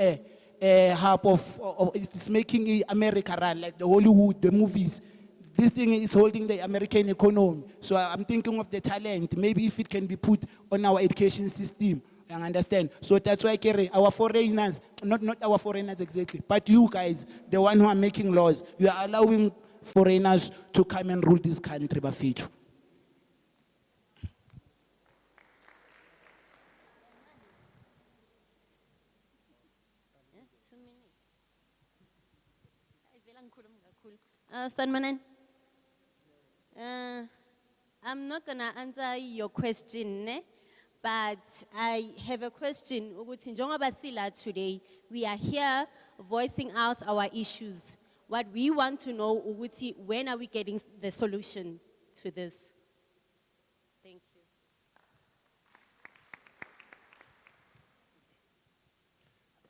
hub of it's making America run, like the Hollywood, the movies. This thing is holding the American economy. So I'm thinking of the talent. Maybe if it can be put on our education system, I understand. So that's why our foreigners, not our foreigners exactly, but you guys, the one who are making laws, you are allowing foreigners to come and rule this country, Bafito. Sanmanan, I'm not gonna answer your question, but I have a question. Today, we are here voicing out our issues. What we want to know, when are we getting the solution to this? Thank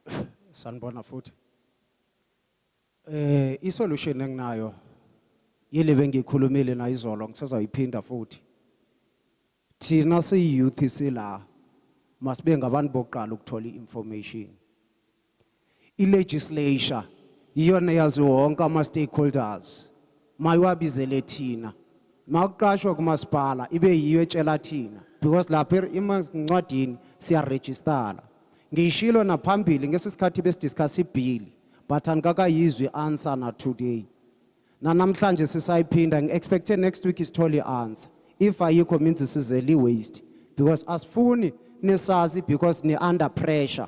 you. Sanbona futhi. I-solution enginayo yile bengikhulumile na izolo ngisazayiphinda futhi. Thina siyi-youth sila masibe ngabantu bokuqala ukuthola i-information. I-legislature iyona yazi wonke ama-stakeholders mayiwabizele thina. Makuqashwa kumasipala ibe yiyo etshela thina because lapha emancwadini siyarejistara. Ngishilo naphambili ngesisikhathi besidiscuss ibill. But angakayizwi answer na today. Na namhlanje sisayiphinda ngi-expecte next week isithole answer. If ayikho means isizeli waste because asifuni nesazi because ni under pressure.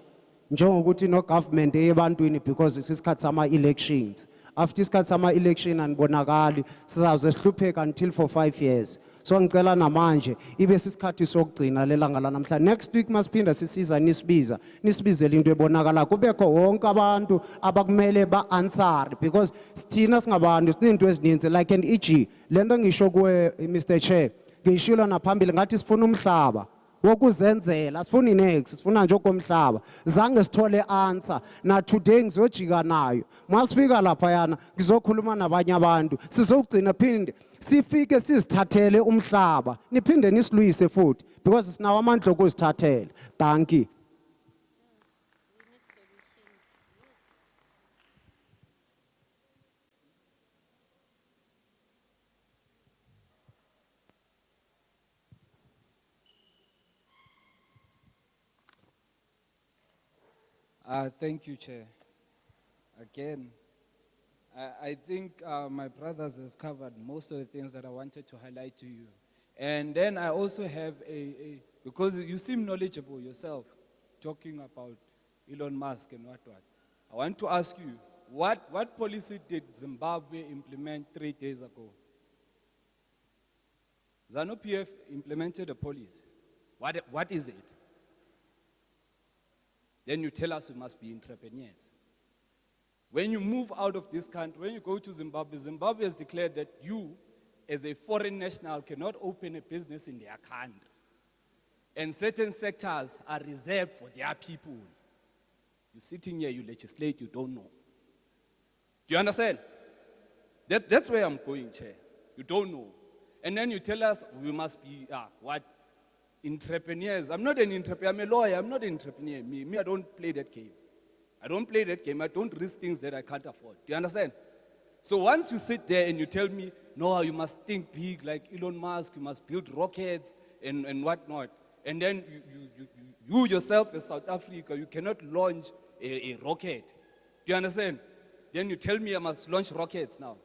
Njengokuthi no government eyebantwini because isisikhathi sama elections. After isikhathi sama election anibonakali sizawuze sihlupheka until for 5 years. So ngicela namanje ibe sisikhathi sokugcina lelanga lanamhla. Next week masiphinda sisiza nisibizele into ebonakala kubekho wonke abantu abakumele ba-answer because sithina singabantu sinezinto ezininzi like an e.g. lento ngisho kuwe Mr. Chair ngishilo naphambili ngathi sifuna umhlaba wokuzenzela sifuna next sifuna nje okomhlaba zange sithole answer na today ngizojika nayo masifika lapha yana ngizokhuluma nabanye abantu sizogcina phinde sifike sizithathele umhlaba niphinde nisiluyise futhi because sinawo amandla okuzithathela thank you. Thank you, Chair. Again, I think my brothers have covered most of the things that I wanted to highlight to you. And then I also have because you seem knowledgeable yourself, talking about Elon Musk and what. I want to ask you, what policy did Zimbabwe implement 3 days ago? ZANU-PF implemented a policy. What is it? Then you tell us we must be entrepreneurs. When you move out of this country, when you go to Zimbabwe, Zimbabwe has declared that you, as a foreign national, cannot open a business in their country. And certain sectors are reserved for their people. You're sitting here, you legislate, you don't know. Do you understand? That's where I'm going, Chair. You don't know. And then you tell us we must be, entrepreneurs. I'm not an entrepreneur, I'm a lawyer, I'm not an entrepreneur. Me, I don't play that game. I don't play that game, I don't risk things that I can't afford. Do you understand? So once you sit there and you tell me, no, you must think big like Elon Musk, you must build rockets and whatnot. And then you yourself as South Africa, you cannot launch a rocket. Do you understand? Then you tell me I must launch rockets now.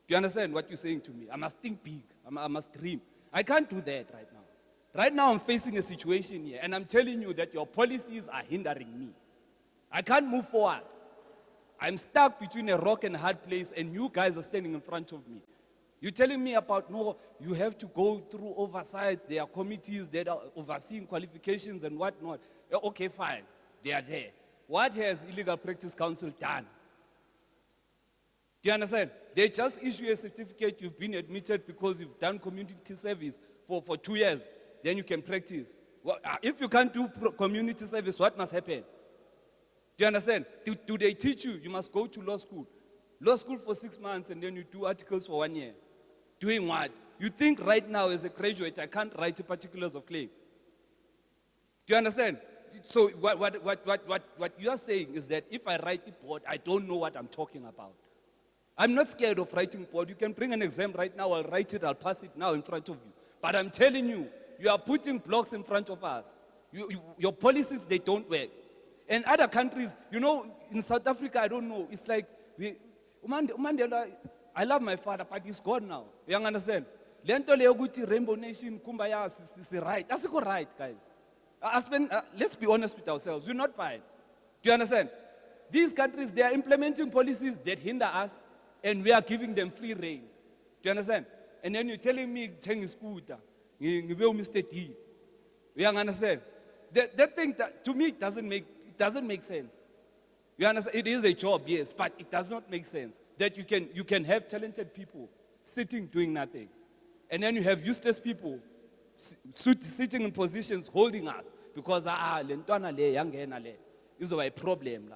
Do you understand what you're saying to me? I must think big, I must dream. I can't do that right now. Right now I'm facing a situation here and I'm telling you that your policies are hindering me. I can't move forward. I'm stuck between a rock and a hard place and you guys are standing in front of me. You're telling me about, no, you have to go through oversight. There are committees that are overseeing qualifications and whatnot. Okay, fine. They are there. What has Illegal Practice Council done? Do you understand? They just issue a certificate, you've been admitted because you've done community service for 2 years. Then you can practice. Well, if you can't do community service, what must happen? Do you understand? Do they teach you? You must go to law school. Law school for 6 months and then you do articles for 1 year. Doing what? You think right now as a graduate, I can't write the particulars of claim. Do you understand? So what you are saying is that if I write the board, I don't know what I'm talking about. I'm not scared of writing board. You can bring an exam right now, I'll write it, I'll pass it now in front of you. But I'm telling you, you are putting blocks in front of us. Your policies, they don't work. And other countries, you know, in South Africa, I don't know, it's like, Mandela, I love my father, but he's gone now. You understand? Lento leoguti Rainbow Nation, Kumbaya, is right. That's right, guys. Let's be honest with ourselves. We're not fine. Do you understand? These countries, they are implementing policies that hinder us, and we are giving them free rein. Do you understand? And then you're telling me, Teng scooter, Mr. D. You understand? That thing, to me, it doesn't make sense. You understand? It is a job, yes, but it does not make sense that you can have talented people sitting doing nothing. And then you have useless people sitting in positions holding us because lentwana le yangena le is a problem.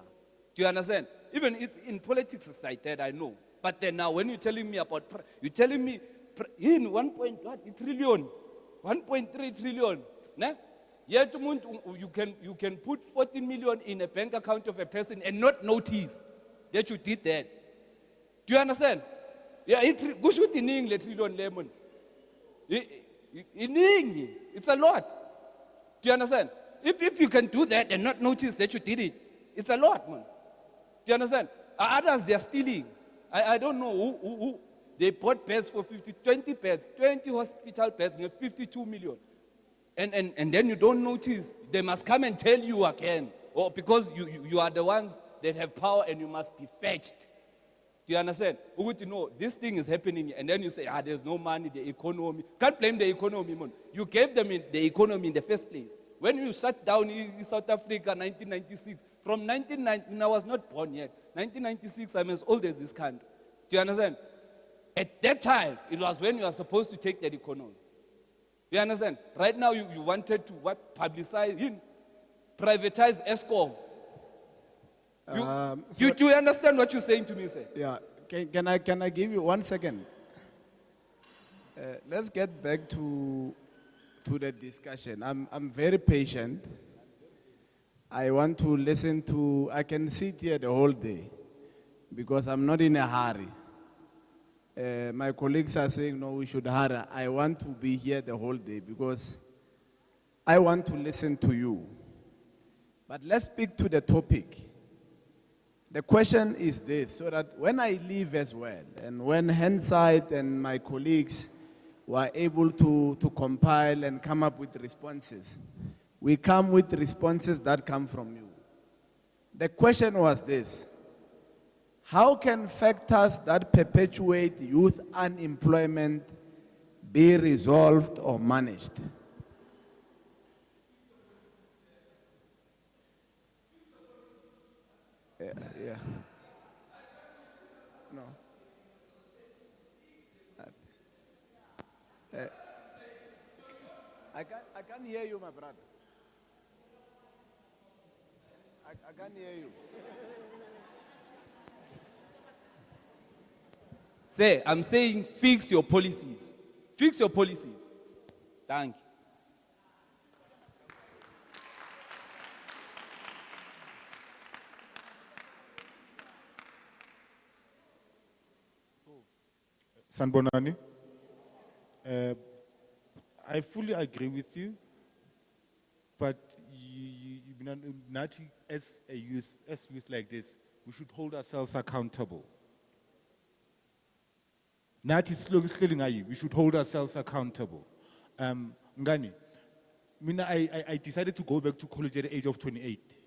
Do you understand? Even in politics it's like that, I know. But then now when you're telling me about, you're telling me in 1.3 trillion, né? Yet you can put 14 million in a bank account of a person and not notice that you did that. Do you understand? Yeah, go shoot in English, trillion lemon. In English, it's a lot. Do you understand? If you can do that and not notice that you did it, it's a lot, man. Do you understand? Others, they are stealing. I don't know who they bought beds for 20 beds, 20 hospital beds, 52 million. And then you don't notice. They must come and tell you again. Or because you are the ones that have power and you must be fetched. Do you understand? You know, this thing is happening and then you say, there's no money, the economy. Can't blame the economy, man. You gave them the economy in the first place. When you shut down in South Africa 1996, from 1990, I was not born yet. 1996, I'm as old as this country. Do you understand? At that time, it was when you were supposed to take that economy. You understand? Right now, you wanted to what? Publicize, privatize ESCOM. Do you understand what you're saying to me, sir? Yeah. Can I give you 1 second? Let's get back to the discussion. I'm very patient. I want to listen to, I can sit here the whole day because I'm not in a hurry. My colleagues are saying, no, we should hurry. I want to be here the whole day because I want to listen to you. But let's speak to the topic. The question is this, so that when I leave as well, and when Hindsight and my colleagues were able to compile and come up with responses, we come with responses that come from you. The question was this: how can factors that perpetuate youth unemployment be resolved or managed? Yeah. No. I can't hear you, my brother. I can't hear you. Say, I'm saying fix your policies. Fix your policies. Thank you. Sanbonani, I fully agree with you, but Nati, as youth like this, we should hold ourselves accountable. Nati slowly, we should hold ourselves accountable. Ngani, I decided to go back to college at the age of 28.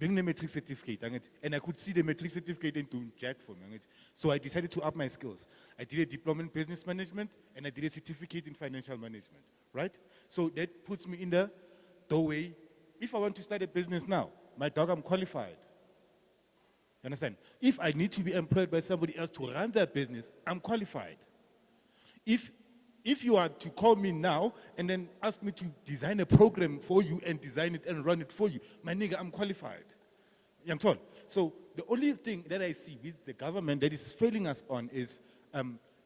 Being the matric certificate, and I could see the matric certificate and doing jack for me. So I decided to up my skills. I did a diploma in business management and I did a certificate in financial management, right? So that puts me in the doorway. If I want to start a business now, my dog, I'm qualified. You understand? If I need to be employed by somebody else to run that business, I'm qualified. If you are to call me now and then ask me to design a program for you and design it and run it for you, my nigga, I'm qualified. You understand? So the only thing that I see with the government that is failing us on is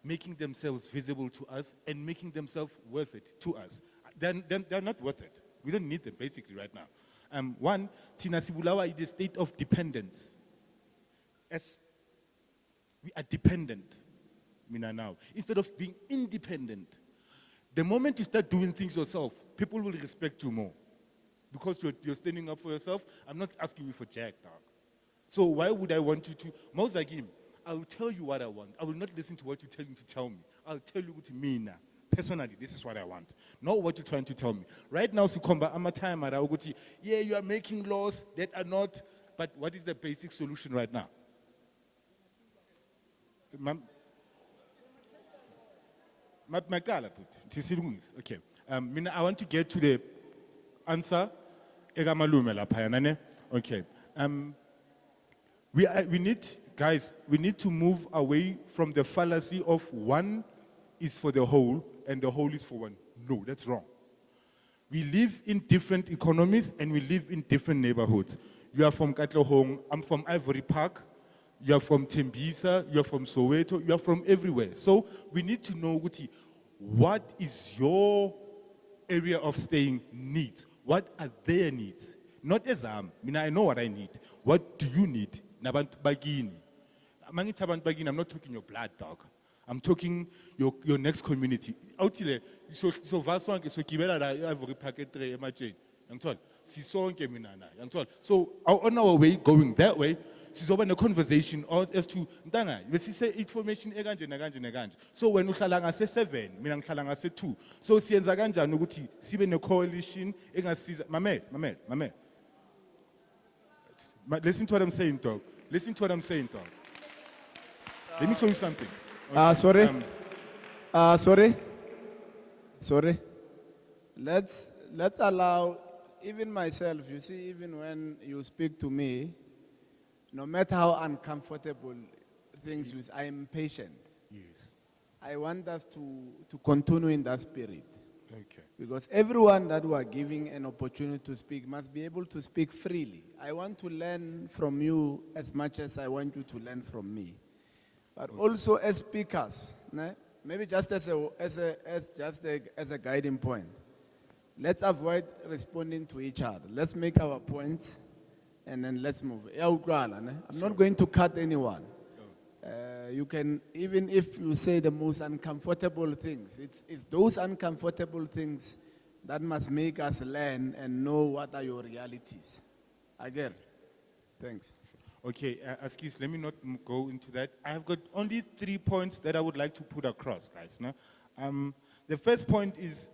making themselves visible to us and making themselves worth it to us. They're not worth it. We don't need them basically right now. One, Tina Sibulawa is the state of dependence. As we are dependent. Now, instead of being independent, the moment you start doing things yourself, people will respect you more because you're standing up for yourself. I'm not asking you for jack, dog. So why would I want you to? Mozagim, I will tell you what I want. I will not listen to what you tell me to tell me. I'll tell you what to me now. Personally, this is what I want, not what you're trying to tell me. Right now, Sukomba, I'm a time at Augoti. Yeah, you are making laws that are not. But what is the basic solution right now? Okay. I want to get to the answer. Okay. We need to move away from the fallacy of one is for the whole and the whole is for one. No, that's wrong. We live in different economies and we live in different neighborhoods. You are from Katlehong, I'm from Ivory Park. You are from Tembisa, you are from Soweto, you are from everywhere. So we need to know, what is your area of staying needs? What are their needs? Not as I know what I need. What do you need? I'm not talking your blood, dog. I'm talking your next community. So on our way, going that way, she's over in a conversation as to Ndanga, you say information so when uhlala say 7, mina ngihlala say 2. So siyenza kanjani ukuthi sibe ne coalition engasiza mame. Listen to what I'm saying, dog. Listen to what I'm saying, dog. Let me show you something. Sorry. Let's allow even myself, you see, even when you speak to me, no matter how uncomfortable things is, I am patient. Yes. I want us to continue in that spirit. Okay. Because everyone that we are giving an opportunity to speak must be able to speak freely. I want to learn from you as much as I want you to learn from me. But also as speakers, ne, maybe just as a guiding point, let's avoid responding to each other. Let's make our points and then let's move. I'm not going to cut anyone. You can, even if you say the most uncomfortable things, it's those uncomfortable things that must make us learn and know what are your realities. Again, thanks. Okay, Askis, let me not go into that. I have got only 3 points that I would like to put across, guys. No? The first point is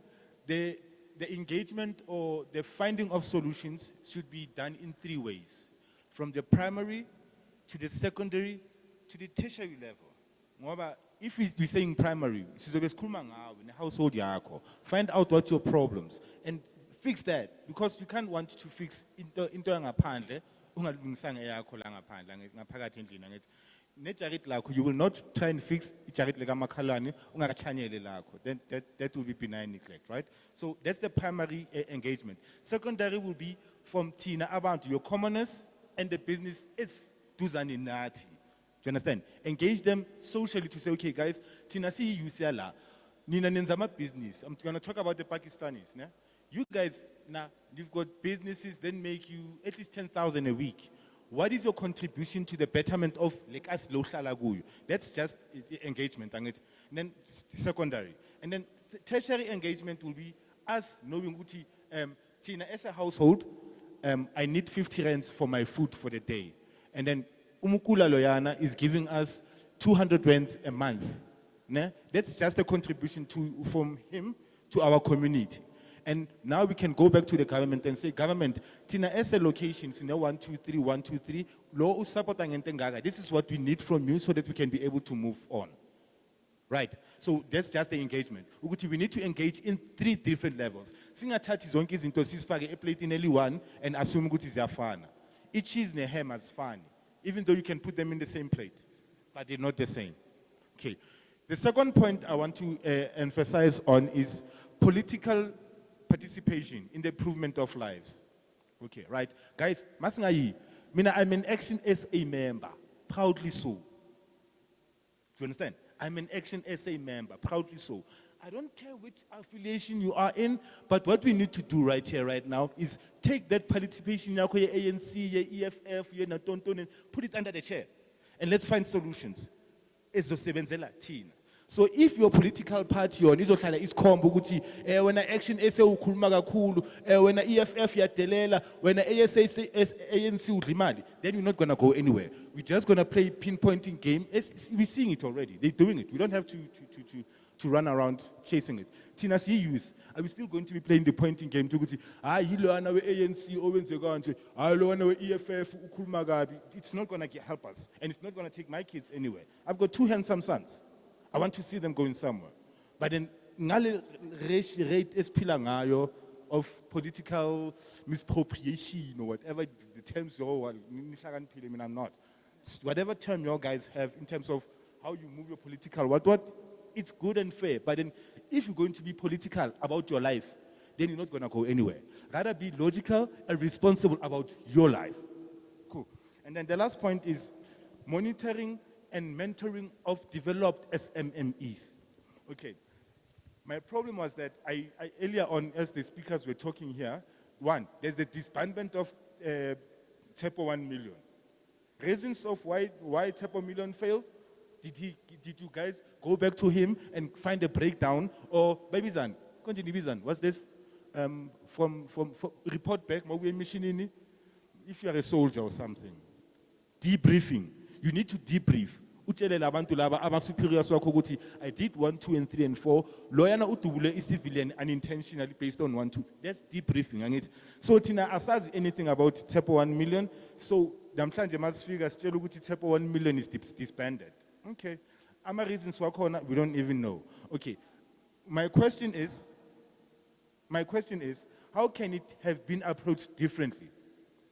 the engagement or the finding of solutions should be done in 3 ways. From the primary to the secondary to the tertiary level. If we're saying primary, in household yakho, find out what your problems and fix that, because you can't want to fix into ngaphandle ungalungisanga yakho la ngaphandle ngaphakathi endlini angithi nejarit lakho you will not try and fix ijarit likamakhalwane ungakachanyele lakho. Then that will be benign neglect, right? So that's the primary engagement. Secondary will be from Tina about your commoners and the business is duzani nathi. Do you understand? Engage them socially to say, okay, guys, Tina see youth yala, Nina Nenzama business. I'm going to talk about the Pakistanis. Ne? You guys, now, you've got businesses that make you at least 10,000 a week. What is your contribution to the betterment of like us low shalaguyu? That's just engagement. And then secondary. And then tertiary engagement will be us knowing, Tina, as a household, I need 50 rands for my food for the day. And then Umukula Loyana is giving us 200 rand a month. Ne? That's just a contribution from him to our community. And now we can go back to the government and say, government, Tina esa locations, 1, 2, 3, 1, 2, 3, lo support this is what we need from you so that we can be able to move on. Right? So that's just the engagement. We need to engage in 3 different levels. Singathathi zonke izinto sisifake eplate in one and assume ukuthi ziyafana. Each is nehem as fani. Even though you can put them in the same plate, but they're not the same. Okay. The second point I want to emphasize on is political participation in the improvement of lives. Okay, right? Guys, Masingayi, I'm in action as a member, proudly so. Do you understand? I'm an action as a member, proudly so. I don't care which affiliation you are in, but what we need to do right here, right now, is take that participation, your ANC, your EFF, your Natonton, and put it under the chair. And let's find solutions. So if your political party or is when action SA ukhuluma kakhulu, when EFF yadelela, when ANC udlimali, then you're not going to go anywhere. We're just going to play pinpointing game. We're seeing it already. They're doing it. We don't have to run around chasing it. Tina see youth, are we still going to be playing the pointing game? It's not going to help us, and it's not going to take my kids anywhere. I've got 2 handsome sons. I want to see them going somewhere. But then, rate is pilangayo of political misappropriation or whatever the terms are. I'm not. Whatever term you guys have in terms of how you move your political, what it's good and fair. But then, if you're going to be political about your life, then you're not going to go anywhere. Rather be logical and responsible about your life. Cool. And then the last point is monitoring and mentoring of developed SMMEs. Okay. My problem was that I earlier on, as the speakers were talking here, one, there's the disbandment of Tshepo 1 million. Reasons of why Tshepo million failed? Did you guys go back to him and find a breakdown? Or Babizan, continue Babizan, what's this? From report back, if you are a soldier or something, debriefing. You need to debrief. I did 1, 2, and 3, and 4. Loyana utubule is civilian unintentionally based on 1, 2. That's debriefing. So Tina assays anything about Tshepo 1 million. So Damtlanje must figure Tshepo 1 million is disbanded. Okay. Ama reasons we don't even know. Okay. My question is, how can it have been approached differently?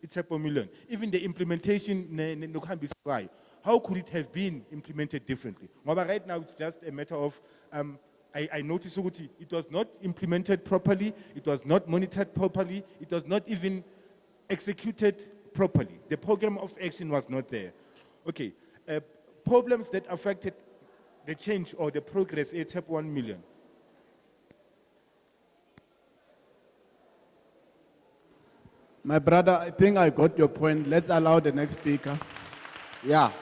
It's Tshepo million. Even the implementation, how could it have been implemented differently? But right now, it's just a matter of, I noticed it was not implemented properly, it was not monitored properly, it was not even executed properly. The program of action was not there. Okay, problems that affected the change or the progress at Tshepo 1 million. My brother, I think I got your point. Let's allow the next speaker. Yeah.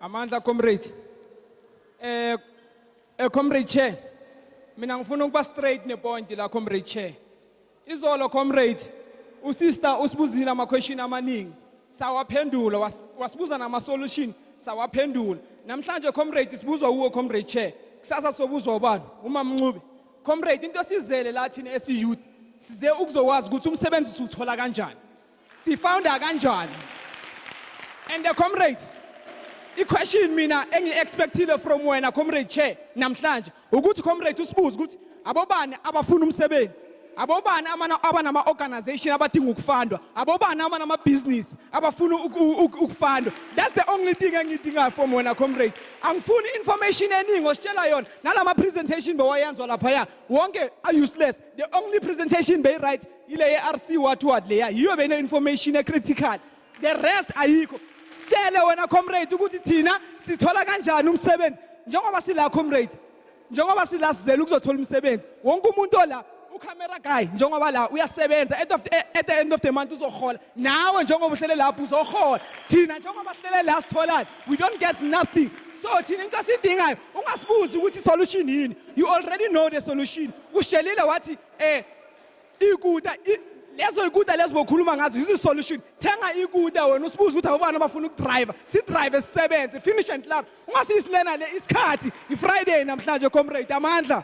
Amandla comrade. Comrade Chair. Mina ngifuna ukuba straight nepoint la comrade Chair. Izolo comrade, usister usibuzile ama question amaningi. Sawaphendula wasibuza nama solution, sawaphendula. Namhlanje comrade sibuzwa uwe comrade Chair. Kusasa sobuzwa ubani? uMamncube. Comrade into sizele la thina esi-youth size ukuzokwazi ukuthi umsebenzi usuthola kanjani. Sifounda kanjani. And the comrade, the question mina engi-expectile from wena comrade Chair namhlanje ukuthi comrade usibuze ukuthi abobani abafuna umsebenzi, abobani abanama organization abadinga ukufundwa, abobani abanama business abafuna ukufundwa. That's the only thing engidinga from wena comrade. Angifuni information eningi ositshela yona nalama presentation bewayenziwa lapha wonke are useless. The only presentation be right ile RC what leya yiyo bene information critical. The rest ayikho. Sitshele wena comrade ukuthi thina sithola kanjani umsebenzi njengoba sila comrade, njengoba sila sizela ukuzothola umsebenzi. Wonke umuntu ola ucamera guy njengoba la uyasebenza at the end of the month uzohola. Nawe njengoba uhlele lapho uzohola. Thina njengoba sihlele la sithola, we don't get nothing. So thina into sidingayo ungasibuzi ukuthi solution yini. You already know the solution. Ushelile wathi ikuda lezo ikuda lezo bokhuluma ngazo yizo solution. Thenga ikuda wena usibuza ukuthi abana abafuna ukudrive. Si drive sisebenze finish and club. Ungasisilena le isikhathi iFriday namhlanje comrade amandla.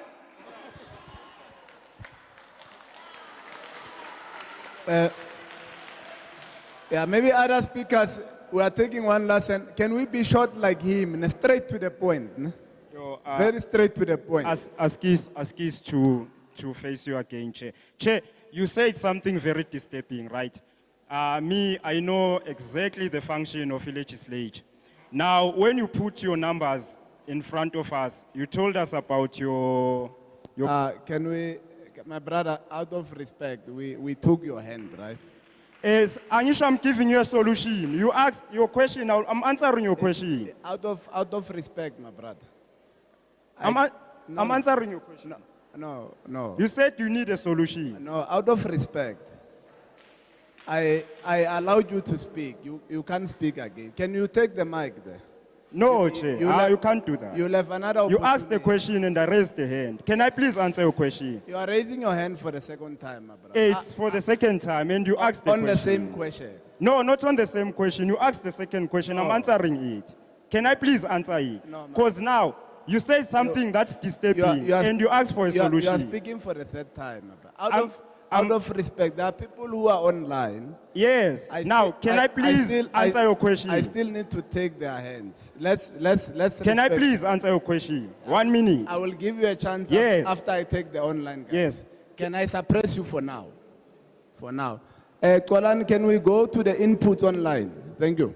Yeah, maybe other speakers, we are taking one lesson. Can we be short like him and straight to the point? Very straight to the point. Ask us to face you again, Chair. Chair, you said something very disturbing, right? I know exactly the function of a legislature. Now, when you put your numbers in front of us, you told us about your can we, my brother, out of respect, we took your hand, right? Yes, Anisha, I'm giving you a solution. You asked your question, now I'm answering your question. Out of respect, my brother. I'm answering your question. No. You said you need a solution. No, out of respect. I allowed you to speak. You can't speak again. Can you take the mic there? No, Chair. You can't do that. You'll have another opportunity. You asked the question and I raised the hand. Can I please answer your question? You are raising your hand for the second time, my brother. It's for the second time and you asked the question. On the same question. No, not on the same question. You asked the second question. No. I'm answering it. Can I please answer it? No, because now you say something that's disturbing and you ask for a solution. You are speaking for the third time, my brother. Out of respect, there are people who are online. Yes. Can I please answer your question? I still need to take their hands. Let's. Can I please answer your question? 1 minute. I will give you a chance after I take the online guys. Yes. Can I suppress you for now? For now. Kolan, can we go to the input online? Thank you.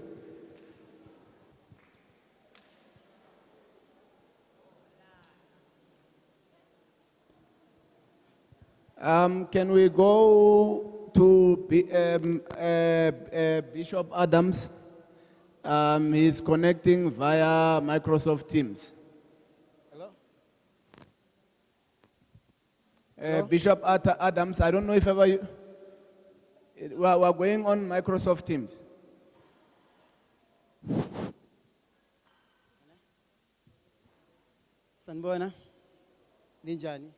Can we go to Bishop Adams? He's connecting via Microsoft Teams. Hello? Bishop Adams, I don't know if ever you... We're going on Microsoft Teams. Sanibona, ninjani?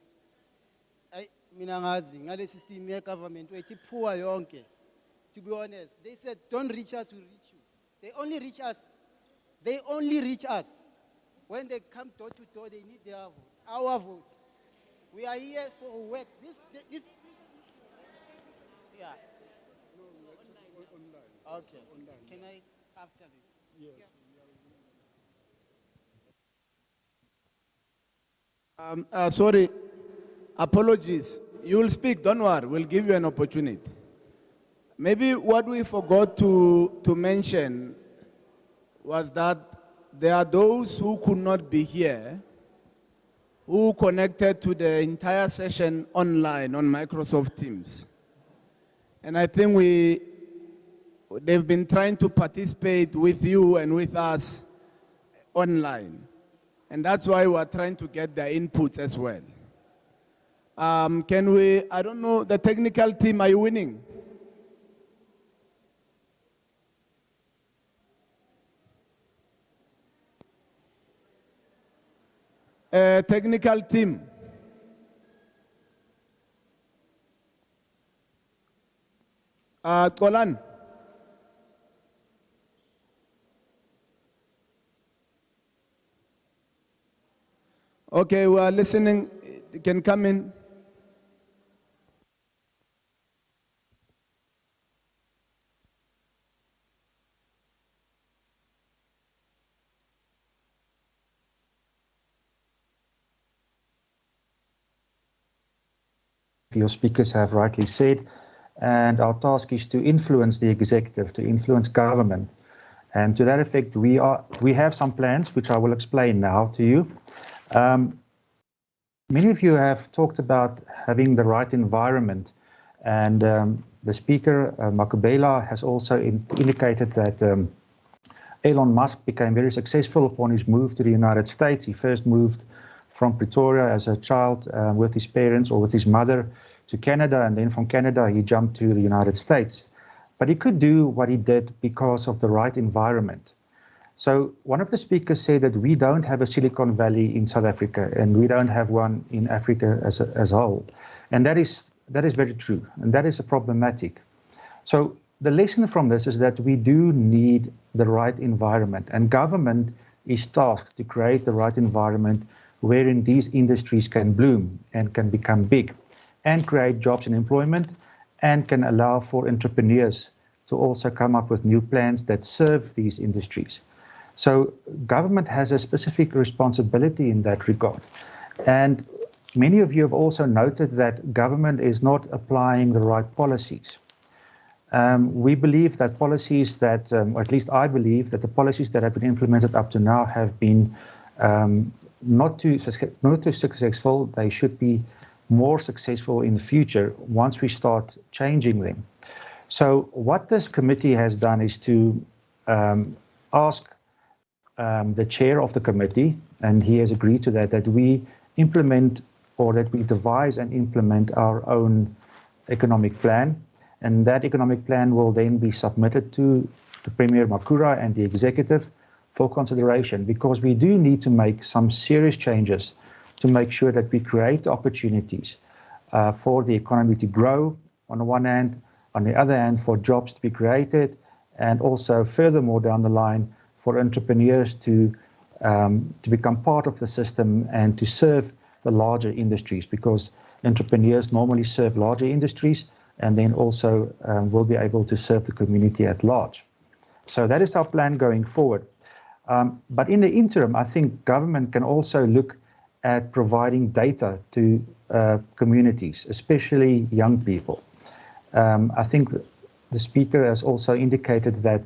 Mina ngazi ngale system ye government wethi poor yonke. To be honest, they said don't reach us, we reach you. They only reach us. They only reach us. When they come door to door, they need their vote, our vote. We are here for work. Yeah. Okay. Can I, after this? Yes. Sorry, apologies. You will speak, don't worry, we'll give you an opportunity. Maybe what we forgot to mention was that there are those who could not be here, who connected to the entire session online on Microsoft Teams. And I think they've been trying to participate with you and with us online. And that's why we're trying to get their inputs as well. Can we, I don't know, the technical team, are you winning? Technical team. Kolan. Okay, we are listening. You can come in. Your speakers have rightly said, and our task is to influence the executive, to influence government. And to that effect, we have some plans, which I will explain now to you. Many of you have talked about having the right environment, and the speaker, Makubela, has also indicated that Elon Musk became very successful upon his move to the United States. He first moved from Pretoria as a child with his parents or with his mother to Canada, and then from Canada he jumped to the United States. But he could do what he did because of the right environment. So one of the speakers said that we don't have a Silicon Valley in South Africa, and we don't have one in Africa as a whole. And that is very true, and that is problematic. So the lesson from this is that we do need the right environment, and government is tasked to create the right environment wherein these industries can bloom and can become big and create jobs and employment, and can allow for entrepreneurs to also come up with new plans that serve these industries. So government has a specific responsibility in that regard. And many of you have also noted that government is not applying the right policies. We believe that policies that, or at least I believe that the policies that have been implemented up to now have been not too successful. They should be more successful in the future once we start changing them. So what this committee has done is to ask the chair of the committee, and he has agreed to that we implement, or that we devise and implement our own economic plan. And that economic plan will then be submitted to the Premier Makura and the executive for consideration, because we do need to make some serious changes to make sure that we create opportunities for the economy to grow on the one hand, on the other hand for jobs to be created, and also furthermore down the line for entrepreneurs to become part of the system and to serve the larger industries, because entrepreneurs normally serve larger industries and then also will be able to serve the community at large. So that is our plan going forward. But in the interim, I think government can also look at providing data to communities, especially young people. I think the speaker has also indicated that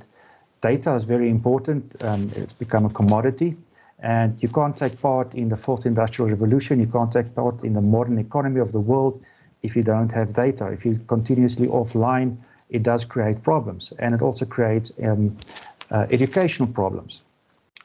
data is very important. It's become a commodity, and you can't take part in the fourth industrial revolution. You can't take part in the modern economy of the world if you don't have data. If you're continuously offline, it does create problems, and it also creates educational problems.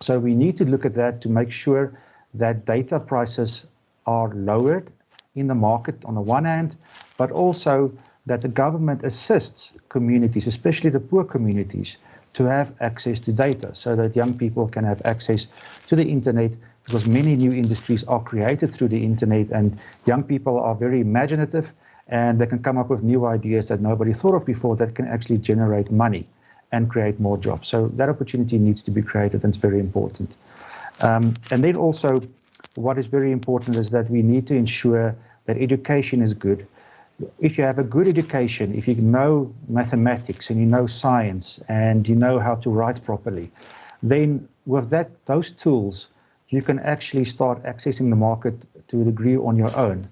So we need to look at that to make sure that data prices are lowered in the market on the one hand, but also that the government assists communities, especially the poor communities, to have access to data so that young people can have access to the internet, because many new industries are created through the internet, and young people are very imaginative and they can come up with new ideas that nobody thought of before that can actually generate money and create more jobs. So that opportunity needs to be created, and it's very important. And then also what is very important is that we need to ensure that education is good. if you have a good education, if you know mathematics and you know science and you know how to write properly, then with those tools, you can actually start accessing the market to a degree on your own.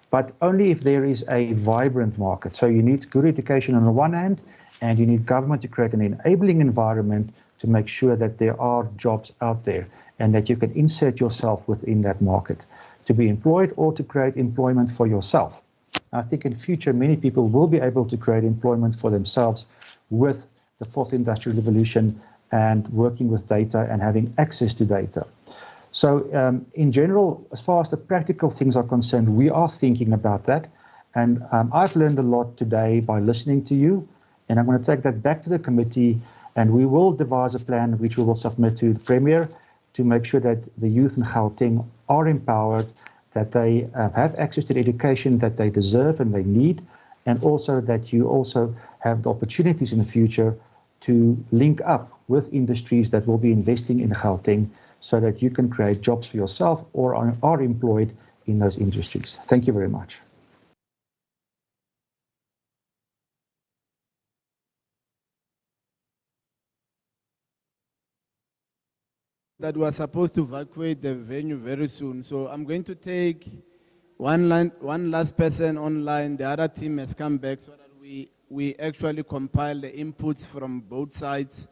But only if there is a vibrant market. So you need good education on the one hand, and you need government to create an enabling environment to make sure that there are jobs out there and that you can insert yourself within that market to be employed or to create employment for yourself. I think in future, many people will be able to create employment for themselves with the fourth industrial revolution and working with data and having access to data. So in general, as far as the practical things are concerned, we are thinking about that. And I've learned a lot today by listening to you. And I'm going to take that back to the committee, and we will devise a plan which we will submit to the Premier to make sure that the youth in Gauteng are empowered, that they have access to the education that they deserve and they need, and also that you also have the opportunities in the future to link up with industries that will be investing in Gauteng so that you can create jobs for yourself or are employed in those industries. Thank you very much. That we are supposed to evacuate the venue very soon. So I'm going to take one last person online. The other team has come back so that we actually compile the inputs from both sides,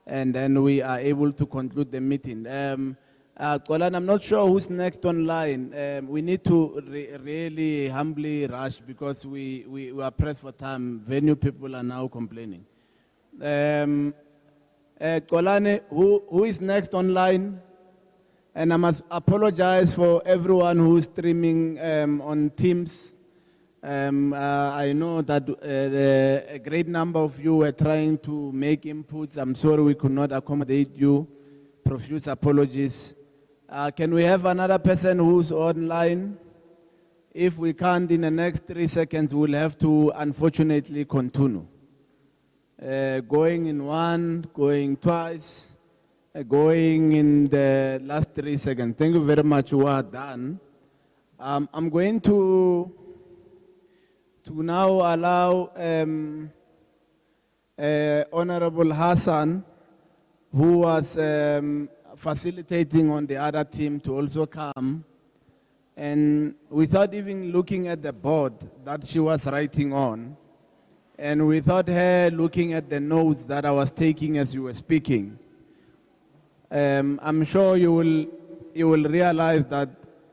and then we are able to conclude the meeting. Kolan, I'm not sure who's next online. We need to really humbly rush because we are pressed for time. Venue people are now complaining. Kolane, who is next online? And I must apologize for everyone who's streaming on Teams. I know that a great number of you were trying to make inputs. I'm sorry we could not accommodate you. Profuse apologies. Can we have another person who's online? If we can't, in the next 3 seconds, we'll have to unfortunately continue. Going in one, going twice, going in the last 3 seconds. Thank you very much. Well done. I'm going to now allow Honorable Hassan, who was facilitating on the other team, to also come. And without even looking at the board that she was writing on, and without her looking at the notes that I was taking as you were speaking, I'm sure you will realize that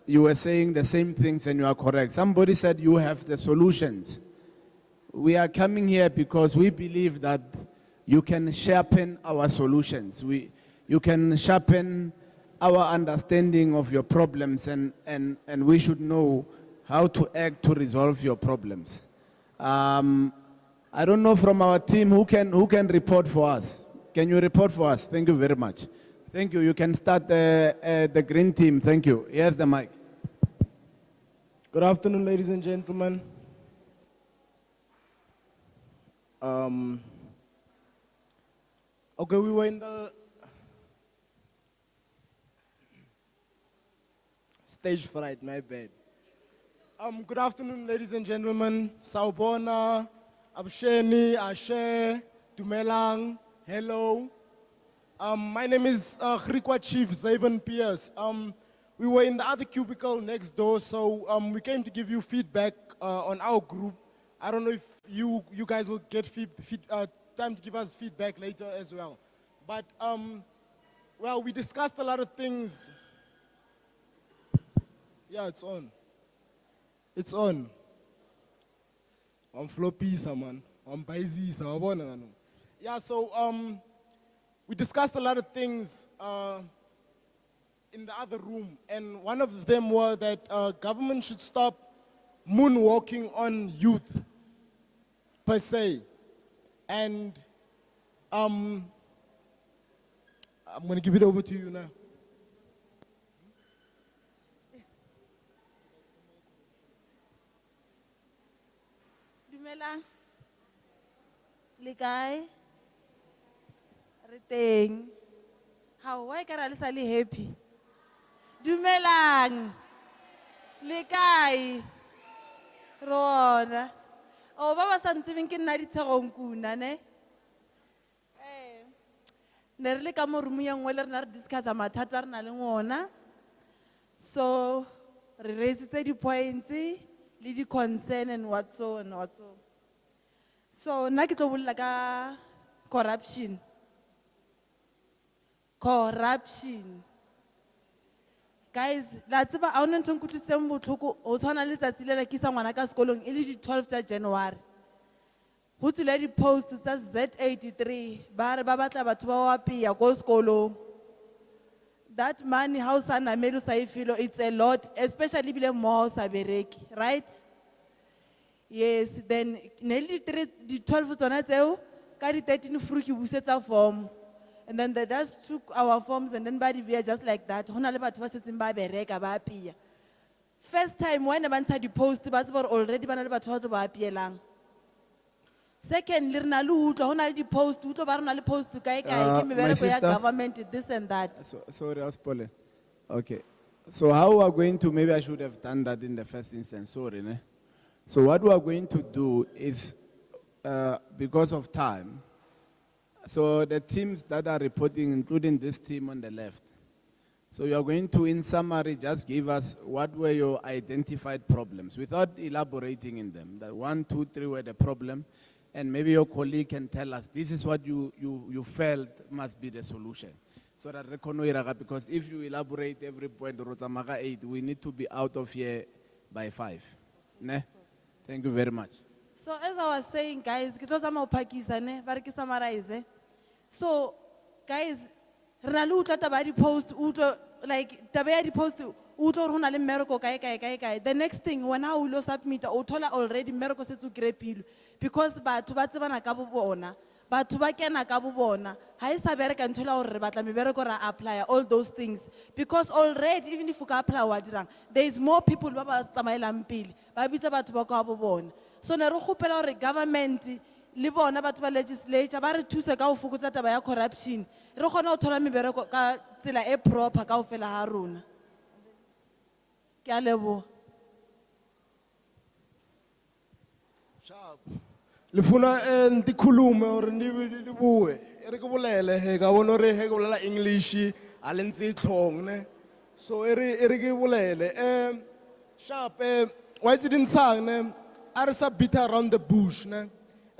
you were saying the same things and you are correct. Somebody said you have the solutions. We are coming here because we believe that you can sharpen our solutions. You can sharpen our understanding of your problems, and we should know how to act to resolve your problems. I don't know from our team who can report for us. Can you report for us? Thank you very much. Thank you. You can start the green team. Thank you. Here's the mic. Good afternoon, ladies and gentlemen. Okay, we were in the stage fright, my bad. Good afternoon, ladies and gentlemen. Sawubona, Absheni, Ashe, Dumelang, hello. My name is Grikwa Chief Zaven Pierce. We were in the other cubicle next door, so we came to give you feedback on our group. I don't know if you guys will get time to give us feedback later as well. But, well, we discussed a lot of things. Yeah, it's on. It's on. I'm floppy, man. I'm busy, so yeah, so we discussed a lot of things in the other room, and one of them were that government should stop moonwalking on youth, per se. And I'm going to give it over to you now. Dumelang. Le kae? Re teng. How why ka ra le sa le happy? Dumelang. Le kae? Rona. Oh, ba ba sa ntsebeng ke nna dithegong kuna, ne? Ne re le ka mo room e nngwe le rena re discussa mathata a re nang le ona. So, re raisitse di-points le di-concern and what so and what so. So, nna ke tlo bolela ka corruption. Corruption. Guys, la tseba a hona ntho nkutlwisang botlhoko o tshwana le tsatsi le la ke isa ngwana ka sekolong e le di 12 tsa January. Ho tswile di-post tsa Z83 ba re ba batla batho ba ho apea ko sekolong. That money how sa namele o sa e feel it's a lot, especially bile mo ha o sa bereki, right? Yes, then ne le di 12 tsona tseo ka di 13 furu ke busetsa form. And then they just took our forms and then we are just like that. Hona le batho ba setseng ba bereka ba apea. First time when ba ntsha di-post ba tseba already ba na le batho ba tlo ba apeelang. Secondly, re na le utlwa hona le di-post utlwa ba re na le post kae kae ke mebereko ya government this and that. Sorry, Ospole. Okay. So how we are going to, maybe I should have done that in the first instance, sorry. Ne? So what we are going to do is, because of time, so the teams that are reporting, including this team on the left, so you are going to, in summary, just give us what were your identified problems without elaborating in them. That 1, 2, 3 were the problem, and maybe your colleague can tell us this is what you felt must be the solution. So that because if you elaborate every point, 8, we need to be out of here by 5. Ne? Thank you very much. So as I was saying, guys, ke tlo zama ho phakisa ne, ba re ke summarize. So, guys, re na le utlwa taba ya di-post, utlwa, like, taba ya di-post, utlwa hore ho na le mmereko kae. The next thing, when I will submit, o thola already mmereko setse o grepilwe. Because batho ba tsebana ka bo bona, batho ba kena ka bo bona, ha e sa bereka ntho la hore re batla mebereko ra apply all those things. Because already, even if o ka apply wa dirang, there is more people ba ba tsamaelang pele, ba bitsa batho ba ka bo bona. So ne re kgopela hore government le bona batho ba legislature ba re thuse ka ho fokotsa taba ya corruption. Re kgone ho thola mebereko ka tsela e proper ka ho fela ha rona. Ke a leboha. Lefuna ndikhulume or ndibuwe ere ke bolele he ka bona re he ke bolela English a le ntse tlhong ne so ere ke bolele sharp why didn't sang ne are sa beat around the bush ne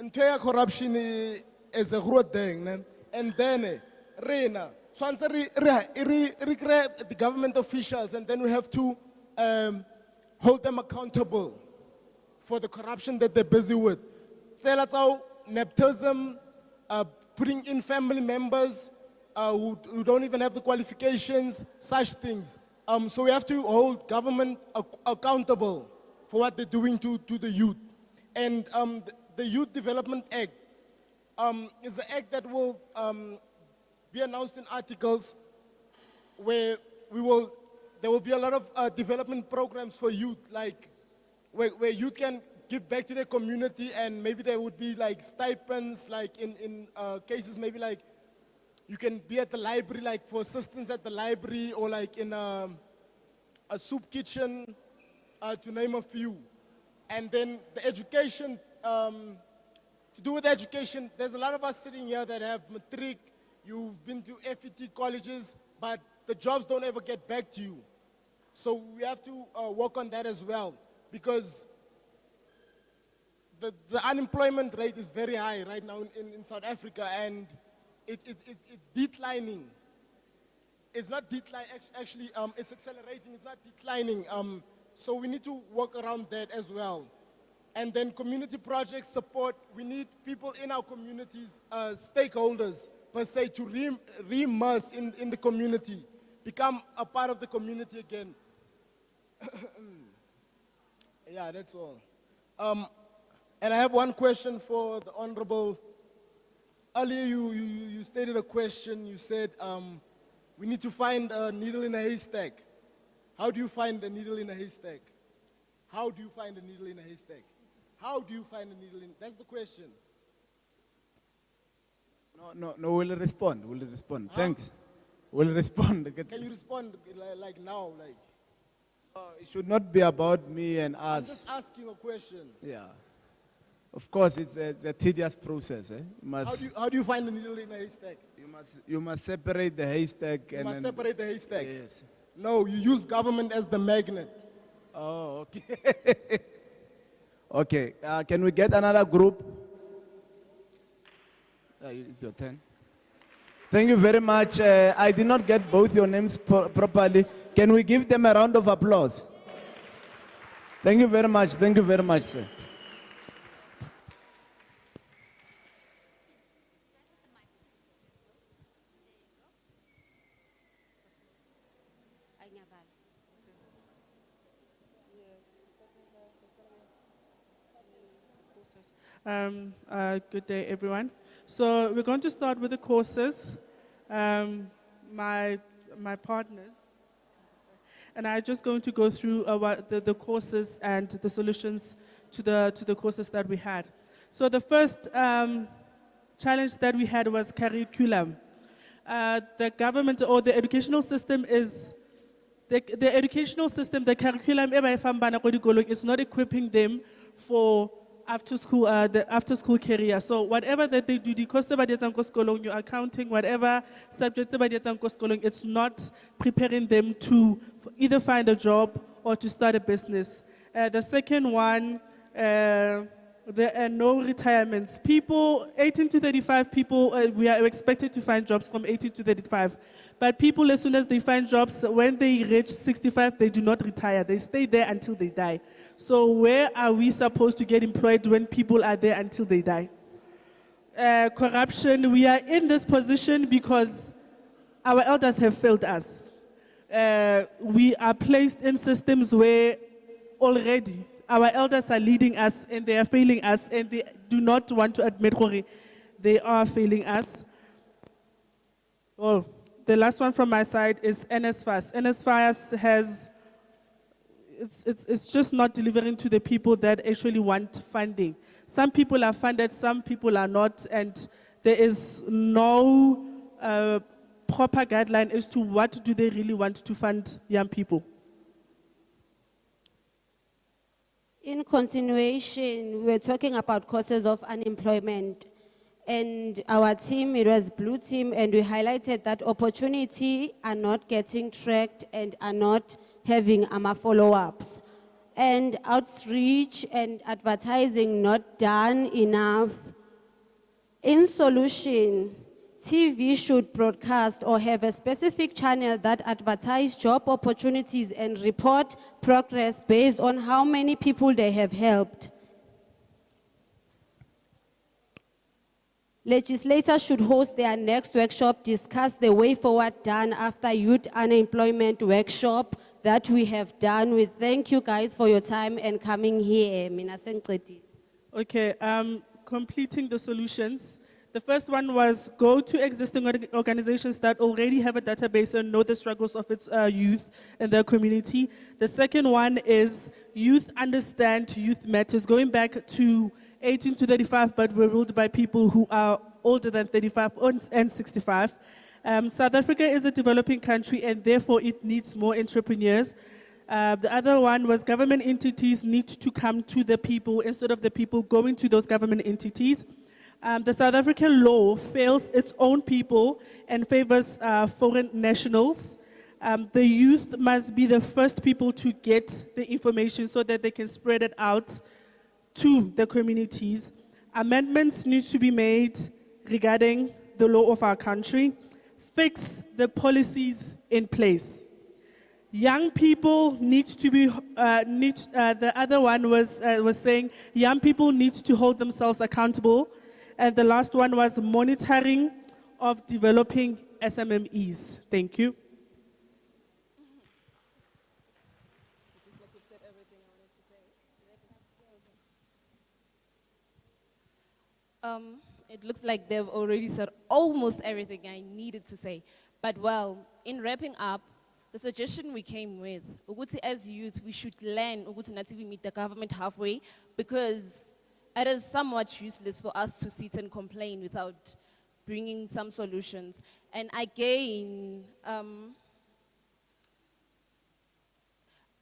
ntwe ya corruption is a groot ding ne and then rena once re grab the government officials and then we have to hold them accountable for the corruption that they're busy with. Nepotism, putting in family members who don't even have the qualifications, such things. So we have to hold government accountable for what they're doing to the youth. And the Youth Development Act is an act that will be announced in articles where there will be a lot of development programs for youth, like where youth can give back to their community, and maybe there would be like stipends, like in cases maybe like you can be at the library, like for assistance at the library, or like in a soup kitchen, to name a few. And then the education, to do with education, there's a lot of us sitting here that have matric, you've been to FET colleges, but the jobs don't ever get back to you. So we have to work on that as well, because the unemployment rate is very high right now in South Africa, and it's declining. It's not declining, actually, it's accelerating, it's not declining. So we need to work around that as well. And then community project support, we need people in our communities, stakeholders per se, to re-immerse in the community, become a part of the community again. Yeah, that's all. And I have one question for the Honorable. Earlier you stated a question, you said we need to find a needle in a haystack. How do you find a needle in a haystack? How do you find a needle in a haystack? How do you find a needle in, that's the question. No, we'll respond, Thanks. We'll respond. Can you respond like now, like? It should not be about me and I'm us. just asking a question. Yeah. Of course, it's a tedious process. You How do you find a needle in a haystack? You must separate the haystack. You and must then- separate the haystack. Yes. No, you use government as the magnet. Oh, okay. Okay. Can we get another group? It's your turn. Thank you very much. I did not get both your names properly. Can we give them a round of applause? Thank you very much. Thank you very much, sir. Good day, everyone. So we're going to start with the courses. My partners and I'm just going to go through what the courses and the solutions to the courses that we had. So the first challenge that we had was curriculum. The government or the educational system is the educational system, the curriculum is not equipping them for after school, the after school career. So whatever that they do, the course your accounting, whatever subjects it's not preparing them to either find a job or to start a business. The second one, there are no retirements. People, 18 to 35 people, we are expected to find jobs from 18 to 35. But people, as soon as they find jobs, when they reach 65, they do not retire. They stay there until they die. So where are we supposed to get employed when people are there until they die? Corruption, we are in this position because our elders have failed us. We are placed in systems where already our elders are leading us and they are failing us and they do not want to admit they are failing us. Oh, the last one from my side is NSFAS. NSFAS has, it's just not delivering to the people that actually want funding. Some people are funded, some people are not, and there is no proper guideline as to what do they really want to fund young people. In continuation, we were talking about causes of unemployment. And our team, it was Blue Team, and we highlighted that opportunity are not getting tracked and are not having follow-ups. And outreach and advertising not done enough. In solution, TV should broadcast or have a specific channel that advertise job opportunities and report progress based on how many people they have helped. Legislators should host their next workshop, discuss the way forward done after youth unemployment workshop that we have done. We thank you guys for your time and coming here. Mina sengiqedile. Okay, completing the solutions. The first one was go to existing organizations that already have a database and know the struggles of its youth and their community. The second one is youth understand youth matters, going back to 18 to 35, but we're ruled by people who are older than 35 and 65. South Africa is a developing country and therefore it needs more entrepreneurs. The other one was government entities need to come to the people instead of the people going to those government entities. The South African law fails its own people and favors foreign nationals. The youth must be the first people to get the information so that they can spread it out to the communities. Amendments need to be made regarding the law of our country. Fix the policies in place. Young people need to be, the other one was saying young people need to hold themselves accountable. And the last one was monitoring of developing SMMEs. Thank you. It looks like they've already said almost everything I needed to say. But well, in wrapping up, the suggestion we came with, Uguti as youth, we should learn Uguti Nati we meet the government halfway because it is somewhat useless for us to sit and complain without bringing some solutions. And again,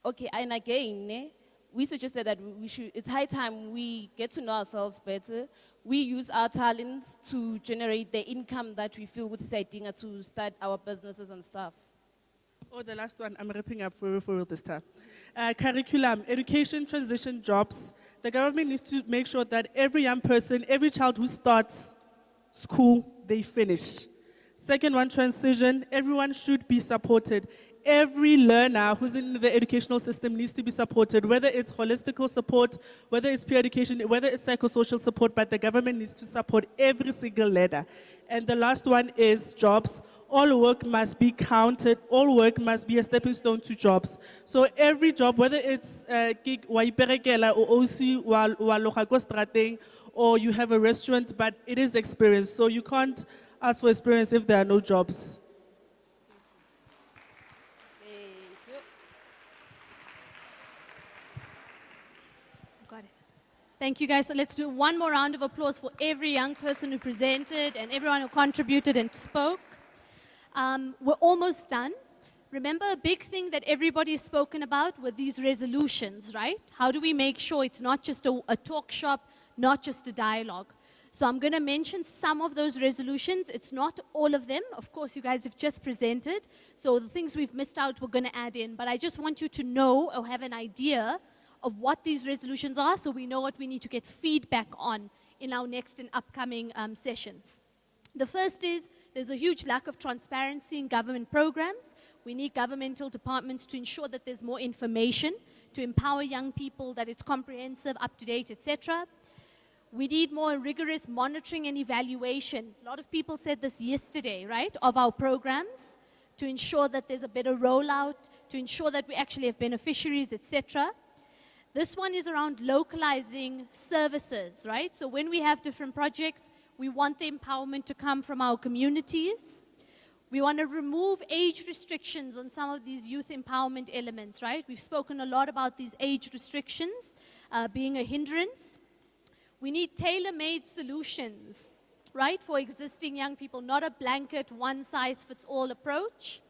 Okay, and again, we suggested that it's high time we get to know ourselves better. We use our talents to generate the income that we feel with to start our businesses and stuff. Oh, the last one, I'm wrapping up for this time. Curriculum, education, transition, jobs. The government needs to make sure that every young person, every child who starts school, they finish. Second one, transition, everyone should be supported. Every learner who's in the educational system needs to be supported, whether it's holistical support, whether it's peer education, whether it's psychosocial support, but the government needs to support every single learner. And the last one is jobs. All work must be counted, all work must be a stepping stone to jobs. So every job, whether it's gig wa iperekela or OC wa loga ko strateng, or you have a restaurant, but it is experience. So you can't ask for experience if there are no jobs. Got it. Thank you, guys. So let's do one more round of applause for every young person who presented and everyone who contributed and spoke. We're almost done. Remember, a big thing that everybody has spoken about were these resolutions, right? How do we make sure it's not just a talk shop, not just a dialogue? So I'm going to mention some of those resolutions. It's not all of them. Of course, you guys have just presented. So the things we've missed out, we're going to add in. But I just want you to know or have an idea of what these resolutions are so we know what we need to get feedback on in our next and upcoming sessions. The first is there's a huge lack of transparency in government programs. We need governmental departments to ensure that there's more information to empower young people, that it's comprehensive, up-to-date, etc. We need more rigorous monitoring and evaluation. A lot of people said this yesterday, right, of our programs to ensure that there's a better rollout, to ensure that we actually have beneficiaries, etc. This one is around localizing services, right? So when we have different projects, we want the empowerment to come from our communities. We want to remove age restrictions on some of these youth empowerment elements, right? We've spoken a lot about these age restrictions being a hindrance. We need tailor-made solutions, right, for existing young people, not a blanket one-size-fits-all approach.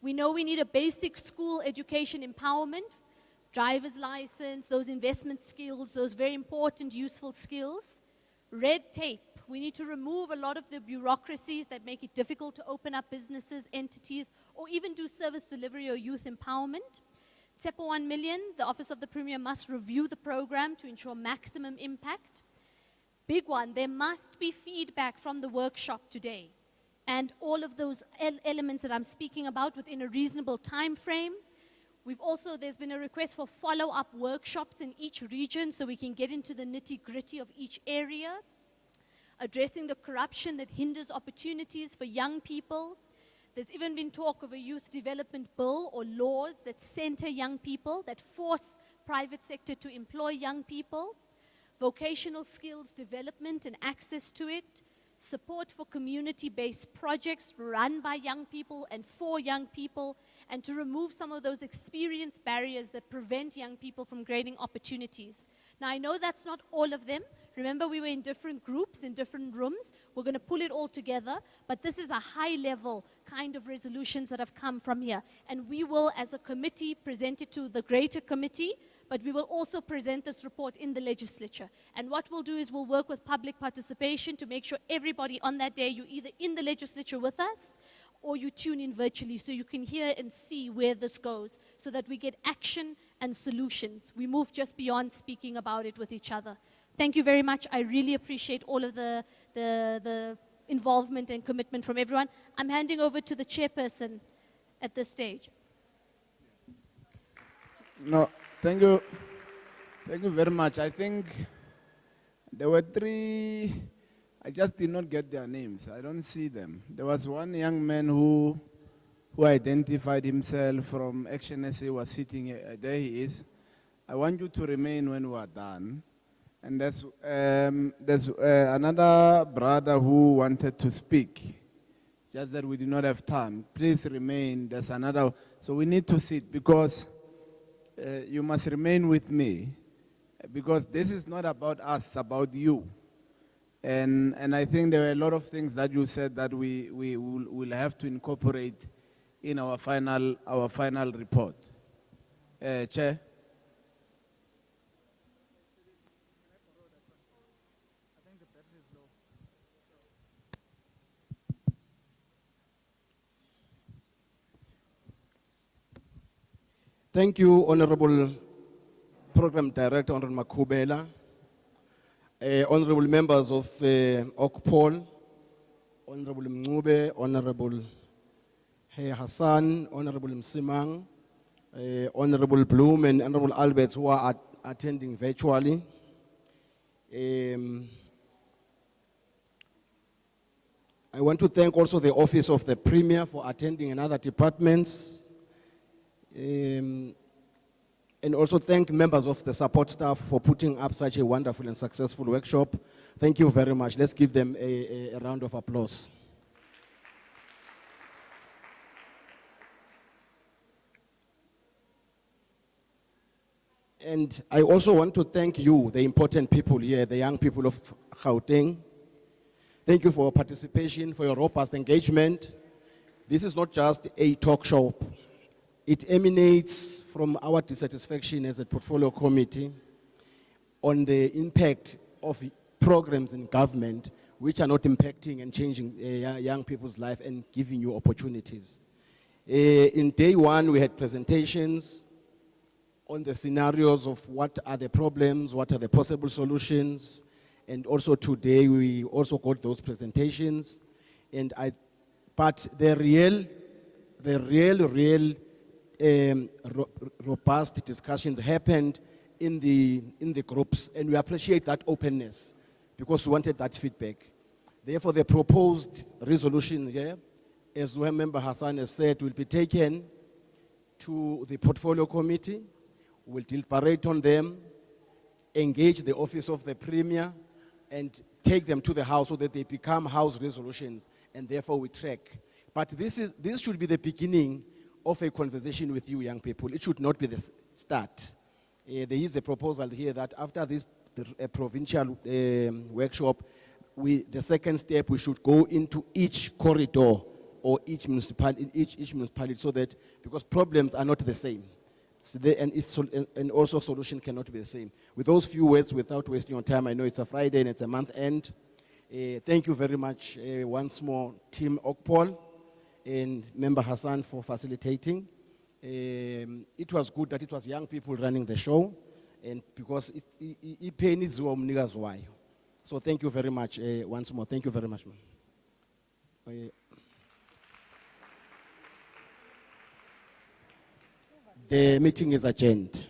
We know we need a basic school education empowerment, driver's license, those investment skills, those very important, useful skills. Red tape. We need to remove a lot of the bureaucracies that make it difficult to open up businesses, entities, or even do service delivery or youth empowerment. Tshepo 1 million, the Office of the Premier must review the program to ensure maximum impact. Big one, there must be feedback from the workshop today. And all of those elements that I'm speaking about within a reasonable time frame. There's been a request for follow-up workshops in each region so we can get into the nitty-gritty of each area. Addressing the corruption that hinders opportunities for young people. There's even been talk of a youth development bill or laws that center young people, that force private sector to employ young people. Vocational skills development and access to it. Support for community-based projects run by young people and for young people, and to remove some of those experience barriers that prevent young people from gaining opportunities. Now, I know that's not all of them. Remember, we were in different groups, in different rooms. We're going to pull it all together, but this is a high-level kind of resolutions that have come from here. And we will, as a committee, present it to the greater committee, but we will also present this report in the legislature. And what we'll do is we'll work with public participation to make sure everybody on that day, you're either in the legislature with us, or you tune in virtually so you can hear and see where this goes so that we get action and solutions. We move just beyond speaking about it with each other. Thank you very much. I really appreciate all of the involvement and commitment from everyone. I'm handing over to the chairperson at this stage. No, thank you. Thank you very much. I think there were three, I just did not get their names. I don't see them. There was one young man who identified himself from Action SA, was sitting, there he is. I want you to remain when we are done. And there's another brother who wanted to speak, just that we did not have time. Please remain. There's another. So we need to sit because you must remain with me because this is not about us, it's about you. And I think there were a lot of things that you said that we will have to incorporate in our final report. Chair. Thank you, Honorable Program Director, Honorable Makubela, honorable members of OCPOL, Honorable Mngube, Honorable Hassan, Honorable Msimang, Honorable Bloom, and Honorable Alberts who are attending virtually. I want to thank also the Office of the Premier for attending and other departments. And also thank members of the support staff for putting up such a wonderful and successful workshop. Thank you very much. Let's give them a round of applause. And I also want to thank you, the important people here, the young people of Gauteng. Thank you for your participation, for your robust engagement. This is not just a talk show. It emanates from our dissatisfaction as a portfolio committee on the impact of programs in government which are not impacting and changing young people's life and giving you opportunities. In day one, we had presentations on the scenarios of what are the problems, what are the possible solutions, and also today we also got those presentations. But the real robust discussions happened in the groups, and we appreciate that openness because we wanted that feedback. Therefore, the proposed resolution here, as Member Hassan has said, will be taken to the portfolio committee. We'll deliberate on them, engage the Office of the Premier, and take them to the House so that they become House resolutions, and therefore we track. But this should be the beginning of a conversation with you young people. It should not be the start. There is a proposal here that after this provincial workshop, the second step, we should go into each corridor or each municipality so that, because problems are not the same. So and also solution cannot be the same. With those few words, without wasting your time, I know it's a Friday and it's a month end. Thank you very much once more, Team OCPOL and Member Hassan for facilitating. It was good that it was young people running the show, and because it pain is why. So thank you very much once more. Thank you very much, ma'am. The meeting is adjourned.